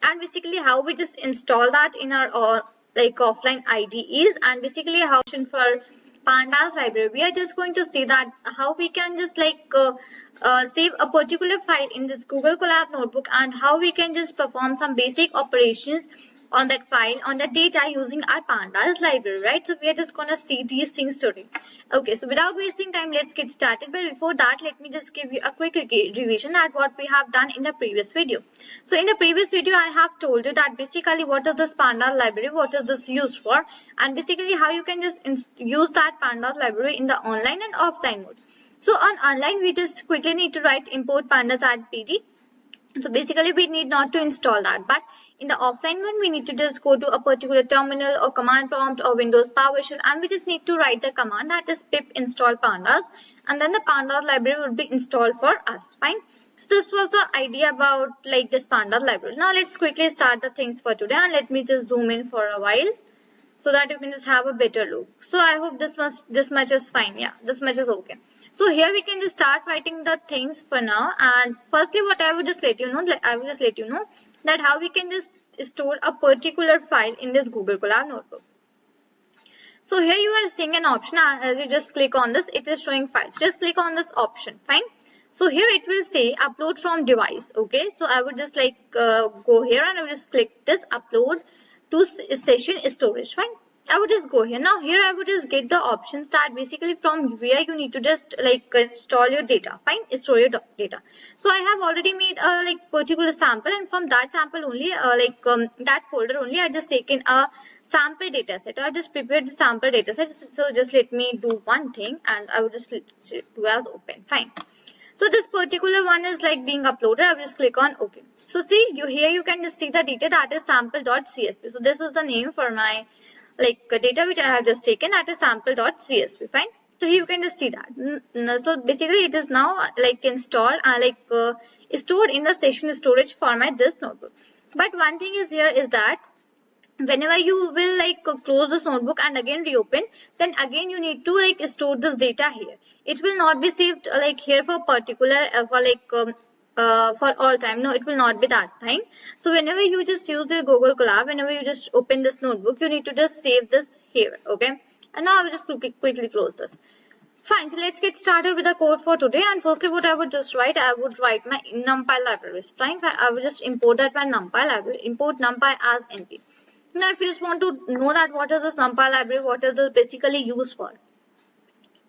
and basically how we just install that in our offline IDEs, and basically how for Pandas library we are just going to see that how we can just save a particular file in this Google Colab notebook, and how we can just perform some basic operations on that file, on the data, using our Pandas library, right? So we are just gonna see these things today. Okay, so without wasting time, let's get started. But before that, let me just give you a quick revision at what we have done in the previous video. So in the previous video, I have told you that basically what is this Pandas library, what is this used for, and basically how you can just use that Pandas library in the online and offline mode. So on online, we just quickly need to write import pandas add pd. So basically we need not to install that, but in the offline one we need to just go to a particular terminal or command prompt or Windows PowerShell, and we just need to write the command that is pip install pandas, and then the pandas library will be installed for us. Fine. So this was the idea about this pandas library. Now let's quickly start the things for today, and let me just zoom in for a while so that you can just have a better look. So I hope this much is fine. Yeah, this much is okay. So here we can just start writing the things for now. And firstly, what I would just let you know, that how we can just store a particular file in this Google Colab notebook. So here you are seeing an option. As you just click on this, it is showing files. Just click on this option. Fine. So here it will say upload from device. Okay. So I would just go here and I will just click this upload to session storage. Fine. I would just go here. Now here I would just get the options that basically from where you need to just install your data. Fine, store your data. So I have already made a particular sample, and from that sample only that folder only I just taken a sample data set. I just prepared the sample data set. So just let me do one thing, and I would just do as open. Fine. So this particular one is being uploaded. I will just click on OK. So see here you can just see the data that is sample.csv. So this is the name for my data which I have just taken, that is sample.csv. Fine. So here you can just see that. So basically it is now installed stored in the session storage format, this notebook. But one thing is here is that whenever you will close this notebook and again reopen, then again you need to store this data here. It will not be saved here for particular for all time. No, it will not be that time. So whenever you just use your Google Colab, whenever you just open this notebook, you need to just save this here. Okay. And now I will just quickly close this. Fine. So let's get started with the code for today. And firstly, what I would just write, I would write my NumPy library. Fine. I will just import that my NumPy library. Import NumPy as NP. Now, if you just want to know that what is this NumPy library, what is this basically used for,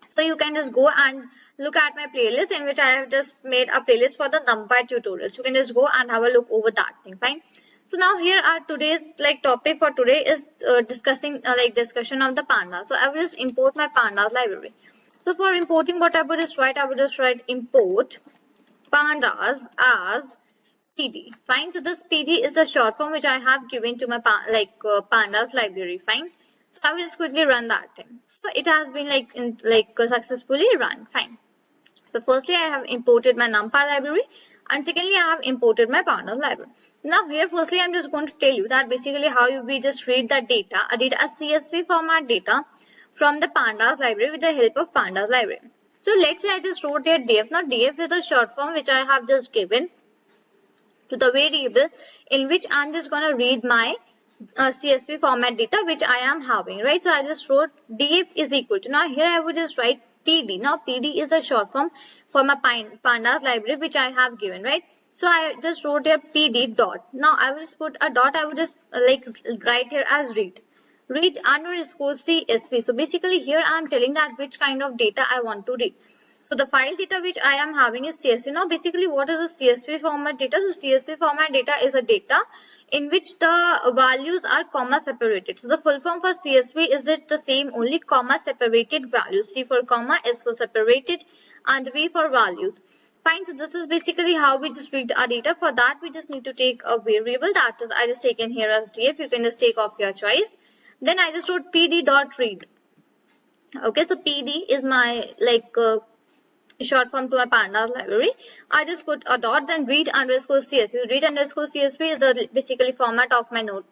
so you can just go and look at my playlist in which I have just made a playlist for the NumPy tutorials. You can just go and have a look over that thing. Fine. So now here are today's topic for today is discussion of the pandas. So I will just import my pandas library. So for importing, what I would just write, import pandas as PD. Fine. So this PD is the short form which I have given to my pandas library. Fine. So I will just quickly run that thing. So it has been successfully run. Fine. So firstly I have imported my NumPy library, and secondly I have imported my pandas library. Now here firstly I'm just going to tell you that basically how we just read the data, a CSV format data from the pandas library with the help of pandas library. So let's say I just wrote here df. Now df is the short form which I have just given to the variable in which I'm just going to read my CSV format data which I am having, right? So I just wrote df is equal to, now here I would just write PD. Now PD is a short form for my pandas library which I have given, right? So I just wrote here PD dot. Now I will just put a dot. I will just write here as read underscore CSV. So basically here I am telling that which kind of data I want to read. So the file data which I am having is CSV. Now basically what is the CSV format data? So CSV format data is a data in which the values are comma separated. So the full form for CSV is it the same, only comma separated values. C for comma, S for separated, and V for values. Fine, so this is basically how we just read our data. For that we just need to take a variable, that is I just taken here as df. You can just take of your choice. Then I just wrote pd.read. Okay, so pd is my short form to my pandas library. I just put a dot, then read underscore CSV. Read underscore CSV is the basically format of my note,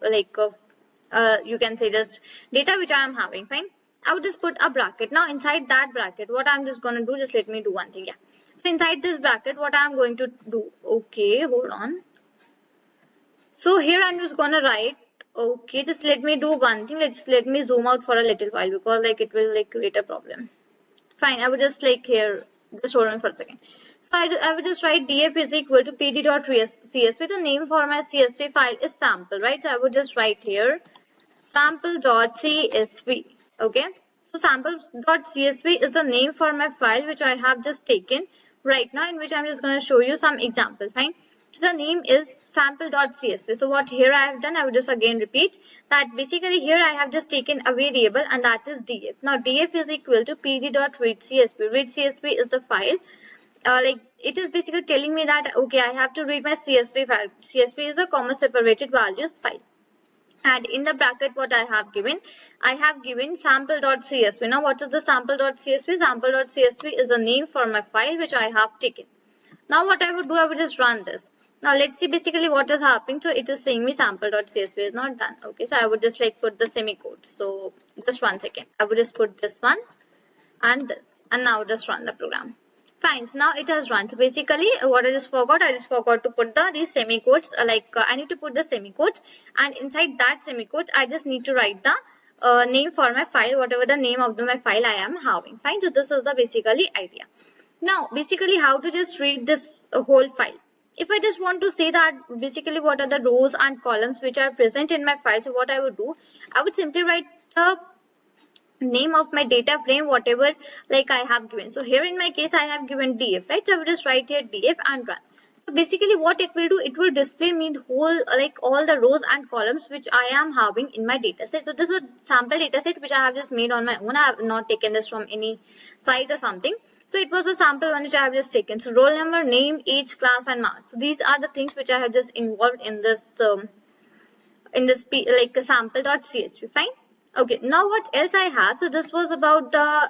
you can say just data which I am having. Fine, I would just put a bracket. Now inside that bracket, what I'm just going to do, just let me do one thing. Yeah, so inside this bracket, what I'm going to do, okay, hold on. So here I'm just going to write, okay, just let me do one thing. Let me zoom out for a little while, because it will create a problem. Fine, I would just here, just hold on for a second. So I would just write df is equal to pd.csv. The name for my CSV file is sample, right? So I would just write here sample.csv. Okay, so sample.csv is the name for my file which I have just taken right now, in which I'm just going to show you some example. Fine, so the name is sample.csv. So what here I have done, I will just again repeat that basically here I have just taken a variable, and that is df. Now df is equal to pd.readcsv. Readcsv is the file. It is basically telling me that okay, I have to read my CSV file. CSV is a comma separated values file. And in the bracket, what I have given sample.csv. Now what is the sample.csv? Sample.csv is the name for my file which I have taken. Now what I would do, I would just run this. Now let's see basically what is happening. So it is saying me sample.csv is not done. Okay, so I would just put the semicolon. So just 1 second. I would just put this one and this, and now just run the program. Fine, so now it has run. So basically what I just forgot to put these semicolons. I need to put the semicolons, and inside that semicolons I just need to write the name for my file, whatever the name of my file I am having. Fine, so this is the basically idea. Now basically how to just read this whole file. If I just want to say that basically what are the rows and columns which are present in my file, so what I would do, I would simply write the name of my data frame, whatever I have given. So here in my case I have given df, right? So I will just write here df and run. So basically what it will do, it will display me the whole all the rows and columns which I am having in my data set. So this is a sample data set which I have just made on my own. I have not taken this from any site or something. So it was a sample one which I have just taken. So roll number, name, age, class and marks. So these are the things which I have just involved in this sample.csv. Fine. Okay, now what else I have? So this was about the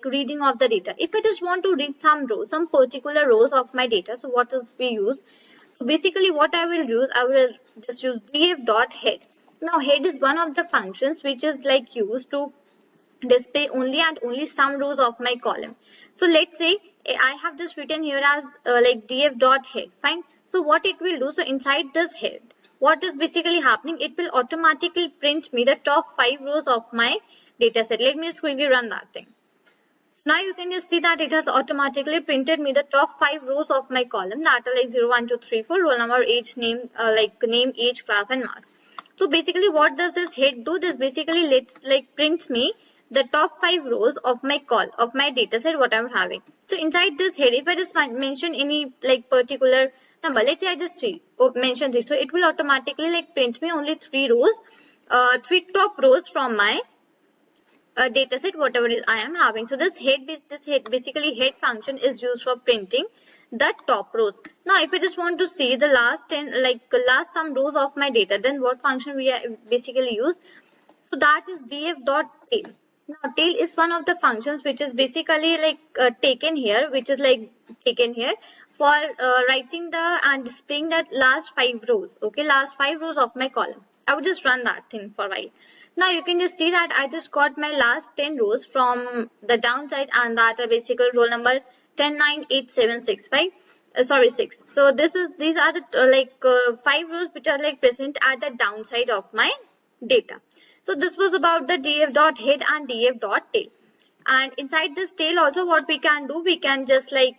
reading of the data. If I just want to read some rows, some particular rows of my data, so what is we use? So basically what I will use, I will just use df.head. Now head is one of the functions which is used to display only and only some rows of my column. So let's say I have just written here as df.head. Fine. So what it will do, so inside this head, what is basically happening, it will automatically print me the top 5 rows of my data set. Let me just quickly run that thing. Now you can just see that it has automatically printed me the top 5 rows of my column, that are 0, 1, 2, 3, 4, roll number, age, name, name, age, class and marks. So basically what does this head do? This basically prints me the top 5 rows of my data set what I'm having. So inside this head, if I just mention any particular number, let's say I just mention this, so it will automatically print me only 3 rows, 3 top rows from my data set whatever I am having. So this head basically head function is used for printing the top rows. Now if I just want to see the last 10 last some rows of my data, then what function we basically use? So that is df.tail. Now tail is one of the functions which is basically taken here, for writing the and displaying that last 5 rows. Okay, last 5 rows of my column. I would just run that thing for a while. Now you can just see that I just got my last 10 rows from the downside, and that are basically roll number 10, 9, 8, 7, 6, 5. Sorry, 6. So these are the 5 rows which are present at the downside of my data. So this was about the df.head and df.tail. And inside this tail also, what we can do, we can just like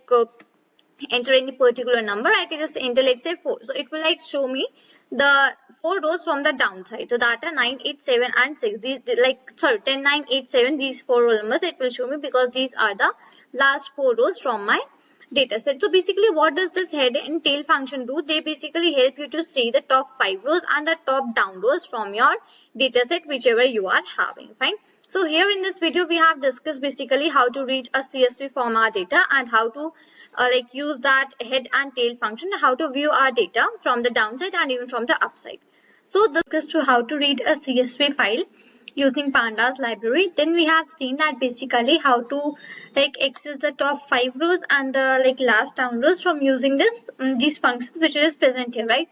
enter any particular number. I can just enter, let's say 4. So it will like show me the 4 rows from the downside. So that are 9, 8, 7 and 6. These like, sorry, 10, 9, 8, 7, these 4 row numbers it will show me, because these are the last 4 rows from my data set. So basically what does this head and tail function do? They basically help you to see the top 5 rows and the top down rows from your data set, whichever you are having. Fine. So here in this video we have discussed basically how to read a CSV from our data, and how to like use that head and tail function, how to view our data from the downside and even from the upside. So discussed to how to read a CSV file using Pandas library. Then we have seen that basically how to like access the top 5 rows and the like last down rows from using this these functions which is present here, right?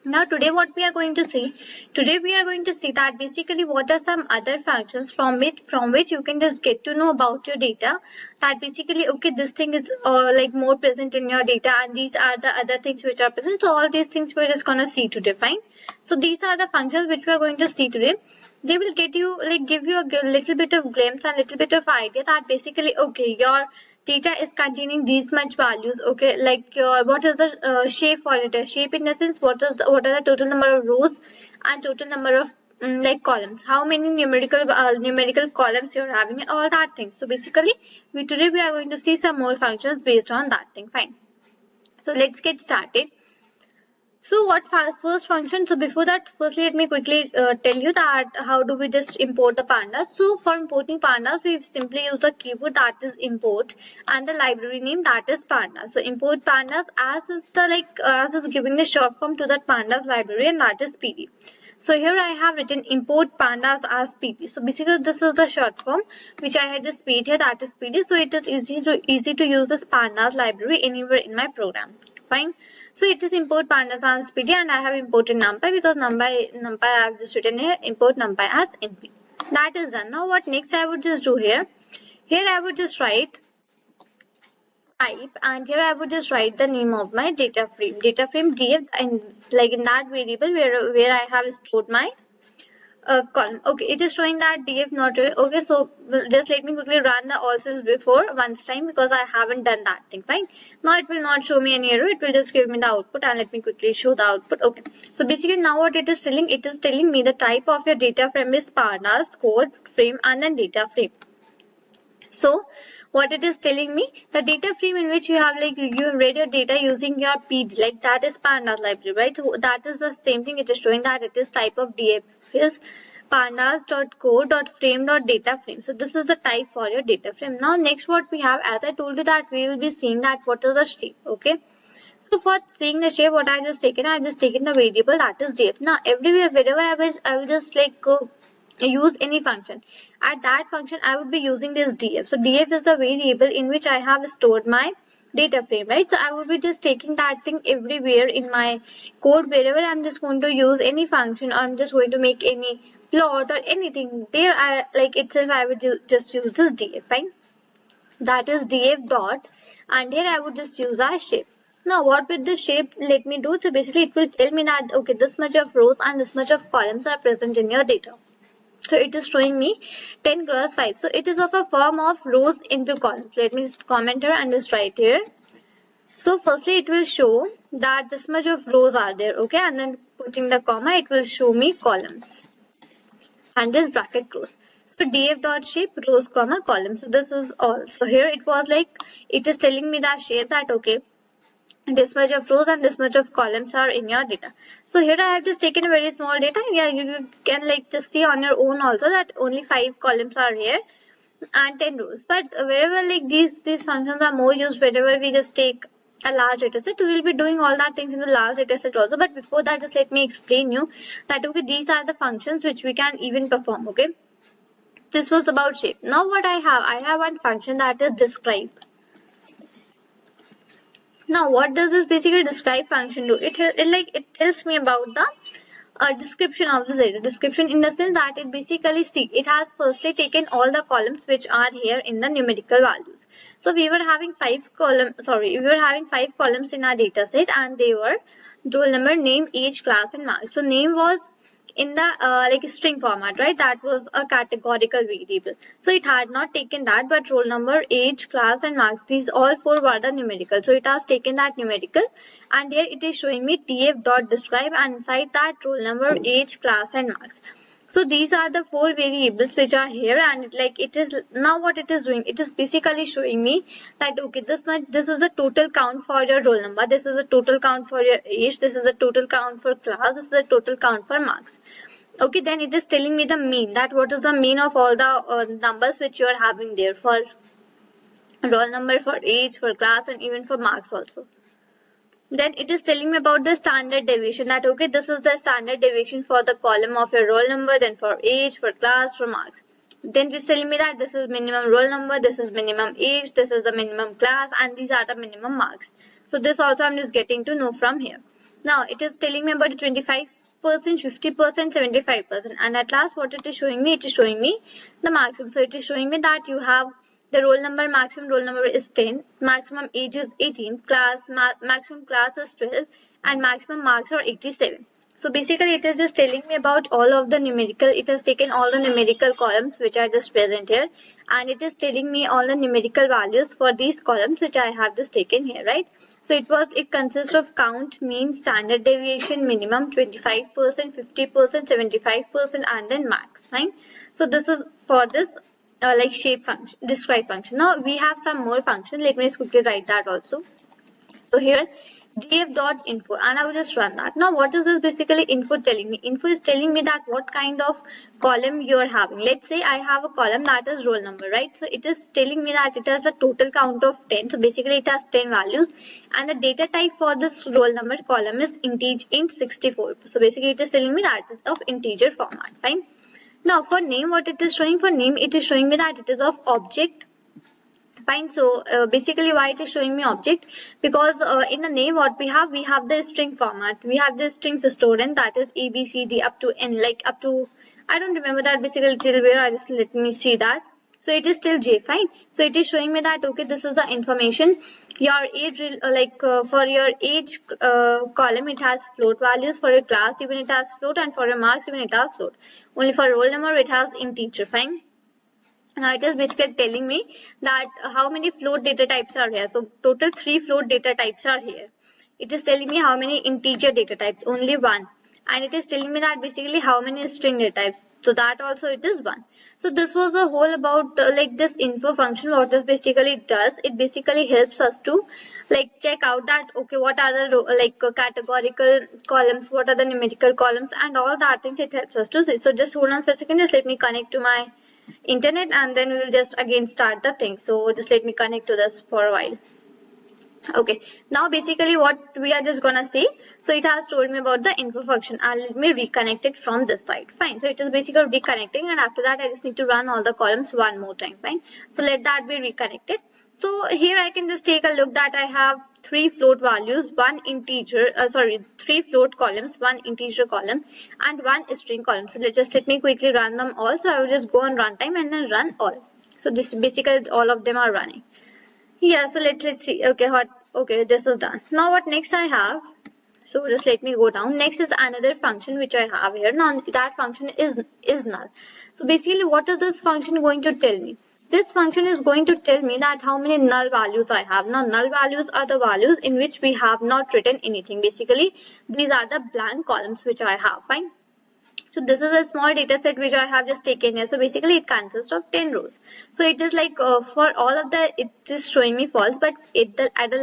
Now today what we are going to see, that basically what are some other functions from which you can just get to know about your data, that basically okay, this thing is like more present in your data and these are the other things which are present. So all these things we're just gonna see today. Fine. So these are the functions which we are going to see today. They will get you like give you a little bit of glimpse and little bit of idea that basically okay, your data is containing these much values. Okay, like your what is the shape for it? Shape in the sense what are the total number of rows and total number of like columns, how many numerical columns you're having, and all that thing. So basically today we are going to see some more functions based on that thing. Fine. So let's get started. So what first function? So before that, firstly let me quickly tell you that how do we just import the pandas. So for importing pandas, we simply use a keyword that is import and the library name that is pandas. So import pandas as is the as is giving the short form to that pandas library, and that is PD. So here I have written import pandas as PD. So basically this is the short form which I had just made here, that is PD. So it is easy to use this pandas library anywhere in my program. Fine. So it is import pandas as PD, and I have imported NumPy because NumPy I have just written here import NumPy as NP. That is done. Now what next I would just do here? Here I would just write type, and here I would just write the name of my data frame df, and like in that variable where I have stored my column. Okay, it is showing that df not real. Okay, so just let me quickly run the all cells before once time, because I haven't done that thing. Fine. Now it will not show me any error, it will just give me the output, and let me quickly show the output. Okay, so basically now what it is telling me the type of your data frame is pandas, code frame, and then data frame. So what it is telling me, the data frame in which you have like you read your data using your PD, like that is pandas library, right? So that is the same thing. It is showing that it is type of df is pandas.code.frame.data frame. So this is the type for your data frame. Now next what we have, as I told you that we will be seeing that what is the shape. Okay, so for seeing the shape, what I have just taken the variable that is df. Now everywhere wherever I will just like use any function, at that function I would be using this df. So df is the variable in which I have stored my data frame, right? So I will be just taking that thing everywhere in my code. Wherever I'm just going to use any function, or I'm just going to make any plot or anything, there I like itself I would just use this df. Fine. That is df dot, and here I would just use our shape. Now what with the shape let me do? So basically it will tell me that okay, this much of rows and this much of columns are present in your data. So it is showing me 10 cross 5. So it is of a form of rows into columns. Let me just comment here and just write here. So firstly it will show that this much of rows are there. Okay, and then putting the comma it will show me columns. And this bracket close. So df dot shape rows comma columns. So this is all. So here it was like it is telling me that shape that okay, this much of rows and this much of columns are in your data. So here I have just taken a very small data. Yeah, you can like just see on your own also that only 5 columns are here and 10 rows. But wherever like these functions are more used, wherever we just take a large data set, we will be doing all that things in the large data set also. But before that, just let me explain you that okay, these are the functions which we can even perform. Okay, this was about shape. Now what I have one function that is describe. Now what does this basically describe function do? It tells me about the description of the data. Description in the sense that it basically it has firstly taken all the columns which are here in the numerical values. So we were having 5 columns in our data set, and they were roll number, name, age, class, and marks. So name was in the like string format, right? That was a categorical variable. So it had not taken that, but roll number, age, class, and marks, these all four were the numerical. So it has taken that numerical, and here it is showing me df dot describe, and inside that roll number, age, class, and marks. So these are the four variables which are here, and it is now what it is doing. It is basically showing me that okay, this is a total count for your roll number. This is a total count for your age. This is a total count for class. This is a total count for marks. Okay, then it is telling me the mean. That what is the mean of all the numbers which you are having there for roll number, for age, for class, and even for marks also. Then it is telling me about the standard deviation, that okay, this is the standard deviation for the column of your roll number, then for age, for class, for marks. Then it is telling me that this is minimum roll number, this is minimum age, this is the minimum class, and these are the minimum marks. So this also I'm just getting to know from here. Now it is telling me about the 25%, 50%, 75%, and at last what it is showing me, it is showing me the maximum. So it is showing me that you have the roll number, maximum roll number is 10, maximum age is 18, class maximum class is 12, and maximum marks are 87. So basically it is just telling me about all of the numerical. It has taken all the numerical columns which are just present here, and it is telling me all the numerical values for these columns which I have just taken here, right? So it consists of count, mean, standard deviation, minimum, 25%, 50%, 75%, and then max. Fine. So this is for this like shape function, describe function. Now we have some more function. Let me just quickly write that also. So here df.info, and I will just run that. Now what is this basically info telling me? Info is telling me that what kind of column you are having. Let's say I have a column that is roll number, right? So it is telling me that it has a total count of 10. So basically it has 10 values, and the data type for this roll number column is int 64. So basically it is telling me that it is of integer format. Fine. Now for name, what it is showing for name, it is showing me that it is of object. Fine. So basically why it is showing me object, because in the name what we have the string format. We have the strings stored in, that is a b c d up to n, like up to, I don't remember that basically till where. I just let me see that. So it is till j. Fine. So it is showing me that okay, this is the information. Your age, for your age column, it has float values. For your class even it has float, and for your marks even it has float. Only for roll number it has integer. Fine. Now it is basically telling me that how many float data types are here. So total 3 float data types are here. It is telling me how many integer data types, only 1. And it is telling me that basically how many string data types. So that also it is 1. So this was the whole about like this info function. What this basically does, it basically helps us to like check out that okay, what are the categorical columns, what are the numerical columns, and all that things it helps us to see. So just hold on for a second. Just let me connect to my internet, and then we will just again start the thing. So just let me connect to this for a while. Okay, now basically what we are just gonna see, so it has told me about the info function, and let me reconnect it from this side. Fine. So it is basically reconnecting, and after that I just need to run all the columns one more time. Fine. So let that be reconnected. So here I can just take a look that I have 3 float values, 3 float columns, 1 integer column, and 1 string column. So let me quickly run them all. So I will just go on runtime and then run all. So this basically all of them are running. Yeah, so let's see. Okay, this is done. Now what next I have? So just let me go down. Next is another function which I have here. Now that function is null. So basically what is this function going to tell me? This function is going to tell me that how many null values I have. Now null values are the values in which we have not written anything. Basically these are the blank columns which I have. Fine. So this is a small data set which I have just taken here. So basically it consists of 10 rows. So it is like for all of the, it is showing me false, but at the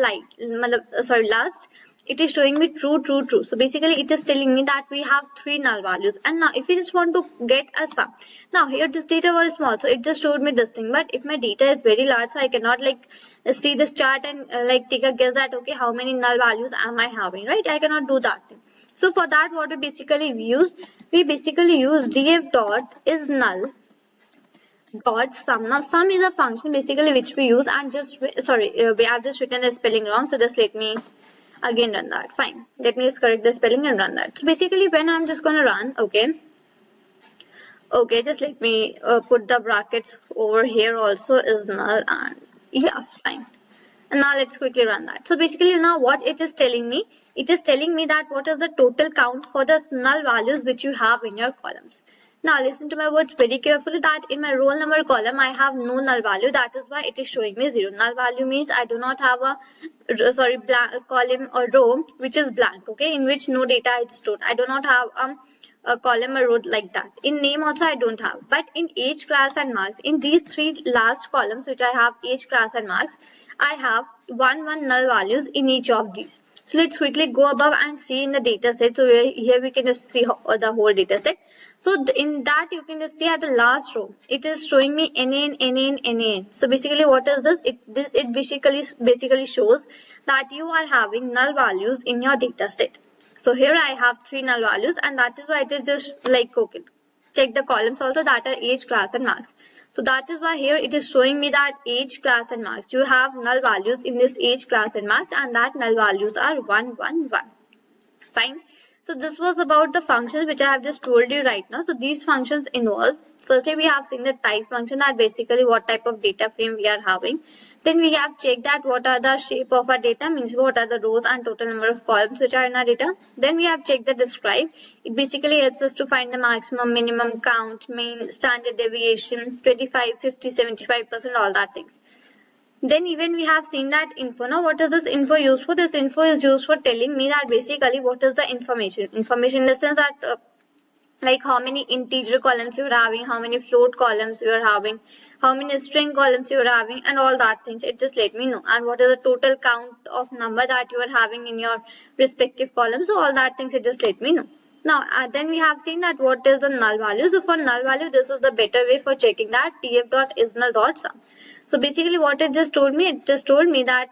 last it is showing me true, true, true. So basically it is telling me that we have 3 null values. And now if we just want to get a sum, now here this data was small, so it just showed me this thing. But if my data is very large, so I cannot like see this chart and take a guess that okay, how many null values am I having, right? I cannot do that thing. So for that what we basically use df dot is null dot sum. Now sum is a function basically which we use, and just we have just written the spelling wrong, so just let me again run that. Fine, let me just correct the spelling and run that. So basically when I'm just gonna run, okay, just let me put the brackets over here also is null, and yeah, fine. And now let's quickly run that. So basically now what it is telling me, it is telling me that what is the total count for the null values which you have in your columns. Now listen to my words very carefully, that in my roll number column I have no null value. That is why it is showing me 0. Null value means I do not have a blank column or row which is blank, okay, in which no data is stored. I do not have a column or row like that. In name also I don't have, but in age, class and marks, in these three last columns which I have age, class and marks, I have one null values in each of these. So let's quickly go above and see in the data set. So here we can just see the whole data set. So in that you can just see at the last row, it is showing me NaN. So basically what is this? It basically shows that you are having null values in your data set. So here I have 3 null values, and that is why it is just like, okay, check the columns also that are age, class and marks. So that is why here it is showing me that age, class and marks. You have null values in this age, class and marks, and that null values are 1, 1, 1. Fine. So this was about the functions which I have just told you right now. So these functions involve, firstly we have seen the type function, that basically what type of data frame we are having. Then we have checked that what are the shape of our data, means what are the rows and total number of columns which are in our data. Then we have checked the describe. It basically helps us to find the maximum, minimum, count, mean, standard deviation, 25, 50, 75%, all that things. Then even we have seen that info. Now what is this info used for? This info is used for telling me that basically what is the information. Information in the sense that like how many integer columns you are having, how many float columns you are having, how many string columns you are having, and all that things. It just let me know. And what is the total count of number that you are having in your respective columns. So all that things it just let me know. Now then we have seen that what is the null value. So for null value, this is the better way for checking that, tf.isNull.sum. So basically what it just told me, that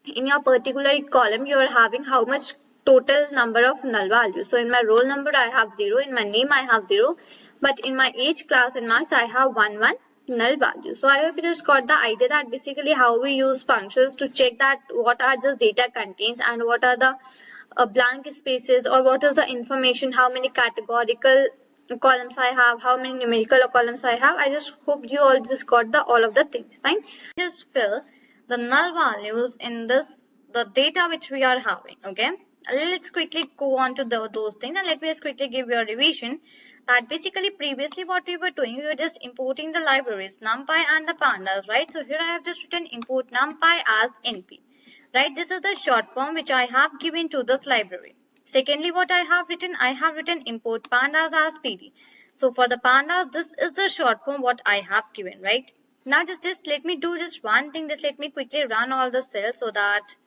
in your particular column you are having how much total number of null values. So in my roll number I have 0, in my name I have 0, but in my age, class and marks I have 1 null value. So I hope you just got the idea that basically how we use functions to check that what are just data contains and what are the blank spaces, or what is the information, how many categorical columns I have, how many numerical columns I have. I just hope you all just got all of the things. Fine. Just fill the null values in the data which we are having. Okay. Let's quickly go on to those things, and let me just quickly give you a revision that basically previously what we were doing, we were just importing the libraries NumPy and the pandas, right? So here I have just written import NumPy as NP. Right, this is the short form which I have given to this library. Secondly, what I have written import pandas as PD. So for the pandas, this is the short form what I have given, right? Now just let me do just one thing. Just let me quickly run all the cells so that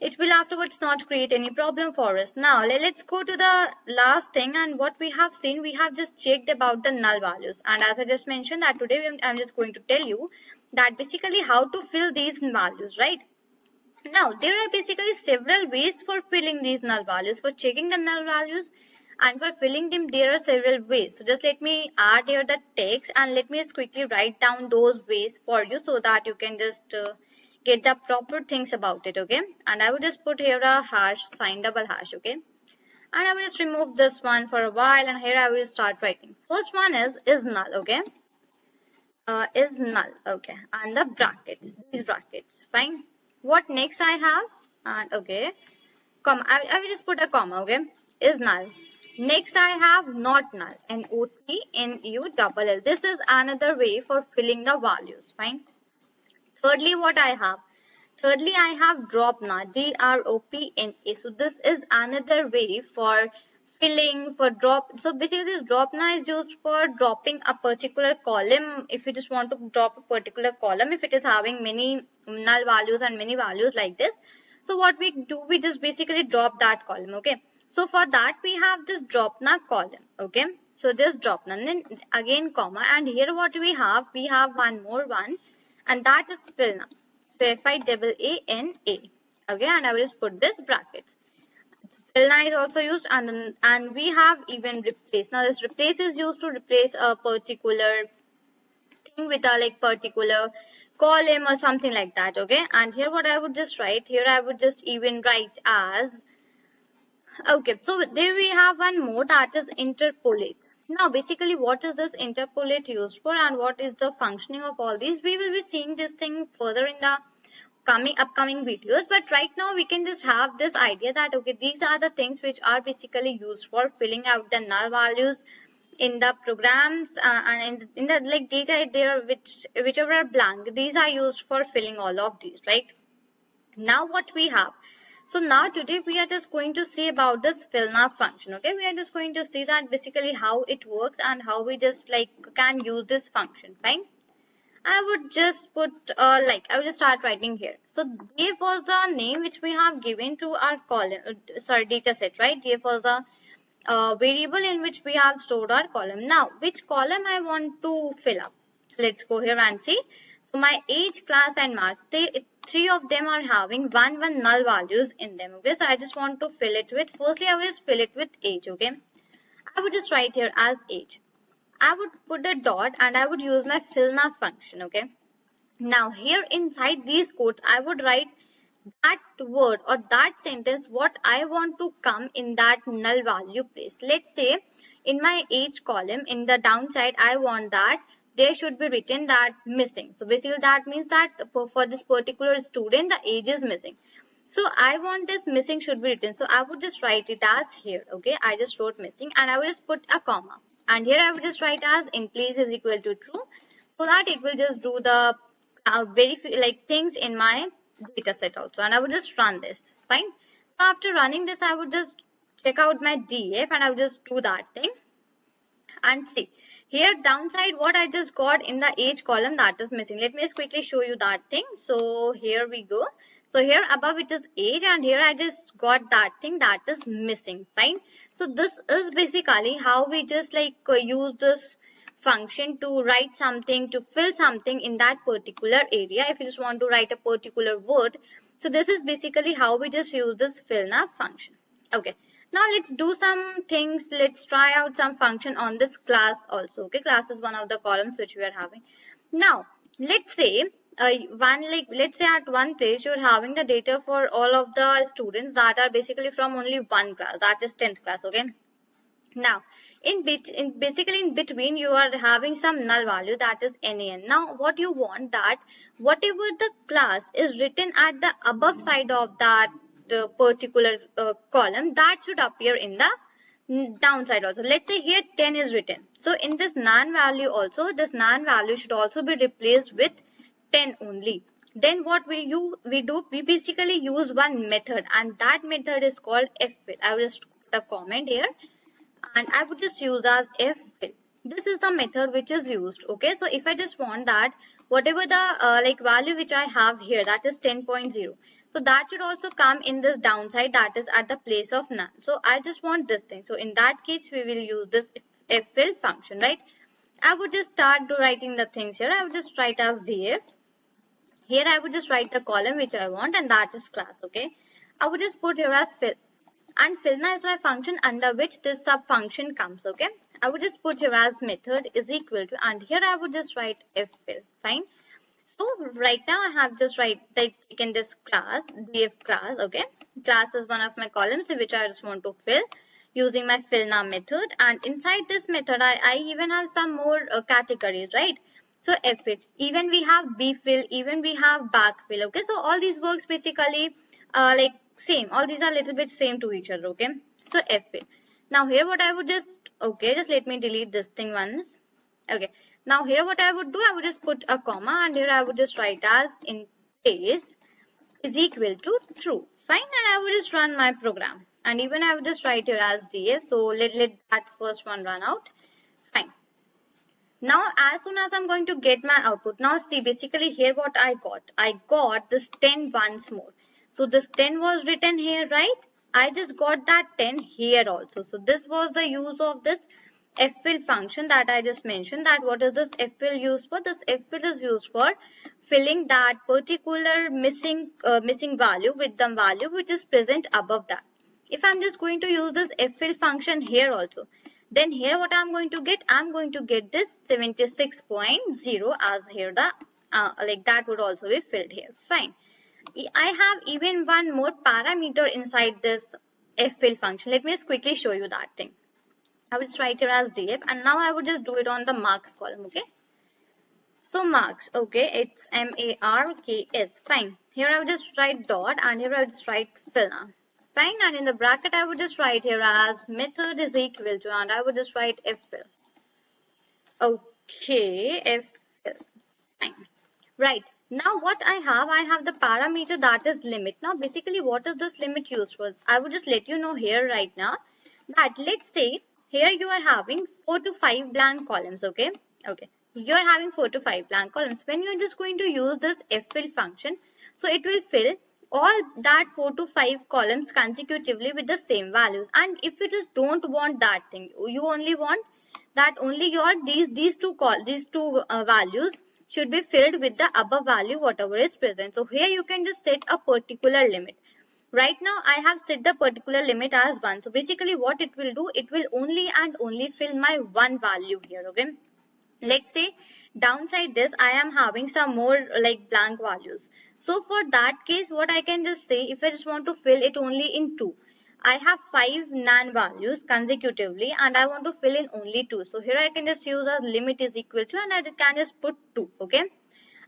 it will afterwards not create any problem for us. Now let's go to the last thing, and what we have seen, we have just checked about the null values, and as I just mentioned that today I'm just going to tell you that basically how to fill these values, right? Now, there are basically several ways for filling these null values. For checking the null values and for filling them, there are several ways. So, just let me add here the text, and let me just quickly write down those ways for you so that you can just get the proper things about it, okay? And I will just put here a hash, sign double hash, okay? And I will just remove this one for a while, and here I will start writing. First one is null, okay? Is null, okay? And the brackets, these brackets, fine. What next I have, and okay, comma, I will just put a comma, okay, is null. Next I have not null, NOTNULL. This is another way for filling the values, fine. Thirdly, what I have? Thirdly, I have drop null, DROPNA. So this is another way for filling, for drop. So basically this drop null is used for dropping a particular column. If you just want to drop a particular column, if it is having many null values and many values like this, so what we do, we just basically drop that column, okay? So for that we have this drop null column, okay? So this drop null, then again comma, and here what we have one more one, and that is fill null, FILLANA, okay? And I will just put this brackets. Fill is also used, and we have even replace. Now this replace is used to replace a particular thing with a like particular column or something like that, okay? And here what I would just write, here I would just even write as, okay, so there we have one more, that is interpolate. Now basically what is this interpolate used for, and what is the functioning of all these? We will be seeing this thing further in the upcoming videos, but right now we can just have this idea that okay, these are the things which are basically used for filling out the null values in the programs, and in the like data there whichever are blank, these are used for filling all of these, right? Now what we have, so now today we are just going to see about this fill now function. Okay, we are just going to see that basically how it works and how we just like can use this function. Fine, I would just put I will just start writing here. So df was the name which we have given to our column, data set, right? Df was the variable in which we have stored our column. Now which column I want to fill up? So let's go here and see. So my age, class and marks, three of them are having one null values in them. Okay, so I just want to fill it with, firstly I will just fill it with age. Okay, I would just write here as age. I would put a dot and I would use my fill now function. Okay, now here inside these quotes I would write that word or that sentence what I want to come in that null value place. Let's say in my age column, in the downside I want that there should be written that missing. So basically that means that for this particular student the age is missing. So I want this missing should be written. So I would just write it as here. Okay, I just wrote missing and I will just put a comma. And here I would just write as in place is equal to true, so that it will just do the things in my data set also. And I would just run this. Fine. So after running this, I would just check out my df and I would just do that thing. And see here downside what I just got in the age column that is missing. Let me just quickly show you that thing. So here we go. So here above it is age and here I just got that thing that is missing. Fine. So this is basically how we just use this function to write something, to fill something in that particular area. If you just want to write a particular word, so this is basically how we just use this fill now function. Okay, now let's do some things. Let's try out some function on this class also. Okay, class is one of the columns which we are having. Now let's say let's say at one place you're having the data for all of the students that are basically from only one class, that is 10th class. Okay, now basically in between you are having some null value that is nan. Now what you want that whatever the class is written at the above side of that particular column, that should appear in the downside also. Let's say here 10 is written, so in this nan value also, this nan value should also be replaced with 10 only. Then what we basically use one method and that method is called ffill. I will just put a comment here and I would just use as ffill. This is the method which is used. Okay, so if I just want that whatever the value which I have here, that is 10.0, so that should also come in this downside, that is at the place of none. So I just want this thing. So in that case we will use this ffill function, right? I would just start to writing the things here. I would just write as df. Here I would just write the column which I want and that is class. Okay, I would just put here as fill. And fill now is my function under which this sub function comes. Okay, I would just put here as method is equal to, and here I would just write ffill. Fine. So right now I have just taken this class, df class. Okay, class is one of my columns which I just want to fill using my fill now method, and inside this method I even have some more categories, right? So ffill, even we have bfill, even we have backfill. Okay, so all these works basically same, all these are a little bit same to each other. Okay, so ffill. Now here what I would just let me delete this thing once. Okay, now here what I would do, I would just put a comma and here I would just write as in place is equal to true. Fine, and I would just run my program and even I would just write here as df. So let that first one run out. Fine. Now as soon as I'm going to get my output, now see basically here what I got this 10 once more. So this 10 was written here, right? I just got that 10 here also. So this was the use of this ffill function that I just mentioned. That what is this ffill used for? This ffill is used for filling that particular missing value with the value which is present above that. If I'm just going to use this ffill function here also, then here what I'm going to get? I'm going to get this 76.0 as here the that would also be filled here. Fine. I have even one more parameter inside this ffill function. Let me just quickly show you that thing. I will just write here as df and now I would just do it on the marks column. Okay, So marks, okay, it's M-A-R-K-S, fine. Here I would just write dot and here I would just write fill now. Fine, and in the bracket I would just write here as method is equal to, and I would just write if fill. Okay, if fill, fine. Right, now what I have the parameter that is limit. Now basically what is this limit used for? I would just let you know here right now that let's say here you are having 4 to 5 blank columns, okay? Okay, you are having 4 to 5 blank columns. When you are just going to use this fill function, so it will fill all that 4 to 5 columns consecutively with the same values. And if you just don't want that thing, you only want that only your these two values should be filled with the above value whatever is present. So here you can just set a particular limit. Right now I have set the particular limit as 1. So basically what it will do, it will only and only fill my one value here, okay? Let's say downside this I am having some more like blank values. So for that case what I can just say, if I just want to fill it only in 2, I have 5 nan values consecutively and I want to fill in only 2. So here I can just use a limit is equal to and I can just put 2, okay?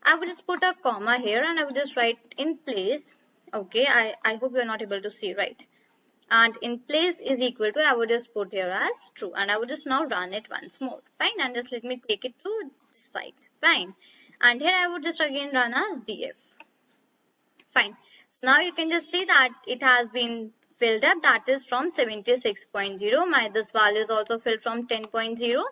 I would just put a comma here and I would just write in place, okay? I hope you are not able to see, right? And in place is equal to, I would just put here as true and I would just now run it once more. Fine, and just let me take it to this side. Fine, and here I would just again run as df. Fine, so now you can just see that it has been filled up, that is from 76.0. My this value is also filled from 10.0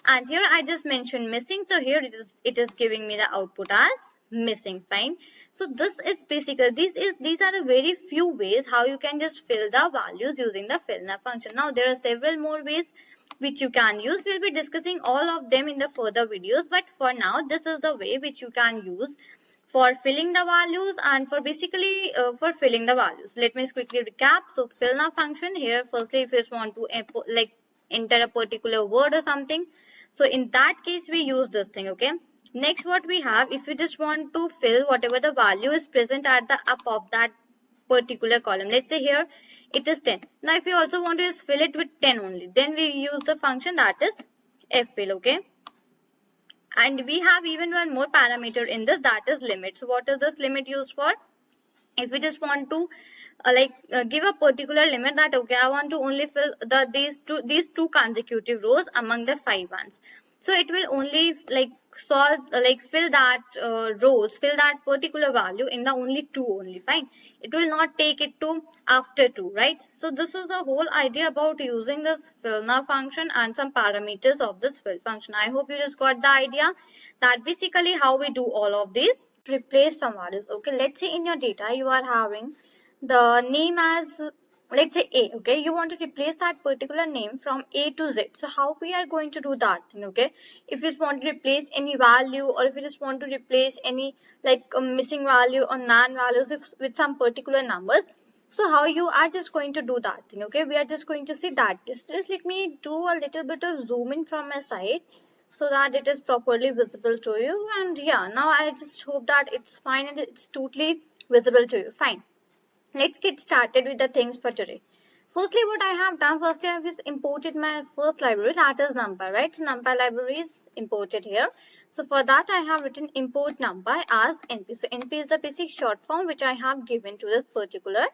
and here I just mentioned missing, so here it is giving me the output as missing. Fine, so this is basically these are the very few ways how you can just fill the values using the fill now function. Now there are several more ways which you can use. We'll be discussing all of them in the further videos, but for now this is the way which you can use for filling the values and for basically for filling the values. Let me quickly recap. So fill now function here, firstly if you just want to like enter a particular word or something, so in that case we use this thing, okay? Next what we have, if you just want to fill whatever the value is present at the up of that particular column, let's say here it is 10. Now if you also want to just fill it with 10 only, then we use the function that is ffill, okay? And we have even one more parameter in this, that is limit. So what is this limit used for? If you just want to give a particular limit that okay, I want to only fill these two consecutive rows among the 5 ones. So it will only fill that fill that particular value in the only 2 only. Fine, it will not take it to after 2, right? So this is the whole idea about using this fill now function and some parameters of this fill function. I hope you just got the idea that basically how we do all of these. Replace some values, okay? Let's say in your data you are having the name as, let's say A, okay? You want to replace that particular name from A to Z. So how we are going to do that thing, okay? If you just want to replace any value or if you just want to replace any like a missing value or non values with some particular numbers, so how you are just going to do that thing, okay? We are just going to see that. Just let me do a little bit of zoom in from my side so that it is properly visible to you. And yeah, now I just hope that it's fine and it's totally visible to you. Fine, let's get started with the things for today. Firstly, what I have done, first I have just imported my first library, that is NumPy, right? So NumPy library is imported here. So for that I have written import NumPy as NP. So NP is the basic short form which I have given to this particular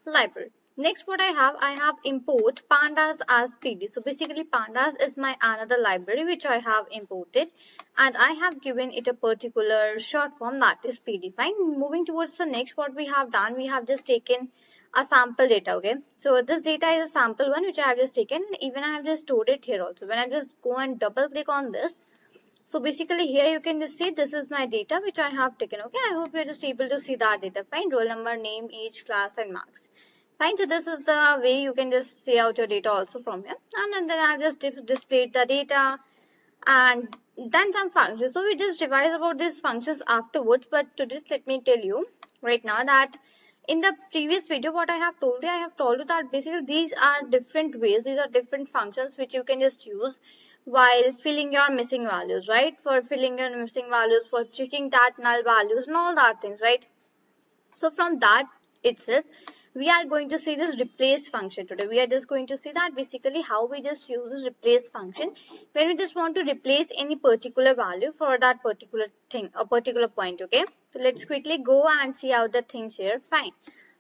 library. Next what I have import pandas as PD. So basically pandas is my another library which I have imported and I have given it a particular short form that is PD. Fine, moving towards the next, what we have done, we have just taken a sample data, okay? So this data is a sample one which I have just taken, even I have just stored it here also. When I just go and double click on this, so basically here you can just see this is my data which I have taken, okay? I hope you're just able to see that data. Fine, roll number, name, age, class and marks. Fine, so this is the way you can just see out your data also from here. And then I've just displayed the data and then some functions. So we just revise about these functions afterwards, but to just let me tell you right now that in the previous video what I have told you that basically these are different ways, these are different functions which you can just use while filling your missing values, right? For filling your missing values, for checking that null values and all that things, right? So from that itself, we are going to see this replace function today. We are just going to see that basically how we just use this replace function when we just want to replace any particular value for that particular thing, a particular point. Okay, so let's quickly go and see out the things here. Fine.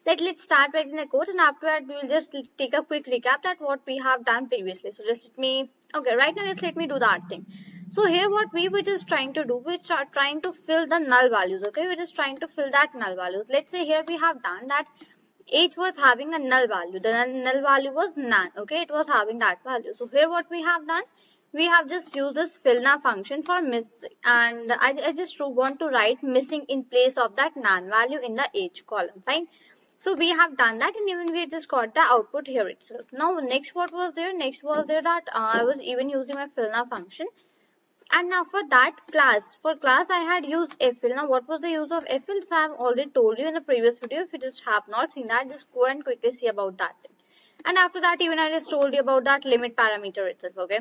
Let's start writing the code, and after that we will just take a quick recap that what we have done previously. So just let me, okay, right now just let me do that thing. So here what we were just trying to do, we start trying to fill the null values. Okay, we're just trying to fill that null values. Let's say here we have done that 8 was having a null value. The null value was none. Okay, it was having that value. So here what we have done, we have just used this fill now function for miss, and I just want to write missing in place of that none value in the age column. Fine. So we have done that, and even we just got the output here itself. Now next what was there? Next was there that I was even using my fill now function. And now for that class, for class I had used ffill. Now what was the use of ffill? So I have already told you in the previous video. If you just have not seen that, just go and quickly see about that thing. And after that, even I just told you about that limit parameter itself. Okay,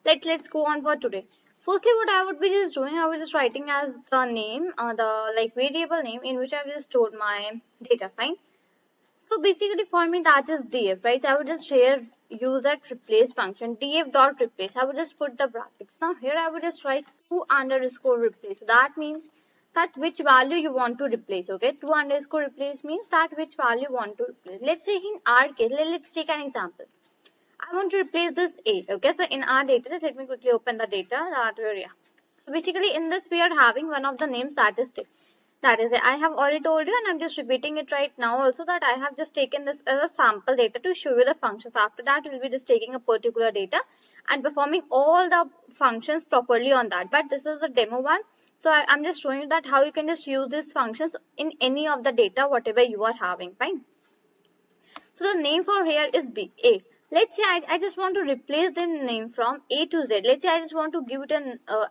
let's go on for today. Firstly, what I would be just doing, I was just writing as the name, the like variable name in which I have just stored my data. Fine. So basically for me that is df, right? I would just here use that replace function, df dot replace. I would just put the brackets. Now here I would just write 2 underscore replace. So that means that which value you want to replace. Okay, 2 underscore replace means that which value you want to replace. Let's say in our case, let's take an example. I want to replace this 8. Okay, so in our data, just let me quickly open the data that area. So basically in this we are having one of the name statistic. That is it. I have already told you, and I'm just repeating it right now also, that I have just taken this as a sample data to show you the functions. After that, we'll be just taking a particular data and performing all the functions properly on that. But this is a demo one. So I'm just showing you that how you can just use these functions in any of the data, whatever you are having. Fine. So the name for here is B, A. Let's say I just want to replace the name from A to Z. Let's say I just want to give it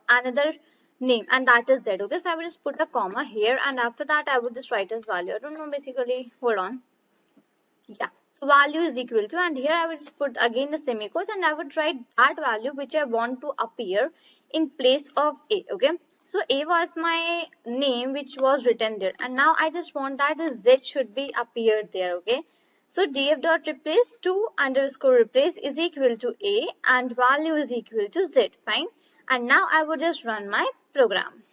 another name, and that is Z. Okay, so I will just put a comma here, and after that I would just write as value. I don't know, basically, hold on. Yeah, so value is equal to, and here I will just put again the semicolons, and I would write that value which I want to appear in place of A. Okay, so A was my name which was written there, and now I just want that the Z should be appeared there. Okay, so df dot replace 2 underscore replace is equal to A, and value is equal to Z. Fine. And now I would just run my program.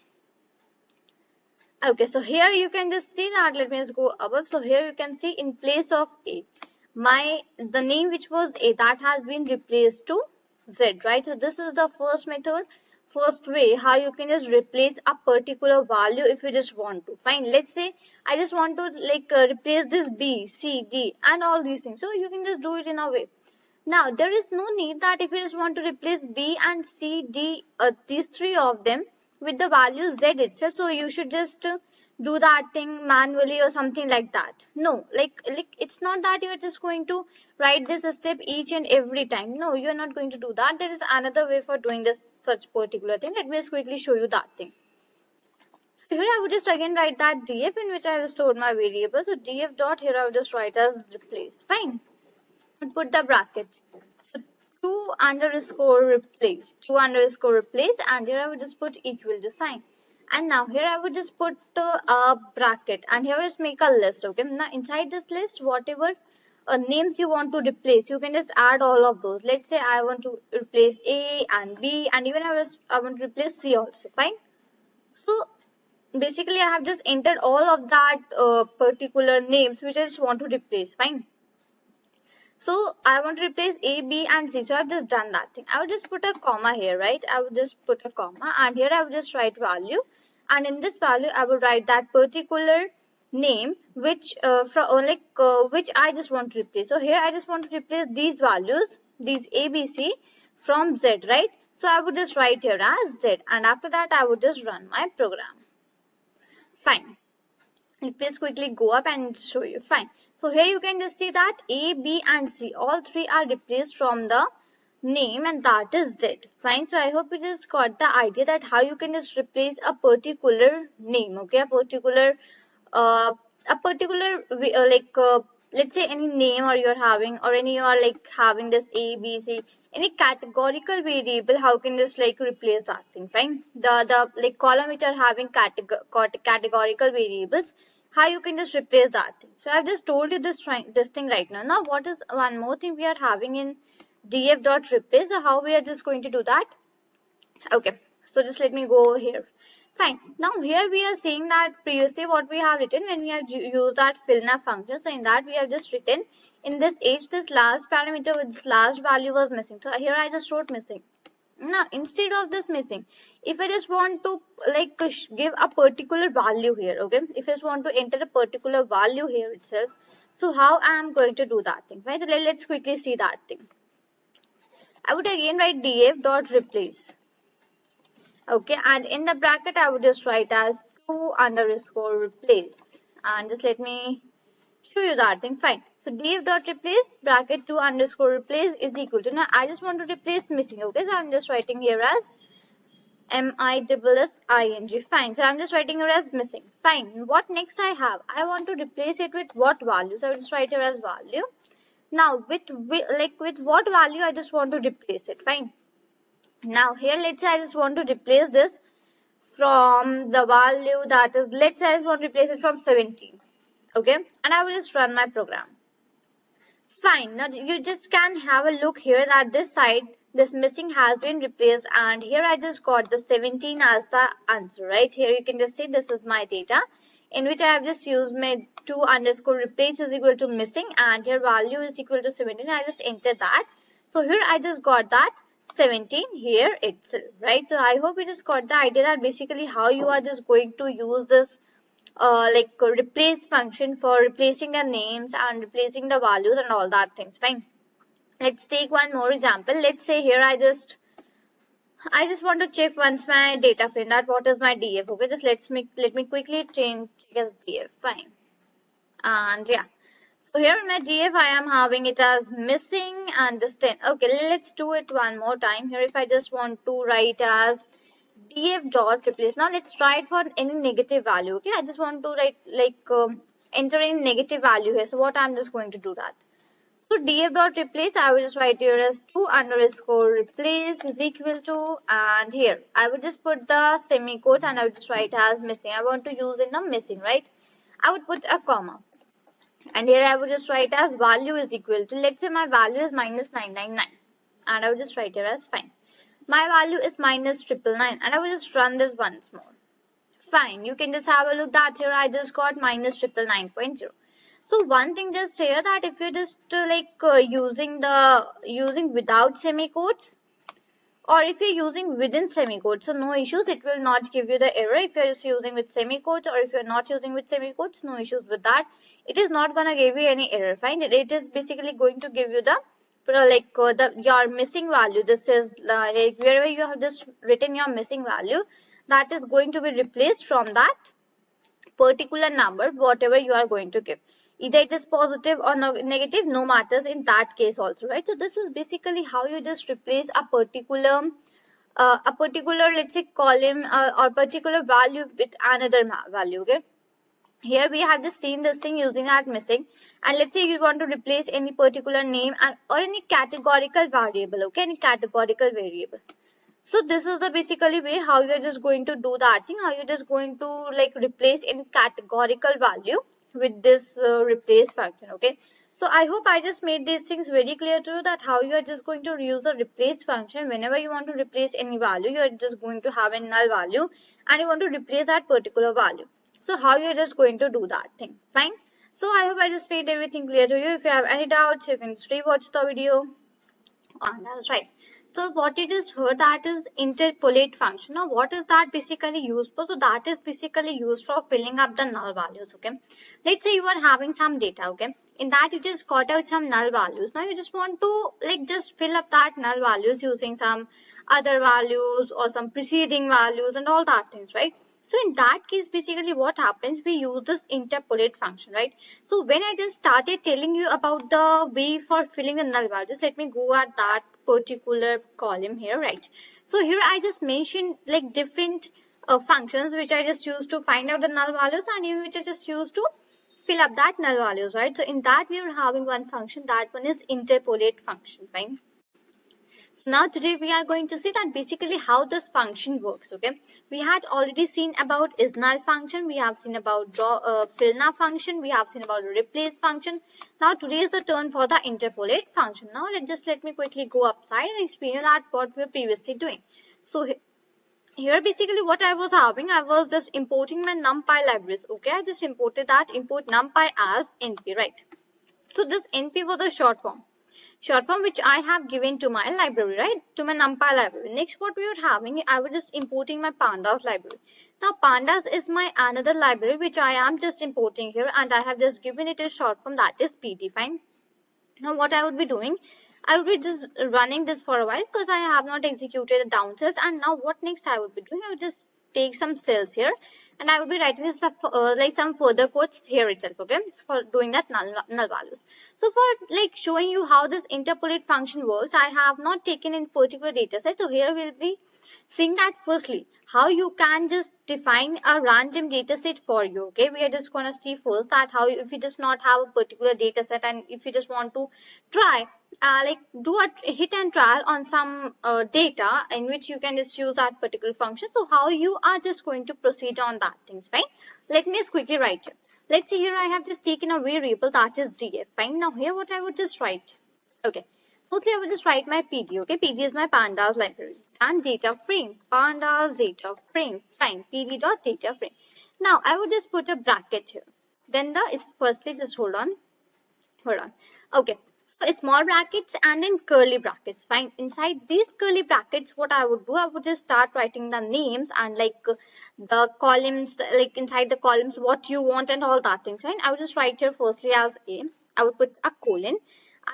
Okay, so here you can just see that. Let me just go above. So here you can see in place of A, the name which was A, that has been replaced to Z, right? So this is the first method, first way how you can just replace a particular value if you just want to. Fine. Let's say I just want to replace this B, C, D, and all these things. So you can just do it in a way. Now, there is no need that if you just want to replace B and C, D, these 3 of them with the value Z itself, so you should just do that thing manually or something like that. No, like it's not that you are just going to write this step each and every time. No, you are not going to do that. There is another way for doing this such particular thing. Let me just quickly show you that thing. Here I would just again write that df in which I will store my variable. So df dot, here I will just write as replace. Fine. And put the bracket. So 2 underscore replace, and here I would just put equal to sign. And now here I would just put a bracket, and here is make a list. Okay, now inside this list, whatever names you want to replace, you can just add all of those. Let's say I want to replace A and B, and even I want to replace C also. Fine. So basically I have just entered all of that particular names which I just want to replace. Fine. So I want to replace A, B, and C. So I've just done that thing. I would just put a comma here, right? I would just put a comma, and here I would just write value. And in this value, I would write that particular name which which I just want to replace. So here I just want to replace these values, these A, B, C from Z, right? So I would just write here as Z, and after that I would just run my program. Fine. Let's quickly go up and show you. Fine. So here you can just see that A, B, and C, all 3 are replaced from the name, and that is Z. Fine. So I hope you just got the idea that how you can just replace a particular name. Okay, a particular let's say any name or you're having, or any you are having this A, B, C, any categorical variable, how can just replace that thing. Fine. The column which are having categorical variables, how you can just replace that thing. So I've just told you this thing right now. Now what is one more thing we are having in df.replace? So how we are just going to do that? Okay, so just let me go over here. Fine. Now here we are saying that previously what we have written when we have used that fillNav function. So in that we have just written in this age this last parameter with this last value was missing. So here I just wrote missing. Now instead of this missing, if I just want to like give a particular value here, okay, if I just want to enter a particular value here itself, so how I am going to do that thing, right? So let's quickly see that thing. I would again write df.replace. Okay, and in the bracket I would just write as to_replace, and just let me show you that thing. Fine. So df.replace bracket to_replace is equal to, now I just want to replace missing. Okay, so I'm just writing here as MISSING. Fine. So I'm just writing here as missing. Fine. What next I have? I want to replace it with what value? So I will just write here as value. Now with what value I just want to replace it. Fine. Now here let's say I just want to replace this from the value that is, let's say I just want to replace it from 17. Okay, and I will just run my program. Fine. Now you just can have a look here that this side, this missing has been replaced, and here I just got the 17 as the answer, right? Here you can just see this is my data in which I have just used my to_replace is equal to missing, and here value is equal to 17. I just entered that. So here I just got that 17 here itself, right? So I hope you just got the idea that basically how you are just going to use this replace function for replacing the names and replacing the values and all that things. Fine. Let's take one more example. Let's say here I just want to check once my data frame that what is my df. Okay, just let me quickly change as df. Fine. And yeah, so here in my df I am having it as missing and this 10. Okay, let's do it one more time. Here if I just want to write as df.replace. Now let's try it for any negative value. Okay, I just want to write enter in negative value here. So what I'm just going to do that. So df.replace I will just write here as to_replace is equal to, and here I would just put the semicolon and I would just write as missing. I want to use in the missing, right? I would put a comma, and here I would just write as value is equal to, let's say my value is -999, and I would just write here as fine. My value is -999, and I will just run this once more. Fine, you can just have a look that here I just got -999.0. So one thing just here that if you're just using without semicolons, or if you're using within semicolons, so no issues, it will not give you the error. If you're just using with semicolons, or if you're not using with semicolons, no issues with that. It is not gonna give you any error. Fine, it is basically going to give you the your missing value. This is wherever you have just written your missing value, that is going to be replaced from that particular number, whatever you are going to give. Either it is positive or negative, no matters in that case also, right? So this is basically how you just replace a particular let's say column or particular value with another value. Okay, here we have just seen this thing using that missing, and let's say you want to replace any particular name or any categorical variable. Okay, any categorical variable. So this is the basically way how you're just going to do that thing, how you're just going to replace any categorical value with this replace function. Okay, so I hope I just made these things very clear to you that how you are just going to use a replace function whenever you want to replace any value. You are just going to have a null value and you want to replace that particular value. So how you are just going to do that thing. Fine. So I hope I just made everything clear to you. If you have any doubts, you can just rewatch the video. And that's right. So what you just heard, that is interpolate function. Now what is that basically used for? So that is basically used for filling up the null values. Okay, let's say you are having some data. Okay, in that you just got out some null values. Now you just want to just fill up that null values using some other values or some preceding values and all that things, right? So in that case, basically what happens, we use this interpolate function, right? So when I just started telling you about the way for filling the null values, let me go at that particular column here, right? So here I just mentioned different functions which I just used to find out the null values, and even which I just used to fill up that null values, right? So in that we are having one function, that one is interpolate function, right? So now today we are going to see that basically how this function works. Okay, we had already seen about is null function, we have seen about fill now function, we have seen about replace function. Now today is the turn for the interpolate function. Now let me quickly go upside and explain you that what we were previously doing. So here basically what I was having, I was just importing my NumPy libraries. Okay, I just imported that import NumPy as NP, right? So this NP was a short form which I have given to my library, right, to my NumPy library. Next what we were having, I was just importing my pandas library. Now pandas is my another library which I am just importing here, and I have just given it a short form, that is PD. Fine. Now what I would be doing, I would be just running this for a while because I have not executed the down cells. And now what next I would be doing, I would just take some cells here and I would be writing this like some further codes here itself. Okay, for doing that null values. So for like showing you how this interpolate function works, I have not taken in particular data set. So here we'll be seeing that firstly how you can just define a random data set for you. Okay, we are just going to see first that how if you just not have a particular data set and if you just want to try like do a hit and trial on some data in which you can just use that particular function. So how you are just going to proceed on that things. Fine, let me just quickly write here. Let's see, here I have just taken a variable that is df. Fine, now here what I would just write, okay, firstly I will just write my PD. Okay, PD is my pandas library and data frame, pandas data frame. Fine, PD dot data frame. Now I would just put a bracket here, then the is firstly just hold on, okay, so small brackets and then curly brackets. Fine, inside these curly brackets what I would do, I would just start writing the names and like the columns, like inside the columns what you want and all that things. Fine, I would just write here firstly as a, I would put a colon,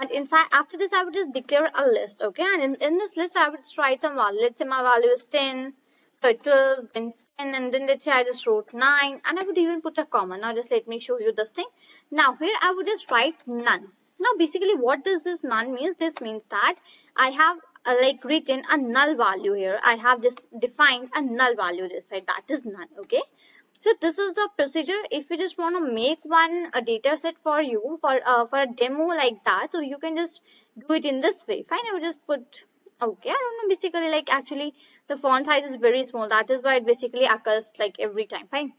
and inside after this I would just declare a list. Okay, and in this list I would just write some value. Let's say my value is 10, sorry 12, then 10, and then let's say I just wrote 9, and I would even put a comma. Now just let me show you this thing. Now here I would just write none. Now basically what does this none means? This means that I have like written a null value here. I have just defined a null value this side, that is none. Okay, so this is the procedure. If you just want to make a data set for you for a demo like that, so you can just do it in this way. Fine, I will just put, okay, I don't know, basically like actually the font size is very small, that is why it basically occurs like every time. Fine,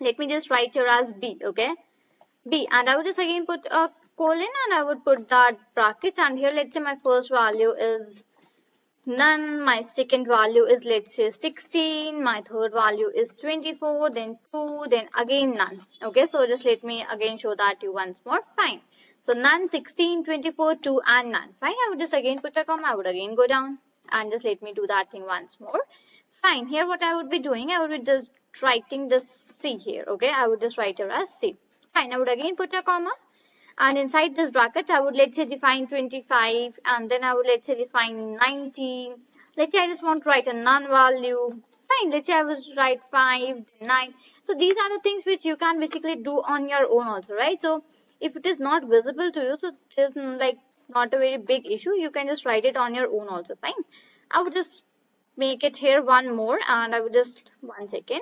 let me just write here as B. Okay, B, and I would just again put a colon and I would put that brackets, and here let's say my first value is none, my second value is let's say 16, my third value is 24, then 2, then again none. Okay, so just let me again show that to you once more. Fine, so none, 16, 24, 2 and none. Fine, I would just again put a comma, I would again go down and just let me do that thing once more. Fine, here what I would be doing, I would be just writing the C here. Okay, I would just write here as C. Fine, I would again put a comma, and inside this bracket I would let's say define 25, and then I would let's say define 19. Let's say I just want to write a none value. Fine, let's say I would write 5, 9. So these are the things which you can basically do on your own also, right? So if it is not visible to you, so it is like not a very big issue, you can just write it on your own also. Fine, I would just make it here one more, and I would just 1 second,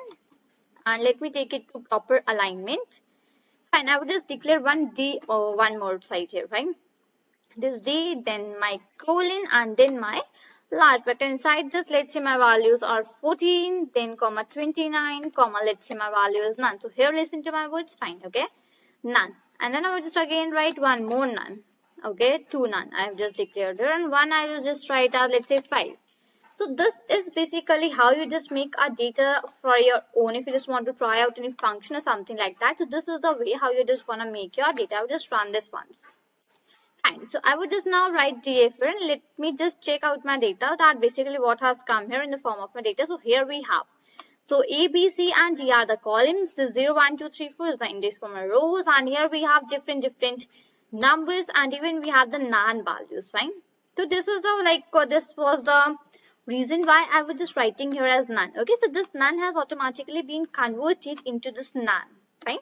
and let me take it to proper alignment. Fine, I would just declare one D or one more side here. Fine, this D, then my colon, and then my large bracket. Inside this, let's say my values are 14, then comma 29, comma let's say my value is none. So here listen to my words. Fine, okay, none, and then I will just again write one more none. Okay, 2 none I have just declared here, and 1 I will just write out let's say 5. So this is basically how you just make a data for your own if you just want to try out any function or something like that. So this is the way how you're just gonna make your data. I will just run this once. Fine. So I would just now write df here and let me just check out my data, that basically what has come here in the form of my data. So here we have, so A, B, C and D are the columns. The 0, 1, 2, 3, 4 is the index for my rows, and here we have different numbers, and even we have the non values. Fine. So this is the like this was the reason why I was just writing here as none. Okay, so this none has automatically been converted into this none. Fine.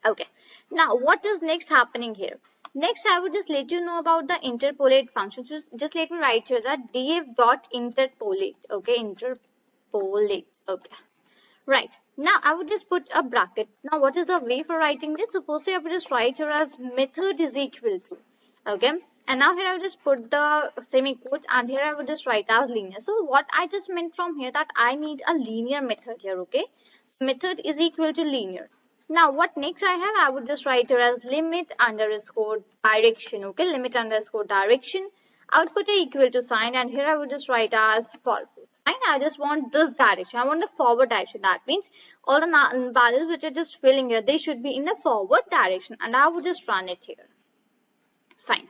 Okay, now what is next happening here? Next I would just let you know about the interpolate function. So just let me write here that df dot interpolate. Okay, interpolate. Okay, right, now I would just put a bracket. Now what is the way for writing this? So firstly I would just write here as method is equal to, Okay, and now here I will just put the semicolon, and here I will just write as linear. So what I just meant from here that I need a linear method here. Okay, method is equal to linear. Now what next I have, I would just write here as limit underscore direction. Okay, limit underscore direction. I would put a equal to sign, and here I would just write as forward. Fine, I just want this direction. I want the forward direction. That means all the values which are just filling here, they should be in the forward direction, and I would just run it here. Fine.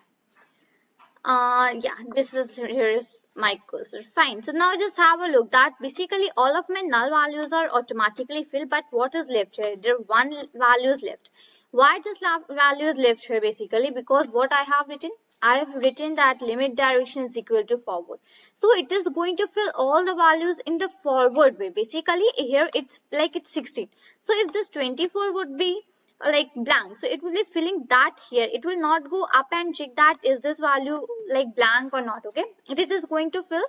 Yeah, this is here is my cursor. Fine. So now just have a look that basically all of my null values are automatically filled, but what is left here? There one value is left. Why this value is left here basically? Because what I have written? I have written that limit direction is equal to forward. So it is going to fill all the values in the forward way. Basically here it's like it's 16. So if this 24 would be like blank, so it will be filling that here. It will not go up and check that is this value like blank or not. Okay, it is just going to fill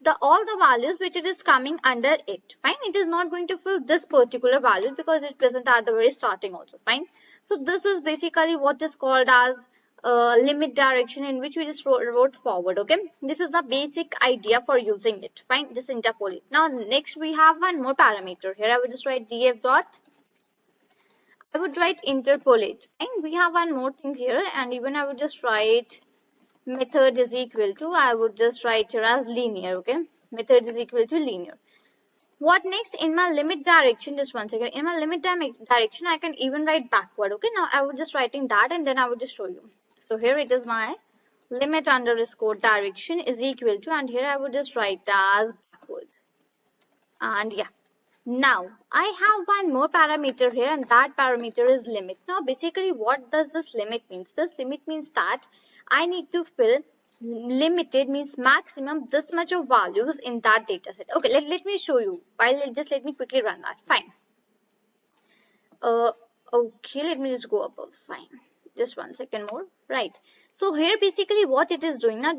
the all the values which it is coming under it. Fine, it is not going to fill this particular value because it's present at the very starting also. Fine, so this is basically what is called as limit direction, in which we just wrote forward. Okay, this is the basic idea for using it. Fine, just interpolate. Now next we have one more parameter here. I will just write df dot, I would write interpolate. Fine, we have one more thing here, and even I would just write method is equal to, I would just write here as linear. Okay, method is equal to linear. What next? In my limit direction, just one second, in my limit direction I can even write backward. Okay, now I would just writing that, and then I would just show you. So here it is my limit underscore direction is equal to, and here I would just write as backward. And yeah, now I have one more parameter here, and that parameter is limit. Now basically what does this limit means? This limit means that I need to fill limited means maximum this much of values in that data set. Okay, let me show you. Just let me quickly run that. Fine. Okay, let me just go above. Fine, just one second more. Right, so here basically what it is doing now,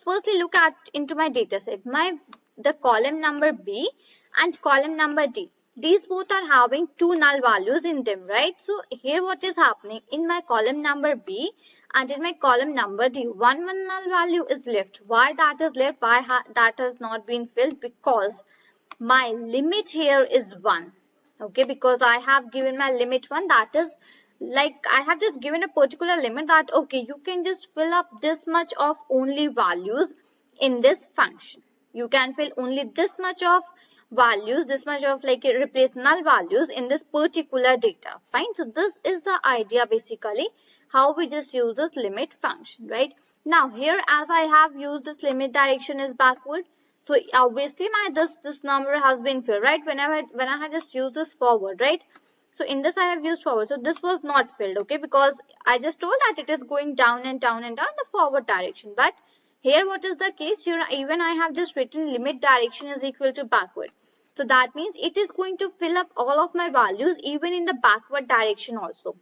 firstly look at into my data set, the column number B and column number D. These both are having two null values in them, right? So here what is happening, in my column number B and in my column number D, one null value is left. Why that is left? Why that has not been filled? Because my limit here is 1. Okay, because I have given my limit 1, that is like I have just given a particular limit that okay, you can just fill up this much of only values in this function. You can fill only this much of values, this much of like replace null values in this particular data. Fine, so this is the idea basically how we just use this limit function, right? Now here as I have used this limit direction is backward, so obviously my this number has been filled, right? When I had just used this forward, right? So in this I have used forward, so this was not filled, okay, because I just told that it is going down and down and down the forward direction. But here what is the case? Here even I have just written limit direction is equal to backward. So that means it is going to fill up all of my values even in the backward direction also.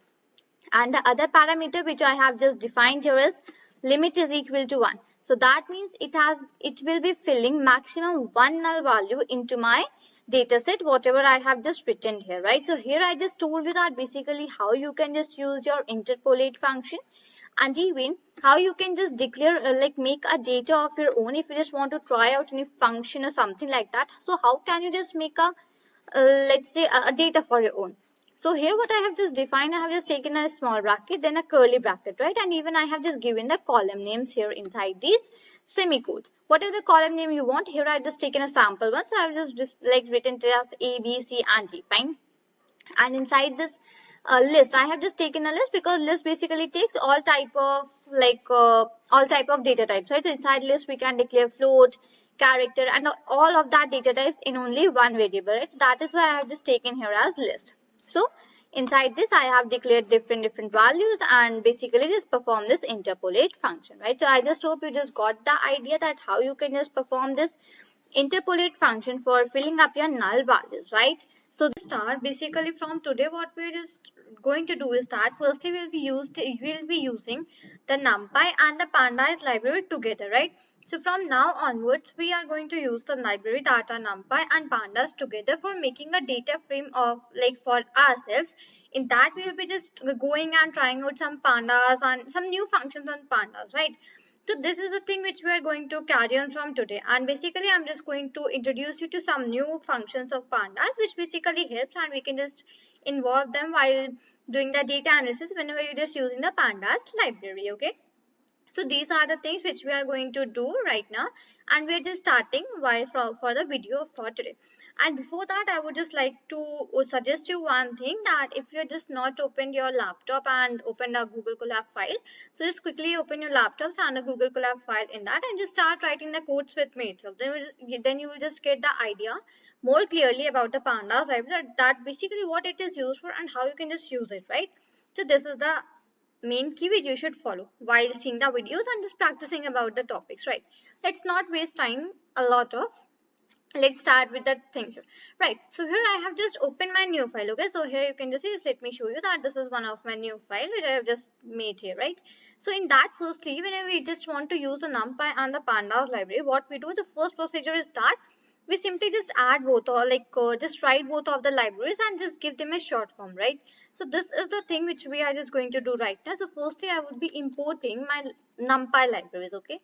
And the other parameter which I have just defined here is limit is equal to 1. So that means it will be filling maximum one null value into my data set, whatever I have just written here, right? So here I just told you that basically how you can just use your interpolate function, and even how you can just declare like make a data of your own if you just want to try out any function or something like that. So how can you just make a let's say a data for your own? So here what I have just defined, I have just taken a small bracket, then a curly bracket, right? And even I have just given the column names here inside these semicolons. Whatever the column name you want, here I have just taken a sample one. So I have just like written it as A, B, C and D, fine. And inside this list, I have just taken a list because list basically takes all type of like all type of data types, right? So inside list we can declare float, character and all of that data types in only one variable, right? So that is why I have just taken here as list. So inside this I have declared different values and basically just perform this interpolate function, right? So I just hope you just got the idea that how you can just perform this interpolate function for filling up your null values, right? So the start basically from today what we're just going to do is that firstly we'll be using the NumPy and the Pandas library together, right? So from now onwards, we are going to use the library data NumPy and Pandas together for making a data frame of like for ourselves. In that, we will be just going and trying out some pandas and some new functions on pandas, right? So this is the thing which we are going to carry on from today. And basically, I'm just going to introduce you to some new functions of pandas, which basically helps and we can just involve them while doing the data analysis whenever you're just using the pandas library, okay? So these are the things which we are going to do right now, and we're just starting while for the video for today. And before that, I would just like to suggest you one thing, that if you're just not opened your laptop and open a Google Colab file, so just quickly open your laptops and a Google Colab file in that and just start writing the codes with me itself. Then you will just get the idea more clearly about the pandas library, that basically what it is used for and how you can just use it, right? So this is the main key which you should follow while seeing the videos and just practicing about the topics, right? Let's not waste time a lot of. Let's start with the things, right? So here I have just opened my new file, okay? So here you can just see, just let me show you that this is one of my new file which I have just made here, right? So in that, firstly, whenever we just want to use the NumPy and the pandas library, what we do, the first procedure is that we simply just add both, or like just write both of the libraries and just give them a short form, right? So this is the thing which we are just going to do right now. So firstly, I would be importing my NumPy libraries, okay?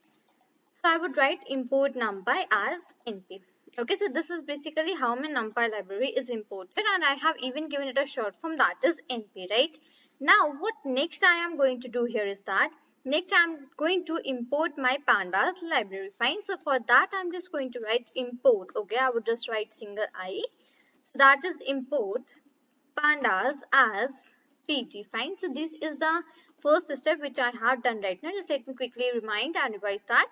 So I would write import NumPy as np. Okay, so this is basically how my NumPy library is imported, and I have even given it a short form, that is np, right? Now what next I am going to do here is that next I am going to import my pandas library. Fine. So for that I'm just going to write import. Okay, I would just write single I. So that is import pandas as pt. Fine. So this is the first step which I have done right now. Just let me quickly remind and revise that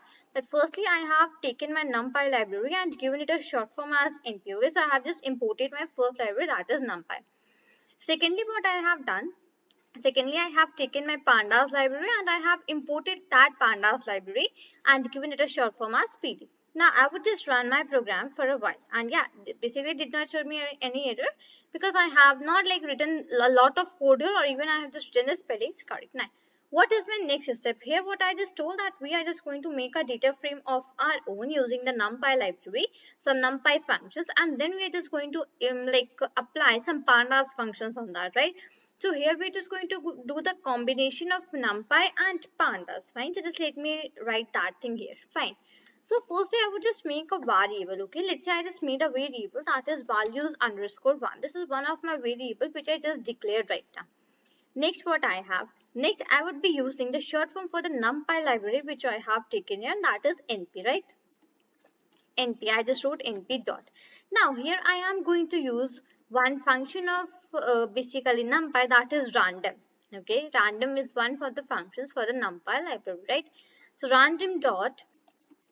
firstly I have taken my NumPy library and given it a short form as np. Okay, so I have just imported my first library, that is NumPy. Secondly, what I have done, secondly, I have taken my pandas library and I have imported that pandas library and given it a short form as pd. Now I would just run my program for a while, and yeah, basically it did not show me any error because I have not like written a lot of code here, or even I have just written the spellings correct. Now what is my next step here? What I just told, that we are just going to make a data frame of our own using the NumPy library, some NumPy functions, and then we are just going to apply some pandas functions on that, right? So here we're just going to do the combination of NumPy and pandas. Fine. So just let me write that thing here. Fine. So firstly, I would just make a variable. Okay. Let's say I just made a variable, that is values underscore 1. This is one of my variables which I just declared right now. Next, what I have. Next, I would be using the short form for the NumPy library which I have taken here, and that is np, right? np. I just wrote np dot. Now here I am going to use one function of basically NumPy, that is random. Okay, random is one for the functions for the NumPy library, right? So random dot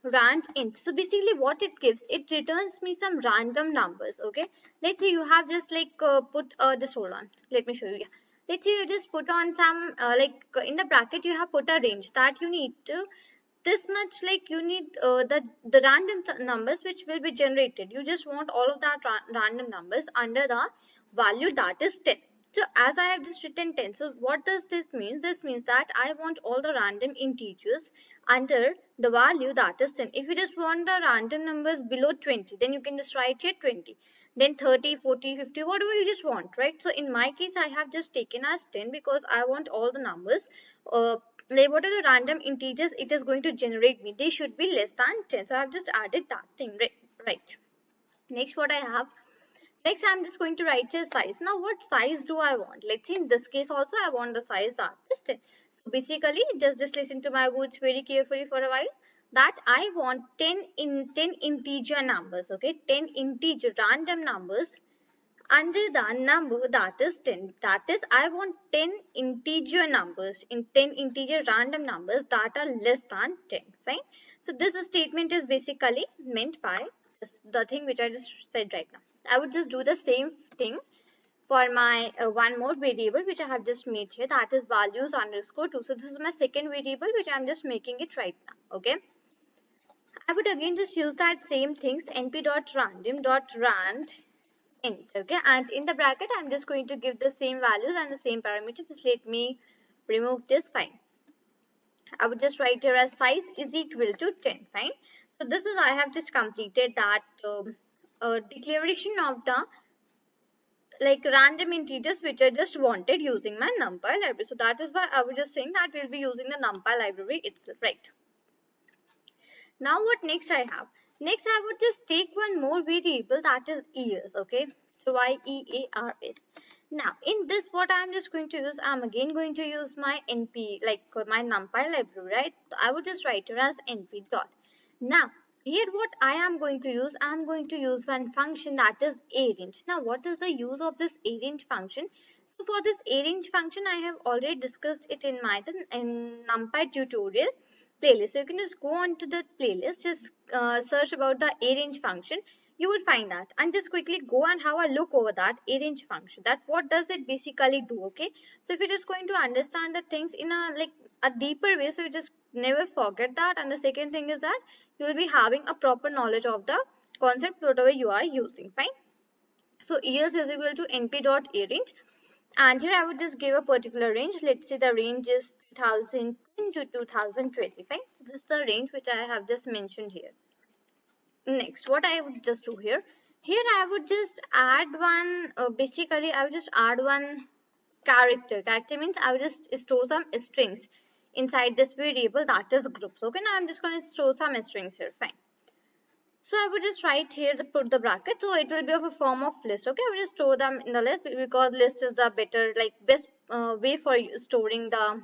rand int. So basically what it gives, it returns me some random numbers. Okay, let's say you have just put just hold on, let me show you. Yeah. Let's say you just put on some in the bracket you have put a range that you need to this much, like you need the random numbers which will be generated. You just want all of that random numbers under the value that is 10. So as I have just written 10, so what does this mean? This means that I want all the random integers under the value that is 10. If you just want the random numbers below 20, then you can just write here 20, then 30, 40, 50, whatever you just want, right? So in my case, I have just taken as 10 because I want all the numbers like what are the random integers it is going to generate me, they should be less than 10. So I have just added that thing, right? Next, what I have, next I'm just going to write the size. Now what size do I want? Let's see, in this case also I want the size that is 10. So basically just listen to my words very carefully for a while, that I want 10 integer numbers. Okay, 10 integer random numbers under the number that is 10. That is, I want 10 integer numbers, in 10 integer random numbers that are less than 10. Fine. So this statement is basically meant by this, the thing which I just said right now. I would just do the same thing for my one more variable which I have just made here, that is values underscore 2. So this is my second variable which I am just making it right now. Okay. I would again just use that same things, np.random.rand int. Okay, and in the bracket I'm just going to give the same values and the same parameters. Just let me remove this. Fine. I would just write here as size is equal to 10. Fine. So this is, I have just completed that declaration of the like random integers which I just wanted using my NumPy library. So that is why I was just saying that we'll be using the NumPy library itself, right? Now what next I have? Next I would just take one more variable, that is years, okay? So years. Now in this what I'm just going to use, I'm again going to use my NP, like my NumPy library, right? So I would just write it as NP dot. Now here what I am going to use, I'm going to use one function that is arrange. Now what is the use of this arrange function? So for this arrange function I have already discussed it in my NumPy tutorial playlist. So you can just go on to the playlist, just search about the arrange function. You will find that, and just quickly go and have a look over that arrange function. That what does it basically do? Okay, so if you're just going to understand the things in a like a deeper way, so you just never forget that. And the second thing is that you will be having a proper knowledge of the concept whatever you are using. Fine. So years is equal to np dot arrange, and here I would just give a particular range. Let's say the range is 2010 to 2025. So this is the range which I have just mentioned here. Next, what I would just do here, I would just add one, basically I would just add one character. Character means I would just store some strings inside this variable, that is groups. Okay, now I'm just going to store some strings here. Fine. So I would just write here put the bracket, so it will be of a form of list. Okay, I will just store them in the list because list is the better, like best way for storing the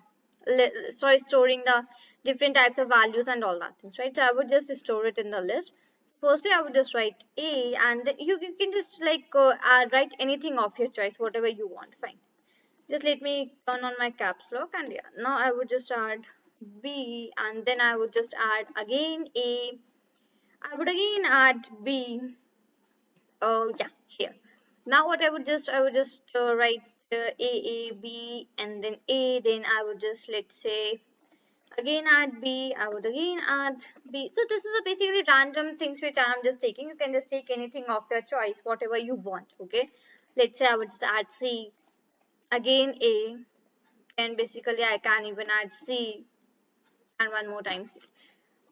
storing the different types of values and all that things, right? So I would just store it in the list. So firstly I would just write a, and then you can just like write anything of your choice, whatever you want. Fine. Just let me turn on my caps lock, and yeah, now I would just add b, and then I would just add again a. I would again add b. Oh yeah, here. Now what I would just write a b and then a. Then I would just, let's say, again add b. I would again add b. So this is a basically random things which I am just taking. You can just take anything of your choice, whatever you want. Okay. Let's say I would just add c, again a, and basically I can even add c and one more time c.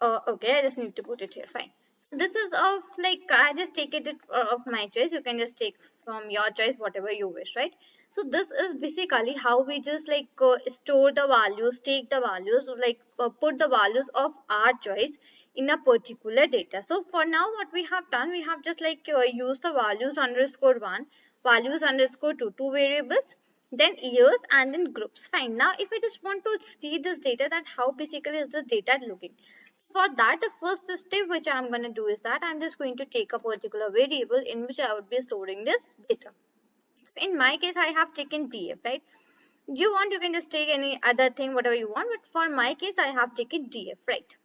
Okay, I just need to put it here. Fine. So this is of like I just take it of my choice. You can just take from your choice whatever you wish, right? So this is basically how we just like store the values, take the values, like put the values of our choice in a particular data. So for now, what we have done, we have just like used the values underscore one, values underscore two variables, then years, and then groups. Fine. Now if I just want to see this data, that how basically is this data looking. For that, the first step which I'm going to do is that I'm just going to take a particular variable in which I would be storing this data. In my case, I have taken df, right? You want, you can just take any other thing, whatever you want, but for my case, I have taken df, right?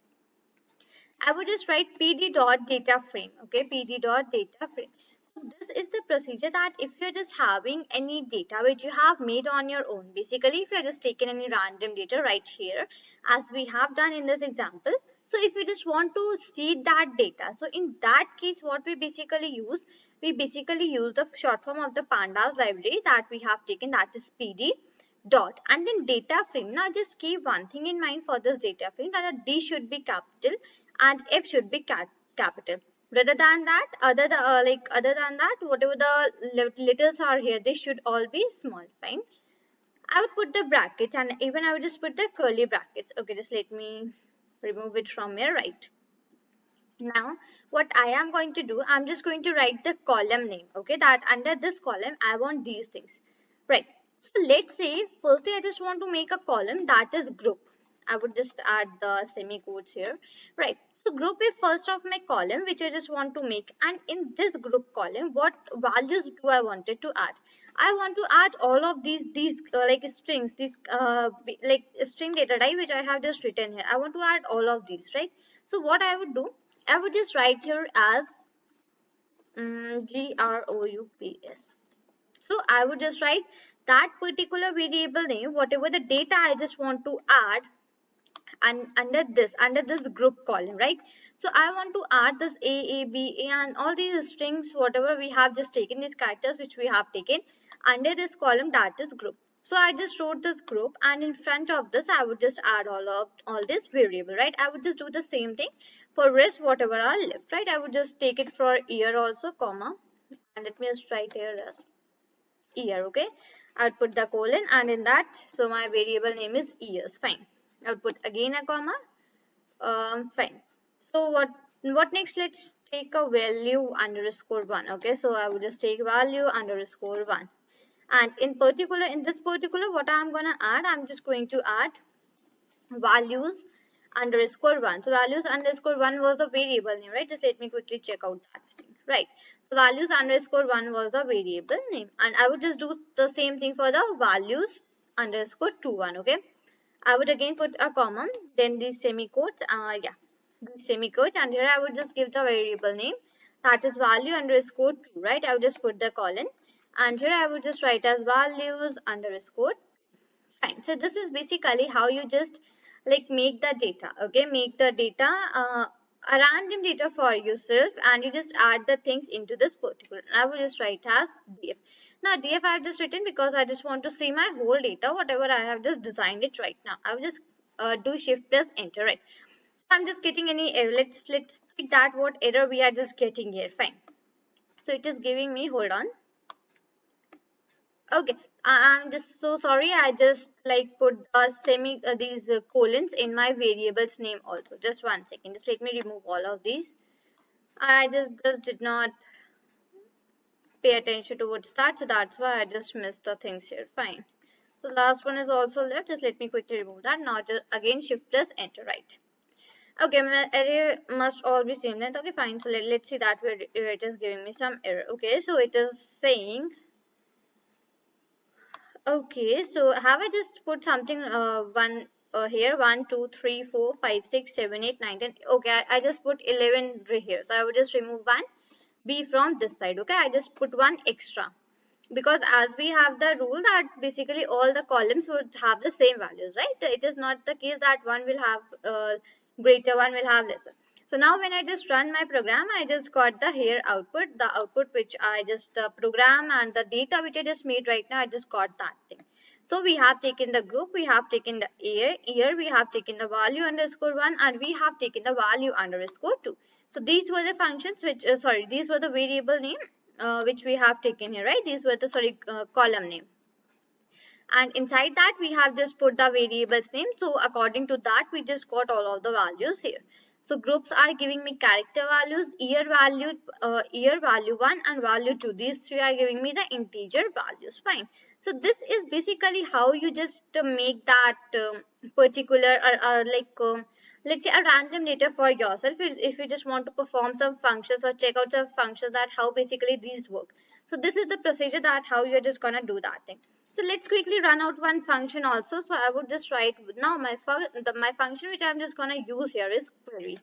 I would just write pd dot data frame, okay, pd dot data frame. So this is the procedure that if you're just having any data which you have made on your own, basically if you're just taking any random data right here, as we have done in this example. So if you just want to see that data, so in that case, what we basically use the short form of the pandas library that we have taken, that is pd dot, and then data frame. Now just keep one thing in mind for this data frame, that a d should be capital and f should be capital. Rather than that, other than that, whatever the letters are here, they should all be small. Fine. I would put the brackets, and even I would just put the curly brackets. Okay, just let me remove it from here, right? Now what I am going to do, I'm just going to write the column name. Okay, that under this column I want these things, right? So let's say firstly I just want to make a column that is group. I would just add the semicolons here, right? So group is first of my column which I just want to make, and in this group column, what values do I wanted to add? I want to add all of these like strings, these like string data type which I have just written here. I want to add all of these, right? So what I would do, I would just write here as groups. So I would just write that particular variable name, whatever the data I just want to add, and under this group column, right? So I want to add this a b, and all these strings, whatever we have just taken, these characters which we have taken under this column, that is group. So I just wrote this group, and in front of this I would just add all this variable, right? I would just do the same thing for rest whatever are left, right? I would just take it for year also, comma, and let me just write here as year. Okay, I'll put the colon, and in that, so my variable name is years. Fine. I'll put again a comma. Fine. So what next? Let's take a value underscore one. Okay, so I would just take value underscore one. And in this particular, what I'm gonna add, I'm just going to add values underscore one. So values underscore one was the variable name, right? Just let me quickly check out that thing, right? So values underscore one was the variable name, and I would just do the same thing for the values underscore two one. Okay, I would again put a comma, then the semicolons, the semicolons, and here I would just give the variable name, that is value underscore two, right? I would just put the colon, and here I would just write as values underscore. Fine. So this is basically how you just like make the data. Okay, make the data a random data for yourself, and you just add the things into this particular. I will just write as df. Now df I have just written because I just want to see my whole data, whatever I have just designed it right now. I will just do shift plus enter, right? I'm just getting any error. Let's take that what error we are just getting here. Fine. So it is giving me, hold on. Okay, I'm just so sorry. I just like put these colons in my variables name also. Just 1 second. Just let me remove all of these. I just did not pay attention towards that, so that's why I just missed the things here. Fine. So last one is also left. Just let me quickly remove that. Now just again shift plus enter, right? Okay, my array must all be same length. Okay, fine. So let's see that where it is giving me some error. Okay, so it is saying. Okay, so have I just put something here 1, 2, 3, 4, 5, 6, 7, 8, 9, 10. Okay, I just put 11 here. So I would just remove one B from this side. Okay, I just put one extra because as we have the rule that basically all the columns would have the same values, right? It is not the case that one will have greater, one will have lesser. So now when I just run my program, I just got the here output, the output which I just the program and the data which I just made right now, I just got that thing. So we have taken the group, we have taken the year, we have taken the value underscore one, and we have taken the value underscore two. So these were the functions which, these were the variable name which we have taken here, right? These were the column name, and inside that we have just put the variables name. So according to that we just got all of the values here. So groups are giving me character values, year value 1 and value 2. These three are giving me the integer values. Fine. So this is basically how you just make that particular or let's say a random data for yourself if you just want to perform some functions or check out some functions, that how basically these work. So this is the procedure that how you're just gonna do that thing. So let's quickly run out one function also. So I would just write now my function which I'm just gonna use here is query.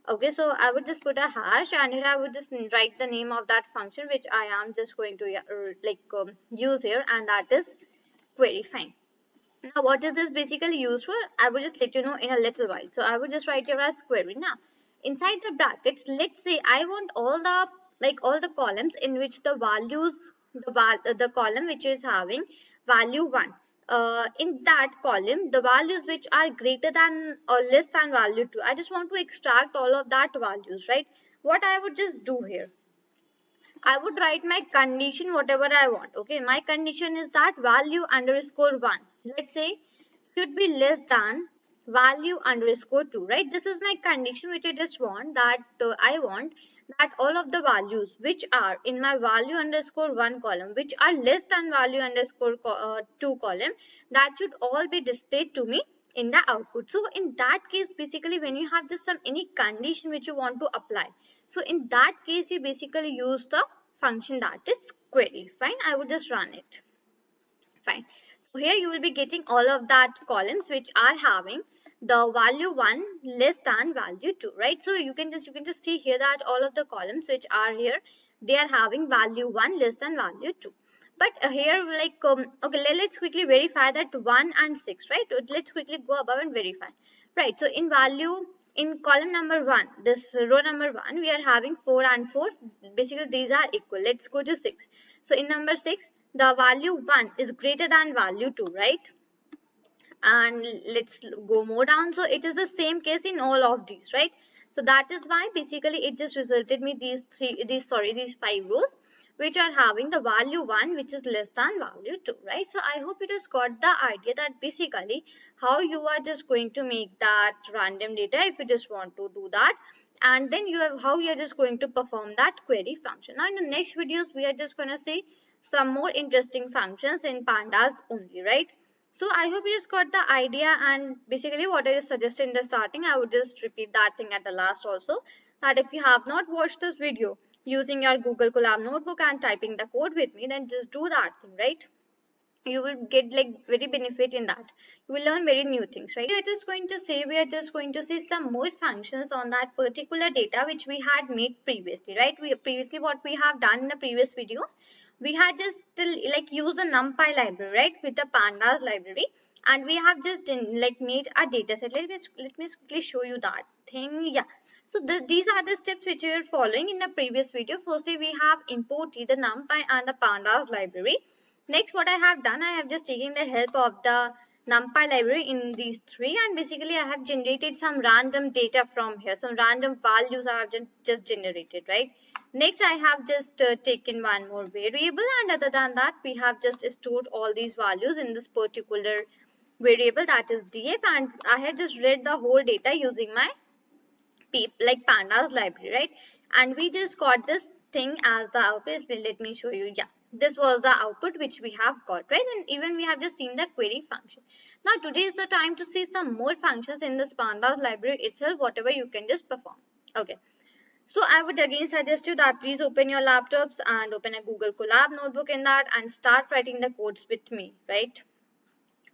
Okay, so I would just put a hash, and here I would just write the name of that function which I am just going to use here, and that is query. Fine. Now what is this basically used for? I will just let you know in a little while. So I would just write here as query. Now inside the brackets, let's say I want all the columns in which the values, the column which is having value 1, in that column the values which are greater than or less than value 2, I just want to extract all of that values, right? What I would just do here, I would write my condition whatever I want. Okay, my condition is that value underscore 1, let's say, should be less than value underscore 2, right? This is my condition which I just want, that I want that all of the values which are in my value underscore 1 column which are less than value underscore 2 column, that should all be displayed to me in the output. So in that case, basically when you have just any condition which you want to apply, so in that case you basically use the function that is query. Fine, I would just run it. Fine. So here you will be getting all of that columns which are having the value 1 less than value 2, right? So you can just see here that all of the columns which are here, they are having value 1 less than value 2. But here okay, let's quickly verify that 1 and 6, right? Let's quickly go above and verify, right? So in value in column number 1, this row number 1, we are having 4 and 4. Basically, these are equal. Let's go to 6. So in number 6, the value 1 is greater than value 2, right? And let's go more down. So it is the same case in all of these, right? So that is why basically it just resulted me these 5 rows which are having the value 1 which is less than value 2, right? So I hope you just got the idea that basically how you are just going to make that random data if you just want to do that, and then you have how you are just going to perform that query function. Now in the next videos we are just going to see some more interesting functions in pandas only, right? So I hope you just got the idea, and basically what I just suggested in the starting, I would just repeat that thing at the last also, that if you have not watched this video using your Google Colab notebook and typing the code with me, then just do that thing, right? You will get like very benefit in that. You will learn very new things, right? We are just going to see some more functions on that particular data which we had made previously, right? Previously what we have done in the previous video, we had just like use the NumPy library, right, with the pandas library, and we have just like made a data set. Let me quickly show you that thing. Yeah, so these are the steps which we are following in the previous video. Firstly, we have imported the NumPy and the pandas library. Next, what I have done, I have just taken the help of the NumPy library in these three, and basically I have generated some random data from here, some random values I have just generated, right? Next, I have just taken one more variable, and other than that, we have just stored all these values in this particular variable, that is df, and I have just read the whole data using my like pandas library, right? And we just got this thing as the output. Let me show you. Yeah, this was the output which we have got, right? And even we have just seen the query function. Now today is the time to see some more functions in this pandas library itself, whatever you can just perform. Okay, so I would again suggest you that please open your laptops and open a Google Colab notebook in that and start writing the codes with me, right?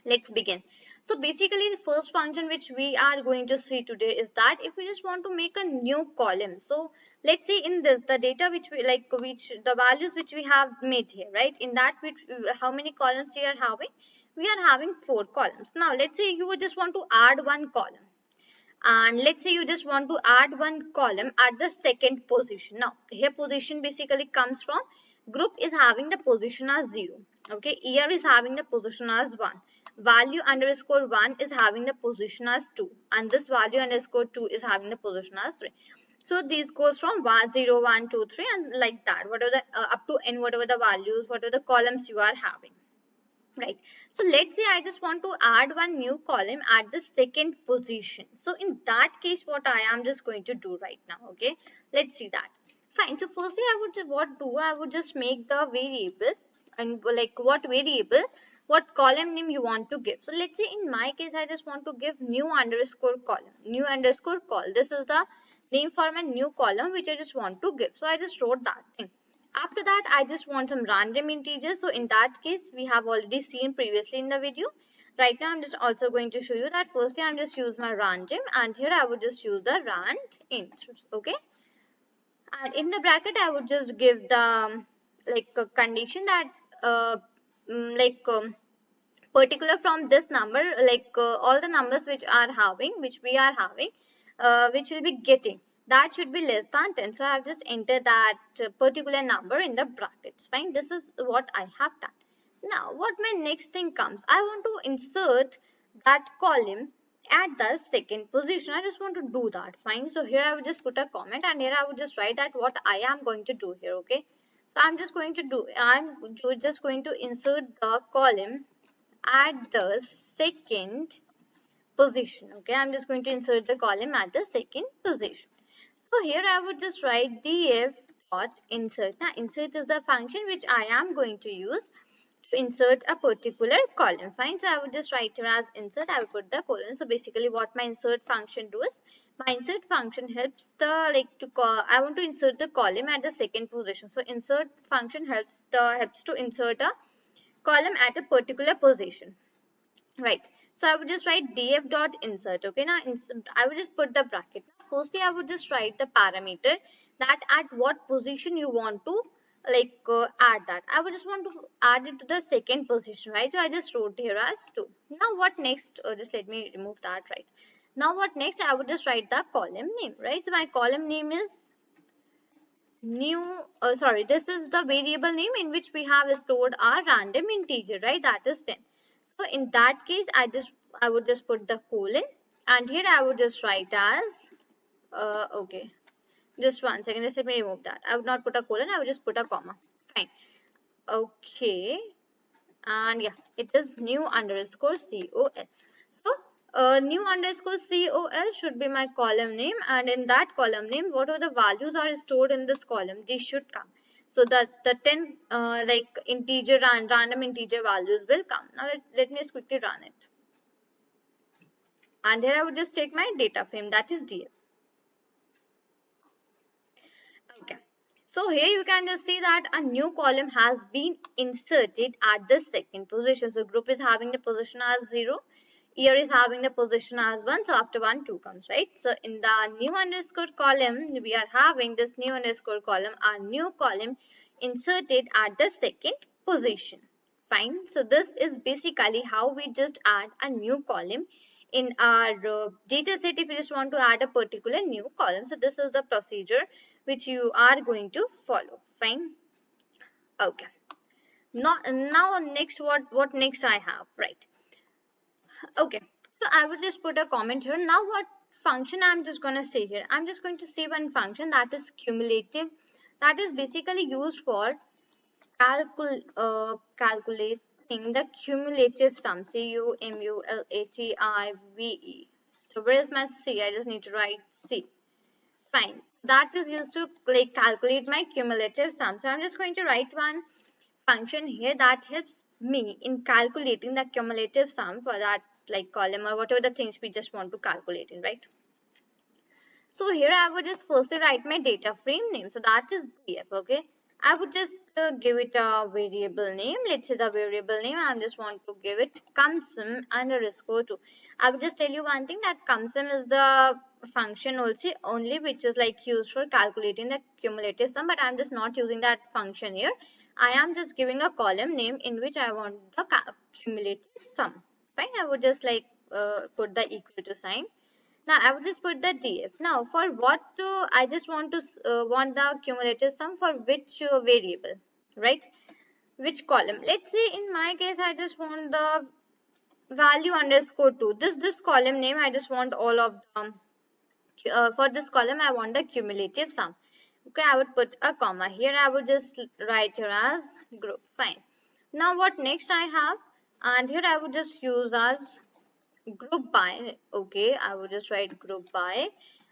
Let's begin. So basically the first function which we are going to see today is that if we just want to make a new column. So let's say in this the data which we which the values which we have made here, right? In that which how many columns we are having? We are having 4 columns. Now let's say you would just want to add one column. And let's say you just want to add one column at the second position. Now here position basically comes from group is having the position as 0. Okay, year is having the position as 1. Value underscore 1 is having the position as 2. And this value underscore 2 is having the position as 3. So these goes from 1, 0, 1, 2, 3 and like that. Whatever the up to n, whatever the values, whatever the columns you are having. Right. So let's say I just want to add one new column at the second position. So in that case, what I am just going to do right now. Okay. Let's see that. Fine. So firstly, I would just make the variable and like what column name you want to give. So let's say in my case, I just want to give new underscore column, new underscore call. This is the name for my new column which I just want to give. So I just wrote that thing. After that, I just want some random integers. So in that case, we have already seen previously in the video. Right now, I'm just also going to show you that firstly, I'm just use my random, and here I would just use the rand int. Okay. And in the bracket, I would just give the like a condition that particular from this number, all the numbers which we are having, which will be getting, that should be less than 10. So I have just entered that particular number in the brackets. Fine. This is what I have done. Now, what my next thing comes, I want to insert that column at the second position. I just want to do that. Fine. So here I would just put a comment, and here I would just write that what I am going to do here. Okay. So I'm just going to insert the column at the second position. Okay, I'm just going to insert the column at the second position. So here I would just write df dot insert. Now insert is the function which I am going to use to insert a particular column. Fine. So I would just write here as insert. I will put the colon. So basically what my insert function does, my insert function helps I want to insert the column at the second position. So insert function helps to insert a column at a particular position, right? So I would just write df dot insert. Okay, now I would just put the bracket. Now firstly I would just write the parameter that at what position you want to add that. I would just want to add it to the second position, right? So I just wrote here as 2. Now what next? Just let me remove that, right? Now what next? I would just write the column name, right? So my column name is this is the variable name in which we have stored our random integer, right? That is 10. So in that case, I would just put the colon, and here I would just write as okay. Just one second. Just let me remove that. I would not put a colon. I would just put a comma. Fine. Okay. And yeah, it is new underscore col. So new underscore col should be my column name, and in that column name, whatever the values are stored in this column, these should come. So that the 10 like integer and random integer values will come. Now let me just quickly run it. And here I would just take my data frame, that is df. Okay. So here you can just see that a new column has been inserted at the second position. So group is having the position as 0. Year is having the position as 1. So after 1, 2 comes, right? So in the new underscore column, we are having this new underscore column, a new column inserted at the second position. Fine. So this is basically how we just add a new column in our data set if you just want to add a particular new column. So this is the procedure which you are going to follow. Fine. Okay. Now next what next I have, right? Okay. So I will just put a comment here. Now what function I'm just going to say here? I'm just going to say one function that is cumulative, that is basically used for calculating the cumulative sum. Cumulative. So where is my C? I just need to write C. Fine. That is used to like calculate my cumulative sum. So I'm just going to write one function here that helps me in calculating the cumulative sum for that like column or whatever the things we just want to calculate in, right? So here I would just firstly write my data frame name. So that is df. Okay. I would just give it a variable name. Let's say the variable name I just want to give it cumsum underscore 2. I would just tell you one thing, that cumsum is the function also only which is like used for calculating the cumulative sum, but I'm just not using that function here. I am just giving a column name in which I want the cumulative sum. Fine. I would just like put the equal to sign. Now I would just put the df. Now for what I just want to want the cumulative sum for which variable, right? Which column? Let's say in my case I just want the value underscore 2. This column name I just want all of them. For this column I want the cumulative sum. Okay, I would put a comma here. I would just write here as group. Fine. Now what next I have, and here I would just use as group by. Okay, I would just write group by,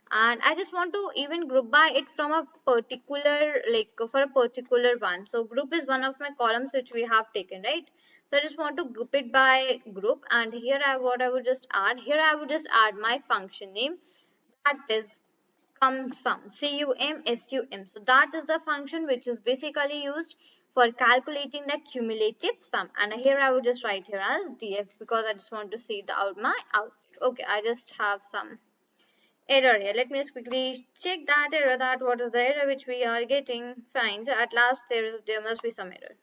and I just want to even group by it from a particular like for a particular one. So group is one of my columns which we have taken, right? So I just want to group it by group, and here I would just add my function name, that is cumsum. cumsum. So that is the function which is basically used for calculating the cumulative sum, and here I would just write here as df because I just want to see the my output. Okay, I just have some error here. Let me just quickly check that error, that what is the error which we are getting. Fine. So at last there must be some error.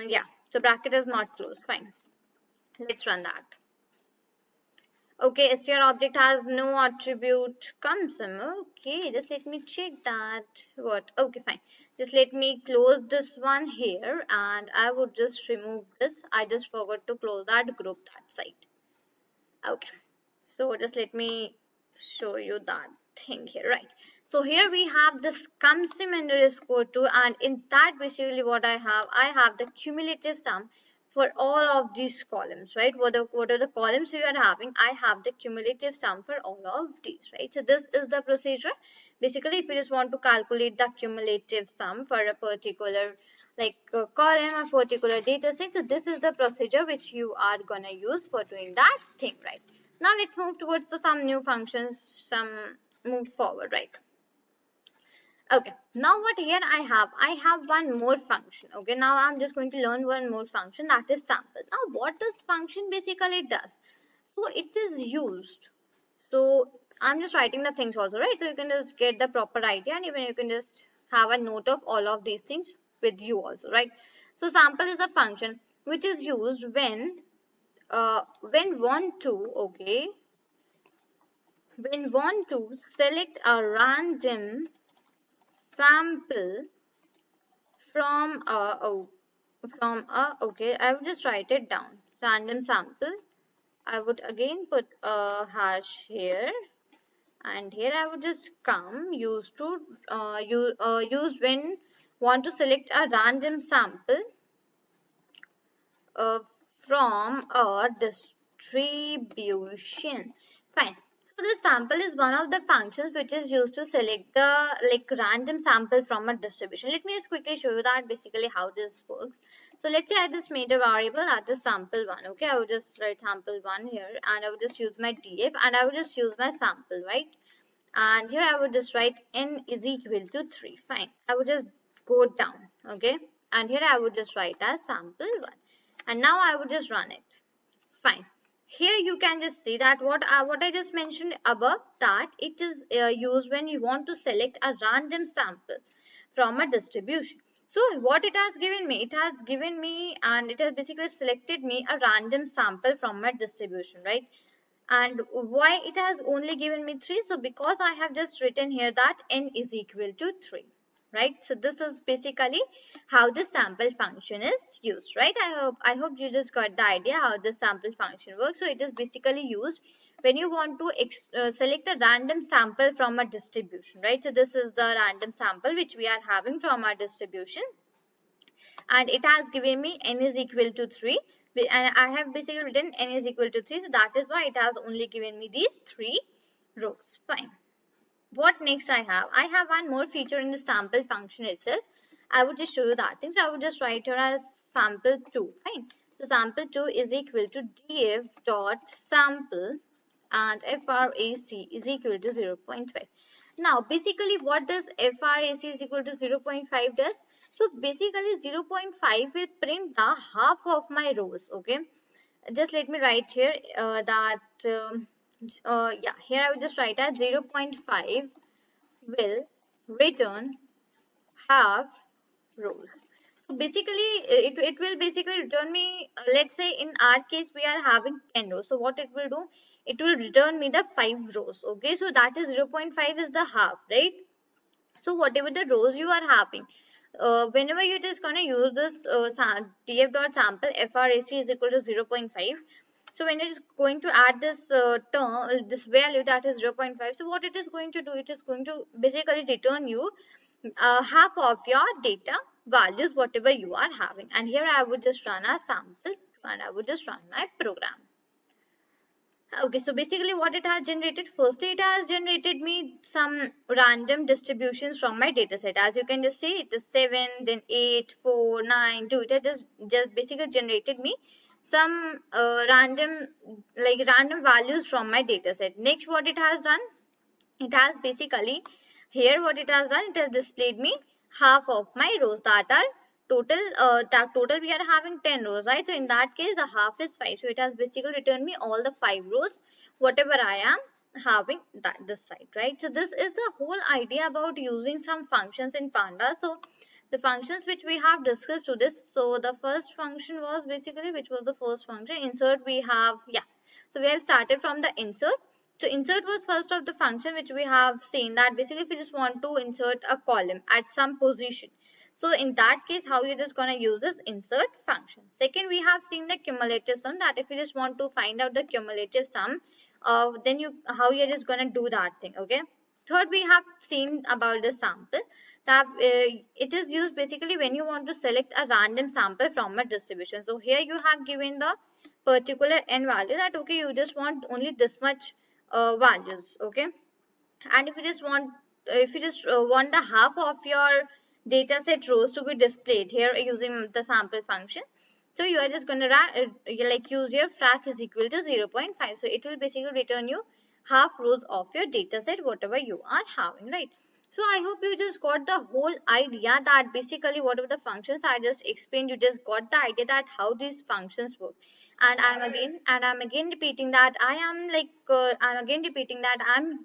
Yeah. So bracket is not closed. Fine. Let's run that. Okay, str object has no attribute cumsum. Okay, just let me check that. What? Okay, fine. Just let me close this one here, and I would just remove this. I just forgot to close that group, that side. Okay, so just let me show you that thing here, right? So here we have this cumsum underscore 2, and in that basically what I have the cumulative sum for all of these columns, right? What are the columns we are having? I have the cumulative sum for all of these, right? So this is the procedure. Basically, if you just want to calculate the cumulative sum for a particular like column, a particular data set, so this is the procedure which you are gonna use for doing that thing, right? Now let's move towards some new functions, move forward, right? Okay, now what here I have one more function. Okay, now I'm just going to learn one more function, that is sample. Now what this function basically does? So it is used. So I'm just writing the things also, right? So you can just get the proper idea, and even you can just have a note of all of these things with you also, right? So sample is a function which is used when want to, okay, when want to select a random sample from a, oh, from a, okay, I would just write it down. Random sample. I would again put a hash here, and here I would just come used to use when want to select a random sample uh, from a distribution. Fine. So the sample is one of the functions which is used to select the random sample from a distribution. Let me just quickly show you that basically how this works. So let's say I just made a variable that is sample one. Okay, I would just write sample one here, and I would just use my df, and I would just use my sample, right? And here I would just write n is equal to 3. Fine. I would just go down. Okay, and here I would just write as sample one, and now I would just run it. Fine. Here you can just see that what I just mentioned above, that it is used when you want to select a random sample from a distribution. So what it has given me, and it has basically selected me a random sample from my distribution, right? And why it has only given me 3? So because I have just written here that n is equal to 3, right? So this is basically how the sample function is used, right? I hope you just got the idea how the sample function works. So it is basically used when you want to select a random sample from a distribution, right? So this is the random sample which we are having from our distribution, and it has given me n is equal to 3, and I have basically written n is equal to 3, so that is why it has only given me these 3 rows. Fine. What next I have one more feature in the sample function itself. I would just show you that thing. So I would just write here as sample2. Fine. So sample2 is equal to df dot sample, and frac is equal to 0.5. Now basically what does frac is equal to 0.5 does? So basically 0.5 will print the half of my rows. Okay, just let me write here yeah, here I will just write as 0.5 will return half rows. So basically it will basically return me, let's say in our case we are having 10 rows. So what it will do, it will return me the 5 rows. Okay, so that is 0.5 is the half, right? So whatever the rows you are having, whenever you're just going to use this df dot sample frac is equal to 0.5. So when it is going to add this this value that is 0.5, so what it is going to do, it is going to basically return you half of your data values whatever you are having. And here I would just run a sample, and I would just run my program. Okay, so basically what it has generated, firstly it has generated me some random distributions from my data set. As you can just see, it is 7, then 8, 4, 9, 2. It has just basically generated me some random values from my data set. Next what it has done, it has basically, here what it has done, it has displayed me half of my rows, that are total we are having 10 rows, right? So in that case the half is 5, so it has basically returned me all the 5 rows whatever I am having this side, right? So this is the whole idea about using some functions in Pandas. So the functions which we have discussed to this, so the first function was basically, which was the first function, insert. We have, yeah, so we have started from the insert. So insert was first of the function which we have seen, that basically if you just want to insert a column at some position, so in that case how you're just going to use this insert function. Second, we have seen the cumulative sum, that if you just want to find out the cumulative sum, then how you're just going to do that thing. Okay. Third, we have seen about the sample, that it is used basically when you want to select a random sample from a distribution. So here you have given the particular n value, that okay, you just want only this much values. Okay, and if you just want the half of your data set rows to be displayed here using the sample function, so you are just going to use your frac is equal to 0.5. So it will basically return you half rows of your data set whatever you are having, right? So I hope you just got the whole idea, that basically whatever the functions I just explained, you just got the idea that how these functions work. And I'm again repeating that I'm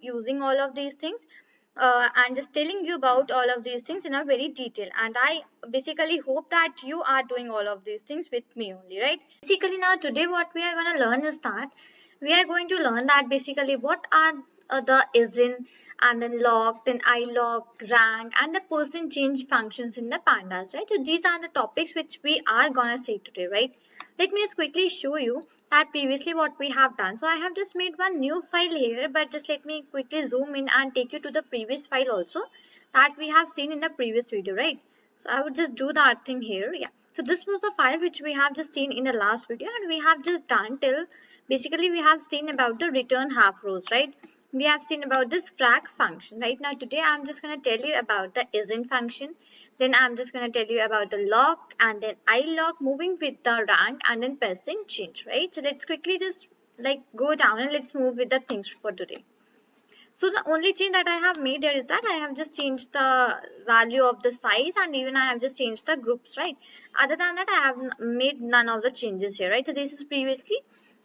using all of these things and just telling you about all of these things in a very detail. And I basically hope that you are doing all of these things with me only, right? Basically now today what we are going to learn is that we are going to learn that basically what are the isIn and then log, then ilog, rank, and the percent change functions in the pandas, right? So these are the topics which we are gonna see today, right? Let me just quickly show you that previously what we have done. So I have just made one new file here, but just let me quickly zoom in and take you to the previous file also that we have seen in the previous video, right? So I would just do that thing here. Yeah. So this was the file which we have just seen in the last video, and we have just done till basically we have seen about the return half rows, right? We have seen about this frac function. Right now today I'm just going to tell you about the isIn function. Then I'm just going to tell you about the log and then ilog, moving with the rank and then percent change, right? So let's quickly just like go down and let's move with the things for today. So the only change that I have made here is that I have just changed the value of the size, and even I have just changed the groups, right? Other than that, I have made none of the changes here, right? So this is previously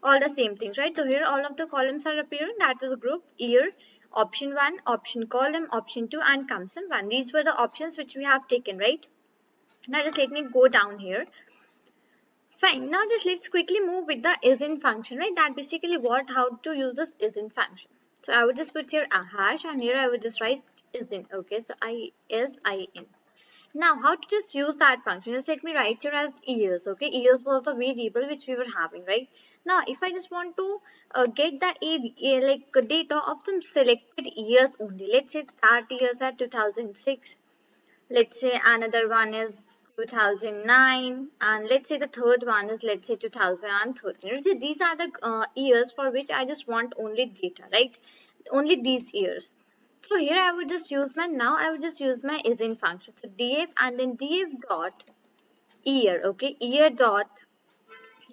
all the same things, right? So here all of the columns are appearing, that is group, year, option 1, option column, option 2, and comes in 1. These were the options which we have taken, right? Now just let me go down here. Fine. Now just let's quickly move with the isIn function, right? That basically how to use this isIn function. So I would just put here a hash, and here I would just write isIn. Okay, so ISIN. Now how to just use that function? Just let me write here as years. Okay, years was the variable which we were having, right? Now if I just want to get the like data of some selected years only, let's say that years are 2006. Let's say another one is 2009, and let's say the third one is, let's say, 2013. These are the years for which I just want only data, right? Only these years. So here I would just use I would just use my isIn function. So df and then df dot year, okay, year dot,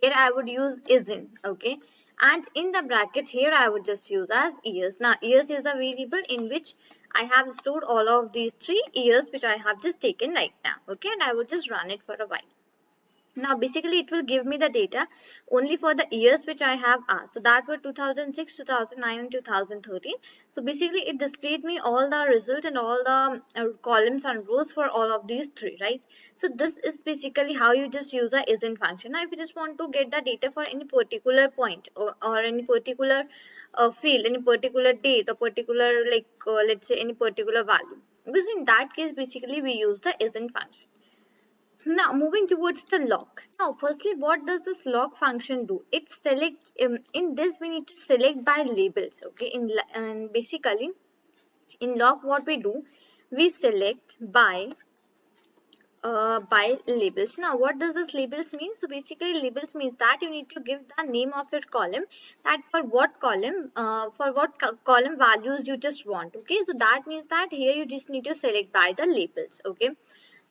here I would use isIn, okay, and in the bracket here I would just use as years. Now years is a variable in which I have stored all of these 3 years which I have just taken right now, okay, and I would just run it for a while. Now basically it will give me the data only for the years which I have asked. So that were 2006, 2009 and 2013. So basically it displayed me all the result and all the columns and rows for all of these 3, right? So this is basically how you just use a isIn function. Now if you just want to get the data for any particular point or any particular field, any particular date or particular like let's say any particular value. Because in that case basically we use the isIn function. Now moving towards the log. Now firstly what does this log function do? It select in this we need to select by labels, okay? And basically in log what we do, we select by labels. Now what does this labels mean? So basically labels means that you need to give the name of your column, that for what column column values you just want, okay? So that means that here you just need to select by the labels, okay?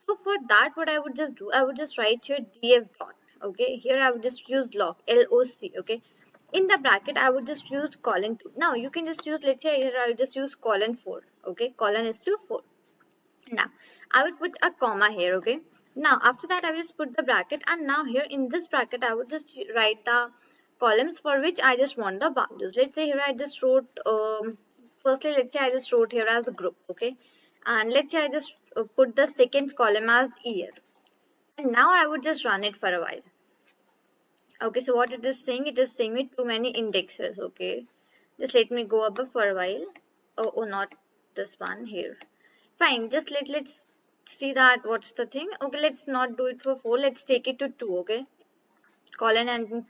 So for that, what I would just do, I would just write here df dot. Okay, here I would just use log, LOC. Okay, in the bracket I would just use colon 2. Now you can just use, let's say here I would just use colon 4. Okay, colon is to 4. Now I would put a comma here. Okay. Now after that I will just put the bracket, and now here in this bracket I would just write the columns for which I just want the values. Let's say here I just wrote firstly, let's say I just wrote here as a group. Okay. And let's say I just put the second column as year, and now I would just run it for a while. Okay, so what it is saying, it is saying me too many indexes. Okay, just let me go above for a while. Oh, not this one here. Fine, just let's see that what's the thing. Okay, let's not do it for 4, let's take it to 2. Okay, colon and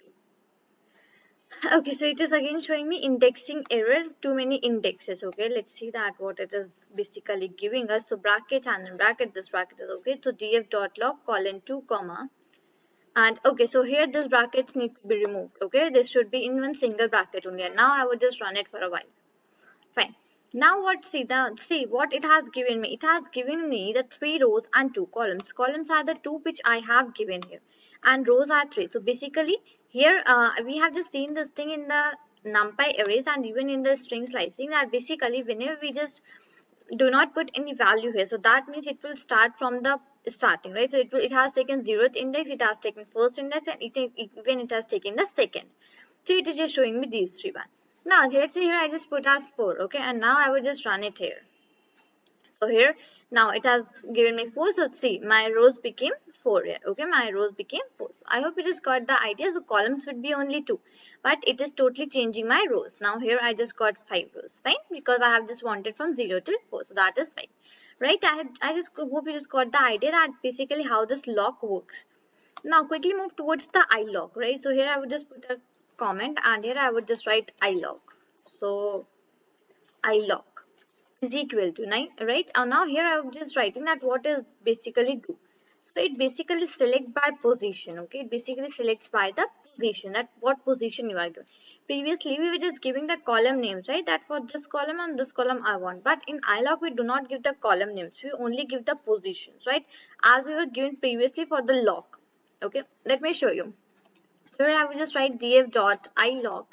okay, so it is again showing me indexing error, too many indexes. Okay, let's see that what it is basically giving us. So bracket and then bracket, this bracket is okay. So df dot log colon 2 comma, and okay, so here this brackets need to be removed. Okay, this should be in one single bracket only, and now I would just run it for a while. Fine. Now what, see what it has given me. It has given me the 3 rows and 2 columns. Columns are the 2 which I have given here, and rows are 3. So basically here we have just seen this thing in the NumPy arrays and even in the string slicing, that basically whenever we just do not put any value here, so that means it will start from the starting, right? So it has taken 0th index, it has taken first index, and even it has taken the second. So it is just showing me these 3 ones. Now let's say here I just put as 4, okay, and now I will just run it here. So here now it has given me 4. So see, my rows became 4 here. Okay, my rows became 4. So I hope it has got the idea. So columns would be only 2, but it is totally changing my rows. Now here I just got 5 rows, fine, because I have just wanted from 0 till 4. So that is fine, right? I just hope you just got the idea that basically how this lock works. Now quickly move towards the I lock, right? So here I would just put a comment and here I would just write I lock. So I lock is equal to 9, right? And now here I am just writing that what is basically do. So it basically select by position, okay? It basically selects by the position, that what position you are given. Previously we were just giving the column names, right? That for this column and this column I want. But in iLog we do not give the column names. We only give the positions, right? As we were given previously for the lock. Okay, let me show you. So here I will just write df dot ilog,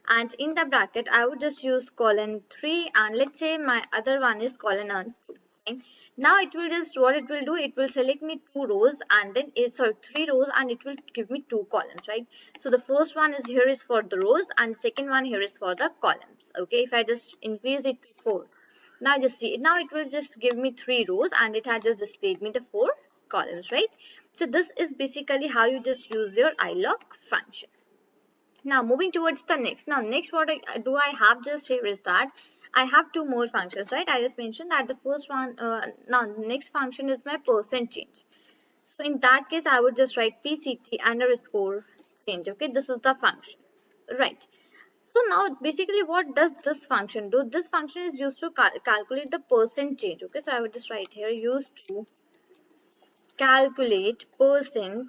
and in the bracket I would just use colon 3, and let's say my other one is colon 2. Fine. Now it will just, what it will do, it will select me 2 rows and then it's, sorry, 3 rows, and it will give me 2 columns, right? So the first one is here is for the rows and second one here is for the columns. Okay, if I just increase it to 4, now just see, now it will just give me 3 rows and it has just displayed me the 4 columns, right? So this is basically how you just use your iLog function. Now moving towards the next. Now next what I have just here is that I have 2 more functions, right? I just mentioned that the first one, now the next function is my percent change. So in that case I would just write pct underscore change. Okay, this is the function, right? So now basically what does this function do? This function is used to calculate the percent change. Okay, so I would just write here used to calculate percent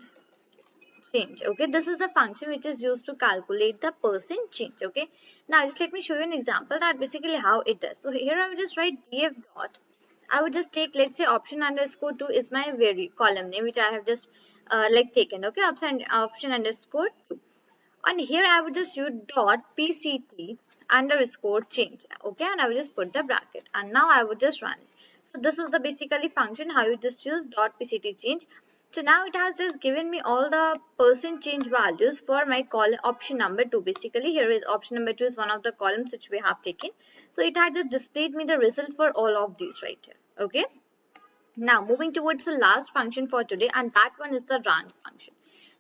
change. Okay, this is the function which is used to calculate the percent change. Okay, now just let me show you an example that basically how it does. So here I will just write df dot, I would just take, let's say, option underscore 2 is my very column name which I have just like taken. Okay, option underscore 2, and here I would just use dot pct underscore change. Okay, and I will just put the bracket and now I would just run it. So this is the basically function how you just use dot pct change. So now it has just given me all the percent change values for my column option number 2. Basically here is option number 2 is one of the columns which we have taken. So it has just displayed me the result for all of these right here. Okay, now moving towards the last function for today, and that one is the rank function.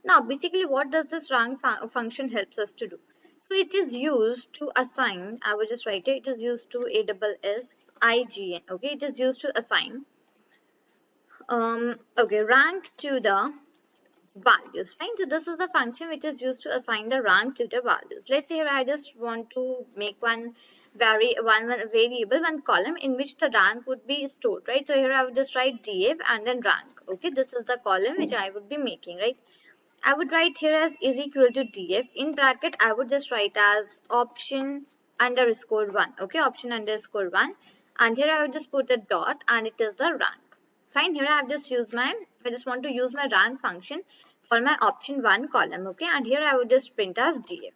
Now basically what does this rank function helps us to do? So it is used to assign, I will just write it is used to ASSIGN. Okay, it is used to assign okay, rank to the values, fine. So this is the function which is used to assign the rank to the values. Let's say here I just want to make one variable, one column in which the rank would be stored, right? So here I would just write df and then rank. Okay, this is the column which I would be making, right? I would write here as is equal to df, in bracket I would just write as option underscore 1. Okay, option underscore 1, and here I would just put a dot and it is the rank. Fine, here I have just used I just want to use my rank function for my option 1 column. Okay, and here I would just print as df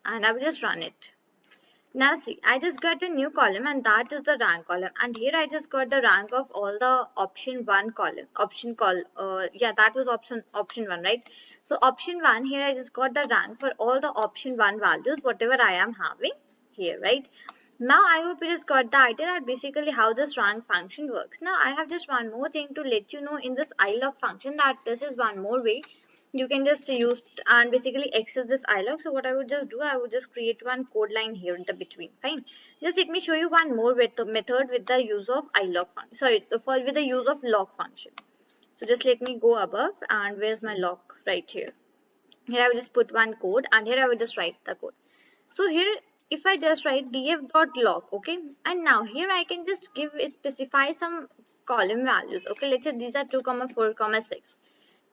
and I will just run it. Now see, I just got a new column and that is the rank column, and here I just got the rank of all the option 1 column, that was option 1, right? So option 1, here I just got the rank for all the option 1 values whatever I am having here, right? Now I hope you just got the idea that basically how this rank function works. Now I have just one more thing to let you know in this ilog function, that this is one more way you can just use and basically access this ilog. So what I would just do, I would just create one code line here in the between. Fine. Just let me show you one more method with the use of ilog function. Sorry, with the use of log function. So just let me go above, and where's my log? Right here. Here I will just put one code and here I will just write the code. So here if I just write df.log, okay, and now here I can just specify some column values. Okay, let's say these are 2, 4, 6.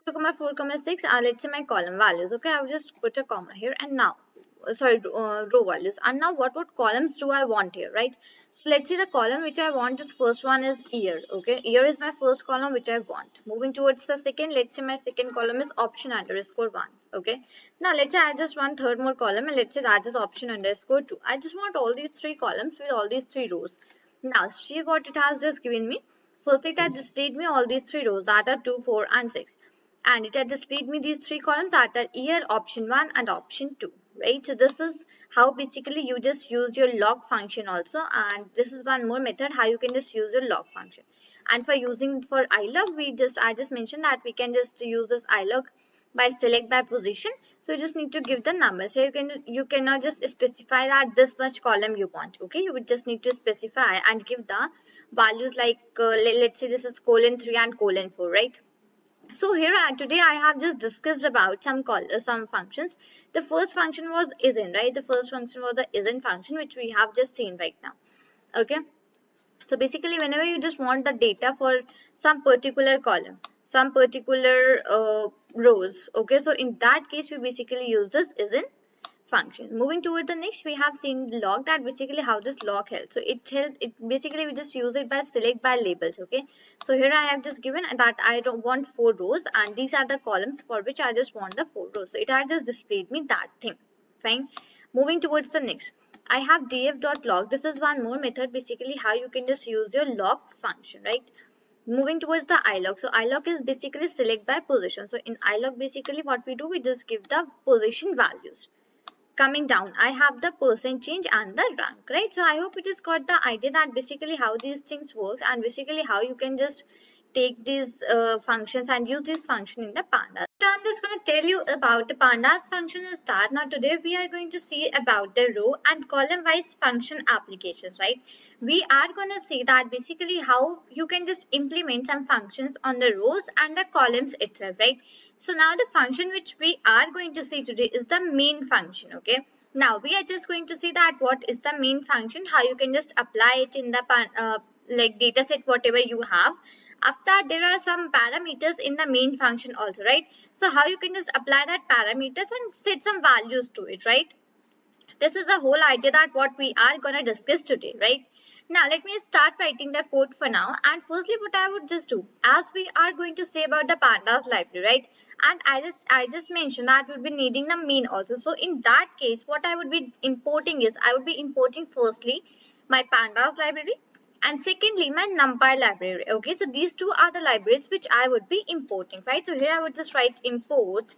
2, 4, 6 are, let's say, my column values. Okay, I will just put a comma here, and now row values, and now what columns do I want here, right? So let's see the column which I want is first one is year. Okay, year is my first column which I want. Moving towards the second, let's say my second column is option underscore 1. Okay, now let's say I just want third more column, and let's say that is option underscore 2. I just want all these 3 columns with all these 3 rows. Now see what it has just given me. First it has displayed me all these 3 rows that are 2, 4 and 6, and it has displayed me these 3 columns that are year, option 1 and option 2. right? So this is how basically you just use your log function also, and this is one more method how you can just use your log function. And for using for ilog, I just mentioned that we can just use this ilog by select by position. So you just need to give the number. So you cannot just specify that this much column you want. Okay, you would just need to specify and give the values like let's say this is colon 3 and colon 4, right? So here today I have just discussed about some functions. The first function was isn't, right? The first function was the isn't function, which we have just seen right now. Okay. So basically, whenever you just want the data for some particular column, some particular rows, okay. So in that case, we basically use this isn't function. Moving toward the next, we have seen log, that basically how this log helps. So it basically we just use it by select by labels. Okay, so here I have just given that I don't want 4 rows, and these are the columns for which I just want the 4 rows. So it has just displayed me that thing. Fine. Moving towards the next, I have df.log. This is one more method basically how you can just use your log function, right? Moving towards the ilog. So ilog is basically select by position. So in ilog basically what we do, we just give the position values. Coming down, I have the percent change and the rank, right? So I hope it has got the idea that basically how these things works, and basically how you can just take these functions and use this function in the pandas. So I'm just going to tell you about the pandas function in start. Now today we are going to see about the row and column wise function applications, right? We are going to see that basically how you can just implement some functions on the rows and the columns itself, right? So now the function which we are going to see today is the main function, okay? Now we are just going to see that what is the main function, how you can just apply it in the like data set whatever you have. After that, there are some parameters in the main function also, right? So how you can just apply that parameters and set some values to it, right? This is the whole idea that what we are going to discuss today, right? Now let me start writing the code for now. And firstly what I would just do, as we are going to say about the pandas library, right? And I just mentioned that we'll be needing the main also. So in that case what I would be importing is, I would be importing firstly my pandas library, and secondly my numpy library. Okay, so these two are the libraries which I would be importing, right? So here I would just write import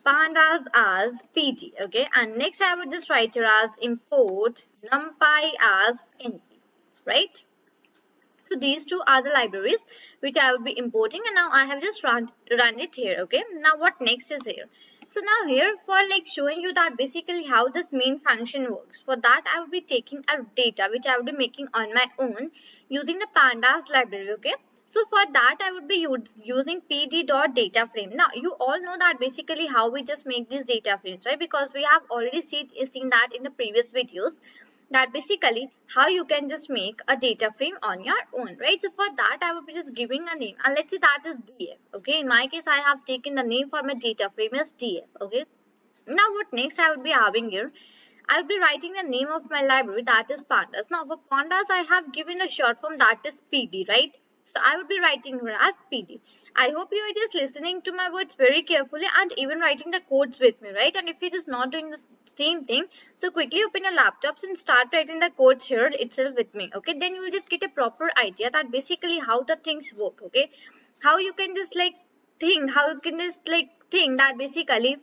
pandas as pd, okay, and next I would just write here as import numpy as np, right? So these two are the libraries which I would be importing, and now I have just run it here. Okay, now what next is here? So now here for like showing you that basically how this main function works, for that I would be taking a data which I would be making on my own using the pandas library. Okay, so for that I would be using pd.dataframe. Now you all know that basically how we just make these data frames, right? Because we have already seen that in the previous videos, that basically how you can just make a data frame on your own, right? So for that I would be just giving a name, and let's say that is df. Okay, in my case I have taken the name for my data frame as df. Okay, now what next I would be having here, I will be writing the name of my library, that is pandas. Now for pandas I have given a short form, that is pd, right? So I would be writing here as pd. I hope you are just listening to my words very carefully and even writing the codes with me, right? And if you're just not doing the same thing, so quickly open your laptops and start writing the codes here itself with me. Okay, then you will just get a proper idea that basically how the things work. Okay, how you can just like think, that basically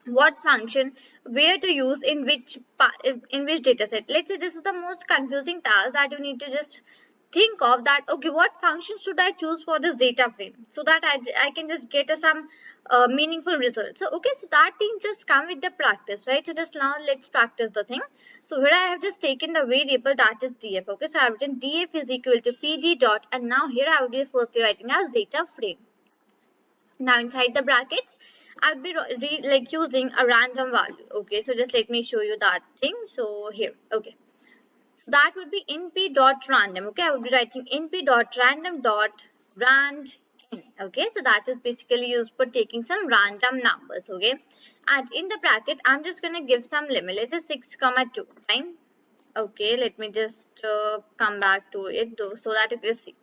what function where to use in which data set. Let's say this is the most confusing task that you need to just think of, that okay, what function should I choose for this data frame so that I can just get some meaningful result. So okay, so that thing just come with the practice, right? So just now let's practice the thing. So here I have just taken the variable that is df. Okay, so I have written df is equal to pd dot, and now here I would be firstly writing as data frame. Now inside the brackets I would be like using a random value. Okay, so just let me show you that thing. So here, okay, so that would be np.random. Okay, I would be writing np.random.rand. Okay, so that is basically used for taking some random numbers. Okay, and in the bracket I'm just going to give some limit. Let's say 6,2. Fine. Okay, let me just come back to it though, so that you can see.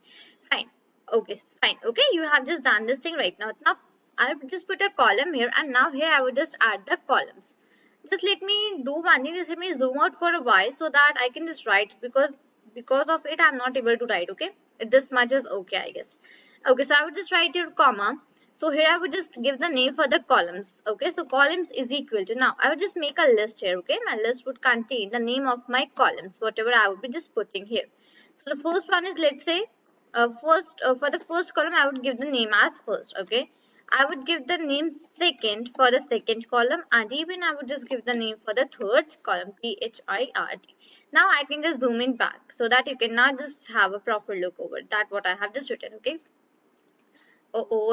Fine. Okay, fine. Okay, you have just done this thing right now. Now I will just put a column here, and now here I would just add the columns. Just let me do one thing. Just let me zoom out for a while so that I can just write, because of it I'm not able to write. Okay, This much is okay, I guess. Okay, so I would just write here comma. So here I would just give the name for the columns. Okay, so columns is equal to, now I would just make a list here. Okay, my list would contain the name of my columns, whatever I would be just putting here. So the first one is, let's say, for the first column I would give the name as first. Okay, I would give the name second for the second column, and even I would just give the name for the third column, THIRD. Now I can just zoom in back so that you can now just have a proper look over that what I have just written. Okay.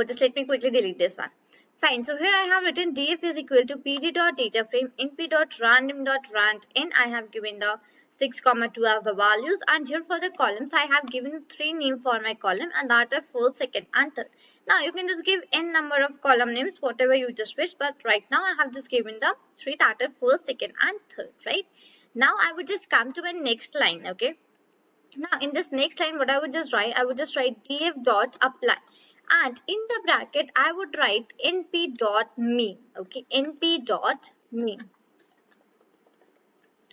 Just let me quickly delete this one. Fine, so here I have written df is equal to pd.dataframe np.random.rand n. I have given the 6, 2 as the values, and here for the columns I have given 3 names for my column, and that are first, second and third. Now you can just give n number of column names, whatever you just wish, but right now I have just given the 3 that are first, second and third, right? Now I would just come to my next line, okay? Now in this next line, what I would just write, I would just write df dot apply, and in the bracket I would write np dot mean. Okay, np dot mean.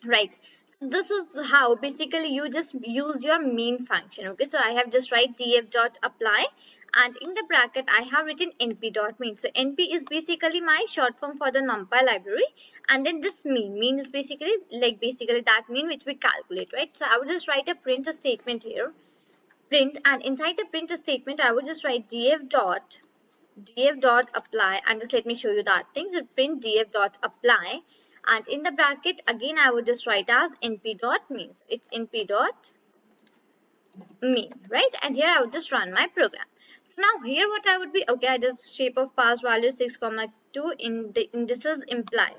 Right, so this is how basically you just use your mean function. Okay, so I have just write df dot apply, and in the bracket I have written np dot mean. So np is basically my short form for the numpy library, and then this mean is basically that mean which we calculate, right? So I would just write a print statement here, print, and inside the print statement I would just write df dot apply, and just let me show you that thing. So print df dot apply, and in the bracket again I would just write as np dot mean. So it's np dot mean, right? And here I would just run my program. Now here what I would be, okay, I just shape of pass value 6, 2 in this is imply.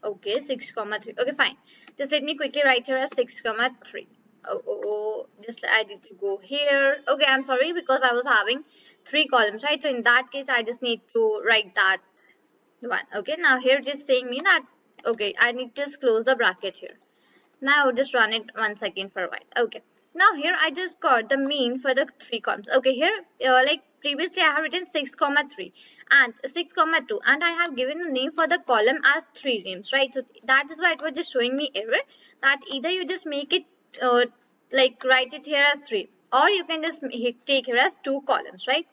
Okay, 6, 3. Okay, fine. Just let me quickly write here as 6, 3. Just I need to go here. Okay, I'm sorry because I was having 3 columns, right? So in that case, I just need to write that one. Okay, now here just saying me that, okay, I need to just close the bracket here. Now I will just run it once again for a while. Okay, now here I just got the mean for the 3 columns. Okay, here like previously I have written 6, 3 and 6, 2, and I have given the name for the column as 3 names, right? So that is why it was just showing me error, that either you just make it like write it here as 3, or you can just take here as 2 columns, right?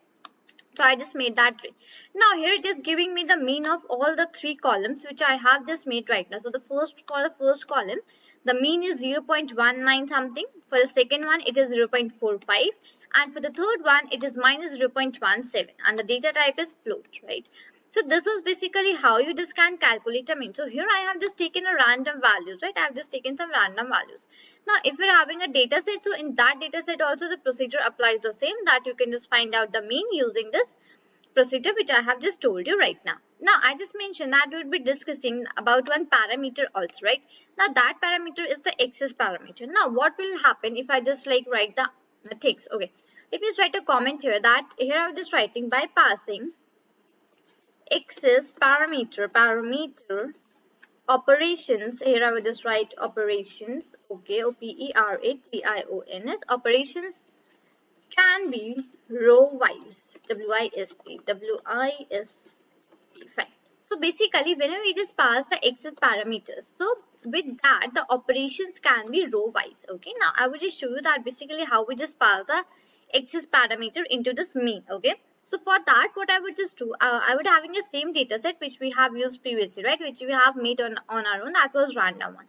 So I just made that 3. Now here it is giving me the mean of all the 3 columns which I have just made right now. So for the first column, the mean is 0.19 something. For the second one, it is 0.45. And for the third one, it is minus 0.17. And the data type is float, right? So this is basically how you just can calculate a mean. So here I have just taken a random values, right? I have just taken some random values. Now if you're having a data set, so in that data set also the procedure applies the same, that you can just find out the mean using this procedure which I have just told you right now. Now I just mentioned that we will be discussing about one parameter also, right? Now that parameter is the access parameter. Now what will happen if I just like write the things? Okay, let me just write a comment here, that here I'm just writing by passing access parameter operations. Here I will just write operations. Okay, operations. Operations can be row wise, wise. Fine. So basically whenever we just pass the access parameters, so with that the operations can be row wise. Okay, now I will just show you that basically how we just pass the access parameter into this mean. Okay, so for that what I would just do, I would having the same data set which we have used previously, right, which we have made on our own, that was random one.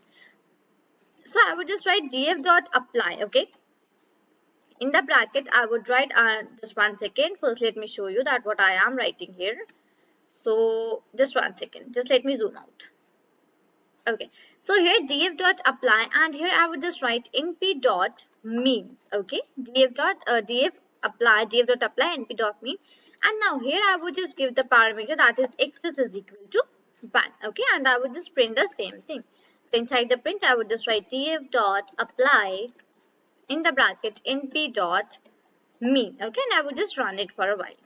So I would just write df dot apply. Okay, in the bracket I would write just 1 second, first let me show you that what I am writing here. So just 1 second, just let me zoom out. Okay, so here df dot apply, and here I would just write np dot mean. Okay, df dot apply np dot mean, and now here I would just give the parameter that is access is equal to 1. Okay, and I would just print the same thing. So inside the print I would just write df dot apply in the bracket np dot mean. Okay, and I would just run it for a while.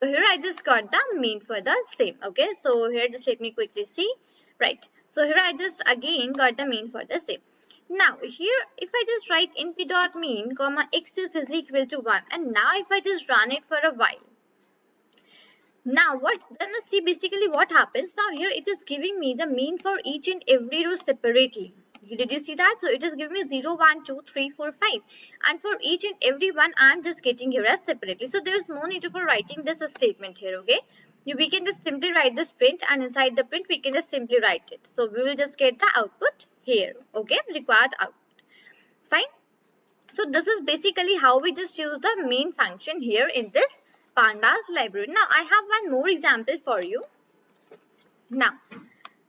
So here I just got the mean for the same. Okay, so here just let me quickly see. Right, so here I just again got the mean for the same. Now here if I just write np dot mean comma access is equal to 1, and now if I just run it for a while, now what then see basically what happens. Now here it is giving me the mean for each and every row separately. Did you see that? So it is giving me 0, 1, 2, 3, 4, 5. And for each and every one, I am just getting here as separately. So there is no need for writing this statement here, okay? We can just simply write this print, and inside the print, we can just simply write it. So we will just get the output here, okay? Required output. Fine. So this is basically how we just use the main function here in this Pandas library. Now I have one more example for you. Now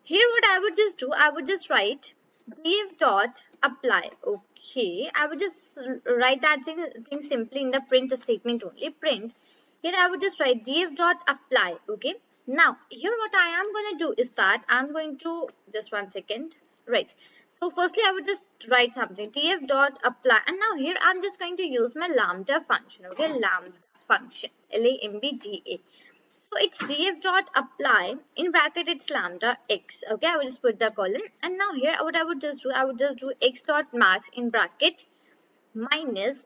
here what I would just do, I would just write div dot apply. Okay, I would just write that thing simply in the print statement only. Print. Here I would just write div dot apply. Okay. Now here what I am going to do is that I'm going to just 1 second. Right. So firstly I would just write something div dot apply, and now here I'm just going to use my lambda function. Okay, lambda function, lambda. So it's df dot apply, in bracket it's lambda x. Okay, I will just put the colon, and now here what I would just do, I would just do x dot max in bracket minus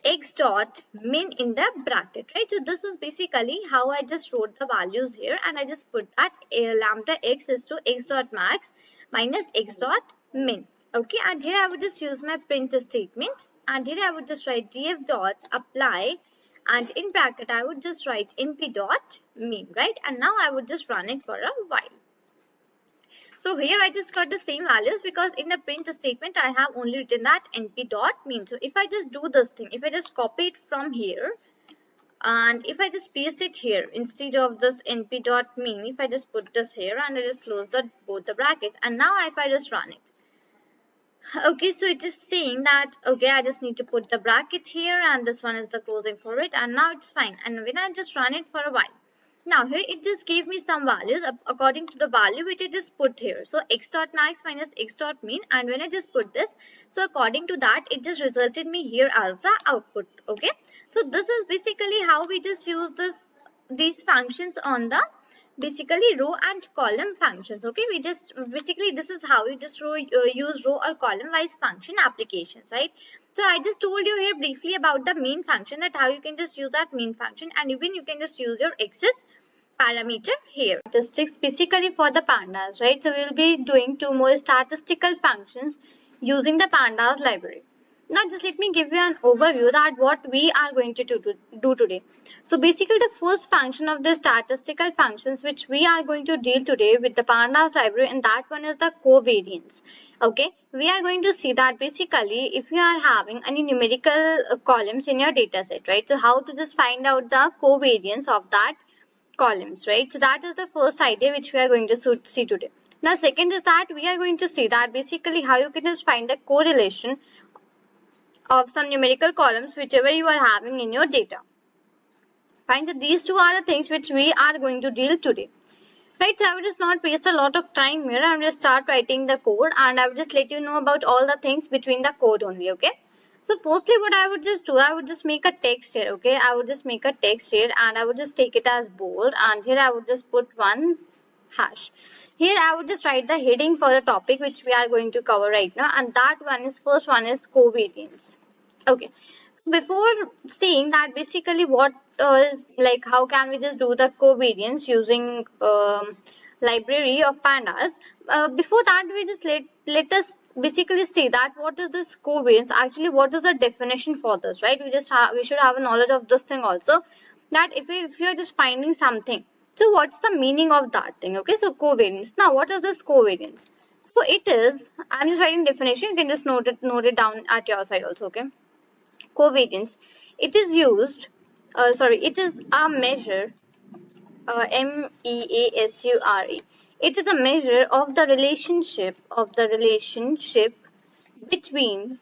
x dot min in the bracket, right? So this is basically how I just wrote the values here, and I just put that lambda x is to x dot max minus x dot min. Okay, and here I would just use my print statement, and here I would just write df dot apply, and in bracket I would just write np dot mean, right? And now I would just run it for a while. So here I just got the same values because in the print statement I have only written that np dot mean. So if I just do this thing, if I just copy it from here, and if I just paste it here instead of this np dot mean, if I just put this here and I just close both the brackets, and now if I just run it, okay, so it is saying that, okay, I just need to put the bracket here, and this one is the closing for it, and now it's fine. And when I just run it for a while, now here it just gave me some values according to the value which it is put here. So x dot max minus x dot mean, and when I just put this, so according to that it just resulted me here as the output. Okay, so this is basically how we just use these functions on the basically row and column functions. Okay, we just basically this is how we just use row or column wise function applications, right? So I just told you here briefly about the main function, that how you can just use that main function, and even you can just use your axis parameter here. Statistics basically for the pandas, right? So we will be doing 2 more statistical functions using the pandas library. Now just let me give you an overview that what we are going to do today. So basically the first function of the statistical functions which we are going to deal today with the pandas library, and that one is the covariance. Okay, we are going to see that basically if you are having any numerical columns in your data set, right? So how to just find out the covariance of that columns, right? So that is the first idea which we are going to see today. Now second is that we are going to see that basically how you can just find a correlation of some numerical columns whichever you are having in your data. Fine, so these two are the things which we are going to deal today. Right, so I will just not waste a lot of time here. I will just start writing the code, and I will just let you know about all the things between the code only, okay? So firstly what I would just do, I would just make a text here, okay? I would just make a text here, and I would just take it as bold, and here I would just put one hash. Here I would just write the heading for the topic which we are going to cover right now, and that one is, first one is covariance. Okay, before seeing that basically what is like how can we just do the covariance using library of pandas, before that we just let us basically see that what is this covariance, actually what is the definition for this, right? We should have a knowledge of this thing also, that if you are just finding something, so what's the meaning of that thing? Okay, so covariance. Now what is this covariance? So it is, I'm just writing definition, you can just note it down at your side also. Okay, covariance, it is used it is a measure, measure, it is a measure of the relationship between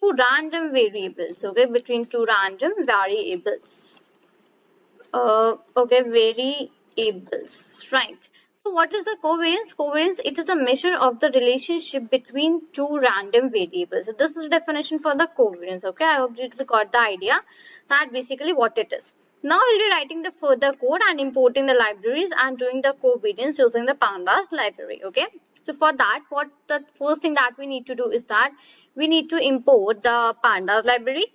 two random variables. Okay, between two random variables. Okay, variables, right? So what is the covariance? Covariance, it is a measure of the relationship between two random variables. So this is the definition for the covariance. Okay, I hope you got the idea that basically what it is. Now we'll be writing the further code and importing the libraries and doing the covariance using the pandas library. Okay, so for that, what the first thing that we need to do is that we need to import the pandas library.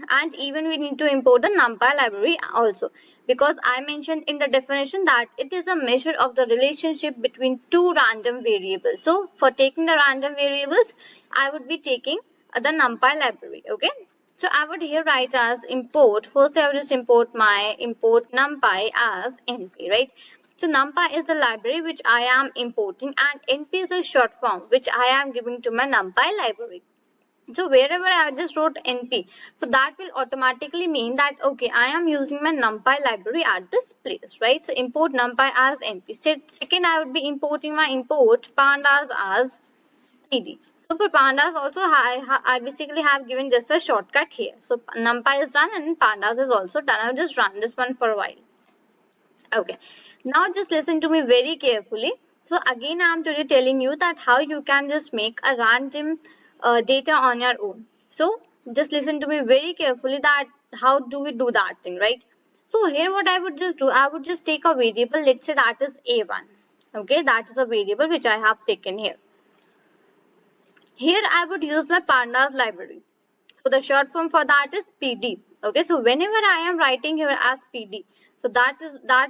And even we need to import the NumPy library also, because I mentioned in the definition that it is a measure of the relationship between two random variables. So for taking the random variables, I would be taking the NumPy library. Okay, so I would here write as import. First I would just import NumPy as NP, right? So NumPy is the library which I am importing, and NP is the short form which I am giving to my NumPy library. So wherever I just wrote NP, so that will automatically mean that okay, I am using my NumPy library at this place, right? So import NumPy as NP. Second, I would be importing my import pandas as PD. So for pandas also, I basically have given just a shortcut here. So NumPy is done and pandas is also done. I'll just run this one for a while. Okay, now just listen to me very carefully. So again, I am today telling you that how you can just make a random data on your own. So just listen to me very carefully that how do we do that thing, right? So here what I would just do, I would just take a variable, let's say that is A1. Okay, that is a variable which I have taken here. Here I would use my pandas library. So the short form for that is PD. Okay, so whenever I am writing here as PD, so that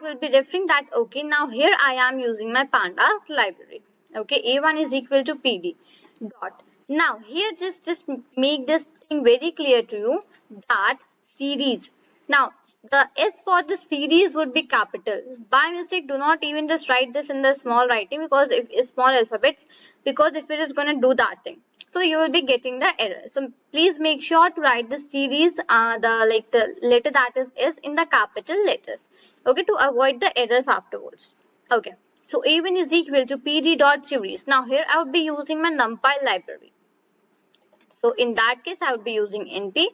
will be referring that okay, now here I am using my pandas library. Okay, A1 is equal to PD dot. Now here just make this thing very clear to you that series. Now the S for the series would be capital. By mistake, do not even just write this in the small writing, because if it's small alphabets, because if it is going to do that thing, so you will be getting the error. So please make sure to write the series, the letter that is S in the capital letters. Okay, to avoid the errors afterwards. Okay, so A1 is equal to PD dot series. Now here I would be using my NumPy library. So in that case, I would be using NP.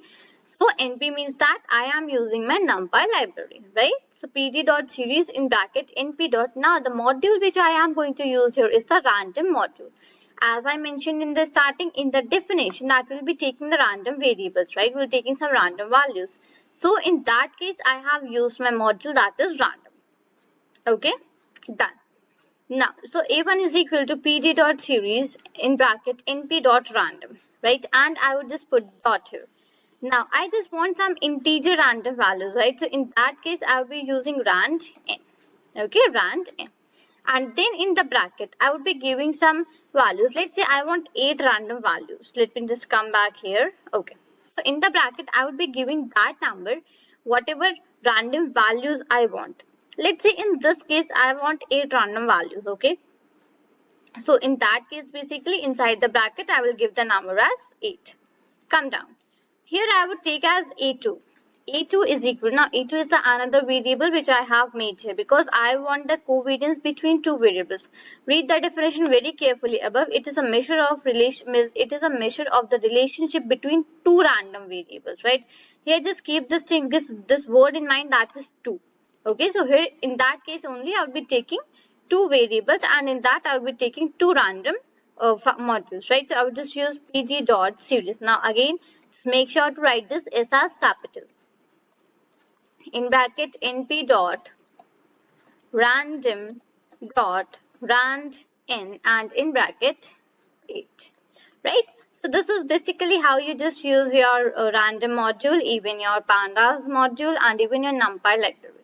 So NP means that I am using my NumPy library, right? So PD dot series in bracket NP dot. Now the module which I am going to use here is the random module. As I mentioned in the starting, in the definition, that will be taking the random variables, right? We're taking some random values. So in that case, I have used my module that is random. Okay, done. Now, so A1 is equal to PD dot series in bracket NP dot random, right? And I would just put dot here. Now, I just want some integer random values, right? So in that case, I will be using rand n. Okay, rand n. And then in the bracket, I would be giving some values. Let's say I want 8 random values. Let me just come back here. Okay. So in the bracket, I would be giving that number, whatever random values I want. Let's say in this case, I want 8 random values. Okay. So in that case, basically inside the bracket, I will give the number as 8. Come down. Here I would take as A2. A2 is equal. Now A2 is the another variable which I have made here, because I want the covariance between two variables. Read the definition very carefully above. It is a measure of the relationship between two random variables, right? Here just keep this thing, this word in mind, that is 2. Okay, so here in that case only I will be taking two variables, and in that I will be taking two random modules, right? So I will just use PD dot series. Now again, make sure to write this S as capital. In bracket NP dot random dot rand n, and in bracket 8, right? So this is basically how you just use your random module, even your pandas module, and even your NumPy library,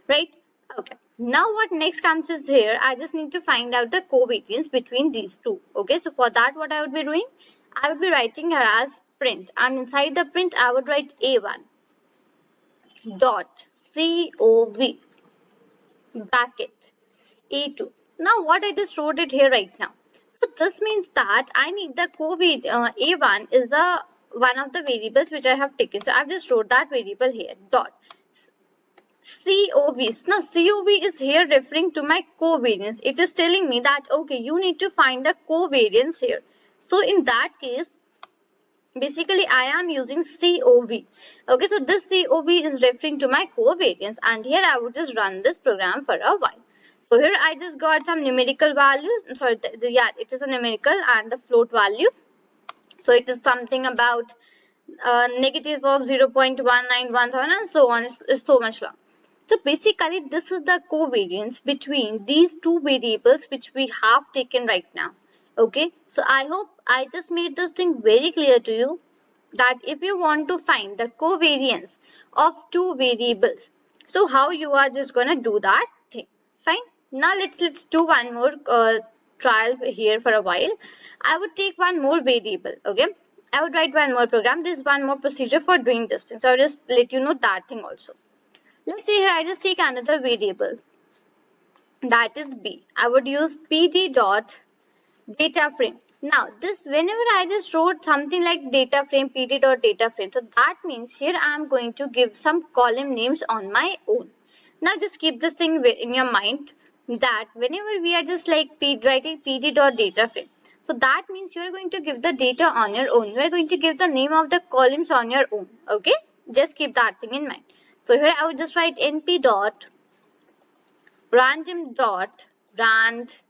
right? Okay. Now what next comes is here, I just need to find out the covariance between these two. Okay, so for that what I would be doing, I would be writing here as print, and inside the print I would write A1 dot cov bracket A2. Now what I just wrote it here right now. So this means that I need the COVID A1 is the one of the variables which I have taken. So I've just wrote that variable here dot COV. Now COV is here referring to my covariance. It is telling me that okay, you need to find the covariance here. So in that case, basically I am using COV. Okay, so this COV is referring to my covariance, and here I would just run this program for a while. So here I just got some numerical values. Sorry, yeah, it is a numerical and the float value. So it is something about negative of 0.1917 and so on. Is so much long. So basically this is the covariance between these two variables which we have taken right now. Okay, so I hope I just made this thing very clear to you. that if you want to find the covariance of two variables, so how you are just gonna do that thing. Fine. Now let's do one more trial here for a while. I would take one more variable. Okay, I would write one more program. There's one more procedure for doing this thing, so I'll just let you know that thing also. Let's say here I just take another variable, that is b. I would use pd dot data frame. Now this, whenever I just wrote something like data frame, pd dot data frame, so that means here I am going to give some column names on my own. Now just keep this thing in your mind, that whenever we are just like writing pd dot data frame, so that means you are going to give the data on your own. You are going to give the name of the columns on your own. Okay, just keep that thing in mind. So here I would just write np dot random dot rand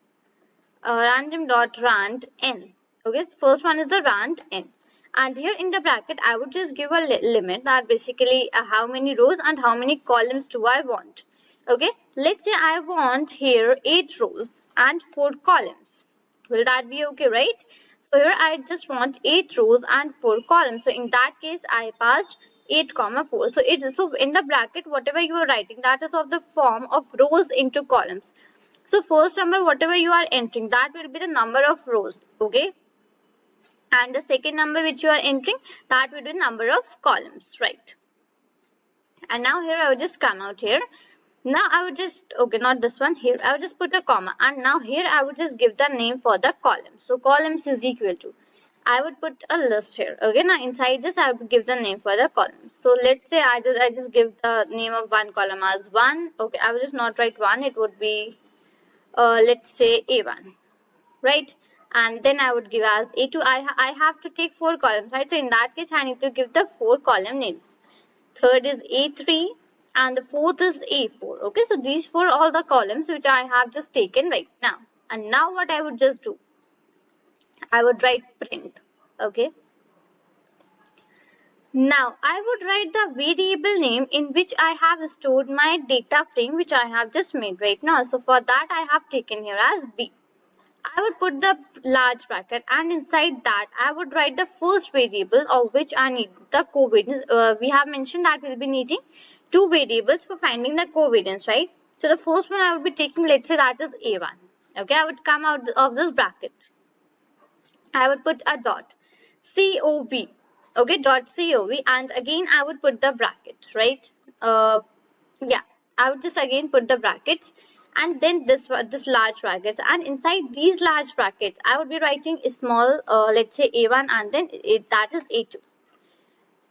rand n. Okay, so first one is the rand n, and here in the bracket I would just give a limit, that basically how many rows and how many columns do I want. Okay, let's say I want here 8 rows and 4 columns. Will that be okay, right? So here I just want 8 rows and 4 columns. So in that case I passed 8 comma 4. So in the bracket whatever you are writing, that is of the form of rows into columns. So first number whatever you are entering, that will be the number of rows. Okay, and the second number which you are entering, that will be the number of columns, right? And now here I will just come out here. Now I would just, okay, not this one, here I would just put a comma, and now here I would just give the name for the column. So columns is equal to, I would put a list here. Okay, now inside this I would give the name for the column. So let's say I just give the name of one column as 1. Okay, I will just not write 1, it would be let's say A1, right? And then I would give as A2. I have to take 4 columns, right? So in that case I need to give the 4 column names. Third is A3 and the fourth is A4. Okay, so these 4 all the columns which I have just taken right now. And now what I would just do, I would write print. Okay, now I would write the variable name in which I have stored my data frame which I have just made right now. So for that I have taken here as B. I would put the large bracket, and inside that I would write the first variable of which I need the covariance. We have mentioned that we'll be needing 2 variables for finding the covariance, right? So the first one I would be taking, let's say that is A1. Okay, I would come out of this bracket. I would put a dot COV. Okay, dot COV, and again I would put the bracket, right? Yeah, I would just again put the brackets, and then this large brackets, and inside these large brackets I would be writing a small let's say A1, and then that is A2.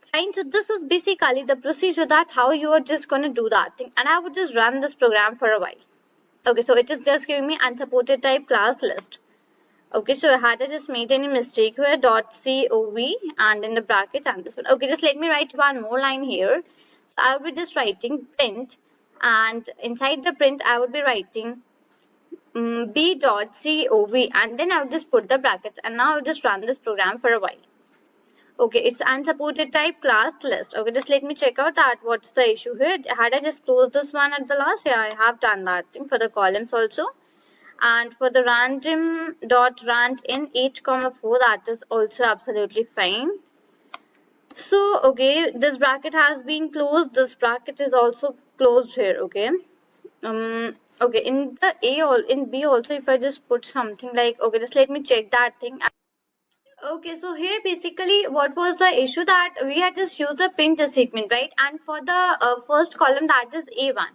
Fine. So this is basically the procedure, that how you are just going to do that thing, and I would just run this program for a while. Okay, so it is just giving me unsupported type class list. Okay, so had I just made any mistake here, dot COV and in the brackets and this one. Okay, just let me write one more line here. So I would be just writing print, and inside the print I would be writing b.cov, and then I would just put the brackets, and now I would just run this program for a while. Okay, it's unsupported type class list. Okay, just let me check out that what's the issue here. Had I just closed this one at the last? Yeah, I have done that thing for the columns also. And for the random dot rand in 8,4, that is also absolutely fine. So okay, this bracket has been closed, this bracket is also closed here. Okay, okay, in the in B also, if I just put something like, okay, just let me check that thing. Okay, so here basically what was the issue, that we had just used the print statement, right? And for the first column, that is A1,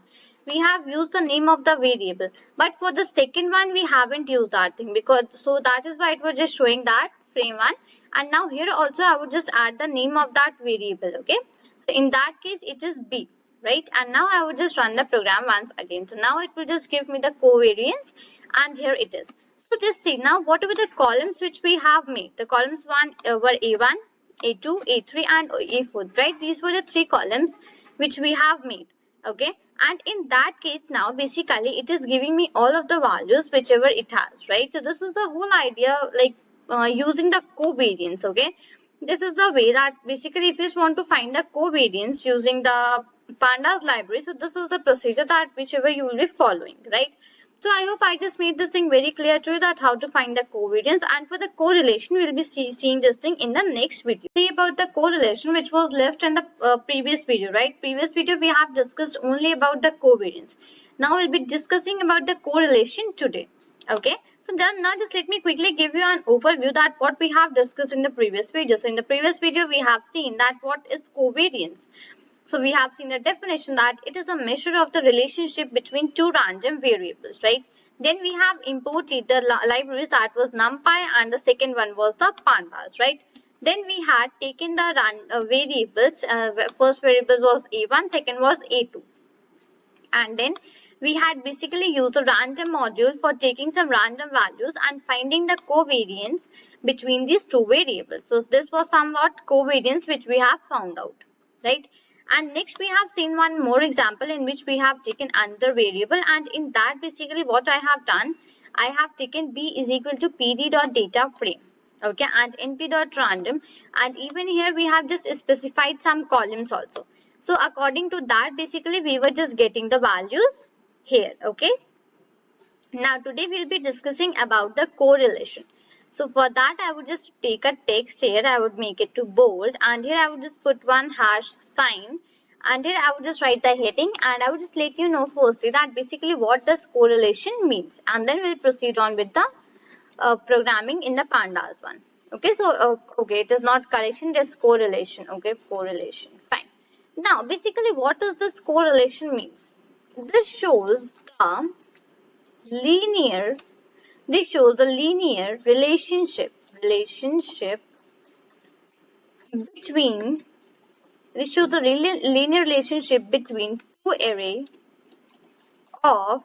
we have used the name of the variable, but for the second one we haven't used that thing, because so that is why it was just showing that frame 1. And now here also I would just add the name of that variable. Okay, so in that case it is B, right? And now I would just run the program once again. So now it will just give me the covariance, and here it is. So just see now whatever the columns which we have made, the columns were A1, A2, A3 and A4, right? These were the 3 columns which we have made. Okay, and in that case now basically it is giving me all of the values whichever it has, right? So this is the whole idea, like using the covariance. Okay, this is the way that basically if you just want to find the covariance using the pandas library, so this is the procedure that whichever you will be following, right? So I hope I just made this thing very clear to you that how to find the covariance, and for the correlation we'll be seeing this thing in the next video. See about the correlation which was left in the previous video, right? Previous video we have discussed only about the covariance. Now we'll be discussing about the correlation today. Okay, so then now just let me quickly give you an overview that what we have discussed in the previous video. So in the previous video we have seen that what is covariance. So we have seen the definition that it is a measure of the relationship between two random variables, right? Then we have imported the libraries, that was NumPy, and the second one was the Pandas, right? Then we had taken the variables, first variable was A1, second was A2. And then we had basically used a random module for taking some random values and finding the covariance between these two variables. So this was somewhat covariance which we have found out, right? And next we have seen one more example in which we have taken another variable, and in that basically what I have done, I have taken b is equal to pd.dataframe, okay, and np.random, and even here we have just specified some columns also. So according to that basically we were just getting the values here, okay. Now today we'll be discussing about the correlation. So for that I would just take a text here, I would make it to bold, and here I would just put one hash sign, and here I would just write the heading, and I would just let you know firstly that basically what does correlation means, and then we'll proceed on with the programming in the pandas one. Okay, so okay, it is not correction, it is correlation. Okay, correlation, fine. Now basically what does this correlation means? This shows the linear relationship between, it shows the linear relationship between two array of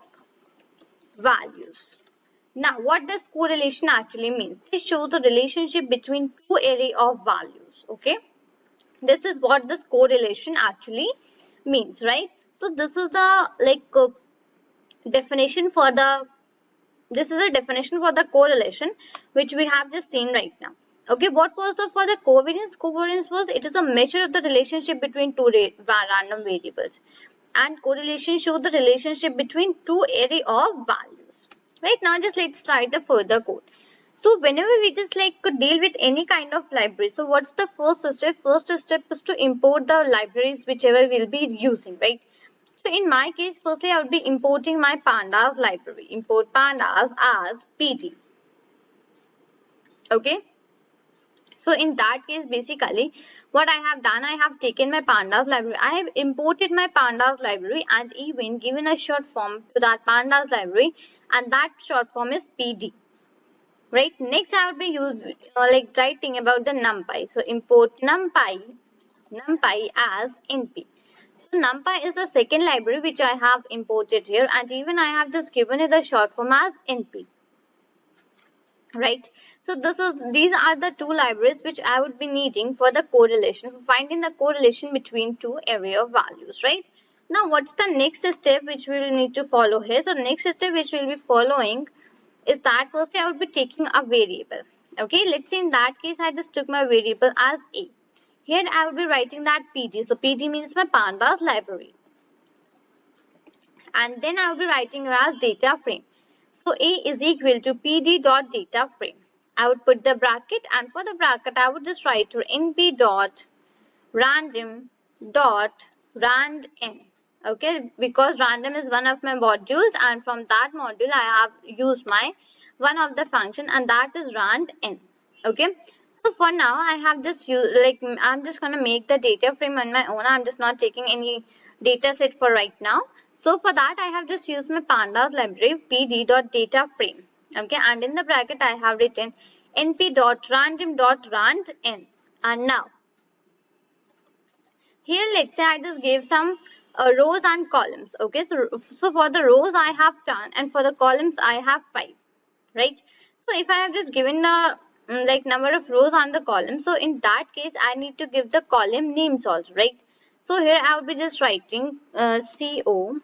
values. Now what does correlation actually means? This shows the relationship between two array of values, okay. This is what this correlation actually means, right? So this is the definition for the, this is a definition for the correlation which we have just seen right now. Okay, what was the for the covariance? Covariance was, it is a measure of the relationship between two random variables, and correlation shows the relationship between two array of values. Right, now just let's start the further code. So whenever we just deal with any kind of library, so what's the first step? First step is to import the libraries whichever we'll be using, right? So in my case, firstly I would be importing my pandas library. Import pandas as pd. Okay. So in that case, basically what I have done, I have taken my pandas library. I have imported my pandas library and even given a short form to that pandas library, and that short form is pd. Right. Next I would be writing about the NumPy. So import NumPy as np. So NumPy is the second library which I have imported here, and even I have just given it the short form as np. Right. So these are the two libraries which I would be needing for the correlation, for finding the correlation between two array of values, right? Now what's the next step which we will need to follow here? So next step which we will be following is that firstly I would be taking a variable. Okay, let's say in that case I just took my variable as a. Here I would be writing that pd. So pd means my pandas library, and then I would be writing it as data frame. So a is equal to pd.dataframe. I would put the bracket, and for the bracket I would just write to np.random.randn. Okay, because random is one of my modules, and from that module I have used my one of the function, and that is randn. Okay, so for now I have just used, I'm just gonna make the data frame on my own. I'm just not taking any data set for right now. So for that I have just used my pandas library pd.dataframe. Okay, and in the bracket I have written np.random.randn. And now here let's say I just gave some rows and columns. Okay, so for the rows I have 10, and for the columns I have 5, right? So if I have just given the number of rows and the columns, so in that case I need to give the column names also, right? So here I would be just writing co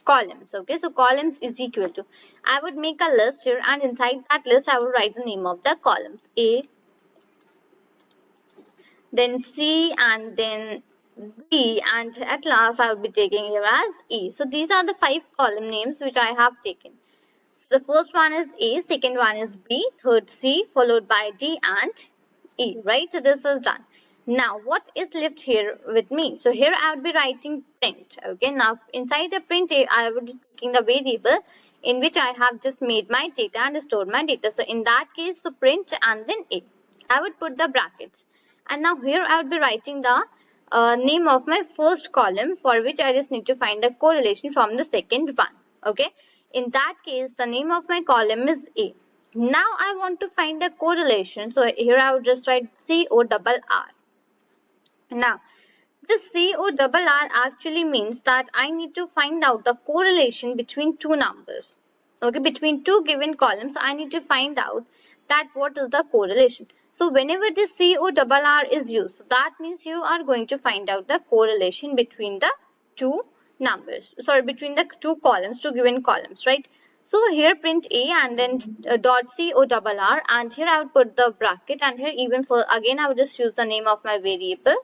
columns. Okay, so columns is equal to, I would make a list here, and inside that list I would write the name of the columns, a, then c, and then b, and at last I will be taking here as e. So these are the 5 column names which I have taken. So the first one is A, second one is B, third C, followed by D and E, right? So this is done. Now what is left here with me? So here I would be writing print. Okay, now inside the print I would be taking the variable in which I have just made my data and stored my data. So in that case, so print and then A. I would put the brackets. And now here I would be writing the name of my first column, for which I just need to find the correlation from the second one. Okay, in that case the name of my column is A. Now I want to find the correlation, so here I would just write CORR. Now this CORR actually means that I need to find out the correlation between two numbers. Okay, between two given columns, I need to find out that what is the correlation. So whenever this CORR is used, so that means you are going to find out the correlation between the two numbers. Sorry, between the two columns, two given columns, right? So here print A and then dot CORR, and here I would put the bracket, and here even for again I would just use the name of my variable,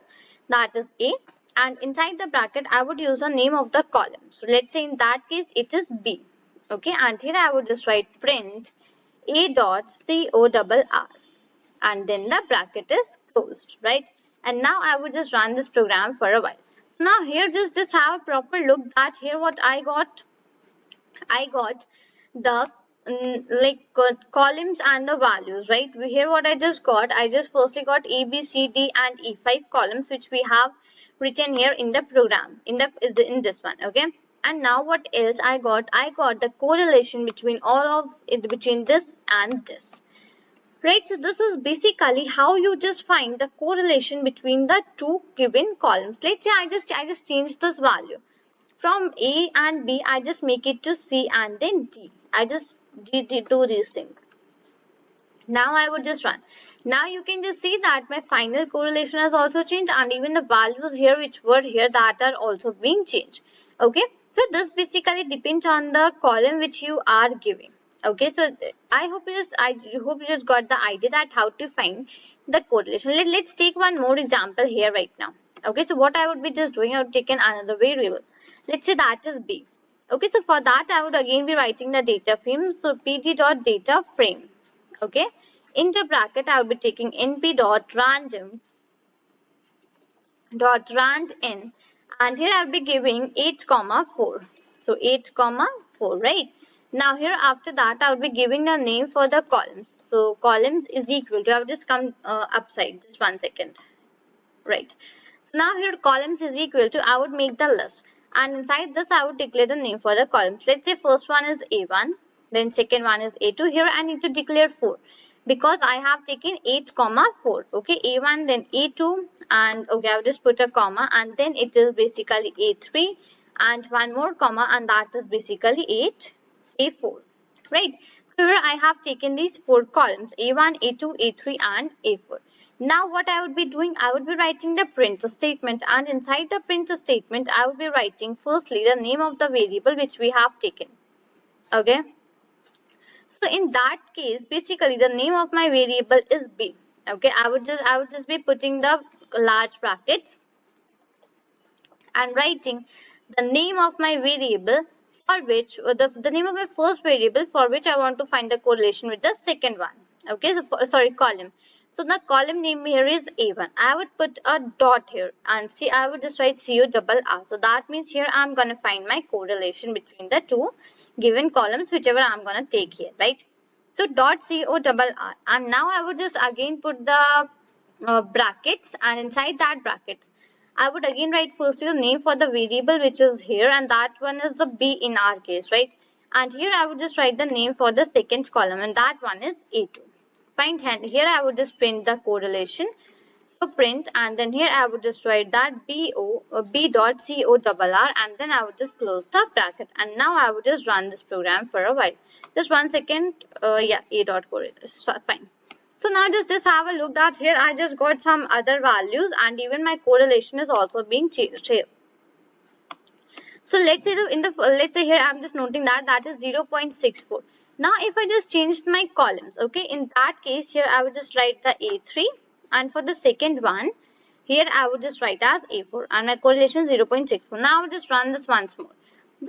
that is A, and inside the bracket I would use the name of the column. So let's say in that case it is B. Okay, and here I would just write print A dot CORR, and then the bracket is closed, right? And now I would just run this program for a while. So now here just have a proper look that here what I got the columns and the values, right? Here what I just got, I just firstly got A, B, C, D and E, 5 columns which we have written here in the program, in this one. Okay, and now what else I got the correlation between between this and this, right? So this is basically how you just find the correlation between the two given columns. Let's say I just changed this value from A and B, I just make it to C and then D. I just do these things. Now I would just run. Now you can just see that my final correlation has also changed, and even the values here which were here, that are also being changed. Okay, so this basically depends on the column which you are giving. Okay, so I hope you just got the idea that how to find the correlation. Let's take one more example here right now. Okay, so what I would be just doing, I would take another variable. Let's say that is B. Okay, so for that I would again be writing the data frame. So pd dot data frame. Okay, into bracket I would be taking np dot random dot rand in, and here I will be giving 8,4. So 8,4, right? Now here after that I will be giving the name for the columns. So columns is equal to, I will just come upside, just 1 second, right? Now here columns is equal to, I would make the list, and inside this I would declare the name for the columns. Let's say first one is A1, then second one is A2. Here I need to declare 4 because I have taken 8,4. Okay, A1 then A2, and okay, I will just put a comma, and then it is basically A3 and one more comma, and that is basically A4, right? So here I have taken these 4 columns, A1, A2, A3 and A4. Now what I would be doing, I would be writing the print statement, and inside the print statement I would be writing firstly the name of the variable which we have taken. Okay, so in that case basically the name of my variable is B. Okay, I would just be putting the large brackets and writing the name of my variable for which the name of my first variable for which I want to find the correlation with the second one. Okay, so column. So the column name here is A1. I would put a dot here, and see I would just write CORR. So that means here I'm gonna find my correlation between the two given columns, whichever I'm gonna take here, right? So dot CORR, and now I would just again put the brackets, and inside that brackets I would again write firstly the name for the variable which is here, and that one is the B in our case, right? And here I would just write the name for the second column, and that one is A2. Fine, here I would just print the correlation. So print, and then here I would just write that B dot CORR, and then I would just close the bracket, and now I would just run this program for a while. Just 1 second. Yeah, A dot correlation. So, fine. So now just have a look that here I just got some other values, and even my correlation is also being changed here. So let's say let's say here I'm just noting that is 0.64. Now if I just changed my columns, okay, in that case here I would just write the A3, and for the second one here I would just write as A4, and my correlation 0.64. Now I would just run this once more.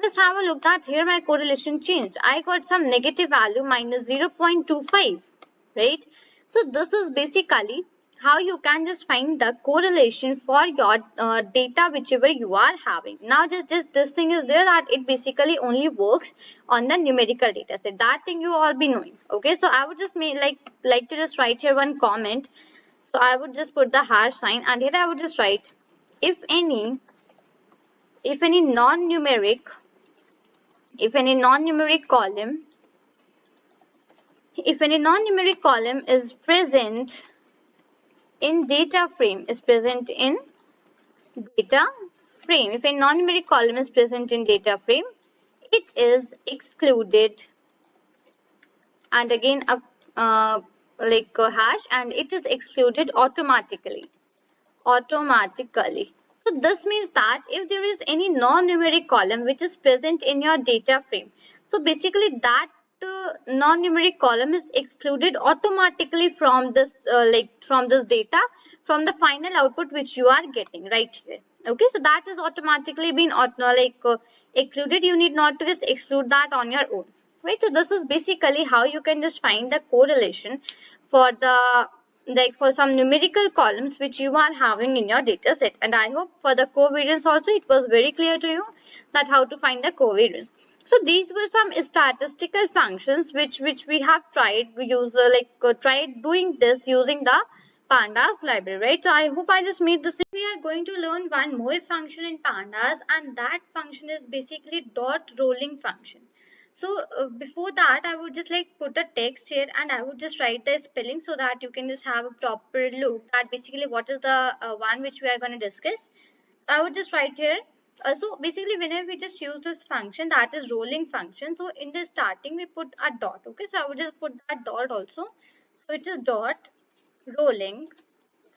Just have a look that here my correlation changed. I got some negative value minus 0.25, right? So this is basically how you can just find the correlation for your data whichever you are having. Now just this thing is there that it basically only works on the numerical data set. That thing you all be knowing. Okay, so I would just like to just write here one comment. So I would just put the hash sign and here I would just write if any non-numeric column if any non-numeric column is present in data frame if a non-numeric column is present in data frame, it is excluded, and again a like a hash, and it is excluded automatically. So this means that if there is any non-numeric column which is present in your data frame, so basically that non-numeric column is excluded automatically from this from this data, from the final output which you are getting right here. Okay, so that is automatically been excluded. You need not to just exclude that on your own, right? So this is basically how you can just find the correlation for the for some numerical columns which you are having in your data set. And I hope for the covariance also it was very clear to you that how to find the covariance. So these were some statistical functions which we have tried tried doing this using the pandas library, right? So I hope I just made this. We are going to learn one more function in pandas, and that function is basically dot rolling function. So before that, I would just put a text here and I would just write the spelling so that you can just have a proper look that basically what is the one which we are going to discuss. So I would just write here. So basically whenever we just use this function, that is rolling function. So in the starting we put a dot. Okay, so I would just put that dot also. So it is dot rolling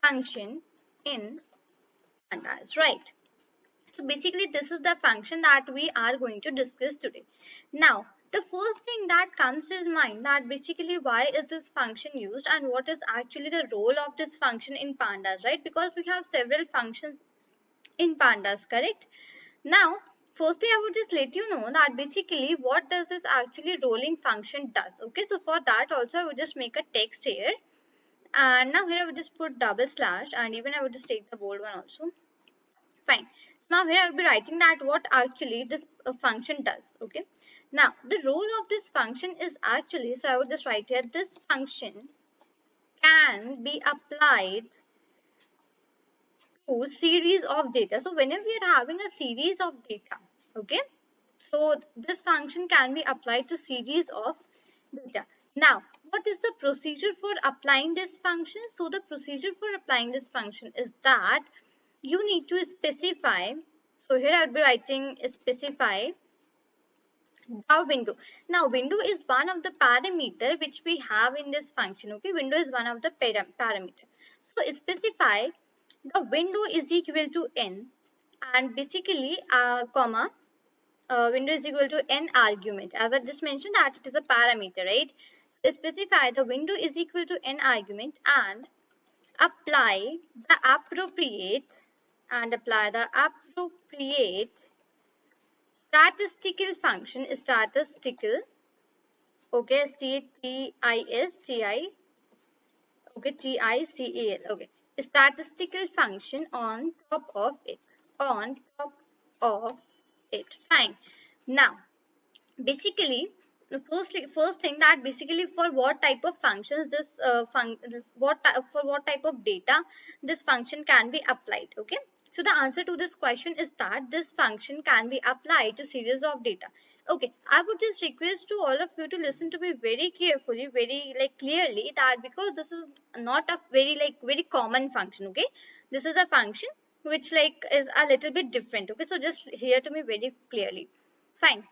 function in pandas, right? So basically this is the function that we are going to discuss today. Now the first thing that comes in mind that basically why is this function used and what is actually the role of this function in pandas, right? Because we have several functions in pandas, correct? Now firstly I would just let you know that basically what does this actually rolling function does. Okay, so for that also I would just make a text here, and now here I would just put double slash, and even I would just take the bold one also. Fine. So now here I will be writing that what actually this function does. Okay. Now the role of this function is actually, so I would just write here, this function can be applied to series of data. So whenever we are having a series of data, okay, so this function can be applied to series of data. Now what is the procedure for applying this function? So the procedure for applying this function is that you need to specify. So here I will be writing specify the window. Now window is one of the parameter which we have in this function. Okay, window is one of the parameter. So specify the window is equal to n, and basically comma window is equal to n argument. As I just mentioned that it is a parameter, right? So specify the window is equal to n argument and apply the appropriate statistical function, okay, okay, statistical function on top of it. Fine. Now basically the first thing that basically for what type of functions this for what type of data this function can be applied. Okay, so the answer to this question is that this function can be applied to series of data. Okay, I would just request to all of you to listen to me very carefully, very clearly, that because this is not a very common function. Okay, this is a function which is a little bit different. Okay, so just hear to me very clearly. Fine.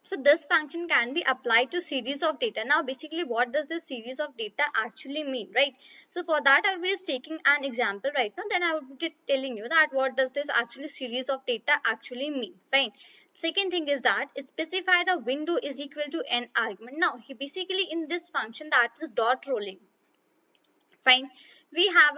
So this function can be applied to series of data. Now basically what does this series of data actually mean, right? So for that I will be just taking an example right now, then I will be telling you that what does this actually series of data actually mean. Fine. Second thing is that specify the window is equal to n argument. Now basically in this function, that is dot rolling. Fine. We have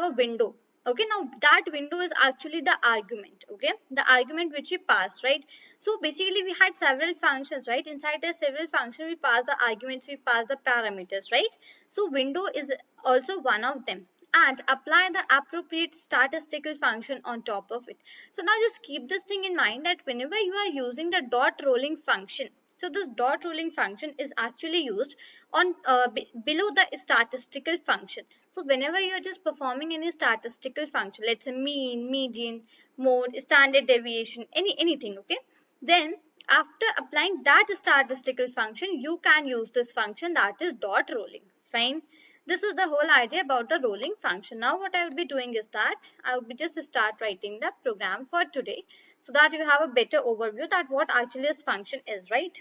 a window. Okay, now that window is actually the argument, okay, the argument which we passed, right? So basically we had several functions, right? Inside the several function we pass the arguments, we pass the parameters, right? So window is also one of them, and apply the appropriate statistical function on top of it. So now just keep this thing in mind that whenever you are using the dot rolling function, so this dot rolling function is actually used on below the statistical function. So whenever you're just performing any statistical function, let's say mean, median, mode, standard deviation, anything, okay, then after applying that statistical function, you can use this function, that is dot rolling. Fine. This is the whole idea about the rolling function. Now what I will be doing is that I will be just start writing the program for today, so that you have a better overview that what actually this function is, right?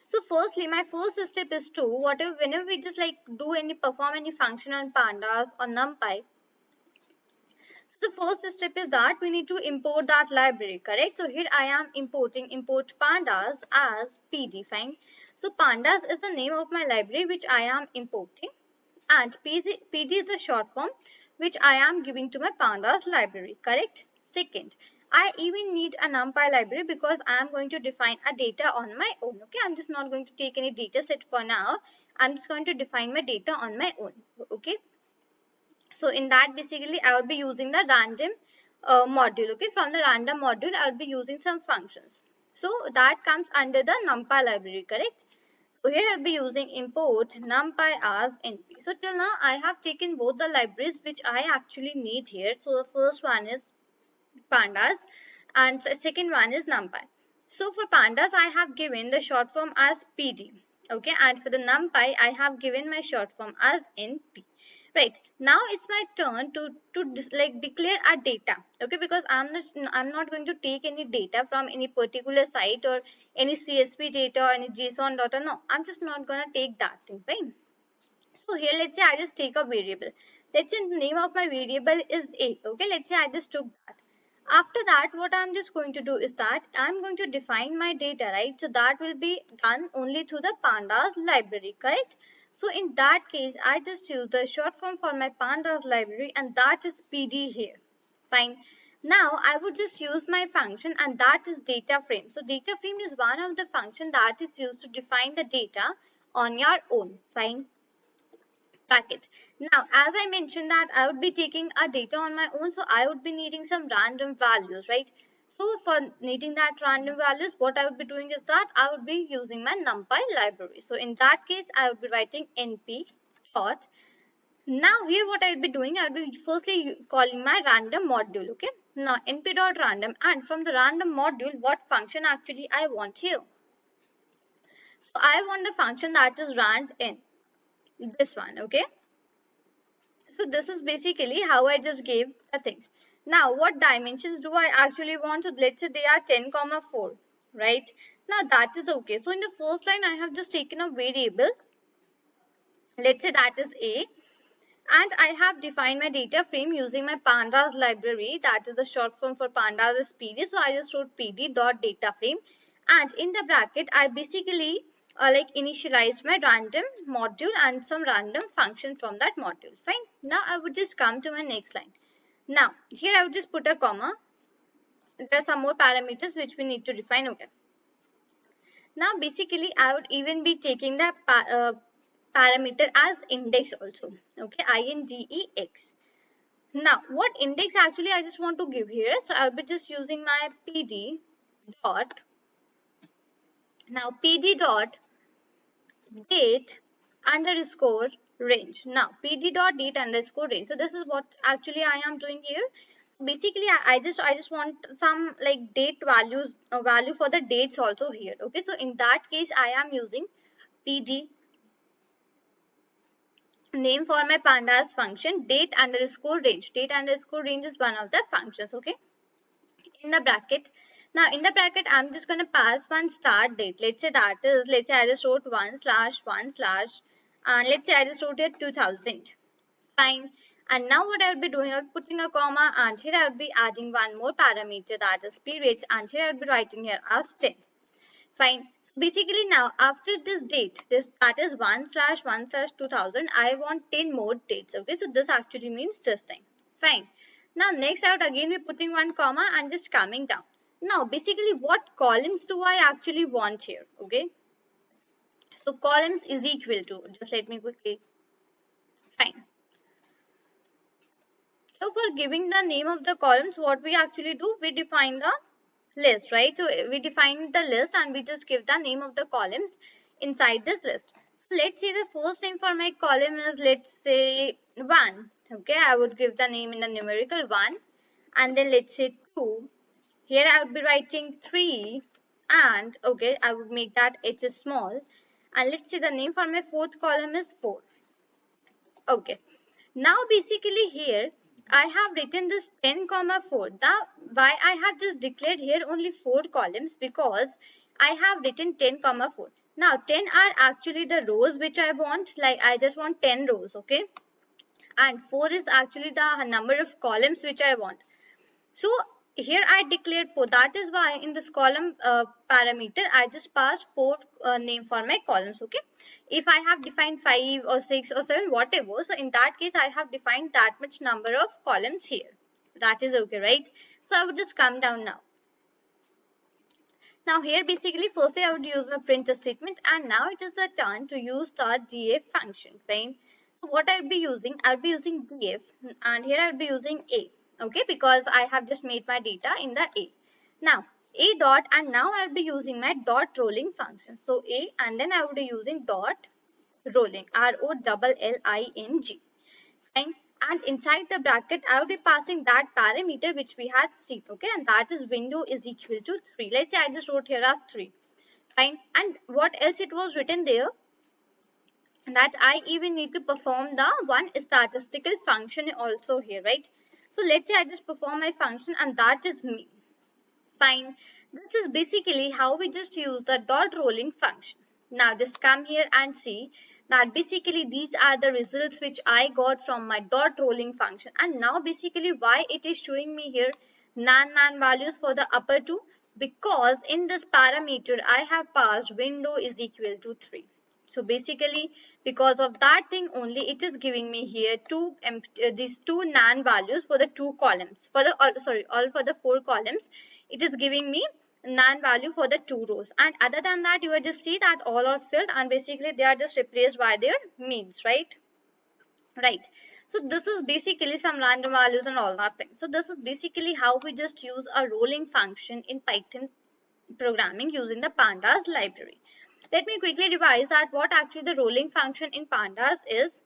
So firstly, my first step is to whatever whenever we just like do any perform any function on pandas or numpy, the first step is that we need to import that library, correct? So here I am importing import pandas as pd. Fine. So pandas is the name of my library which I am importing, and pd is the short form which I am giving to my pandas library, correct? Second, I even need a numpy library because I am going to define a data on my own. Okay, I'm just not going to take any data set for now. I'm just going to define my data on my own. Okay, so in that basically I would be using the random module. Okay, from the random module I would be using some functions. So that comes under the numpy library, correct? So here I'll be using import numpy as np. So till now I have taken both the libraries which I actually need here. So the first one is pandas and the second one is numpy. So for pandas I have given the short form as pd. Okay, and for the numpy I have given my short form as np. Right, now it's my turn to like declare a data. Okay, because I'm not going to take any data from any particular site or any csv data or any json data. No, I'm just not gonna take that thing. Fine. So here let's say I just take a variable. Let's say the name of my variable is a. Okay, let's say I just took that. After that, what I'm just going to do is that I'm going to define my data, right? So that will be done only through the pandas library, correct? So in that case, I just use the short form for my pandas library, and that is pd here. Fine. Now I would just use my function, and that is data frame. So data frame is one of the function that is used to define the data on your own. Fine. Bracket. Now, as I mentioned that I would be taking a data on my own, so I would be needing some random values, right? So for needing that random values, what I would be doing is that I would be using my NumPy library. So in that case, I would be writing np dot. Now here what I will be doing, I will be firstly calling my random module, okay? Now np dot random, and from the random module, what function actually I want here? So I want the function that is rand in, this one, okay? So this is basically how I just gave the things. Now what dimensions do I actually want? So let's say they are 10, 4, right? Now that is okay. So in the first line I have just taken a variable. Let's say that is a. And I have defined my data frame using my pandas library. That is the short form for pandas is pd. So I just wrote pd dot data frame. And in the bracket, I basically like initialized my random module and some random function from that module. Fine. Now I would just come to my next line. Now here I would just put a comma. There are some more parameters which we need to define. Okay. Now basically I would even be taking the parameter as index also. Okay, index. Now what index actually I just want to give here? So I'll be just using my pd dot. Now pd dot date underscore range. Now pd dot date underscore range. So this is what actually I am doing here. So basically I just want some like date values value for the dates also here. Okay, so in that case I am using pd name for my pandas function date underscore range. Date underscore range is one of the functions. Okay, in the bracket. Now in the bracket I'm just going to pass one start date. Let's say that is, let's say I just wrote 1/1/ and let's say I just wrote it 2000. Fine. And now what I will be doing, I will be putting a comma, and here I will be adding one more parameter, that is periods, and here I will be writing here as 10. Fine. Basically now after this date, that is 1/1/2000, I want 10 more dates. Okay, so this actually means this thing. Fine. Now next I would again be putting one comma and just coming down. Now basically what columns do I actually want here? Okay. So columns is equal to, just let me quickly, fine. So for giving the name of the columns, what we actually do, we define the list, right? So we define the list and we just give the name of the columns inside this list. Let's say the first name for my column is, let's say 1. Okay, I would give the name in the numerical 1, and then let's say 2. Here I would be writing 3, and okay, I would make that h is small, and let's say the name for my fourth column is 4. Okay, now basically here I have written this 10 comma 4. Now why I have just declared here only 4 columns, because I have written 10 comma 4. Now 10 are actually the rows which I want, like I just want 10 rows, okay, and 4 is actually the number of columns which I want. So here I declared 4. That is why in this column parameter I just passed 4 name for my columns. Okay. If I have defined 5 or 6 or 7, whatever, so in that case I have defined that much number of columns here. That is okay, right? So I would just come down now. Now here basically firstly I would use my print statement, and now it is a turn to use the df function. Fine. So what I would be using, I would be using df, and here I would be using a. Okay, because I have just made my data in the a. Now a dot, and now I will be using my dot rolling function. So a, and then I would be using dot rolling, ROLLING. Fine. And inside the bracket I would be passing that parameter which we had seen. Okay, and that is window is equal to 3. Let's say I just wrote here as 3. Fine. And what else it was written there, that I even need to perform the one statistical function also here, right? So let's say I just perform my function, and that is me. Fine. This is basically how we just use the dot rolling function. Now just come here and see that basically these are the results which I got from my dot rolling function. And now basically why it is showing me here nan values for the upper two, because in this parameter I have passed window is equal to 3. So basically because of that thing only, it is giving me here these two nan values for the 2 columns, for the all for the 4 columns. It is giving me nan value for the 2 rows, and other than that you will just see that all are filled and basically they are just replaced by their means, right? So this is basically some random values and all that thing. So this is basically how we just use a rolling function in Python programming using the pandas library. Let me quickly revise that what actually the rolling function in pandas is.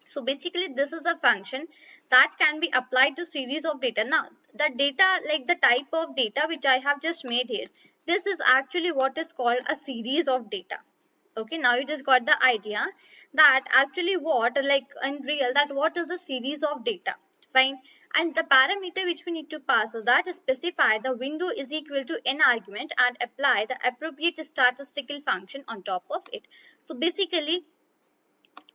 So basically this is a function that can be applied to series of data. Now the data, like the type of data which I have just made here, this is actually what is called a series of data. Okay, now you just got the idea that actually what, like in real, that what is the series of data. Fine. And the parameter which we need to pass is that specify the window is equal to n argument and apply the appropriate statistical function on top of it. So basically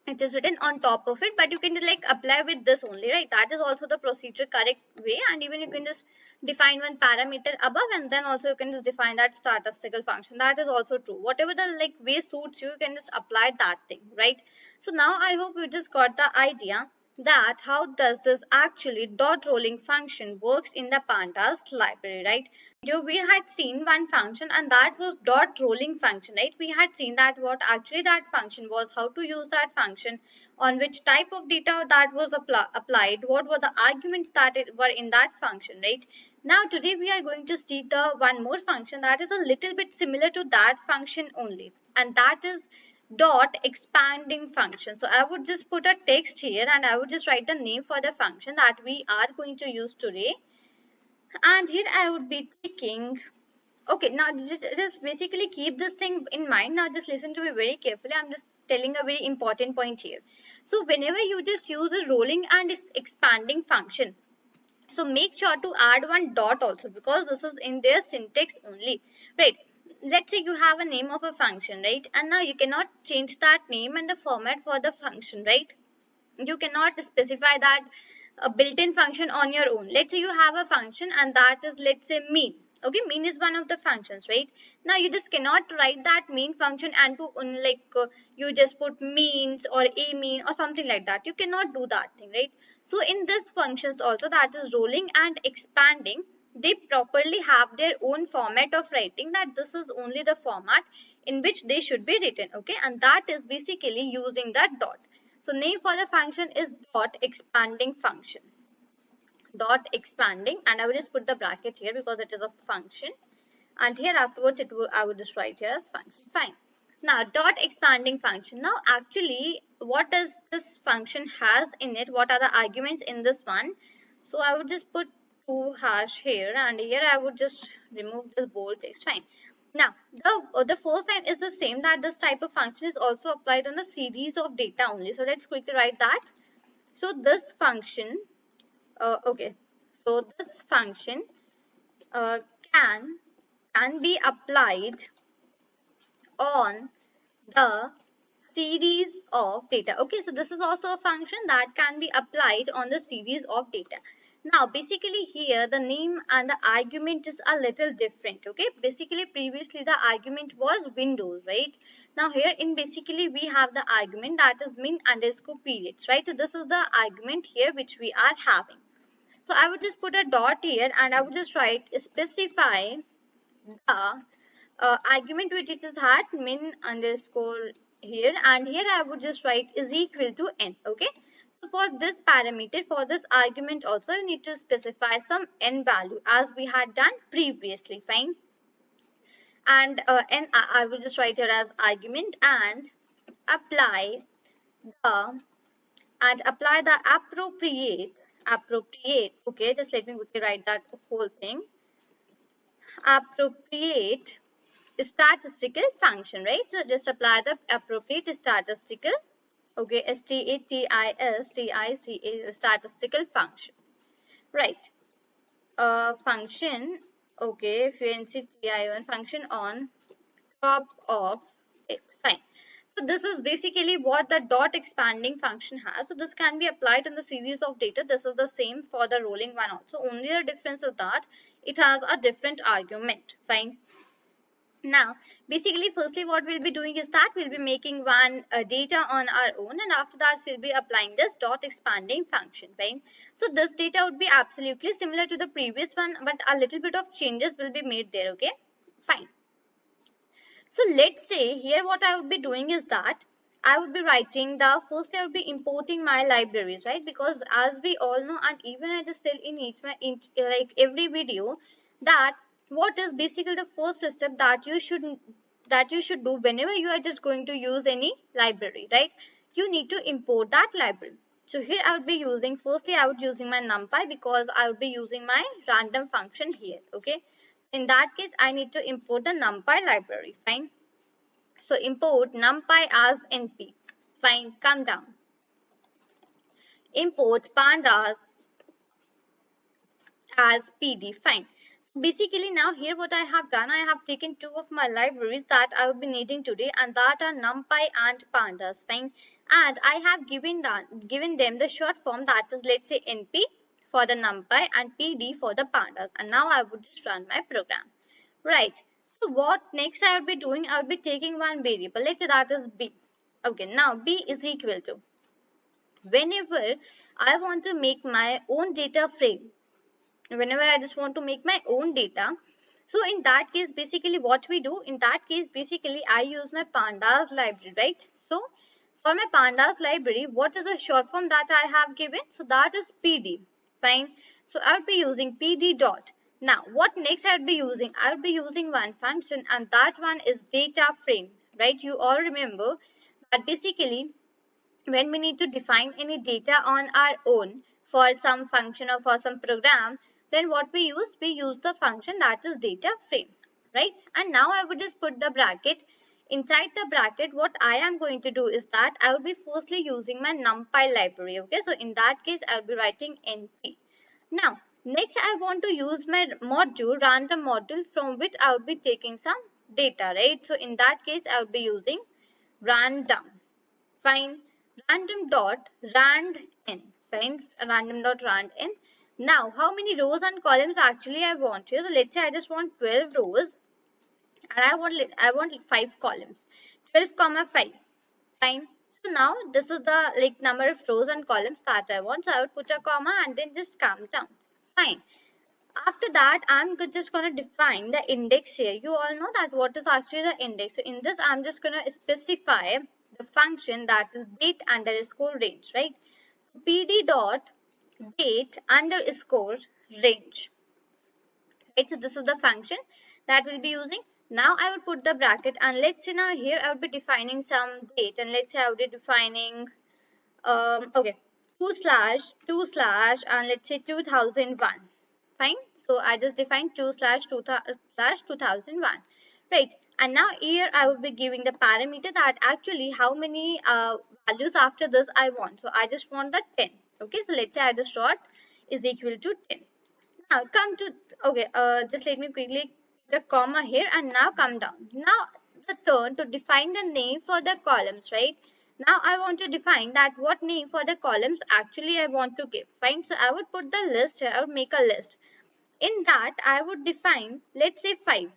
it is written on top of it, but you can like apply with this only, right? That is also the procedure correct way, and even you can just define one parameter above, and then also you can just define that statistical function. That is also true. Whatever the like way suits you, you can just apply that thing, right? So now I hope you just got the idea that how does this actually dot rolling function works in the pandas library, right? We had seen one function, and that was dot rolling function, right? We had seen that what actually that function was, how to use that function, on which type of data that was applied, what were the arguments that were in that function, right? Now today we are going to see the one more function that is a little bit similar to that function only, and that is dot expanding function. So I would just put a text here, and I would just write the name for the function that we are going to use today. And here I would be taking, okay, now just basically keep this thing in mind. Now just listen to me very carefully. I'm just telling a very important point here. So whenever you just use a rolling and expanding function, so make sure to add one dot also, because this is in their syntax only, right? Let's say you have a name of a function, right? And now you cannot change that name and the format for the function, right? You cannot specify that a built-in function on your own. Let's say you have a function and that is, let's say, mean. Okay, mean is one of the functions, right? Now you just cannot write that mean function and to you just put means or a mean or something like that. You cannot do that thing, right? So in this functions also, that is rolling and expanding, they properly have their own format of writing, that this is only the format in which they should be written. Okay, and that is basically using that dot. So name for the function is dot expanding function. Dot expanding, and I will just put the bracket here because it is a function, and here afterwards I would just write here as function. Fine. Now dot expanding function. Now actually what does this function has in it? What are the arguments in this one? So I would just put 2 hash here, and here I would just remove this bold text. Fine. Now the first line is the same, that this type of function is also applied on the series of data only. So let's quickly write that. So this function okay, so this function uh, can be applied on the series of data. Okay, so this is also a function that can be applied on the series of data. Now basically here the name and the argument is a little different. Okay, basically previously the argument was windows, right? Now here in basically we have the argument that is min underscore periods, right? So this is the argument here which we are having. So I would just put a dot here, and I would just write specify the argument which it is had min underscore here, and here I would just write is equal to n. Okay, so for this parameter, for this argument also you need to specify some n value as we had done previously. Fine. And n I will just write here as argument, and apply the appropriate. Okay, just let me quickly write that whole thing. Appropriate statistical function, right? So just apply the appropriate statistical, okay, statistical statistical function, right? Function, okay, function function on top of it. Fine. So this is basically what the dot expanding function has. So this can be applied in the series of data. This is the same for the rolling one also. Only the difference is that it has a different argument. Fine. Now, basically, firstly, what we'll be doing is that we'll be making one data on our own, and after that, we'll be applying this dot expanding function, right? So this data would be absolutely similar to the previous one, but a little bit of changes will be made there, okay? Fine. So let's say here what I would be doing is that I would be writing the first I would be importing my libraries, right? Because as we all know, and even I just tell in like every video, that what is basically the first step that you should do whenever you are just going to use any library, right? You need to import that library. So here I would be using, firstly I would using my NumPy because I would be using my random function here, okay? In that case, I need to import the NumPy library. Fine. So import NumPy as NP. Fine. Come down. Import Pandas as PD. Fine. Basically now here what I have done, I have taken 2 of my libraries that I would be needing today, and that are NumPy and Pandas. Fine. And I have given them the short form, that is, let's say NP for the NumPy and PD for the Pandas. And now I would just run my program. Right. So what next I will be doing? I will be taking one variable. Let's say that is b. Okay. Now b is equal to, whenever I want to make my own data frame, whenever I just want to make my own data. So in that case, basically what we do, in that case, basically I use my Pandas library, right? So for my Pandas library, what is the short form that I have given? So that is PD. Fine. So I would be using PD dot. Now what next I would be using? I would be using one function, and that one is data frame, right? You all remember that basically when we need to define any data on our own for some function or for some program, then what we use the function that is data frame, right? And now I would just put the bracket. Inside the bracket, what I am going to do is that I will be firstly using my NumPy library. Okay, so in that case I will be writing NP. Now next I want to use my module, random module, from which I will be taking some data, right? So in that case I will be using random. Fine. Random dot rand n. Fine. Random dot rand n. Now, how many rows and columns actually I want here? So let's say I just want 12 rows and I want 5 columns. 12 comma 5. Fine. So now this is the like number of rows and columns that I want. So I would put a comma and then just come down. Fine. After that, I'm just going to define the index here. You all know that what is actually the index. So in this, I'm just going to specify the function that is date underscore range, right? So pd dot date underscore range. Right, so this is the function that we'll be using. Now I would put the bracket and let's say now here I would be defining some date and let's say I would be defining okay 2 slash and let's say 2001. Fine. So I just defined 2 slash 2001. Right. And now here I will be giving the parameter that actually how many values after this I want. So I just want the 10. Okay. So let's say I just wrote is equal to 10. Now come to, okay, just let me quickly put a comma here and now come down. Now the turn to define the name for the columns, right? Now I want to define that what name for the columns actually I want to give. Fine. So I would put the list here, I would make a list. In that I would define, let's say 5.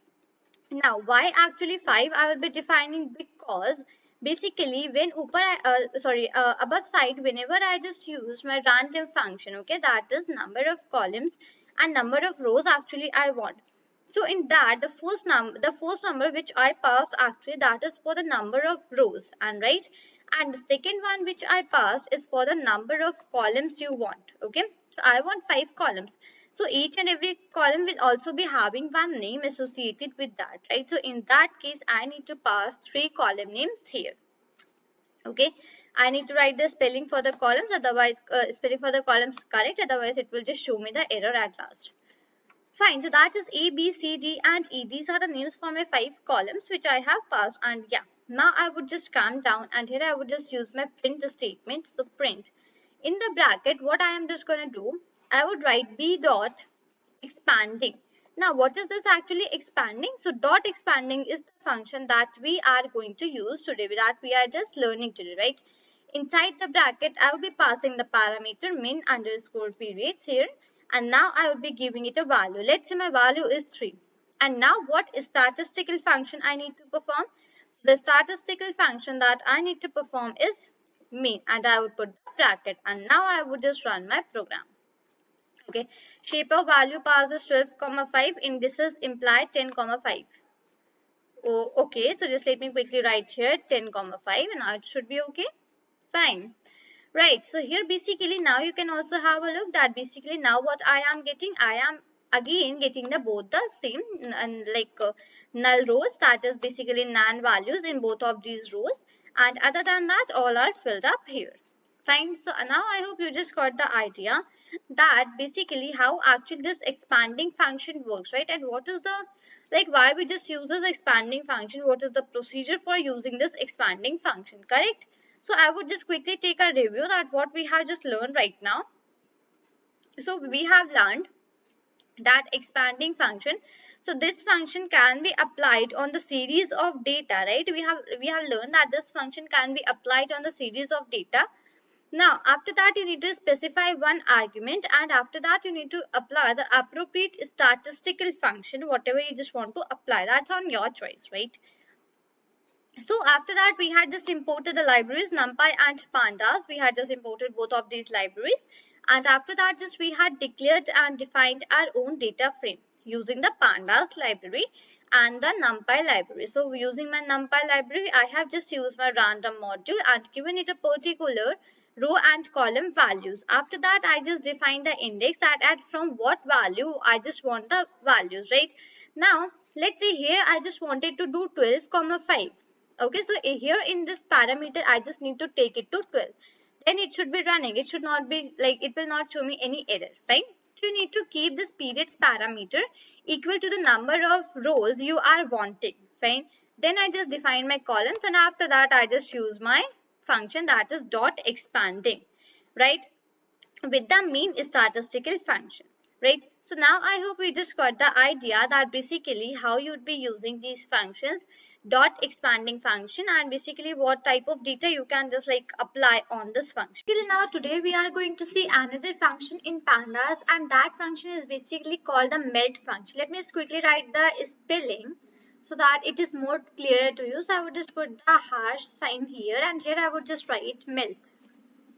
Now why actually 5 I will be defining because basically when above side whenever I just use my random function, okay, that is number of columns and number of rows actually I want. So in that the first number which I passed actually that is for the number of rows and right, and the second one which I passed is for the number of columns you want. Okay, so I want 5 columns. So each and every column will also be having one name associated with that, right? So in that case, I need to pass 3 column names here. Okay, I need to write the spelling for the columns, otherwise spelling for the columns correct, otherwise it will just show me the error at last. Fine, so that is A, B, C, D and E. These are the names for my 5 columns which I have passed, and yeah, now I would just come down and here I would just use my print statement. So print in the bracket, what I am just going to do, I would write B dot expanding. Now what is this actually expanding? So dot expanding is the function that we are going to use today, that we are just learning today, right? Inside the bracket I will be passing the parameter min underscore periods here, and now I will be giving it a value. Let's say my value is 3. And now what statistical function I need to perform? So the statistical function that I need to perform is min, and I would put the bracket, and now I would just run my program. Okay, shape of value passes 12,5, indices imply 10,5. Oh, okay, so just let me quickly write here 10,5 and now it should be okay. Fine. Right, so here basically now you can also have a look that basically now what I am getting, I am again getting the both the same and null rows, that is basically non values in both of these rows, and other than that all are filled up here. Fine, so now I hope you just got the idea that basically how actually this expanding function works, right? And what is the why we just use this expanding function, what is the procedure for using this expanding function, correct? So I would just quickly take a review that what we have just learned right now. So we have learned that expanding function, so this function can be applied on the series of data, right? We have learned that this function can be applied on the series of data. Now, after that, you need to specify one argument, and after that, you need to apply the appropriate statistical function, whatever you just want to apply. That's on your choice, right? So, after that, we had just imported the libraries NumPy and Pandas. We had just imported both of these libraries. And after that, just we had declared and defined our own data frame using the Pandas library and the NumPy library. So, using my NumPy library, I have just used my random module and given it a particular row and column values. After that, I just define the index that at from what value I just want the values, right? Now, let's say here I just wanted to do 12,5. Okay, so here in this parameter, I just need to take it to 12. Then it should be running. It should not be it will not show me any error, fine? So you need to keep this periods parameter equal to the number of rows you are wanting, fine? Then I just define my columns, and after that I just use my function that is dot expanding, right, with the mean statistical function, right? So now I hope we just got the idea that basically how you would be using these functions, dot expanding function, and basically what type of data you can just like apply on this function. Now today we are going to see another function in pandas, and that function is basically called the melt function. Let me just quickly write the spelling so that it is more clearer to you. So I would just put the hash sign here, and here I would just write melt.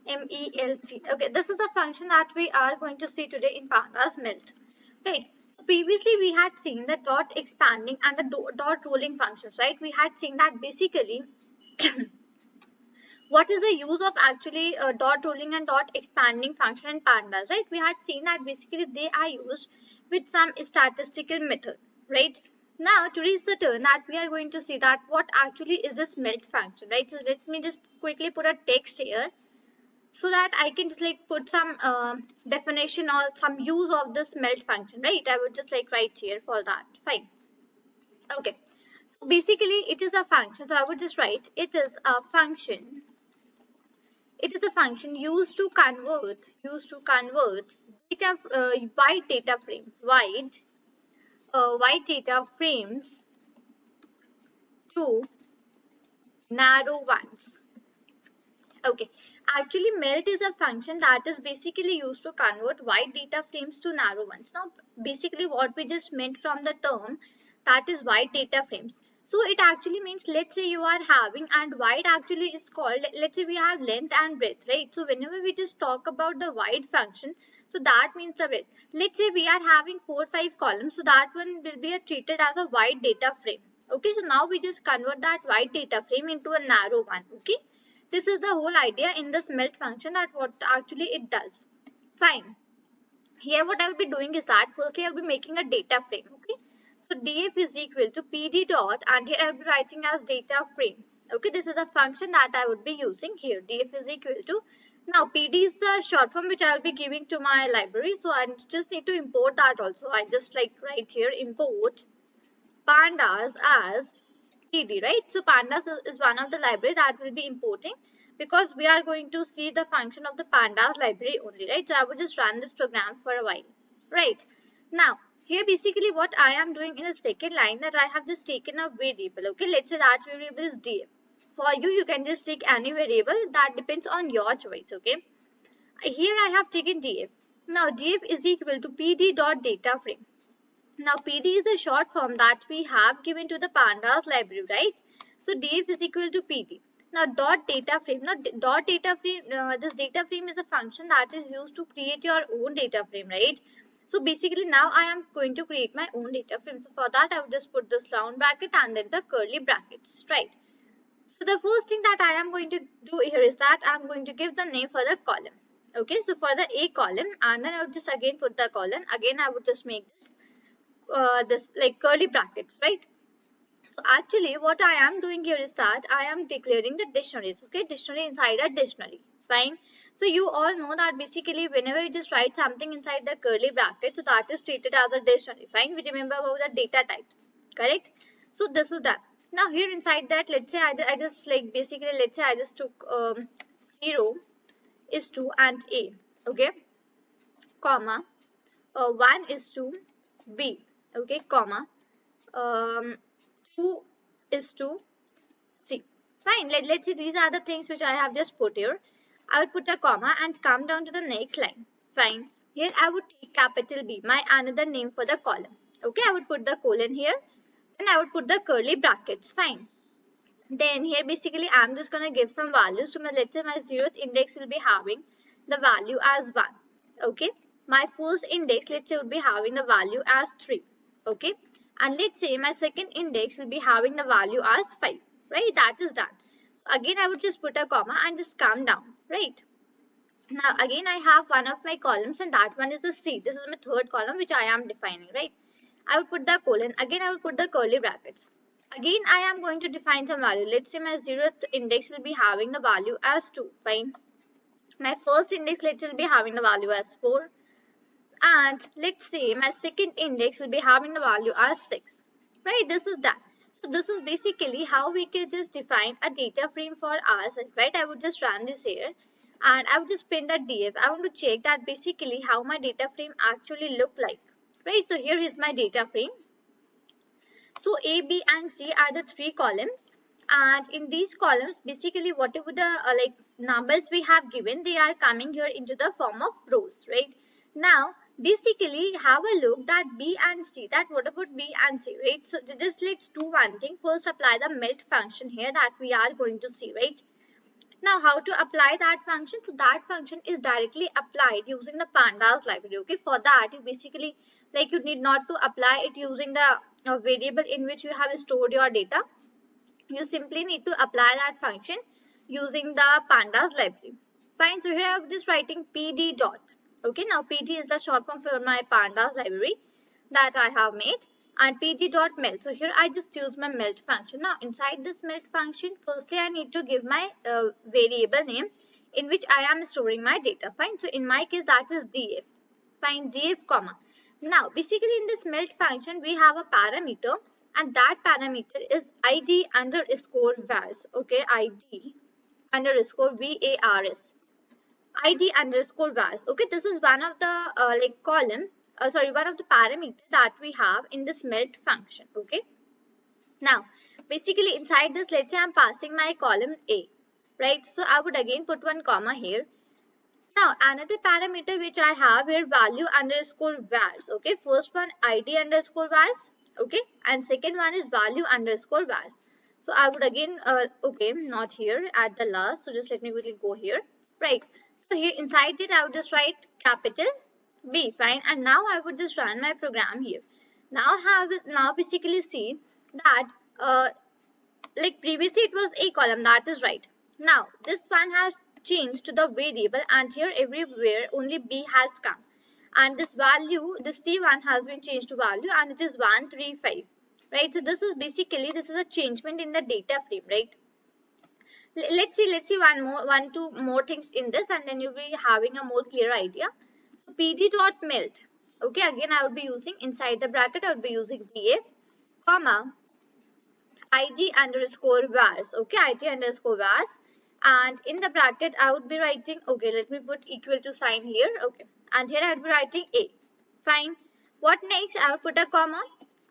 M-E-L-T. Okay, this is the function that we are going to see today in pandas melt. Right. So previously we had seen the dot expanding and the dot rolling functions, right? We had seen that basically what is the use of actually dot rolling and dot expanding function in pandas, right? We had seen that basically they are used with some statistical method, right? Now today is the turn that we are going to see that what actually is this melt function, right? So let me just quickly put a text here so that I can just like put some definition or some use of this melt function, right? I would just like write here for that. Fine. Okay. So basically it is a function. So I would just write it is a function. It is a function used to convert data, wide data frame, wide data frames to narrow ones. Okay, actually melt is a function that is basically used to convert wide data frames to narrow ones. Now, basically what we just meant from the term that is wide data frames. So it actually means, let's say you are having, and wide actually is called, let's say we have length and breadth, right? So whenever we just talk about the wide function, so that means the breadth. Let's say we are having 4 or 5 columns, so that one will be treated as a wide data frame. Okay, so now we just convert that wide data frame into a narrow one. Okay. This is the whole idea in this melt function, that what actually it does. Fine. Here what I will be doing is that firstly I will be making a data frame. Okay. So df is equal to pd dot, and here I will be writing as data frame. Okay. This is the function that I would be using here. df is equal to, now pd is the short form which I will be giving to my library. So I just need to import that also. I just like write here import pandas as PD, right? So pandas is one of the library that will be importing, because we are going to see the function of the pandas library only, right? So I would just run this program for a while, right? Now here basically what I am doing in the second line, that I have just taken a variable. Okay, let's say that variable is df. For you, you can just take any variable, that depends on your choice. Okay, here I have taken df. Now df is equal to pd dot data frame. Now PD is a short form that we have given to the pandas library, right? So df is equal to PD. Now dot data frame. Now dot data frame, this data frame is a function that is used to create your own data frame, right? So basically now I am going to create my own data frame. So for that I will just put this round bracket and then the curly brackets, right? So the first thing that I am going to do here is that I am going to give the name for the column. Okay, so for the A column, and then I would just again put the column. Again I would just make this like curly bracket, right? So actually what I am doing here is that I am declaring the dictionaries. Okay, dictionary inside a dictionary. Fine. So you all know that basically whenever you just write something inside the curly bracket, so that is treated as a dictionary. Fine. We remember about the data types, correct? So this is done. Now here inside that, let's say I just like basically, let's say I just took 0 is to and A, okay, comma 1 is to B, okay, comma 2 is to C. Fine. Let's see, these are the things which I have just put here. I will put a comma and come down to the next line. Fine. Here I would take capital B, my another name for the column. Okay, I would put the colon here. Then I would put the curly brackets. Fine. Then here basically I'm just going to give some values to my, let's say my 0th index will be having the value as 1. Okay. My first index, let's say, would be having the value as 3. Okay. And let's say my second index will be having the value as 5. Right. That is done. So again I would just put a comma and just come down. Right. Now again I have one of my columns, and that one is the C. This is my third column which I am defining. Right. I will put the colon. Again I will put the curly brackets. Again I am going to define some value. Let's say my 0th index will be having the value as 2. Fine. My first index, let's say, will be having the value as 4. And let's say my second index will be having the value as 6. Right, this is done. So this is basically how we can just define a data frame for ourselves, right? I would just run this here. and I would just print that df. I want to check that basically how my data frame actually look like, right? So here is my data frame. So A, B and C are the three columns, and in these columns basically whatever the like numbers we have given, they are coming here into the form of rows, right? Now basically have a look that B and C, that what about B and C, right? So just let's do one thing. First apply the melt function here that we are going to see, right? Now, how to apply that function? So that function is directly applied using the pandas library. Okay, for that you basically like you need not to apply it using the variable in which you have stored your data. You simply need to apply that function using the pandas library. Fine. So here I am just writing pd dot. Okay, now pd is the short form for my pandas library that I have made, and pd.melt. So here I just use my melt function. Now inside this melt function, firstly I need to give my variable name in which I am storing my data. Fine. So in my case that is df. Fine, df comma. Now basically in this melt function we have a parameter, and that parameter is id underscore vars. Okay, id underscore vars. id underscore vars. Okay, this is one of the like column, one of the parameters that we have in this melt function. Okay, now basically inside this, let's say I'm passing my column a, right? So I would again put one comma here. Now another parameter which I have here, value underscore vars. Okay, first one id underscore vars. Okay, and second one is value underscore vars. So I would again okay, not here at the last, so just let me quickly go here, right? So here inside it I would just write capital B. Fine, and now I would just run my program here. Now basically see that like previously it was a column, that is right. Now this one has changed to the variable, and here everywhere only B has come, and this value, this C1 has been changed to value, and it is 135, right? So this is basically, this is a changement in the data frame, right? Let's see one two more things in this, and then you'll be having a more clear idea. So pd dot melt. Okay, again I would be using inside the bracket, I would be using df comma id underscore vars. Okay, id underscore vars, and in the bracket I would be writing, okay, let me put equal to sign here. Okay, and here I would be writing a. Fine. What next? I would put a comma,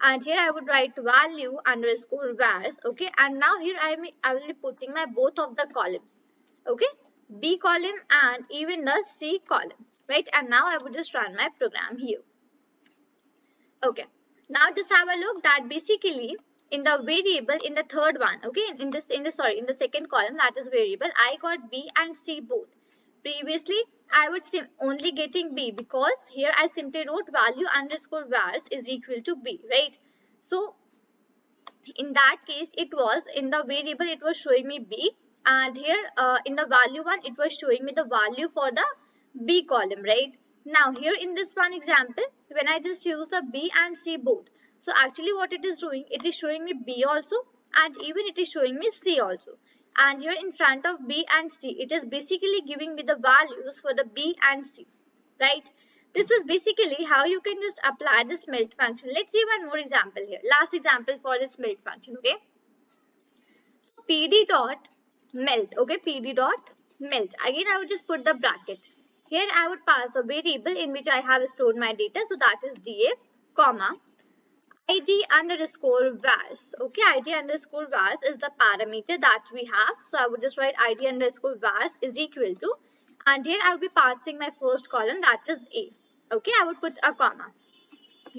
and here I would write value underscore vars. Okay, and now here I will be putting my both of the columns. Okay, B column and even the C column, right? And now I would just run my program here. Okay, now just have a look that basically in the variable, in the third one, okay, in the second column, that is variable, I got B and C both. Previously I would only getting B, because here I simply wrote value underscore vars is equal to B, right? So in that case it was in the variable, it was showing me B, and here in the value one it was showing me the value for the B column, right? Now here in this one example, when I just use the B and C both, so actually what it is doing, it is showing me B also, and even it is showing me C also. And here in front of B and C, it is basically giving me the values for the B and C, right? This is basically how you can just apply this melt function. Let's see one more example here. Last example for this melt function, okay? pd dot melt. Okay, pd dot melt. Again, I would just put the bracket. Here I would pass a variable in which I have stored my data. So that is df, comma, id underscore vars. Okay, id underscore vars is the parameter that we have. So I would just write id underscore vars is equal to, and here I will be passing my first column, that is a. Okay, I would put a comma.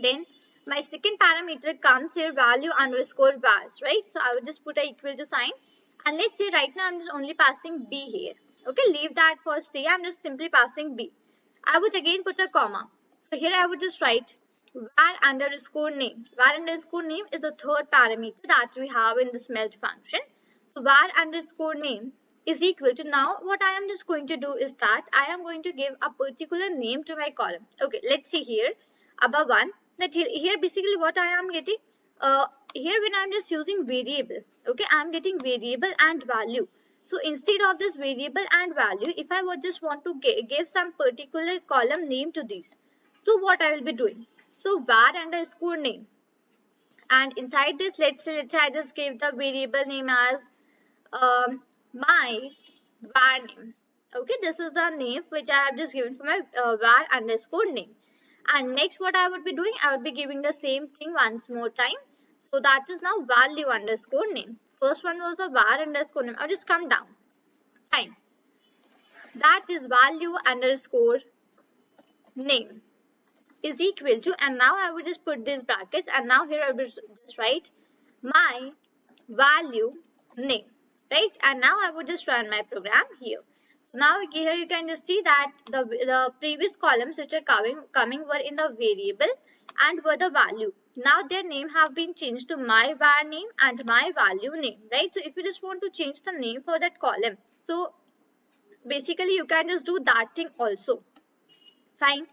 Then my second parameter comes here, value underscore vars, right? So I would just put a equal to sign, and let's say right now I'm just only passing B here. Okay, leave that for C. I'm just simply passing B. I would again put a comma. So here I would just write var underscore name. Var underscore name is the third parameter that we have in this melt function. So var underscore name is equal to, now what I am just going to do is that I am going to give a particular name to my column. Okay, let's see here above one, that here basically what I am getting, here when I am just using variable, okay, I am getting variable and value. So instead of this variable and value, if I would just want to give some particular column name to these, so what I will be doing? So var underscore name, and inside this, let's say I just gave the variable name as my var name. Okay, this is the name which I have just given for my var underscore name. And next what I would be doing, I would be giving the same thing once more time. So that is now value underscore name. First one was a var underscore name. I'll just come down. Fine. That is value underscore name is equal to, and now I would just put these brackets, and now here I will just write my value name, right? And now I would just run my program here. So now here you can just see that the previous columns which are coming were in the variable and were the value. Now their name have been changed to my var name and my value name, right? So if you just want to change the name for that column, so basically you can just do that thing also. Fine.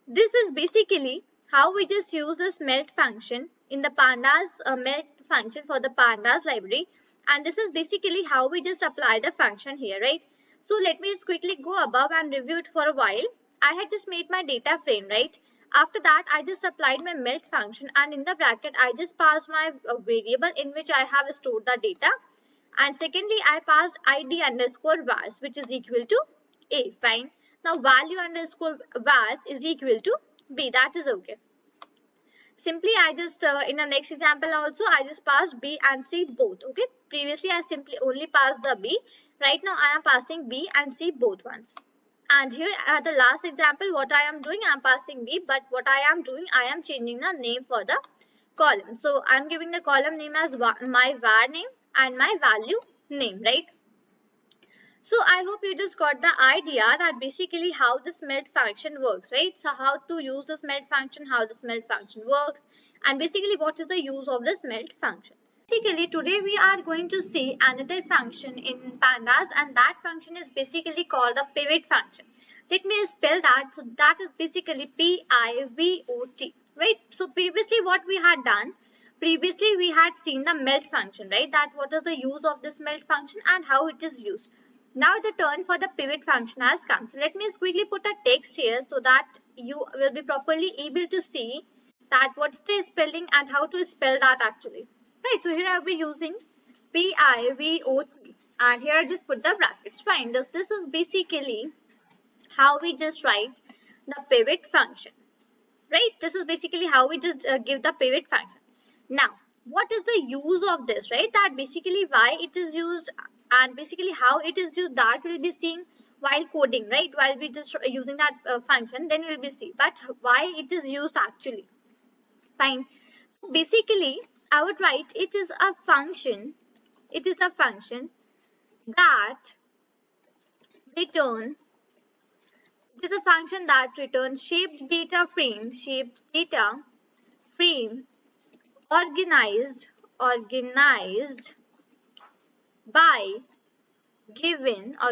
This is basically how we just use this melt function in the pandas melt function for the pandas library, and this is basically how we just apply the function here, right? So let me just quickly go above and review it for a while. I had just made my data frame, right? After that I just applied my melt function, and in the bracket I just passed my variable in which I have stored the data, and secondly I passed id underscore vars which is equal to a. Fine. Now value underscore vars is equal to b. That is okay. Simply I just in the next example also I just passed b and c both. Okay. Previously I simply only passed the b. Right now I am passing b and c both ones. And here at the last example what I am doing, I am passing b, but what I am doing, I am changing the name for the column. So I am giving the column name as my var name and my value name, right? So I hope you just got the idea that basically how this melt function works, right? So how to use this melt function, how this melt function works, and basically what is the use of this melt function. Basically today we are going to see another function in pandas, and that function is basically called the pivot function. Let me spell that. So that is basically pivot, right? So previously what we had done, previously we had seen the melt function, right? That what is the use of this melt function and how it is used. Now the turn for the pivot function has come. So let me just quickly put a text here so that you will be properly able to see that what's the spelling and how to spell that actually. Right, so here I'll be using pivot, and here I just put the brackets. Fine, this is basically how we just write the pivot function. Right, this is basically how we just give the pivot function. Now, what is the use of this, right? That basically why it is used and basically how it is used, that will be seen while coding, right? While we just using that function, then we'll be see. But why it is used actually? Fine. So basically, I would write it is a function. It is a function that return. It is a function that returns shaped data frame,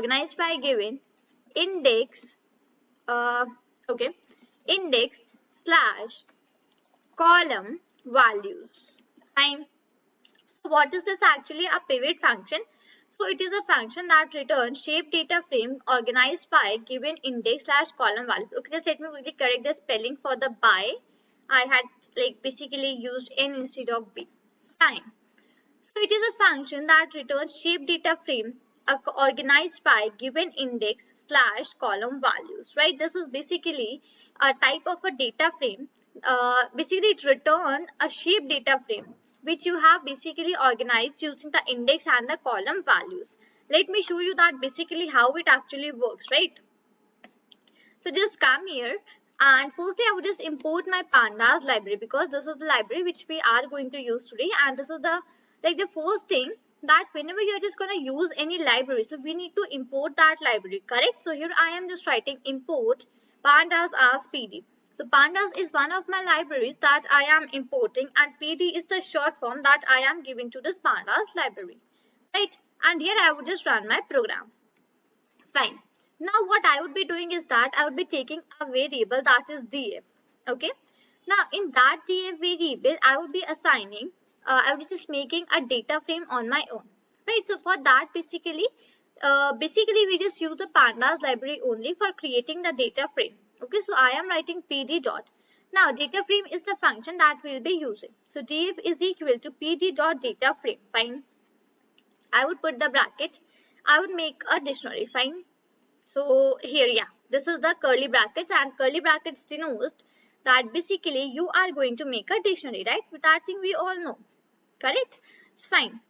organized by given index okay, index slash column values. Fine. So what is this actually? A pivot function. So it is a function that returns shape data frame organized by given index slash column values. Okay, just let me quickly correct the spelling for the by. I had like basically used n instead of b. Fine. So it is a function that returns shape data frame organized by given index slash column values, right? This is basically a type of a data frame. Basically it returns a shape data frame which you have basically organized using the index and the column values. Let me show you that basically how it actually works, right? So just come here, and firstly I would just import my pandas library because this is the library which we are going to use today, and this is the first thing that whenever you're just going to use any library, so we need to import that library, correct? So here I am just writing import pandas as pd. So pandas is one of my libraries that I am importing, and pd is the short form that I am giving to this pandas library, right? And here I would just run my program. Fine. Now what I would be doing is that I would be taking a variable that is df. Okay. Now in that df variable I would be assigning, I would be just making a data frame on my own, right? So for that basically we just use the pandas library only for creating the data frame. Okay, so I am writing pd dot. Now data frame is the function that we'll be using. So df is equal to pd dot data frame. Fine. I would put the bracket. I would make a dictionary. Fine. So here, yeah, this is the curly brackets, and curly brackets denote that basically you are going to make a dictionary, right? That thing we all know, correct? It's fine.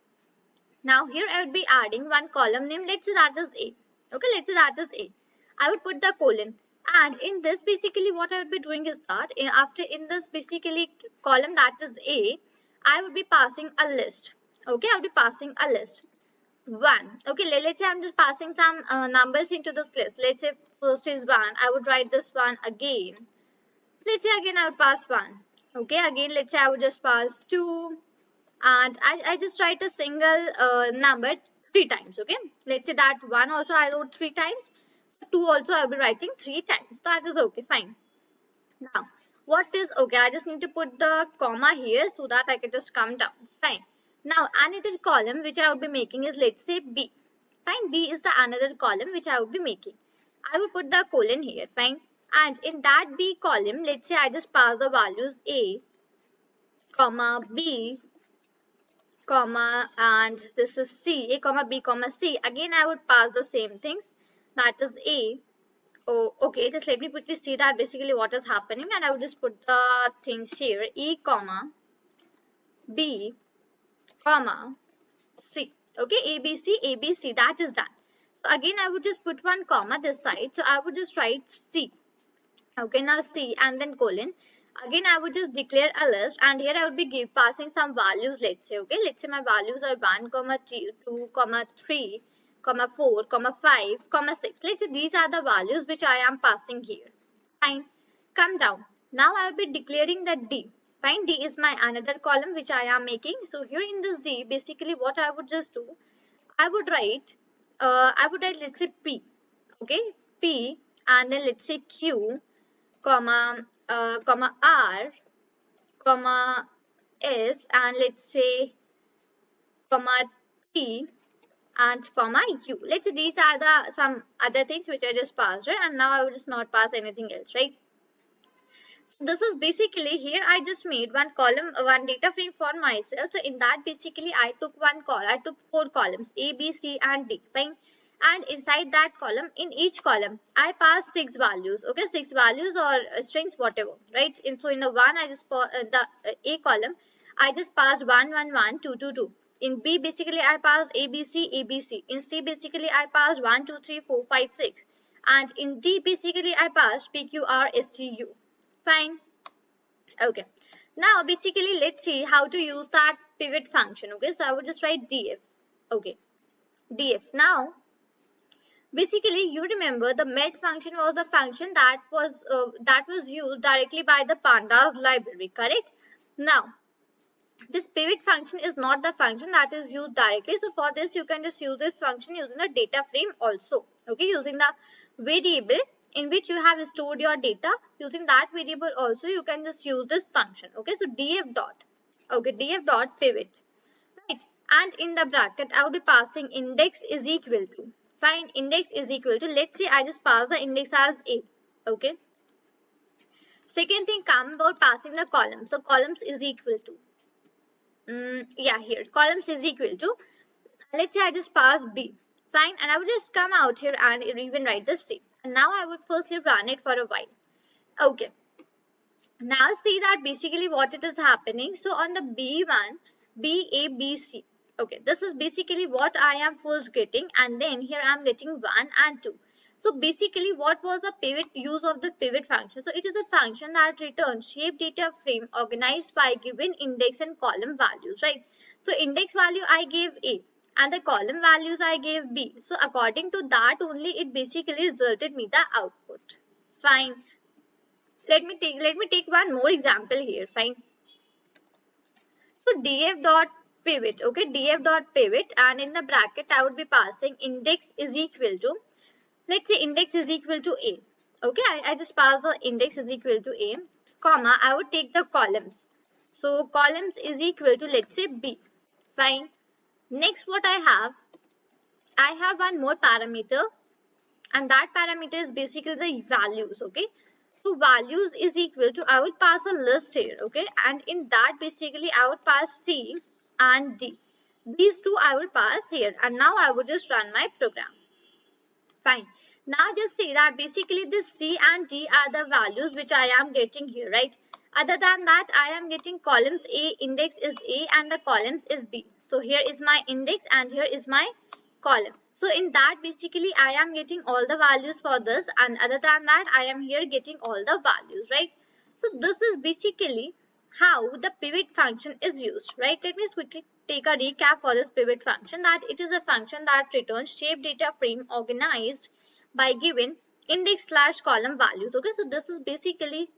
Now here I would be adding one column name. Let's say that is A. Okay, let's say that is A. I would put the colon, and in this basically what I would be doing is that in this basically column that is A, I would be passing a list. Okay, I would be passing a list. 1. Okay, let's say I'm just passing some numbers into this list. Let's say first is 1. I would write this one again. Let's say again I would pass 1. Okay, again let's say I would just pass 2. And I just write a single number 3 times. Okay, let's say that 1 also I wrote 3 times. So 2 also I'll be writing 3 times. That is okay, fine. Now, what is okay? I just need to put the comma here so that I can just come down. Fine. Now, another column which I would be making is, let's say, B. Fine. B is the another column which I would be making. I will put the colon here. Fine. And in that B column, let's say I just pass the values A, comma B, comma, and this is C, A, comma B, comma C. Again, I would pass the same things. That is A. Oh, okay, just let me quickly see that basically what is happening, and I will just put the things here. E, comma, B, comma, C. Okay, A, B, C, A, B, C, that is done. So again, I would just put one comma this side. So I would just write C. Okay, now C and then colon. Again, I would just declare a list, and here I would be passing some values, let's say. Okay, let's say my values are 1, 2, 3, 4, 5, 6. Let's say these are the values which I am passing here. Fine. Come down. Now I will be declaring the D. Fine. D is my another column which I am making. So here in this D, basically what I would just do, I would write let's say P. Okay, P, and then let's say Q, comma, comma R, comma S, and let's say comma T, and comma U. Let's say these are the some other things which I just passed, right? And now I will just not pass anything else, right? So this is basically here I just made one column, one data frame for myself. So in that basically I took I took 4 columns, A, B, C, and D. Fine. And inside that column, in each column, I pass 6 values. Okay, 6 values or strings, whatever, right? And so in the one, I just A column, I just passed 1, 1, 1, 2, 2, 2. In B, basically, I passed A, B, C, A, B, C. In C, basically, I passed 1, 2, 3, 4, 5, 6. And in D, basically, I passed P, Q, R, S, T, U. Fine. Okay. Now, basically, let's see how to use that pivot function. Okay, so I would just write df. Okay, df. Now, basically, you remember the met function was the function that was used directly by the pandas library, correct? Now, this pivot function is not the function that is used directly. So for this, you can just use this function using a data frame also. Okay, using the variable in which you have stored your data. Using that variable also, you can just use this function. Okay, so df dot. Okay, df dot pivot. Right, and in the bracket, I will be passing index is equal to. Fine, index is equal to. Let's say I just pass the index as A. Okay. Second thing come about passing the column. So columns is equal to. Yeah, here columns is equal to, let's say I just pass B. Fine, and I would just come out here and even write the C. And now I would firstly run it for a while. Okay, now see that basically what it is happening. So on the B1, B, A, B, C. Okay, this is basically what I am first getting, and then here I am getting 1 and 2. So basically what was the pivot use of the pivot function? So it is a function that returns shape data frame organized by given index and column values, right? So index value I gave A and the column values I gave B. So according to that only it basically resulted me the output. Fine. Let me take one more example here. Fine. So df dot pivot. Okay, df dot pivot, and in the bracket I would be passing index is equal to, let's say index is equal to A. Okay, I just pass the index is equal to A, comma, I would take the columns. So columns is equal to, let's say B. Fine. Next what I have one more parameter, and that parameter is basically the values. Okay, so values is equal to, I would pass a list here. Okay, and in that basically I would pass C and D. These two I will pass here, and now I would just run my program. Fine. Now just see that basically this C and D are the values which I am getting here, right? Other than that, I am getting columns A, index is A and the columns is B. So here is my index and here is my column. So in that basically I am getting all the values for this, and other than that I am here getting all the values, right? So this is basically how the pivot function is used, right? Let me quickly take a recap for this pivot function, that it is a function that returns shape data frame organized by given index slash column values. Okay, so this is basically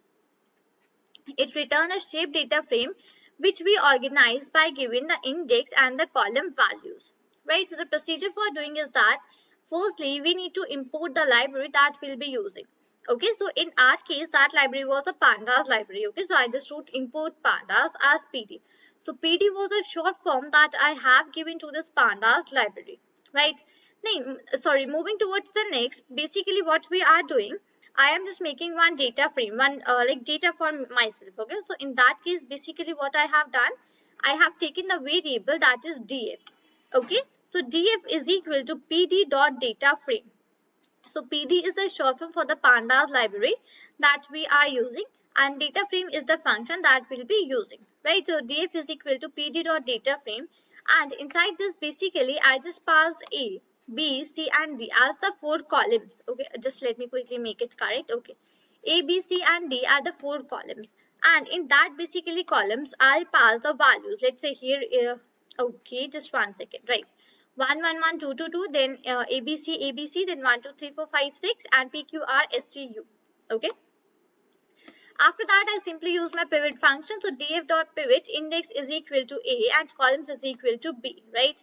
it returns a shape data frame which we organize by giving the index and the column values, right? So the procedure for doing is that firstly we need to import the library that we'll be using. Okay, so in our case that library was a pandas library. Okay, so I just wrote import pandas as PD. So PD was a short form that I have given to this pandas library, right? Now, sorry, moving towards the next, basically what we are doing, I am just making one data frame, one like data for myself. Okay, so in that case basically what I have done, I have taken the variable that is df. Okay, so df is equal to pd dot data frame. So PD is the short form for the pandas library that we are using, and data frame is the function that we'll be using, right? So df is equal to pd dot data frame, and inside this basically I just passed a, b, c and d as the 4 columns. Okay, just let me quickly make it correct. Okay, a, b, c and d are the 4 columns, and in that basically columns I'll pass the values. Let's say here okay, just 1 second, right? 1 1 1 2 2 2, then ABC, then 1 2 3 4 5 6 and PQRSTU. Okay, after that I simply use my pivot function. So df dot pivot index is equal to A and columns is equal to B, right?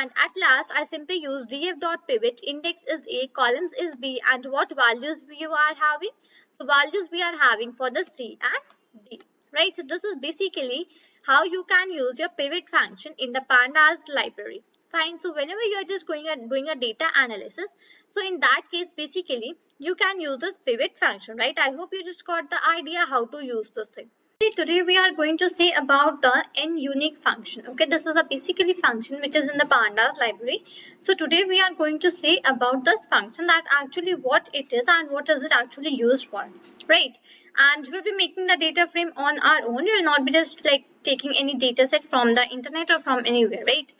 And at last I simply use df dot pivot index is A, columns is B, and what values we are having? So values we are having for the C and D, right? So this is basically how you can use your pivot function in the pandas library. Fine. So whenever you are just doing a data analysis, so in that case basically you can use this pivot function, right? I hope you just got the idea how to use this thing. Today we are going to say about the NUnique function. Okay, this is a basically function which is in the pandas library. So today we are going to say about this function, that actually what it is and what is it actually used for, right? And we'll be making the data frame on our own. We will not be just like taking any data set from the internet or from anywhere, right?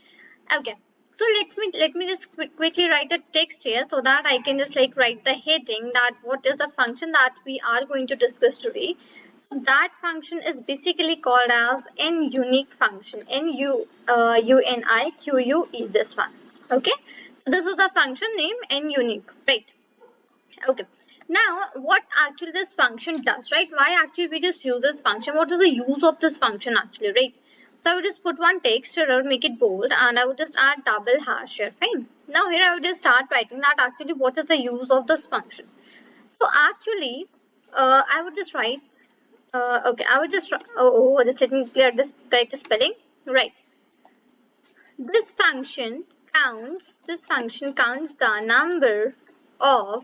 Okay, so let me just quickly write a text here so that I can just like write the heading that what is the function that we are going to discuss today. So that function is basically called as NUnique function. NUnique, this one. Okay, so this is the function name NUnique, right? Okay. Now, what actually this function does, right? Why actually we just use this function? What is the use of this function actually, right? So I would just put one text here, I would make it bold, and I would just add double hash here. Fine. Now here I would just start writing that actually what is the use of this function. So actually, I would just write. Okay, I would just just let me clear this correct spelling. Right. This function counts. This function counts the number of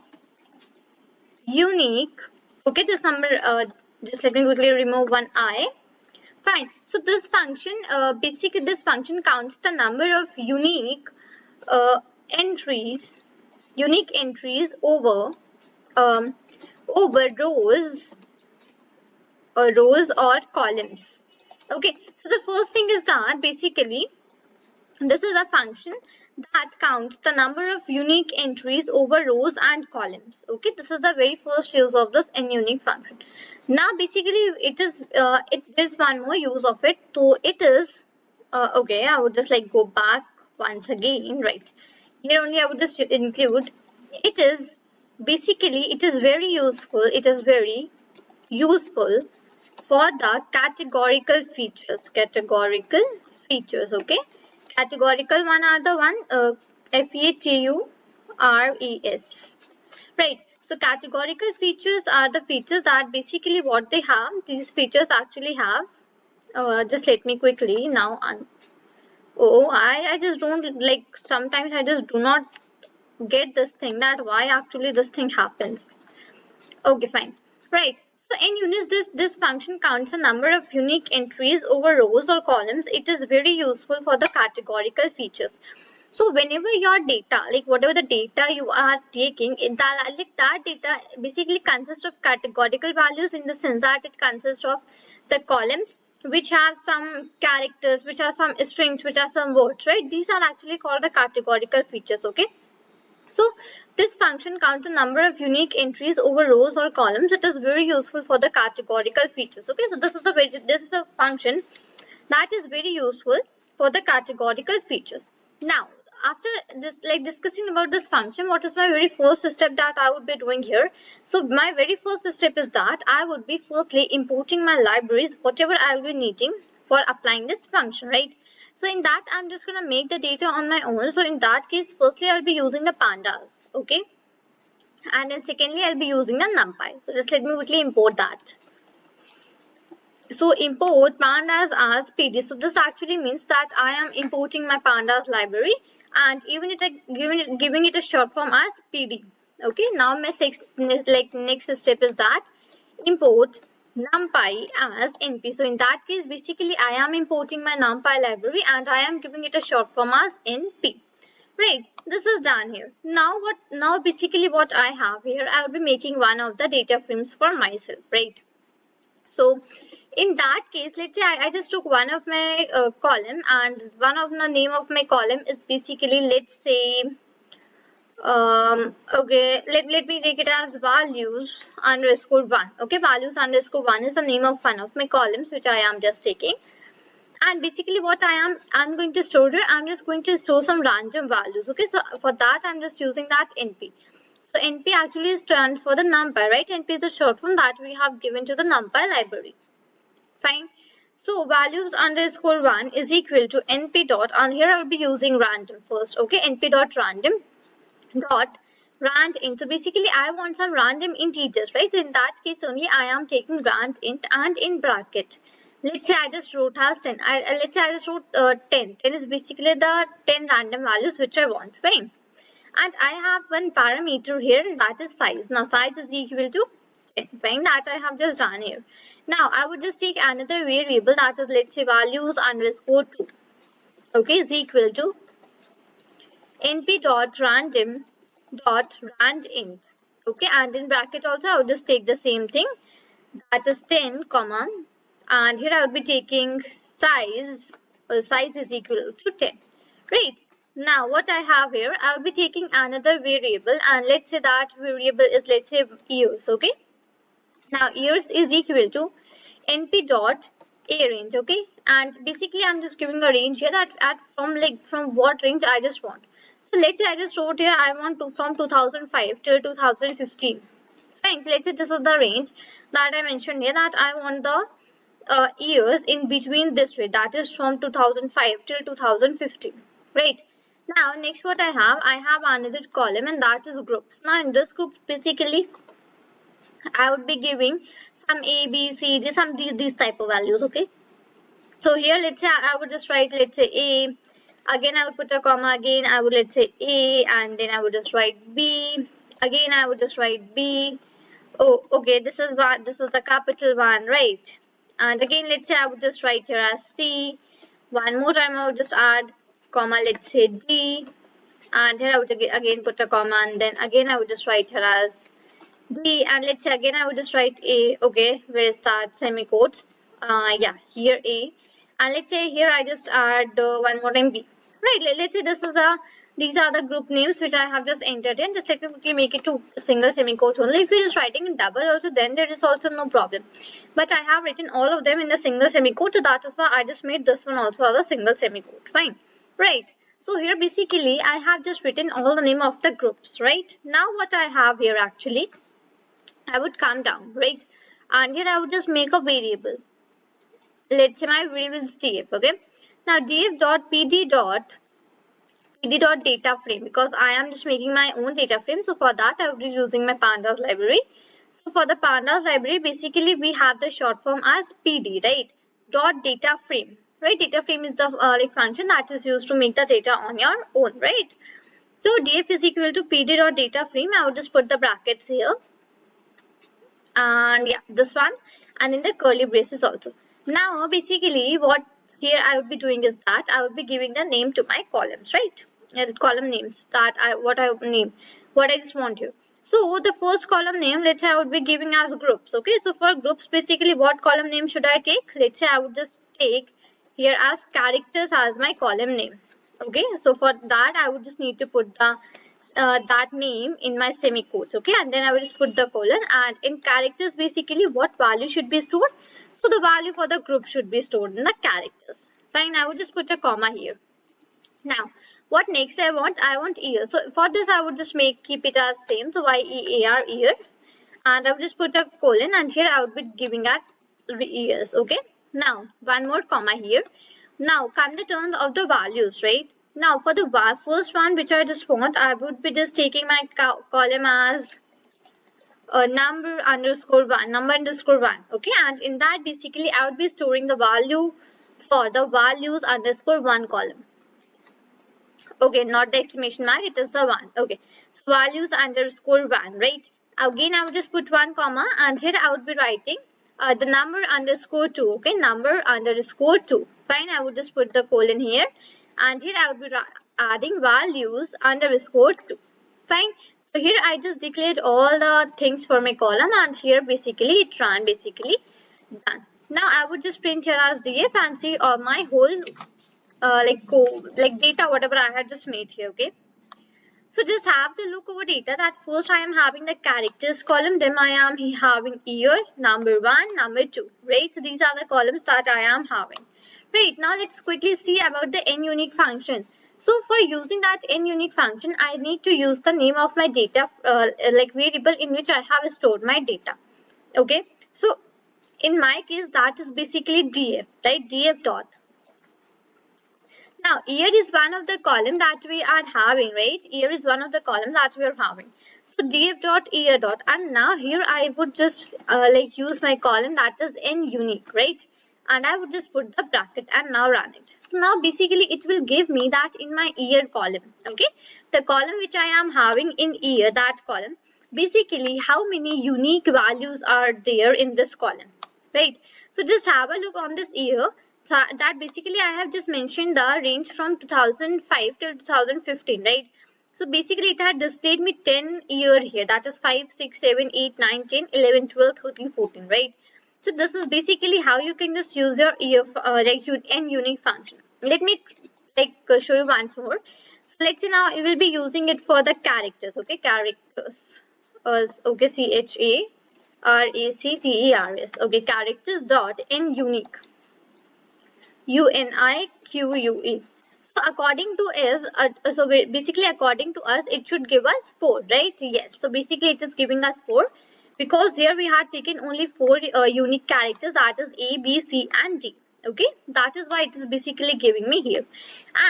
unique. Okay, this number. Just let me quickly remove one I. Fine. So this function, basically this function counts the number of unique entries over rows or columns. Okay. So the first thing is that basically this is a function that counts the number of unique entries over rows and columns. Okay, this is the very first use of this NUnique function. Now basically it is there's one more use of it. So it is okay, I would just like go back once again, right? Here only I would just include it is basically it is very useful. It is very useful for the categorical features. Okay. Categorical one are the one FATURES, right? So categorical features are the features that basically what they have. These features actually have. Just let me quickly now. I just don't like. Sometimes I just do not get this thing, that why actually this thing happens. Okay, fine, right? So in units, this function counts the number of unique entries over rows or columns. It is very useful for the categorical features. So whenever your data, like whatever the data you are taking, that data basically consists of categorical values, in the sense that it consists of the columns which have some characters, which are some strings, which are some words, right? These are actually called the categorical features, okay? So this function counts the number of unique entries over rows or columns. It is very useful for the categorical features, okay? So this is the function that is very useful for the categorical features. Now, after this, like discussing about this function, what is my very first step that I would be doing here? So my very first step is that I would be firstly importing my libraries, whatever I will be needing for applying this function, right? So in that, I'm just going to make the data on my own. So in that case, firstly, I'll be using the pandas, okay? And then secondly, I'll be using the NumPy. So just let me quickly import that. So import pandas as PD. So this actually means that I am importing my pandas library and even giving it a short form as PD. Okay. Now my next step is that import NumPy as NP. So in that case, basically I am importing my NumPy library and I am giving it a short form as NP. Right. This is done here. Now basically what I have here, I will be making one of the data frames for myself. Right. So in that case, let's say I just took one of my column, and one of the name of my column is basically, let's say, okay, let me take it as values underscore one. Okay, values underscore one is the name of one of my columns which I am just taking. And basically what I'm going to store here, I'm just going to store some random values. Okay, so for that I'm just using that NP. So NP actually stands for the NumPy, right? NP is the short form that we have given to the NumPy library. Fine. So values underscore one is equal to NP dot, and here I'll be using random first. Okay, NP dot random dot rand int. So basically I want some random integers, right? So in that case only I am taking rand int, and in bracket, let's say I just wrote as 10. Let's say I just wrote 10. 10 is basically the 10 random values which I want, fine. And I have one parameter here, and that is size. Now size is equal to 10, fine, that I have just done here. Now I would just take another variable, that is, let's say, values underscore 2, okay, is equal to np dot random dot rand int, okay, and in bracket also I would just take the same thing, that is 10 comma, and here I would be taking size, size is equal to 10, right? Now what I have here, I will be taking another variable, and let's say that variable is, let's say, years, okay. Now years is equal to np dot a range, okay, and basically I'm just giving a range here, that from what range I just want. So let's say I just wrote here I want to from 2005 till 2015. Fine. So let's say this is the range that I mentioned here, that I want the years in between this rate, that is from 2005 till 2015, right? Now next what I have another column, and that is groups. Now in this group basically I would be giving some A, B, C, D, some these type of values, okay. So here let's say I would just write, let's say, A, again I would put a comma, again I would, let's say, A, and then I would just write B, again I would just write B. Oh, okay, this is the capital one, right? And again, let's say I would just write here as C. One more time I would just add comma, let's say D, and here I would again put a comma, and then again I would just write here as D, and let's say again I would just write A. Okay, where is that semi-quotes? Yeah, here A, and let's say here I just add one more time B. Right, let's say these are the group names which I have just entered in. Just let me quickly make it to single semi-quote only. If you're just writing in double also, then there is also no problem. But I have written all of them in the single semi-quote, so that is why I just made this one also as a single semi-quote. Fine. Right. So here basically I have just written all the name of the groups. Right. Now what I have here actually, I would come down, right, and here I would just make a variable. Let's say my variable is df, okay. Now df dot pd dot data frame, because I am just making my own data frame, so for that I would be using my pandas library. So for the pandas library, basically we have the short form as pd, right, dot data frame, right. Data frame is the function that is used to make the data on your own, right. So df is equal to pd dot data frame. I would just put the brackets here, and yeah, this one, and in the curly braces also. Now basically what here I would be doing is that I would be giving the name to my columns, right. column names that what I just want here. So the first column name, let's say I would be giving as groups. Okay, so for groups, basically what column name should I take? Let's say I would just take here as characters as my column name. Okay, so for that I would just need to put the that name in my semicolon. Okay, and then I will just put the colon, and in characters basically what value should be stored? So the value for the group should be stored in the characters. Fine, I would just put a comma here. Now, what next I want? I want year. So for this, I would just keep it as same. So YEAR, year, and I would just put a colon, and here I would be giving at years. Okay. Now one more comma here. Now come the turn of the values, right? Now for the first one which I just want, I would be just taking my column as number underscore one. Okay, and in that basically I would be storing the value for the values underscore one column. Okay, not the exclamation mark, it is the one. Okay, so values underscore one, right? Again, I would just put one comma, and here I would be writing the number underscore two. Okay, number underscore two. Fine, I would just put the colon here, and here I would be adding values underscore two. Fine. So here I just declared all the things for my column, and here basically it ran basically done. Now I would just print here as df and see my whole like data whatever I had just made here. Okay, so just have the look over data that first I am having the characters column, then I am having year, number one, number two, right? So these are the columns that I am having. Right, now let's quickly see about the NUnique function. So for using that NUnique function, I need to use the name of my data like variable in which I have stored my data. Okay, so in my case that is basically df, right? Df dot. Now, year is one of the column that we are having, right? Year is one of the column that we are having. So df dot year dot, and now here I would just like use my column that is NUnique, right? And I would just put the bracket and now run it. So now basically it will give me that in my year column. Okay, the column which I am having in year, that column, basically how many unique values are there in this column, right? So just have a look on this year. So that basically I have just mentioned the range from 2005 till 2015, right? So basically it had displayed me 10 year here, that is 5, 6, 7, 8, 9, 10, 11, 12, 13, 14, right? So this is basically how you can just use your year NUnique function. Let me show you once more. So let's say now I will be using it for the characters. Okay, characters. Okay, CHARACTERS. Okay, characters dot NUnique. UNIQUE. So according to us, basically according to us, it should give us 4, right? Yes. So basically it is giving us 4 because here we had taken only 4 unique characters, that is A, B, C and D. Okay, that is why it is basically giving me here.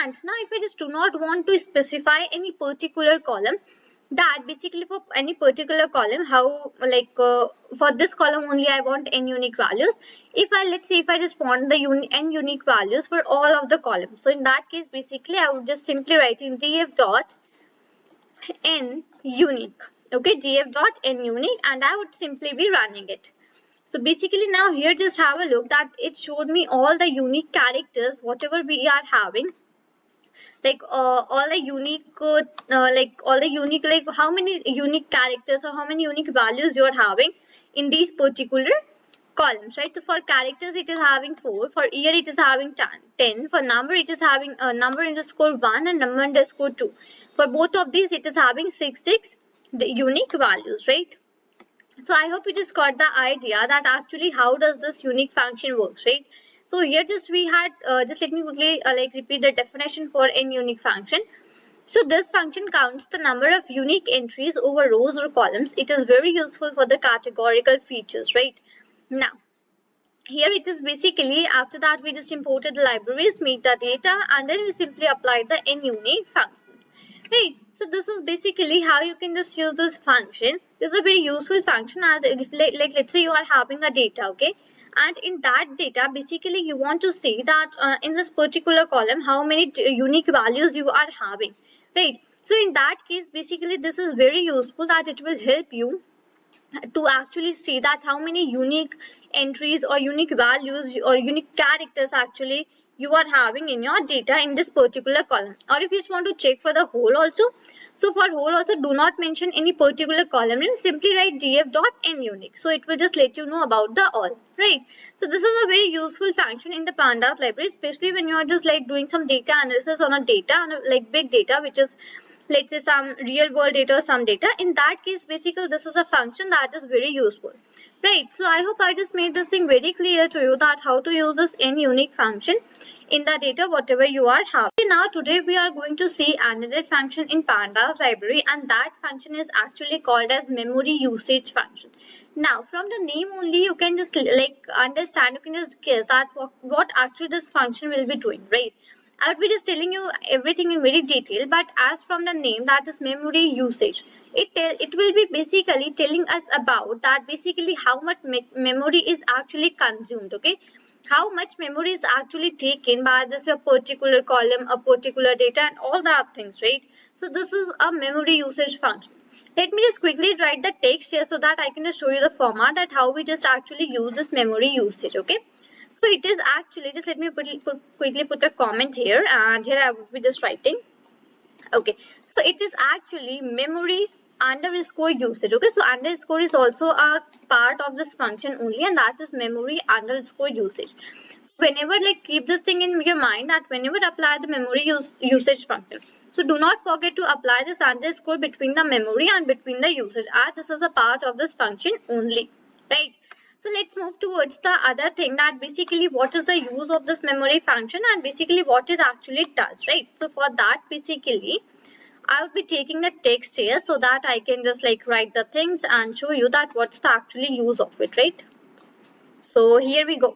And now if I just do not want to specify any particular column, that basically for any particular column, how for this column only I want NUnique values. If I let's say if I just want the NUnique values for all of the columns, so in that case basically I would just simply write in df dot NUnique. Okay, df dot NUnique, and I would simply be running it. So basically now here just have a look that it showed me all the unique characters whatever we are having, like all the unique like how many unique characters or how many unique values you are having in these particular columns, right? So for characters it is having 4, for year it is having 10, for number it is having number underscore 1 and number underscore 2. For both of these it is having 6 the unique values, right? So I hope you just got the idea that actually how does this unique function works, right? So here just we had just let me quickly repeat the definition for NUnique function. So this function counts the number of unique entries over rows or columns. It is very useful for the categorical features, right? Now here it is basically after that we just imported the libraries, made the data, and then we simply applied the NUnique function. Right, so this is basically how you can just use this function. This is a very useful function as if let's say you are having a data, okay, and in that data basically you want to see that in this particular column how many unique values you are having, right? So in that case basically this is very useful that it will help you to actually see that how many unique entries or unique values or unique characters actually you are having in your data in this particular column. Or if you just want to check for the whole also, so for whole also do not mention any particular column name, simply write df dot n unique, so it will just let you know about the all, right? So this is a very useful function in the pandas library, especially when you are just like doing some data analysis on a data, on a, like big data, which is, let's say, some real world data or some data. In that case, basically this is a function that is very useful, right? So I hope I just made this thing very clear to you that how to use this n unique function in the data whatever you are having. Now today we are going to see another function in pandas library, and that function is actually called as memory usage function. Now from the name only you can just like understand, you can just guess that what actually this function will be doing, right? I would be just telling you everything in very detail, but as from the name, that is memory usage, it will be basically telling us about that basically how much memory is actually consumed, okay? How much memory is actually taken by this a particular column, a particular data, and all that things, right? So this is a memory usage function. Let me just quickly write the text here so that I can just show you the format that how we just actually use this memory usage, okay? So it is actually, just let me quickly put a comment here, and here I will be just writing. Okay, so it is actually memory underscore usage. Okay, so underscore is also a part of this function only, and that is memory underscore usage. Whenever, like, keep this thing in your mind that whenever apply the memory usage function, so do not forget to apply this underscore between the memory and between the usage, as this is a part of this function only, right? So let's move towards the other thing, that basically what is the use of this memory function and basically what it actually does, right? So for that, basically I would be taking the text here so that I can just like write the things and show you that what's the actually use of it, right? So here we go,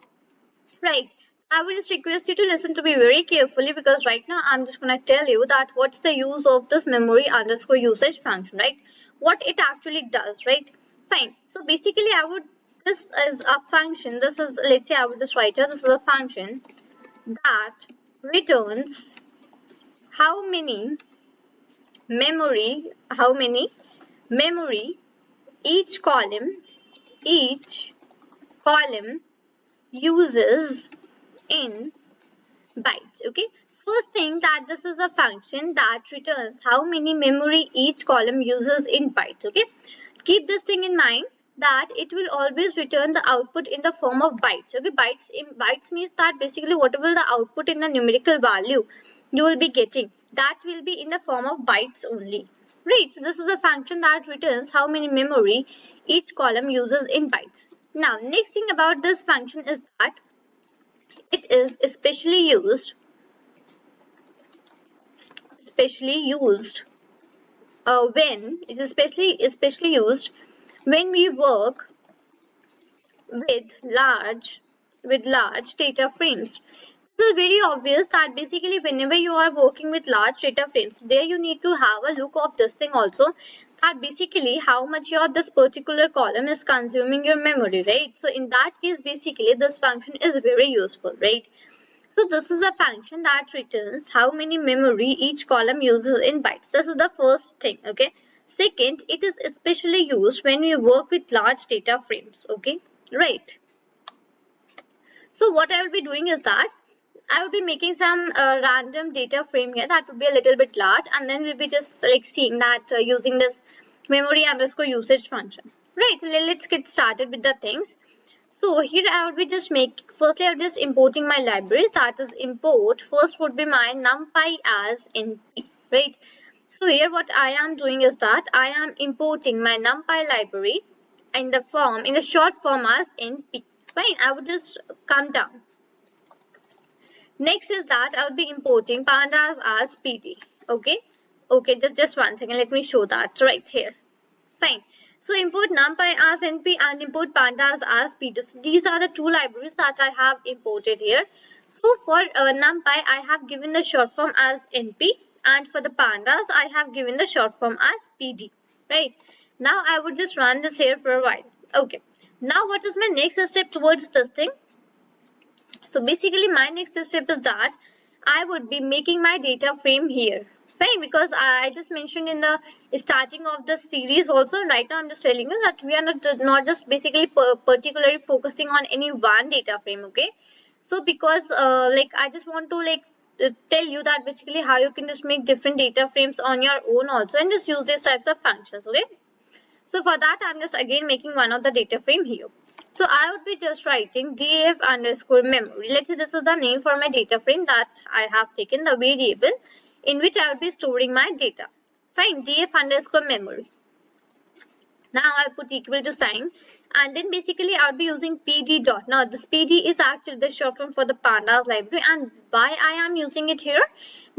right? I would just request you to listen to me very carefully, because right now I'm just going to tell you that what's the use of this memory underscore usage function, right? What it actually does, right? Fine. So basically this is a function, this is, let's say I would just write here, this is a function that returns how many memory each column uses in bytes, okay? First thing, that this is a function that returns how many memory each column uses in bytes, okay? Keep this thing in mind that it will always return the output in the form of bytes, okay? Bytes means that basically whatever the output in the numerical value you will be getting, that will be in the form of bytes only, right? So this is a function that returns how many memory each column uses in bytes. Now next thing about this function is that it is especially used when it is especially used when we work with large data frames. It is very obvious that basically whenever you are working with large data frames, there you need to have a look of this thing also, that basically how much your this particular column is consuming your memory, right? So in that case, basically this function is very useful, right? So this is a function that returns how many memory each column uses in bytes. This is the first thing, okay? Second, it is especially used when we work with large data frames, okay? Right. So what I will be doing is that I will be making some random data frame here that would be a little bit large, and then we'll be just like seeing that using this memory underscore usage function. Right, so let's get started with the things. So here I would be just firstly I would just importing my libraries, that is import, first would be my numpy as np, right? So here what I am doing is that I am importing my numpy library in the short form as np, right? I would just come down. Next is that I would be importing pandas as pd, okay? Okay, just one second, let me show that right here. Fine. So import numpy as np and import pandas as pd. So these are the two libraries that I have imported here. So for numpy, I have given the short form as np, and for the pandas, I have given the short form as pd, right? Now I would just run this here for a while. Okay. Now what is my next step towards this thing? So basically my next step is that I would be making my data frame here. Fine, because I just mentioned in the starting of the series also, right now I'm just telling you that we are not just basically particularly focusing on any one data frame, okay? So because like I just want to like tell you that basically how you can just make different data frames on your own also and just use these types of functions, okay? So for that, I'm just again making one of the data frame here. So I would be just writing df underscore memory. Let's say this is the name for my data frame that I have taken, the variable in which I would be storing my data. Fine, df underscore memory. Now I put equal to sign, and then basically I would be using pd dot. Now this pd is actually the short form for the pandas library, and why I am using it here?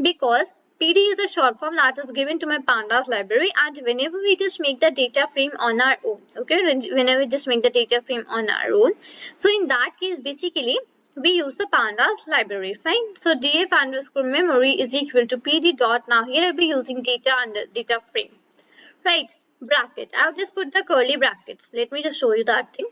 Because PD is a short form that is given to my pandas library, and whenever we just make the data frame on our own, okay, whenever we just make the data frame on our own, so in that case basically we use the pandas library. Fine, so df underscore memory is equal to pd dot. Now here I'll be using data under data frame, right? Bracket. I'll just put the curly brackets. Let me just show you that thing.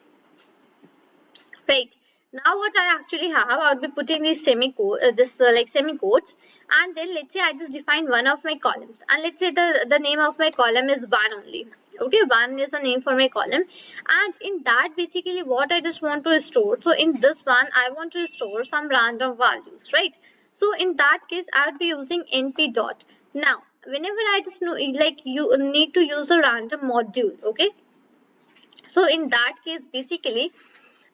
Right. Now what I actually have, I'll be putting these like semi-quotes, and then let's say I just define one of my columns, and let's say the name of my column is 1 only. Okay, 1 is the name for my column, and in that basically what I just want to store. So in this one, I want to store some random values, right? So in that case, I would be using np dot. Now, whenever I just know, like you need to use a random module, okay? So in that case, basically,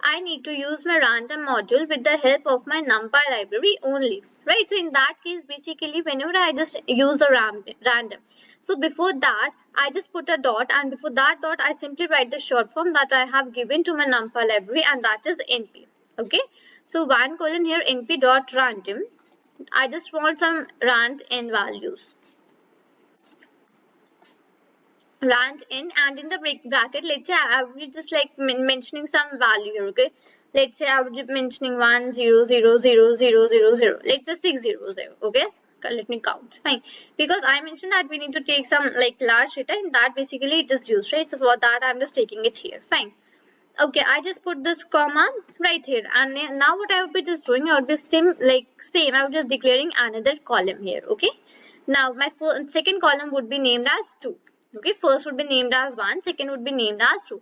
I need to use my random module with the help of my NumPy library only, right? So in that case, basically, whenever I just use a random, so before that, I just put a dot, and before that dot, I simply write the short form that I have given to my NumPy library, and that is np, okay? So 1 colon here, np dot random. I just want some rand n values. Rand in, and in the bracket, let's say I would be just like mentioning some value here, okay? Let's say I would be mentioning 1 0 0 0 0 0 0. Let's say 6 0 0, okay? Let me count. Fine, because I mentioned that we need to take some like large data, and that basically it is used, right? So for that I'm just taking it here. Fine. Okay, I just put this comma right here, and now what I would be just doing, I would be same, I would just declaring another column here, okay? Now my second column would be named as 2. Okay, first would be named as 1, second would be named as 2.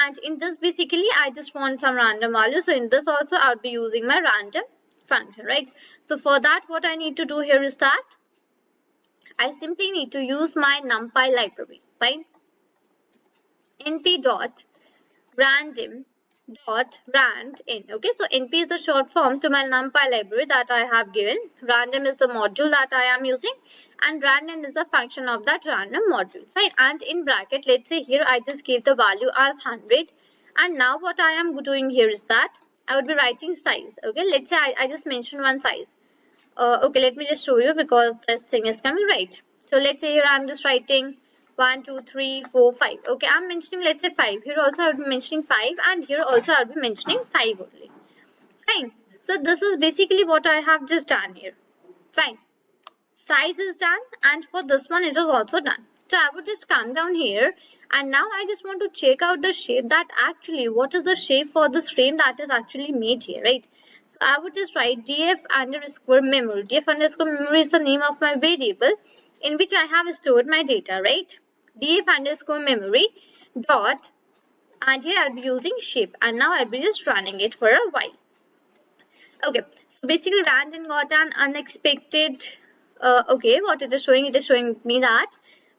And in this basically I just want some random value. So in this also I would be using my random function, right? So for that what I need to do here is that I simply need to use my NumPy library, right? np dot random dot rand in. Okay, so np is a short form to my NumPy library that I have given. Random is the module that I am using, and random is a function of that random module. Fine, and in bracket, let's say here I just gave the value as 100, and now what I am doing here is that I would be writing size. Okay, let's say I just mentioned one size. Okay, let me just show you because this thing is coming right. So let's say here I'm just writing 1 2 3 4 5. Okay, I'm mentioning, let's say 5. Here also I'll be mentioning 5, and here also I'll be mentioning 5 only. Fine, so this is basically what I have just done here. Fine, size is done, and for this one it is also done. So I would just come down here, and now I just want to check out the shape, that actually what is the shape for this frame that is actually made here, right? So I would just write df underscore memory. Df underscore memory is the name of my variable in which I have stored my data, right? Df underscore memory dot, and here I'll be using shape, and now I'll be just running it for a while. Okay, so basically random got an unexpected, okay, what it is showing me that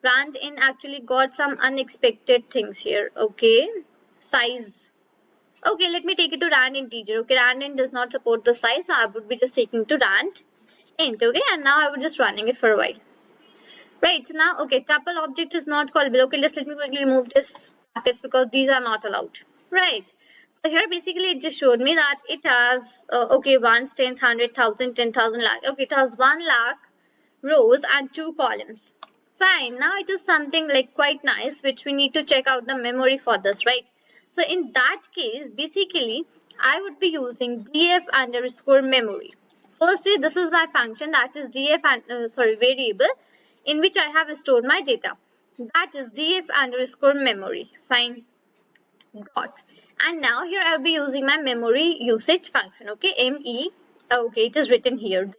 rand in actually got some unexpected things here. Okay, size. Okay, let me take it to rand integer. Okay, rand in does not support the size, so I would be just taking to rand int. Okay, and now I would just running it for a while. Right, so now, okay, tuple object is not callable. Okay, just let me quickly remove this brackets because these are not allowed. Right, so here basically it just showed me that it has, okay, 1s, 10s, 100,000, 10,000 lakh. Okay, it has 1 lakh rows and 2 columns. Fine, now it is something like quite nice, which we need to check out the memory for this, right? So in that case, basically, I would be using df underscore memory. Firstly, this is my function, that is df and variable in which I have stored my data. That is df underscore memory. Fine. Dot. And now here I will be using my memory usage function. Okay, me. Okay, it is written here.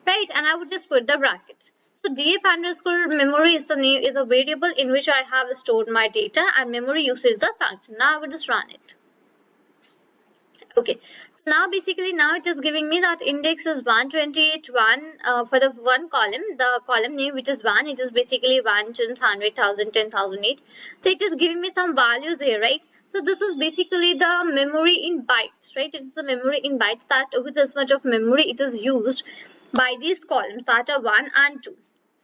Right, and I would just put the bracket. So df underscore memory is the name, is a variable in which I have stored my data, and memory usage is the function. Now I will just run it. Okay, so now basically now it is giving me that index is 128 1 for the one column, the column name which is 1, it is basically 1, 100,000, 10,008. So it is giving me some values here, right? So this is basically the memory in bytes, right? It is the memory in bytes, that with this much of memory it is used by these columns that are 1 and 2,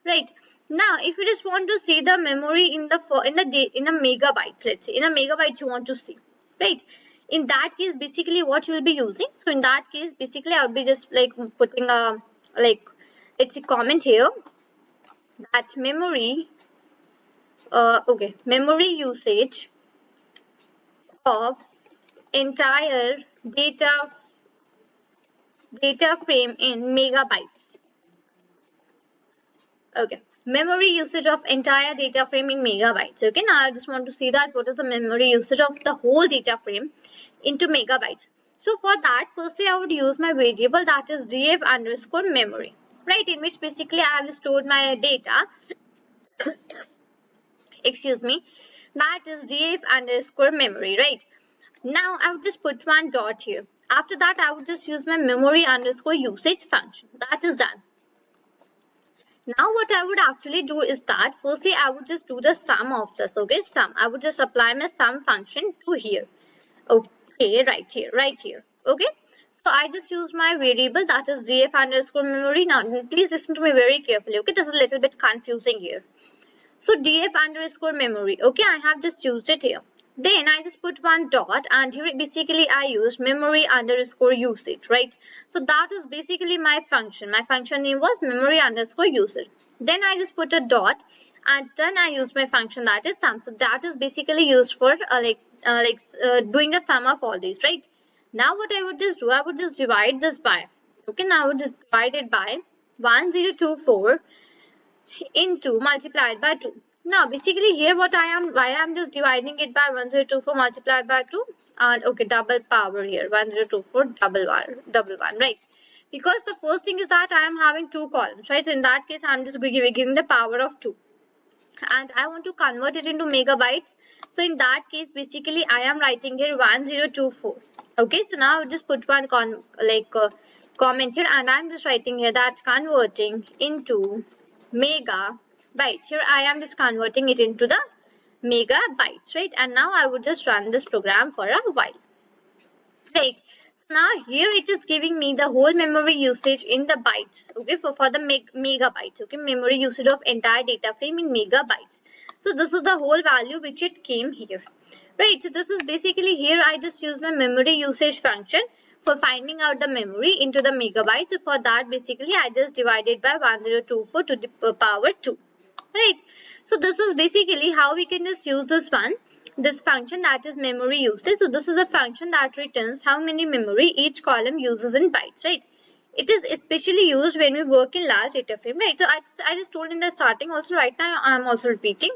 right? Now if you just want to see the memory in the megabytes, let's say in a megabyte you want to see, right? In that case basically what you will be using, so in that case basically I would be just like putting a let's say comment here that memory memory usage of entire data frame in megabytes. Okay, memory usage of entire data frame in megabytes. Okay, now I just want to see that what is the memory usage of the whole data frame into megabytes. So for that, firstly I would use my variable that is df underscore memory, right, in which basically I have stored my data excuse me, that is df underscore memory, right? Now I would just put one dot here. After that I would just use my memory underscore usage function. That is done. Now what I would actually do is that firstly I would just do the sum of this. Okay, sum. I would just apply my sum function to here. Okay, right here. Okay, so I just use my variable that is df underscore memory. Now please listen to me very carefully. Okay, this is a little bit confusing here. So df underscore memory. Okay, I have just used it here. Then I just put one dot, and here basically I used memory underscore usage, right? So that is basically my function. My function name was memory underscore usage. Then I just put a dot, and then I use my function that is sum. So that is basically used for doing the sum of all these, right? Now what I would just do, I would just divide this by, okay, now I would just divide it by 1024 into multiplied by 2. Now basically here why I am just dividing it by 1024 multiplied by 2, and okay, double power here, 1024 double one, right? Because the first thing is that I am having two columns, right? So in that case I am just giving the power of 2, and I want to convert it into megabytes. So in that case basically I am writing here 1024. Okay, so now I just put one comment here, and I am just writing here that converting into megabytes. Here I am just converting it into the megabytes, right? And now I would just run this program for a while, right? Now here it is giving me the whole memory usage in the bytes, okay, for the megabytes, okay, memory usage of entire data frame in megabytes. So this is the whole value which it came here, right? So this is basically here I just use my memory usage function for finding out the memory into the megabytes. So for that basically I just divided by 1024 to the power 2, right? So this is basically how we can just use this function that is memory usage. So this is a function that returns how many memory each column uses in bytes, right? It is especially used when we work in large data frame, right? So I just told in the starting also, right now I am also repeating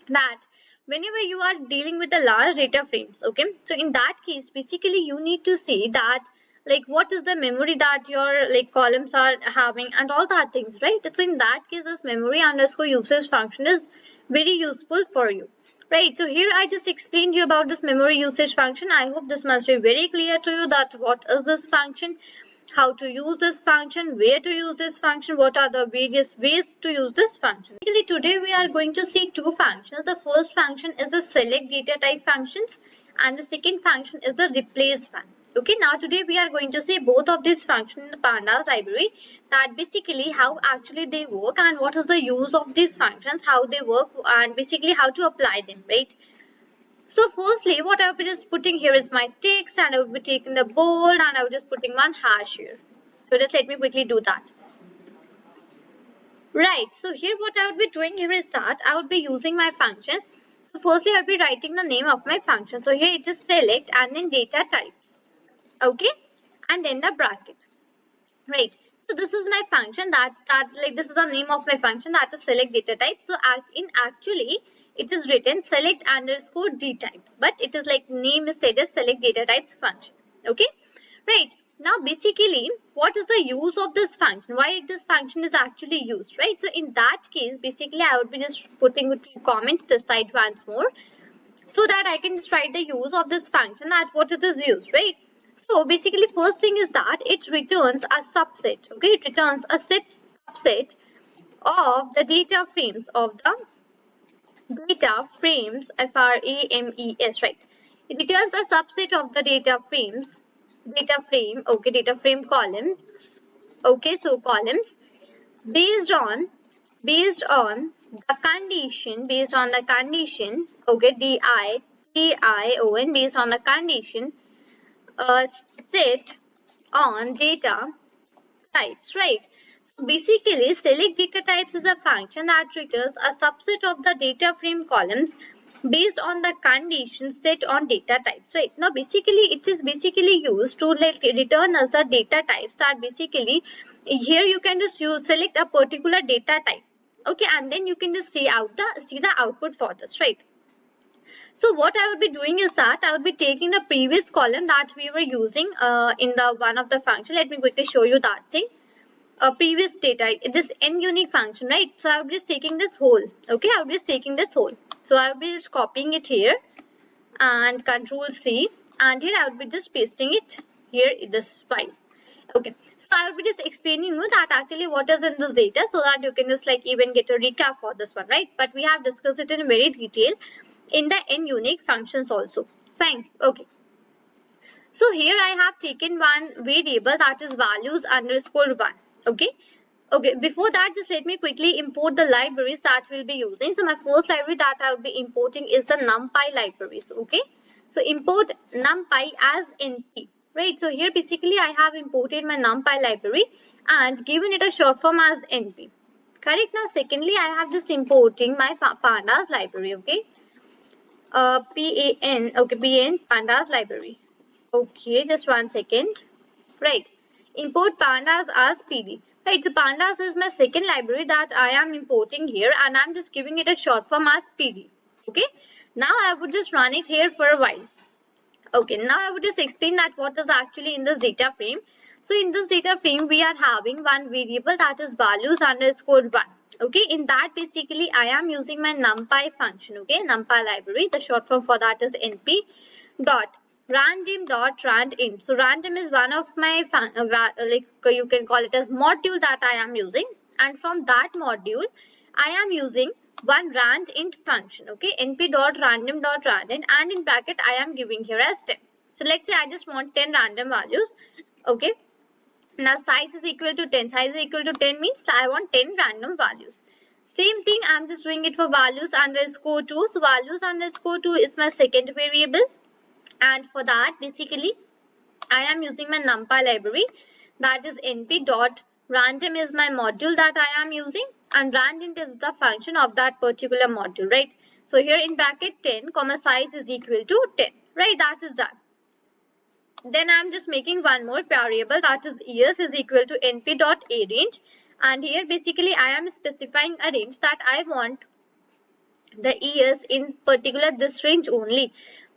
that whenever you are dealing with the large data frames, okay, so in that case basically you need to see that like what is the memory that your columns are having and all that things, right? So in that case this memory underscore usage function is very useful for you, right? So here I just explained you about this memory usage function. I hope this must be very clear to you that what is this function, how to use this function, where to use this function, what are the various ways to use this function. Basically today we are going to see two functions. The first function is the select data type functions, and the second function is the replace one. Okay, now today we are going to see both of these functions in the Pandas library, that basically how actually they work and what is the use of these functions, how they work, and basically how to apply them, right? So firstly what I will be just putting here is my text, and I will be taking the bold and I will just putting one hash here. So just let me quickly do that. Right, so here what I would be doing here is that I would be using my function. So firstly I will be writing the name of my function. So here it is select and then data type. Okay, and then the bracket, right? So this is my function this is the name of my function, that is select data type. So actually it is written select underscore d types, but it is like name is said as select data types function. Okay, right? Now basically, what is the use of this function? Why this function is actually used, right? So in that case, basically I would be just putting a few comments this side once more, so that I can just write the use of this function, that what it is used, right? So basically first thing is that it returns a subset, okay? It returns a subset of the data frames frames, right? It returns a subset of the data frame columns, okay? So columns based on the condition, okay, DION, based on the condition set on data types, right? So basically, select data types is a function that returns a subset of the data frame columns based on the conditions set on data types, right? Now basically it is basically used to return us the data types, that basically here you can just select a particular data type, okay, and then you can just see the output for this, right? So what I would be doing is that I would be taking the previous column that we were using in the one of the function. Let me quickly show you that thing. Previous data, this n unique function, right? So I will be just taking this whole, okay? I will be just taking this whole. So I will be just copying it here and Control C, and here I will be just pasting it here in this file. Okay, so I will be just explaining you that actually what is in this data, so that you can just like even get a recap for this one, right? But we have discussed it in very detail in the n unique functions also. Fine. Okay. So here I have taken one variable, that is values underscore one. Okay. Okay, before that, just let me quickly import the libraries that we'll be using. So my first library that I will be importing is the NumPy libraries. Okay. So import NumPy as NP. Right. So here basically I have imported my NumPy library and given it a short form as NP. Correct. Now secondly, I have just importing my pandas library. Okay. PAN pandas library. Okay, just one second. Right. Import pandas as PD. Right, so pandas is my second library that I am importing here, and I'm just giving it a short form as PD. Okay. Now I would just run it here for a while. Okay, now I would just explain that what is actually in this data frame. So in this data frame, we are having one variable, that is values underscore one. Okay, in that basically I am using my NumPy function. Okay, NumPy library. The short form for that is NP dot random.randint. So random is one of my you can call it as module that I am using, and from that module I am using one randint function. Okay, np.random.randint, and in bracket I am giving here as 10. So let's say I just want 10 random values. Okay, now size is equal to 10. Size is equal to 10 means I want 10 random values. Same thing, I'm just doing it for values underscore 2. So values underscore 2 is my second variable, and for that basically I am using my NumPy library, that is np.random is my module that I am using, and randint is the function of that particular module, right? So here in bracket 10 comma size is equal to 10, right? That is done. Then I'm just making one more variable, that is years is equal to np.arange, and here basically I am specifying a range that I want the years in particular this range only,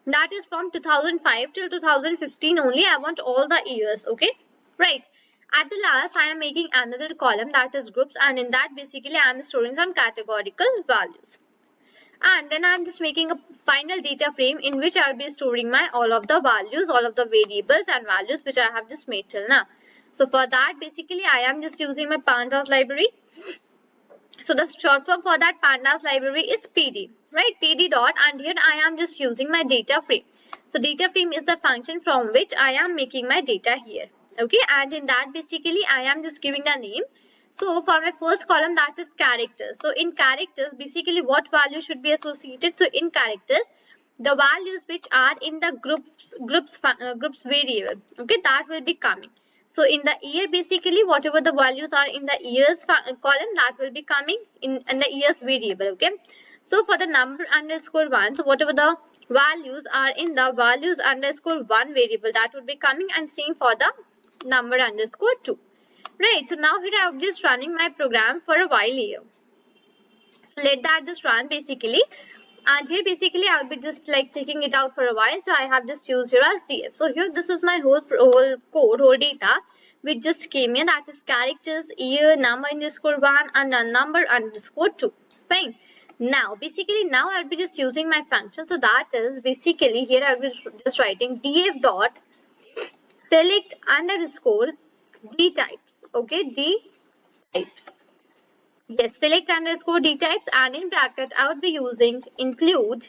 that is from 2005 till 2015 only. I want all the years. Okay, right. At the last I am making another column, that is groups, and in that basically I am storing some categorical values, and then I am just making a final data frame in which I will be storing my all of the values, all of the variables and values which I have just made till now. So for that basically I am just using my pandas library. So the short form for that pandas library is PD, right? PD dot, and here I am just using my data frame. So data frame is the function from which I am making my data here. Okay, and in that basically I am just giving the name. So for my first column, that is characters. So in characters basically what value should be associated? So in characters, the values which are in the groups variable, okay, that will be coming. So in the year basically whatever the values are in the years column, that will be coming in the years variable. Okay, so for the number underscore one, so whatever the values are in the values underscore one variable, that would be coming, and same for the number underscore two, right? So now here I am just running my program for a while here. So let that just run basically. And here basically I will be just like taking it out for a while, so I have just used here as df. So here this is my whole code, whole data which just came here, that is characters, year, number underscore 1 and a number underscore 2. Fine. Now basically now I will be just using my function, so that is basically here I will be just writing df dot select underscore d types. Okay, d types. Yes, select underscore d types, and in bracket I would be using include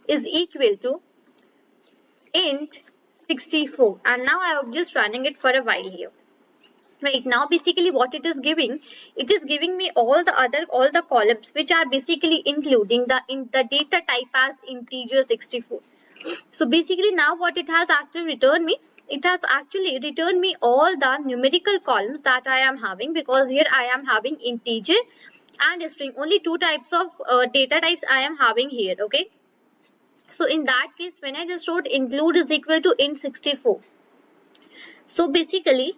is equal to int 64, and now I am just running it for a while here. Right now basically what it is giving me all the columns which are basically including the data type as integer 64. So basically now what it has actually returned me, it has actually returned me all the numerical columns that I am having, because here I am having integer and string, only two types of data types I am having here. Okay, so in that case when I just wrote include is equal to int 64, so basically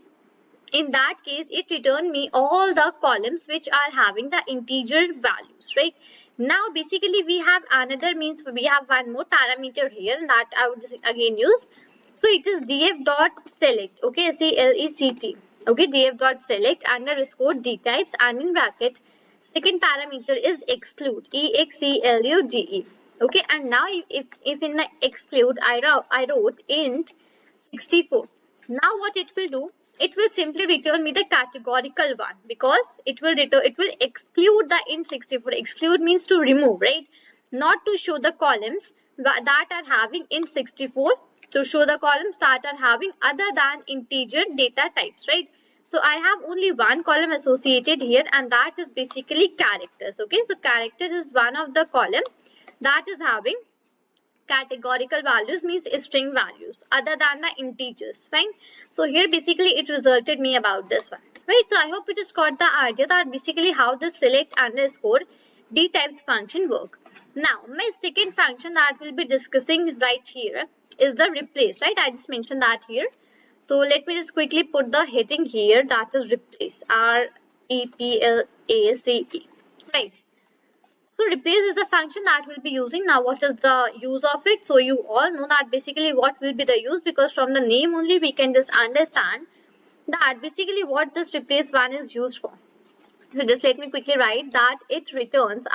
in that case it returned me all the columns which are having the integer values. Right now basically we have another, means we have one more parameter here that I would again use. So it is df dot select. Okay, select. Okay, df dot select underscore d types, and in bracket second parameter is exclude, exclude. Okay, and now if in the exclude I wrote int 64. Now what it will do, it will simply return me the categorical one, because it will exclude the int 64. Exclude means to remove, right? Not to show the columns that are having int 64, to show the columns that are having other than integer data types, right? So I have only one column associated here, and that is basically characters. Okay, so characters is one of the column that is having categorical values, means string values other than the integers. Fine. So here basically it resulted me about this one. Right. So I hope you just got the idea that basically how the select underscore d types function work. Now my second function that we'll be discussing right here is the replace. Right. I just mentioned that here. So let me just quickly put the heading here, that is replace, R-E-P-L-A-C-E. Right. So replace is the function that we'll be using. Now what is the use of it? So you all know that basically what will be the use, because from the name only we can just understand that basically what this replace one is used for. So just let me quickly write that it returns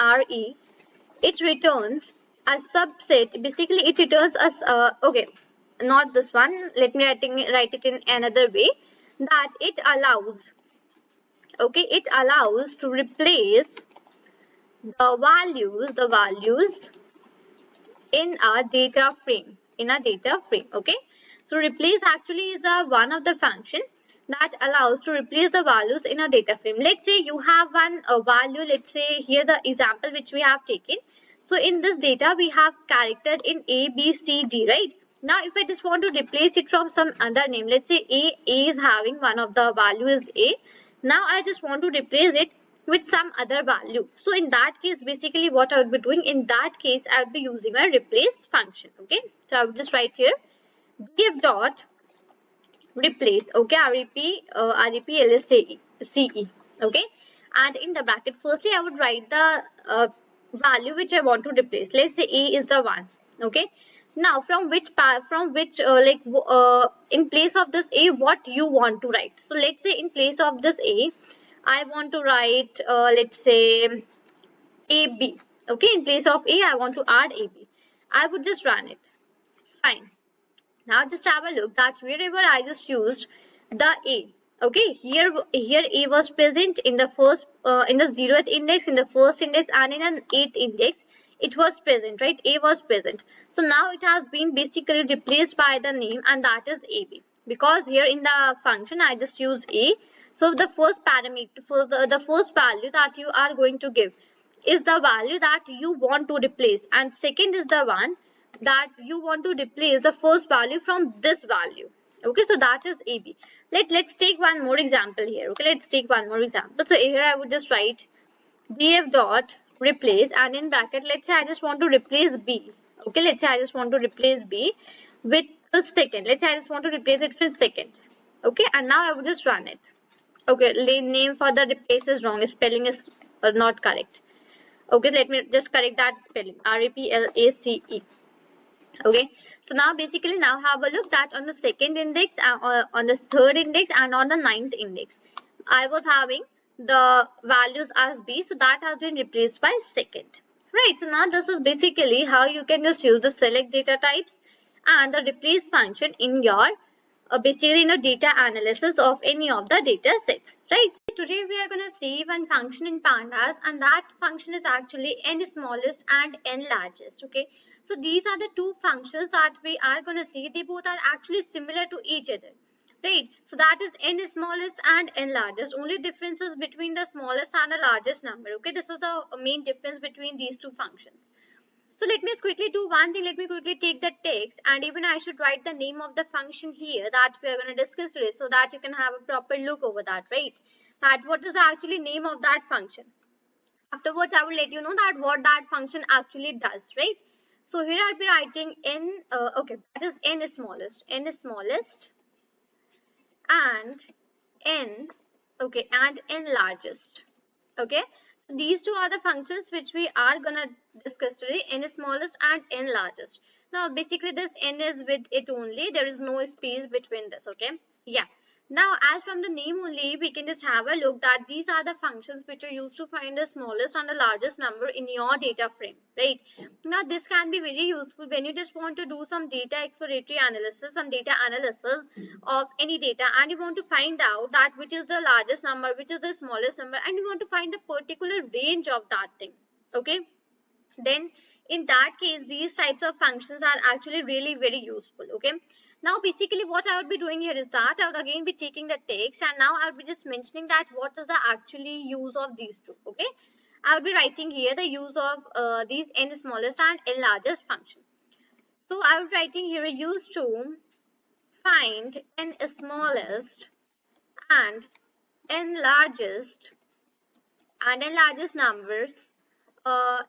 it returns a subset. Basically it returns us okay, not this one, let me write it in another way, that it allows, okay, it allows to replace the values in a data frame, okay. So replace actually is one of the function that allows to replace the values in a data frame. Let's say you have one value, let's say here the example which we have taken. So in this data we have character in A, B, C, D, right? Now if I just want to replace it from some other name, let's say A is having one of the value is A. Now I just want to replace it with some other value. So in that case basically what I would be doing, in that case I would be using a replace function. Okay, so I would just write here df dot replace, okay, R-E-P-L-A-C-E, okay, and in the bracket firstly I would write the value which I want to replace. Let's say A is the 1, okay. Now from which in place of this A what you want to write. So let's say in place of this A I want to write let's say AB, okay. In place of A I want to add AB. I would just run it. Fine. Now just have a look that wherever I just used the A, okay, here A was present in the first in the 0th index, in the first index, and in an 8th index it was present, right? A was present. So now it has been basically replaced by the name, and that is AB, because here in the function I just use A. So the first parameter, the first value that you are going to give is the value that you want to replace, and second is the one that you want to replace the first value from this value. Okay, so that is AB. Let's take one more example here. Okay, let's take one more example. So here I would just write df dot replace, and in bracket let's say I just want to replace B. Okay, let's say I just want to replace B with the second. Let's say I just want to replace it with second. Okay, and now I would just run it. Okay, name for the replace is wrong, spelling is not correct. Okay, let me just correct that spelling, REPLACE. Okay, so now basically now have a look that on the second index, on the third index, and on the ninth index, I was having the values as B, so that has been replaced by second. Right, so now this is basically how you can just use the select data types and the replace function in your basically data analysis of any of the data sets, right? Today we are going to see one function in pandas, and that function is actually n smallest and n largest. Okay, so these are the two functions that we are going to see. They both are actually similar to each other, right? So that is n smallest and n largest. Only differences between the smallest and the largest number. Okay, this is the main difference between these two functions. So let me quickly do one thing. Let me quickly take the text, and even I should write the name of the function here that we are going to discuss today, so that you can have a proper look over that, right? That what is the actually name of that function. Afterwards, I will let you know that what that function actually does, right? So here I'll be writing n, okay, that is n smallest, and n, okay, and n largest. Okay, so these two are the functions which we are gonna discuss today, n smallest and n largest. Now basically this n is with it only, there is no space between this. Okay, yeah. Now as from the name only, we can just have a look that these are the functions which are used to find the smallest and the largest number in your data frame, right? Now this can be very useful when you just want to do some data exploratory analysis, some data analysis of any data, and you want to find out that which is the largest number, which is the smallest number, and you want to find the particular range of that thing. Okay, then in that case these types of functions are actually really very useful. Okay, now basically what I would be doing here is that I would again be taking the text, and now I would be just mentioning that what is the actually use of these two. Okay, I would be writing here the use of these n smallest and n largest function. So I would writing here use to find n smallest and n largest numbers,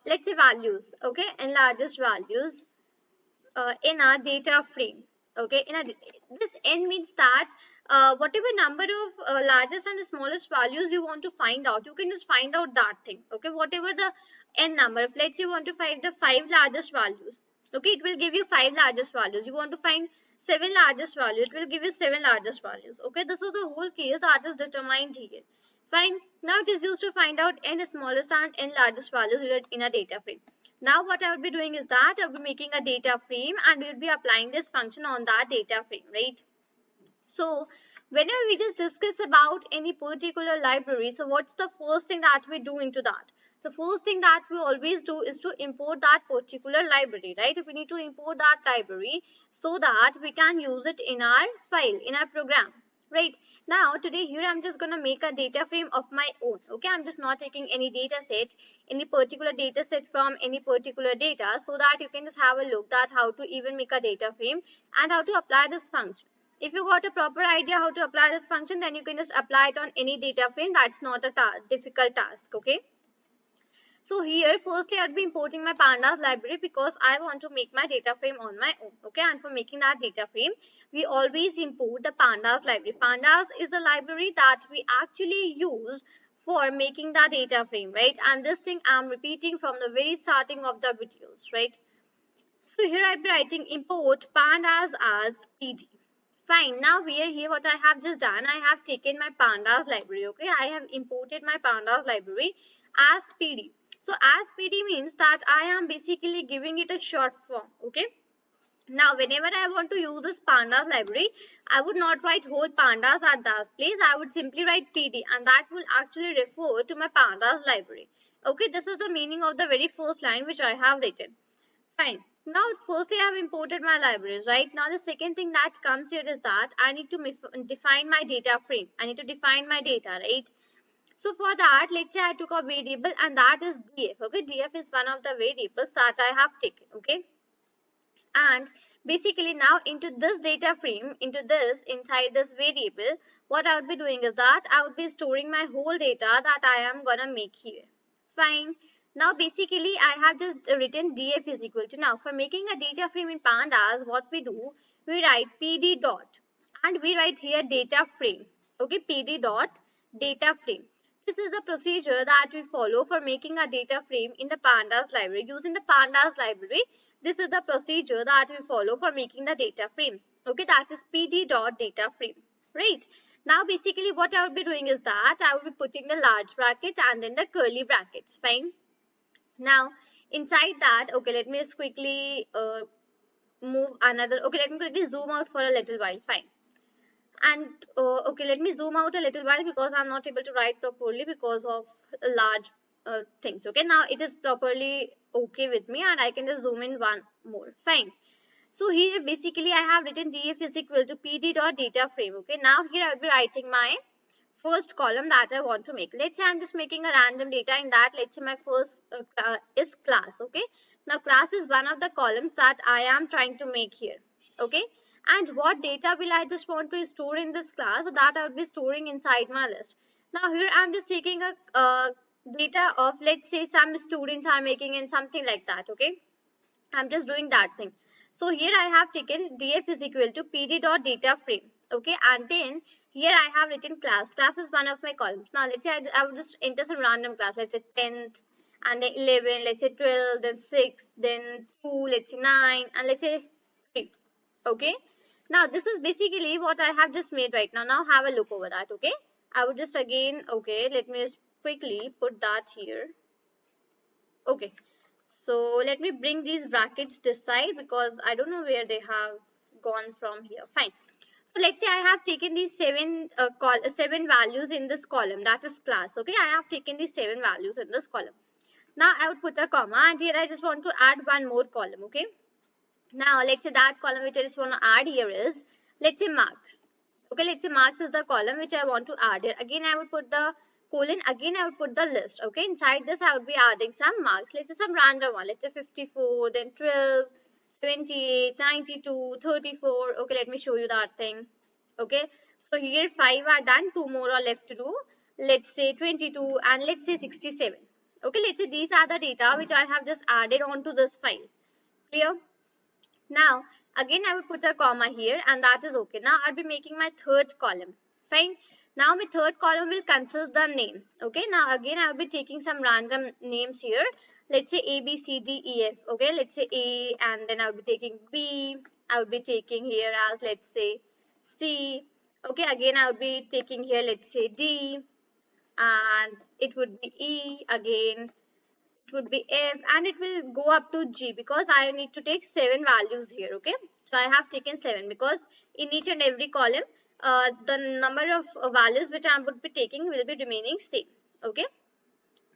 let's say values, okay, n largest values in our data frame. Okay, this n means that whatever number of largest and smallest values you want to find out, you can just find out that thing. Okay, whatever the n number, if let's say you want to find the 5 largest values, okay, it will give you 5 largest values. You want to find 7 largest values, it will give you 7 largest values. Okay, this is the whole case that is determined here. Fine, now it is used to find out n smallest and n largest values in a data frame. Now what I would be doing is that I will be making a data frame, and we will be applying this function on that data frame, right? So whenever we just discuss about any particular library, so what's the first thing that we do into that? The first thing that we always do is to import that particular library, right? We need to import that library so that we can use it in our file, in our program. Right, now today here I'm just gonna make a data frame of my own. Okay, I'm just not taking any data set, any particular data set from any particular data, so that you can just have a look at how to even make a data frame and how to apply this function. If you got a proper idea how to apply this function, then you can just apply it on any data frame. That's not a difficult task. Okay, so here firstly I'd be importing my pandas library because I want to make my data frame on my own. Okay, and for making that data frame, we always import the pandas library. Pandas is a library that we actually use for making the data frame, right? And this thing I'm repeating from the very starting of the videos, right? So here I'll be writing import pandas as pd. Fine, now we are here. What I have just done, I have taken my pandas library. Okay, I have imported my pandas library as pd. So as pd means that I am basically giving it a short form. Okay, now whenever I want to use this pandas library, I would not write whole pandas at that place. I would simply write pd, and that will actually refer to my pandas library. Okay, this is the meaning of the very first line which I have written. Fine. Now, firstly, I have imported my libraries, right? Now, the second thing that comes here is that I need to define my data frame. I need to define my data, right? So, for that, let's say I took a variable, and that is df. Okay, df is one of the variables that I have taken. Okay, and basically now into this data frame, inside this variable, what I would be doing is that I would be storing my whole data that I am gonna make here. Fine. Now basically I have just written df is equal to, now for making a data frame in pandas, what we do, we write pd dot, and we write here data frame. Okay, pd dot data frame. This is the procedure that we follow for making a data frame in the Pandas library. Using the Pandas library, this is the procedure that we follow for making the data frame. Okay, that is pd.dataframe. Right. Now, basically, what I will be doing is that I will be putting the large bracket and then the curly brackets. Fine. Now, inside that, okay, let me just quickly move another. Okay, let me quickly zoom out for a little while. Fine. And okay, let me zoom out a little while because I'm not able to write properly because of large things. Okay, now it is properly okay with me and I can just zoom in one more. Fine. So here basically I have written df is equal to pd.dataframe. Okay, now here I'll be writing my first column that I want to make. Let's say I'm just making a random data in that. Let's say my first is class. Okay, now class is one of the columns that I am trying to make here. Okay, and what data will I just want to store in this class? So that I will be storing inside my list. Now here I'm just taking a data of, let's say, some students are making and something like that. Okay, I'm just doing that thing. So here I have taken df is equal to pd.dataframe. Okay, and then here I have written class. Class is one of my columns. Now let's say I will just enter some random class. Let's say 10th, and then 11, let's say 12, then 6, then 2, let's say 9, and let's say 3. Okay. Now this is basically what I have just made right now. Now have a look over that. Okay. I would just again, okay, let me just quickly put that here. Okay. So let me bring these brackets this side because I don't know where they have gone from here. Fine. So let's say I have taken these seven values in this column, that is class. Okay, I have taken these 7 values in this column. Now I would put a comma and here I just want to add one more column. Okay. Now let's say that column which I just want to add here is, let's say, marks. Okay, let's say marks is the column which I want to add here. Again I would put the colon, again I would put the list. Okay, inside this I would be adding some marks. Let's say some random one. Let's say 54, then 12, 28, 92, 34. Okay, let me show you that thing. Okay, so here 5 are done, 2 more are left to do. Let's say 22 and let's say 67. Okay, let's say these are the data which I have just added onto this file. Clear? Now, again, I will put a comma here and that is okay. Now, I'll be making my third column. Fine. Now, my third column will consist the name. Okay. Now, again, I'll be taking some random names here. Let's say A, B, C, D, E, F. Okay. Let's say A and then I'll be taking B. I'll be taking here as, let's say, C. Okay. Again, I'll be taking here, let's say, D. And it would be E again. It would be F and it will go up to G because I need to take 7 values here. Okay, so I have taken 7 because in each and every column the number of values which I would be taking will be remaining same. Okay,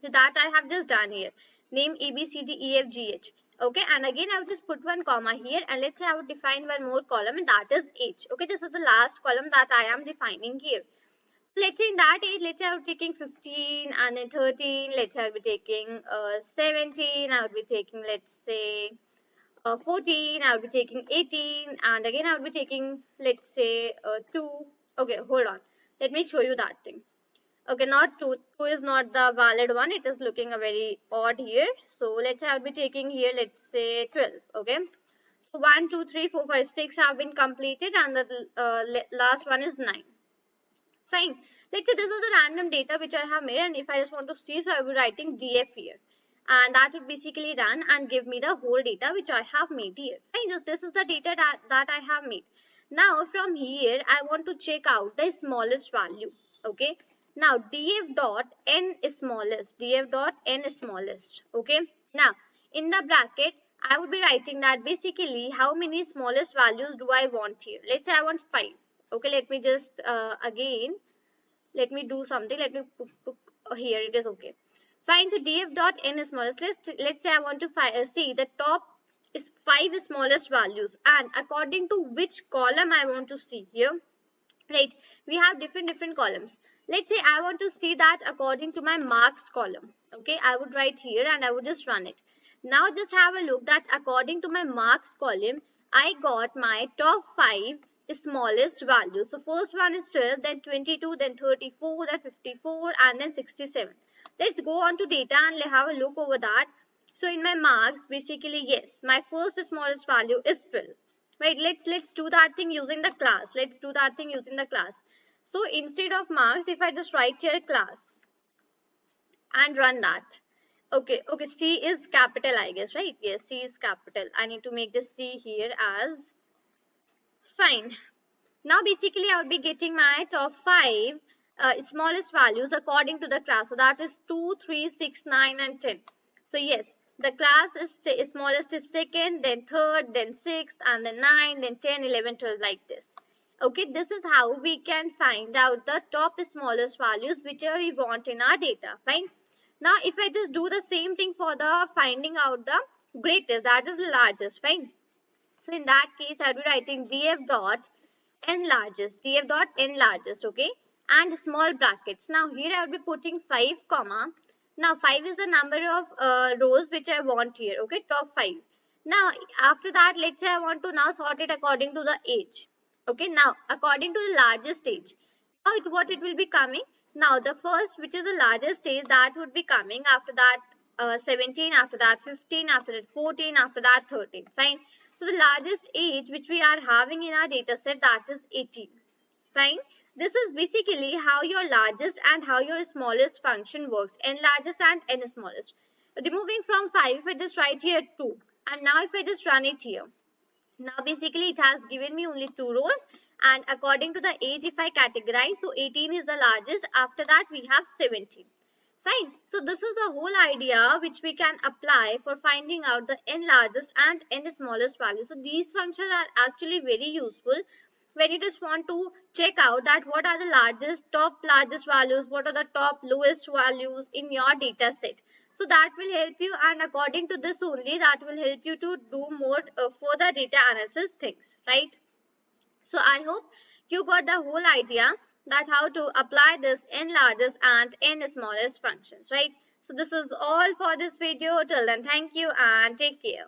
so that I have just done here. Name A, B, C, D, E, F, G, H. Okay, and again I will just put one comma here and let's say I would define one more column and that is H. Okay, this is the last column that I am defining here. Let's say in that age, let's say I'll be taking 15 and then 13, let's say I'll be taking 17, I'll be taking, let's say 14, I'll be taking 18 and again I'll be taking, let's say 2. Okay, hold on. Let me show you that thing. Okay, not 2. 2 is not the valid one. It is looking a very odd here. So let's say I'll be taking here, let's say 12. Okay. So 1, 2, 3, 4, 5, 6 have been completed and the last one is 9. Fine. Let's say this is the random data which I have made and if I just want to see, so I will be writing df here. And that would basically run and give me the whole data which I have made here. Fine. This is the data that I have made. Now from here, I want to check out the smallest value. Okay. Now df dot n is smallest. Df dot n is smallest. Okay. Now in the bracket, I would be writing that basically how many smallest values do I want here. Let's say I want 5. Okay, let me just again, let me do something. Let me put here, it is okay. Fine, so df dot n is smallest. Let's say I want to see the top is 5 smallest values and according to which column I want to see here. Right, we have different columns. Let's say I want to see that according to my marks column. Okay, I would write here and I would just run it. Now just have a look that according to my marks column, I got my top 5 smallest value. So first one is 12, then 22, then 34, then 54 and then 67. Let's go on to data and have a look over that. So in my marks, basically yes, my first smallest value is 12. Right, let's do that thing using the class. So instead of marks, if I just write here class, and run that. Okay, C is capital, I guess, right? Yes, C is capital. I need to make this C here as fine. Now basically I would be getting my top 5 smallest values according to the class. So that is 2, 3, 6, 9 and 10. So yes, the class is smallest is second, then third, then sixth, and then 9, then 10, 11, 12 like this. Okay, this is how we can find out the top smallest values whichever we want in our data. Fine. Now if I just do the same thing for the finding out the greatest, that is the largest. Fine. So in that case, I'll be writing df dot n largest, df dot n largest, okay, and small brackets. Now here I will be putting 5 comma. Now 5 is the number of rows which I want here, okay, top 5. Now after that, let's say I want to now sort it according to the age. Okay, now according to the largest age. Now what it will be coming? Now the first, which is the largest age, that would be coming. After that 17, after that 15, after that 14, after that 13. Fine. So the largest age which we are having in our data set, that is 18. Fine. This is basically how your largest and how your smallest function works. N largest and n smallest. Removing from 5, if I just write here 2. And now if I just run it here. Now basically it has given me only 2 rows, and according to the age if I categorize, so 18 is the largest, after that we have 17. Fine. So this is the whole idea which we can apply for finding out the n largest and n smallest values. So these functions are actually very useful when you just want to check out that what are the top largest values, what are the top lowest values in your data set. So that will help you, and according to this only, that will help you to do more further data analysis things, right? So I hope you got the whole idea that how to apply this n largest and n smallest functions, right? So this is all for this video. Till then, thank you and take care.